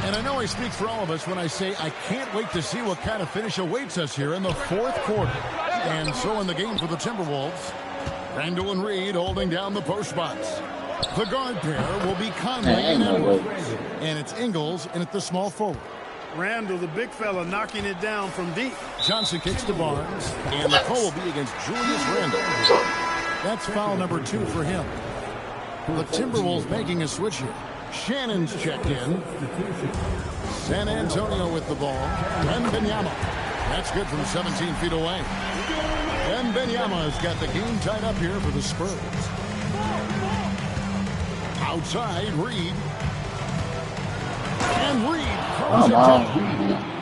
And I know I speak for all of us when I say I can't wait to see what kind of finish awaits us here in the 4th quarter. And so in the game for the Timberwolves, Randall and Reed holding down the post spots. The guard pair will be Conley and Edwards. And it's Ingles in at the small forward. Randall, the big fella, knocking it down from deep. Johnson kicks to Barnes. And the call will be against Julius Randall. That's foul number 2 for him. The Timberwolves making a switch here. Shannon's checked in. San Antonio with the ball. Wembanyama. That's good from 17 feet away. Wembanyama has got the game tied up here for the Spurs. Outside, Reed. And Reed calls it down.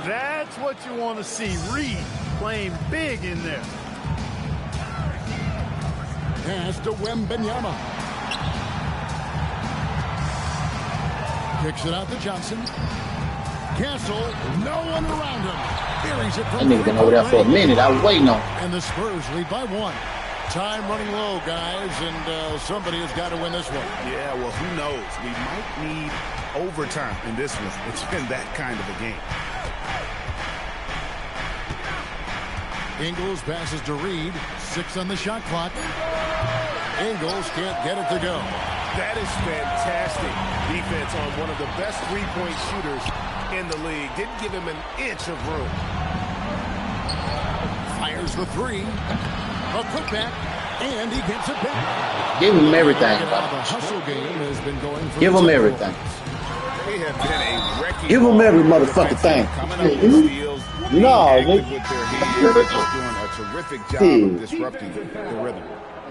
That's what you want to see. Reed playing big in there. Pass to Wembanyama. Kicks it out to Johnson. Castle, no one around him. Buries it from That nigga been over there for a minute. I was waiting on. And the Spurs lead by 1. Time running low, guys, and somebody has got to win this one. Yeah, well, who knows? We might need overtime in this one. It's been that kind of a game. Ingles passes to Reed. 6 on the shot clock. Ingles can't get it to go. That is fantastic defense on one of the best three-point shooters in the league. Didn't give him an inch of room. Fires the three. A putback, and he gets it back. Give him everything, The hustle game has been going for Give the him everything. They have been a wrecking Give him ball every motherfucking thing. coming up with steals, being No, active they with their hands, and just doing a terrific job of disrupting the rhythm.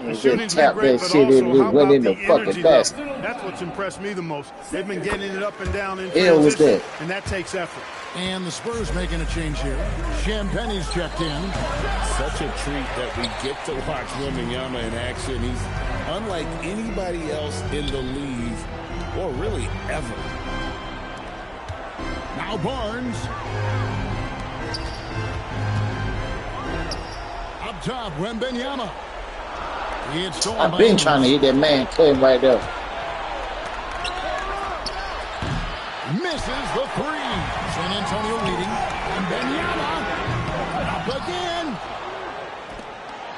The shooting's tap been great, that but shit in also how and went about in the the fucking energy basket. level? That's what's impressed me the most. They've been getting it up and down in Hell was transition, that? and that takes effort. And the Spurs making a change here. Champagne's checked in. Such a treat that we get to watch Wembanyama in action. He's unlike anybody else in the league, or really ever. Now Barnes. Up top, Wembanyama. I've been trying to hit that man cutting right there. Misses the three. San Antonio leading. Wembanyama. Up again.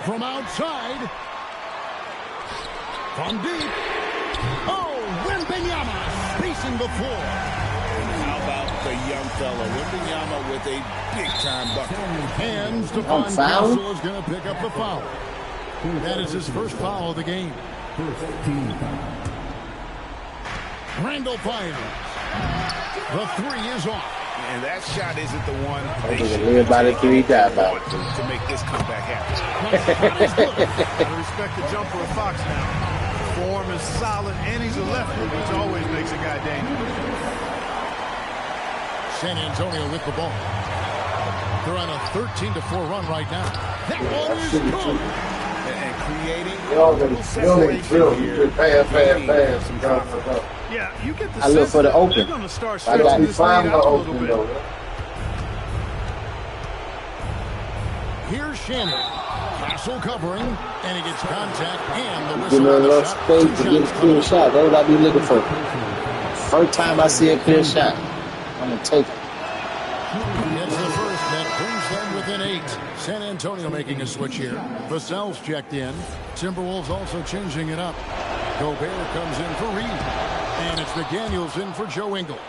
From outside. From deep. Oh, Wembanyama spacing the floor. How about the young fella? Wembanyama with a big-time bucket. And Stephon Castle is going to pick up the foul. That is his first foul of the game. Randall fires. The three is off. And that shot isn't the one they Everybody till he die about it. to make this comeback happen. I respect the jumper of Fox now. Form is solid, and he's a lefty, which always makes a guy dangerous. San Antonio with the ball. They're on a 13-4 run right now. That one is good. And creating Yeah, you get the I look sense for the that open. they're going to start I got stretching this lead out a little open bit. though. Here's Shannon. Castle covering, and he gets contact, and the Give whistle me a on the little shot. space to get a clear shot. That's what I be looking for. First time I see a clear shot, I'm going to take it. Gets the first that brings them within 8. San Antonio making a switch here. Vassell's checked in. Timberwolves also changing it up. Gobert comes in for Reed. And it's McDaniels in for Joe Ingles.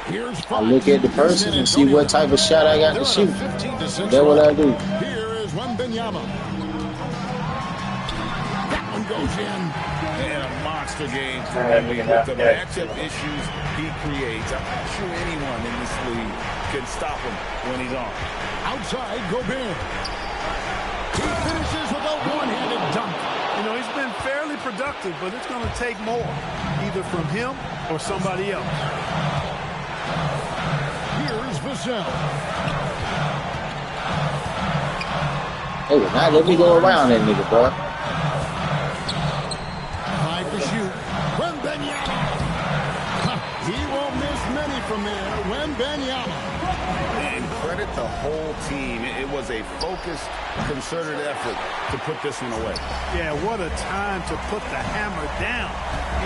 Here's I look at the person and see what type of shot I got to shoot. That's what I do. Here is Wembanyama. That one goes in. And a monster game for him with the matchup issues he creates. I'm not sure anyone in this league can stop him when he's on. Outside, Gobert. He finishes with a one-handed dunk. You know, he's been fairly productive, but it's going to take more, either from him or somebody else. Here's Vassell. Hey, now let me go around that nigga, boy. 5 to shoot. Wembanyama. He won't miss many from there. Wembanyama. And credit the whole team. It was a focused, concerted effort to put this one away. Yeah, what a time to put the hammer down.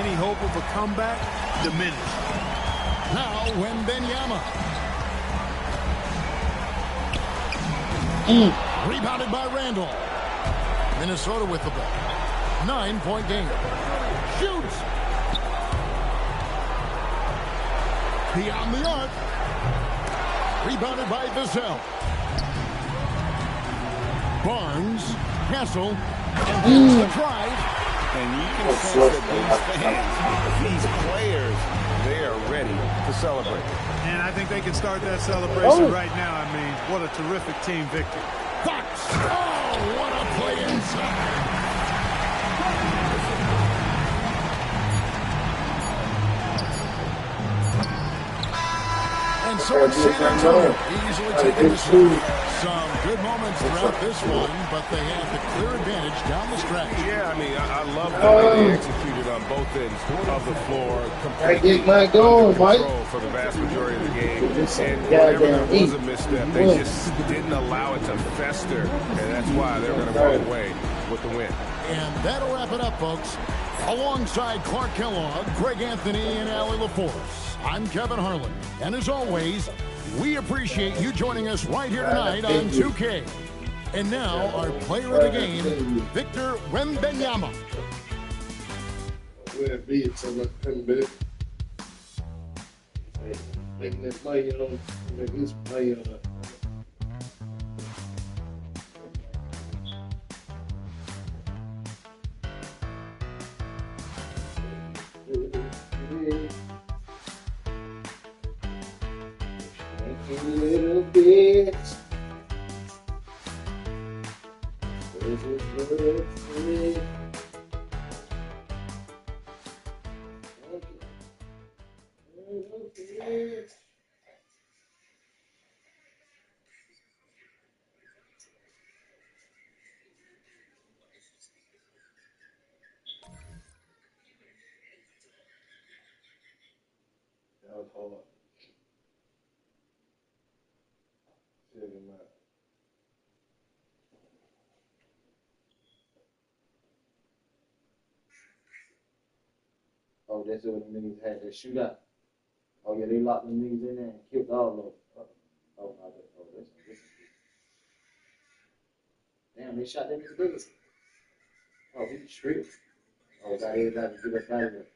Any hope of a comeback diminished. Now Wembanyama. Rebounded by Randall. Minnesota with the ball. 9-point game. Shoots. Beyond the arc. Rebounded by Vassell. Barnes. Castle. And the drive. And you can sense that these fans, these players, they are ready to celebrate. And I think they can start that celebration right now. I mean, what a terrific team victory. Fox. Oh, what a play inside. And so it's San Antonio easily taking this one. Some good moments throughout this one, but they have the clear advantage down the stretch. Yeah, I mean, I love the way they executed on both ends of the floor. I get my goal, Mike. Control for the vast majority of the game. And whenever there was a misstep, they just didn't allow it to fester. And that's why they're going to walk away with the win. And that'll wrap it up, folks. Alongside Clark Kellogg, Greg Anthony, and Allie LaForce, I'm Kevin Harlan. And as always, we appreciate you joining us right here tonight on 2K. And now, our player of the game, Victor Wembanyama. Where it be, so much come back. Making that money on, making his money on it. A little bit. This is good for me. That was hard. Check him out. Oh, that's what the niggas had that shootout. Oh yeah, they locked them niggas in there and killed all of them. Oh, my bad. Oh, this. Damn, they shot that nigga dead. Oh, he stripped. Oh, got everybody to get up out of there.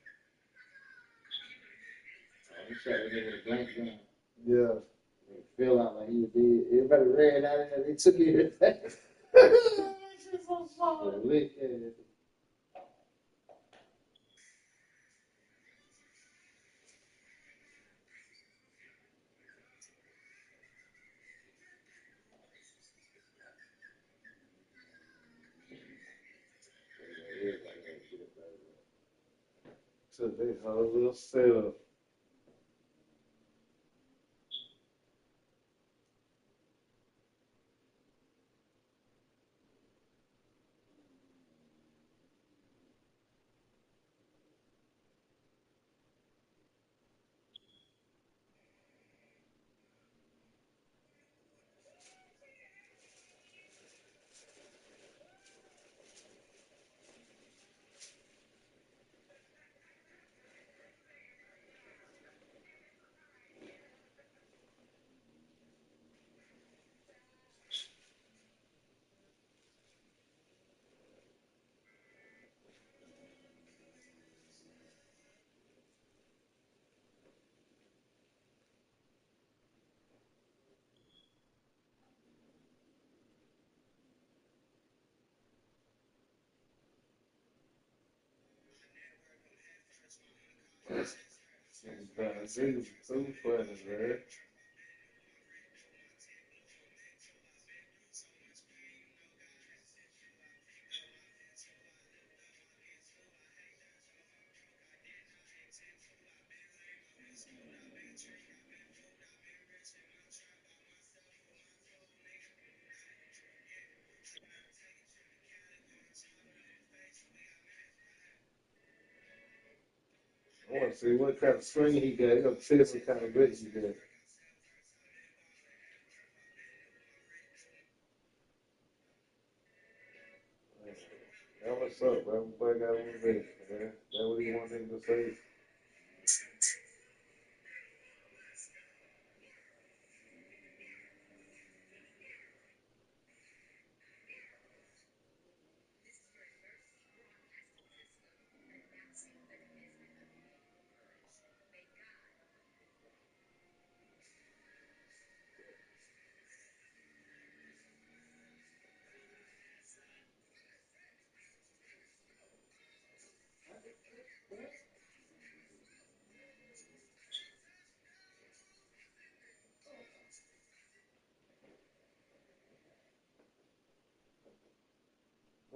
Oh, he shot that nigga with a blank gun. Yeah. He fell out like he was dead. Everybody ran out of there. They took it. That's just so sorry. Lit ass. So they had a little setup. This is so funny, man. I want to see what kind of swing he got. He gonna tell us what kind of bet he got. That what's up, bro. Boy got one bet, man. That what he wanted to say.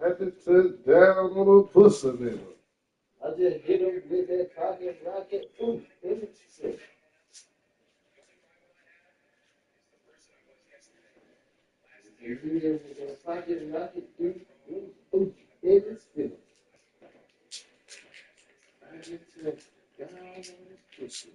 I just took down on a pussy nigga. I just hit him with that pocket rocket. Ooh, that's what she said. You hit him with that pocket rocket. Ooh, it's finished. I just took down on his pussy.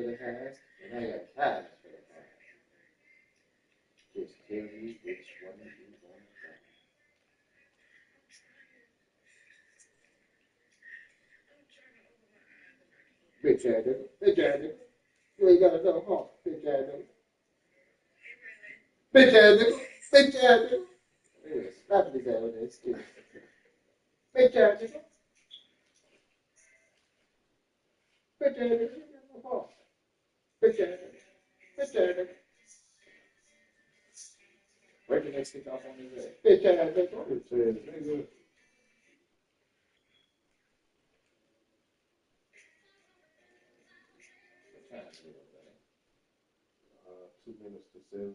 for the highs, and I got ties for the highs. Just tell me which one you want to buy. Bitch ass nigga. Bitch ass nigga. You ain't got enough heart. Bitch ass nigga. Bitch ass nigga. Bitch ass nigga. Yeah, slap his ass with that skin. Bitch ass nigga. Bitch ass nigga. You ain't got enough heart. Bitch ass nigga. Bitch ass nigga. Break the next kick off on his ass. Bitch ass nigga. Bitch ass nigga. 2 minutes to 7.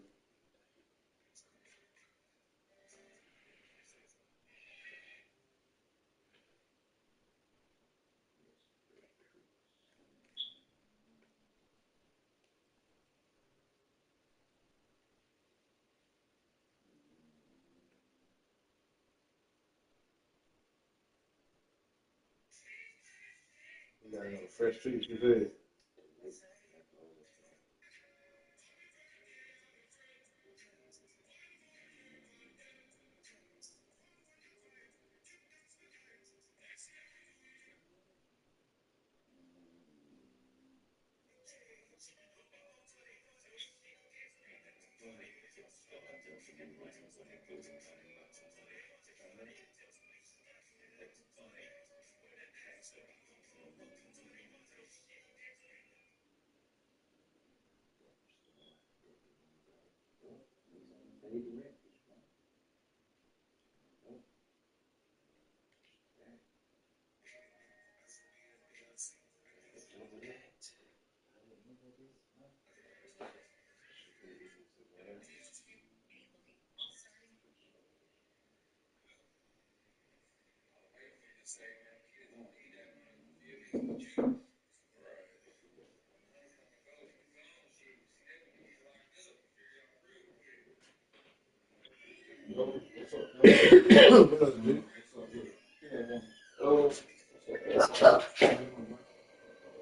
You got another fresh treat, you said.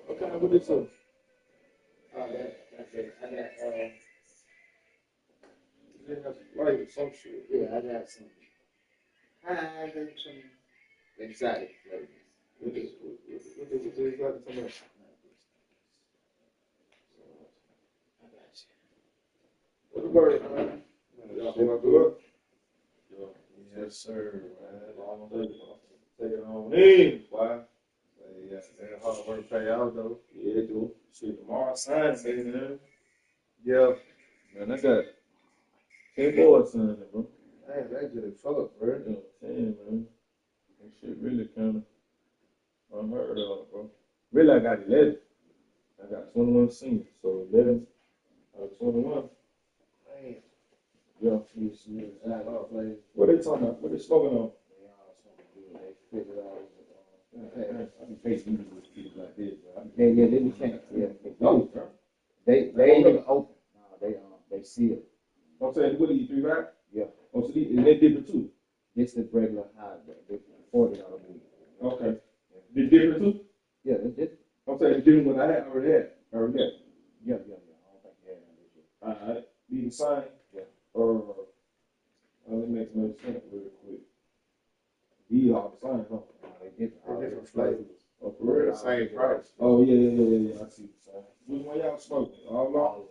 What kind of what is it? That's it. I got, You got some light or some shit. yeah, I got some highs and some exotic flavors. What is exotic something? What the word, man? Y'all feel good? Yes, sir, man. Take it on in, boy. Yeah, that hard work pay out, though. Yeah, it do. Shit, tomorrow, science, man. Yeah. Man, I got 10 boys signing, bro. Man, that just fucked, bro. Yeah, 10, man. That shit really kind of unheard of, bro. Really, I got 11. I got 21 seniors, so 11 out of 21. Man. Yeah. What they talking about? What they smoking on? They figured out. I be facing with people like this, bro. Yeah, they can't. Yeah, No, bro. they ain't even open. No, they sealed. I'm saying, what are you, 3 right? Yeah. Oh, so these, and they different too? This is regular high, $40 weed. Okay. They different too? Yeah, it's different. I'm saying, it's different what I had already had. Already had. Yeah. I don't think you had none this year. All right. Be the same? Yeah. Let me make some sense real quick. These all the same, huh? They're different flavors. Oh, for real? Same price. Oh, yeah. I see. Which one y'all smoking? All of them?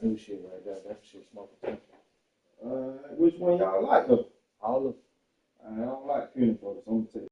New shit right there. That shit smoking. Which one y'all like though? All of them. I don't like peanut butter, so I'm gonna take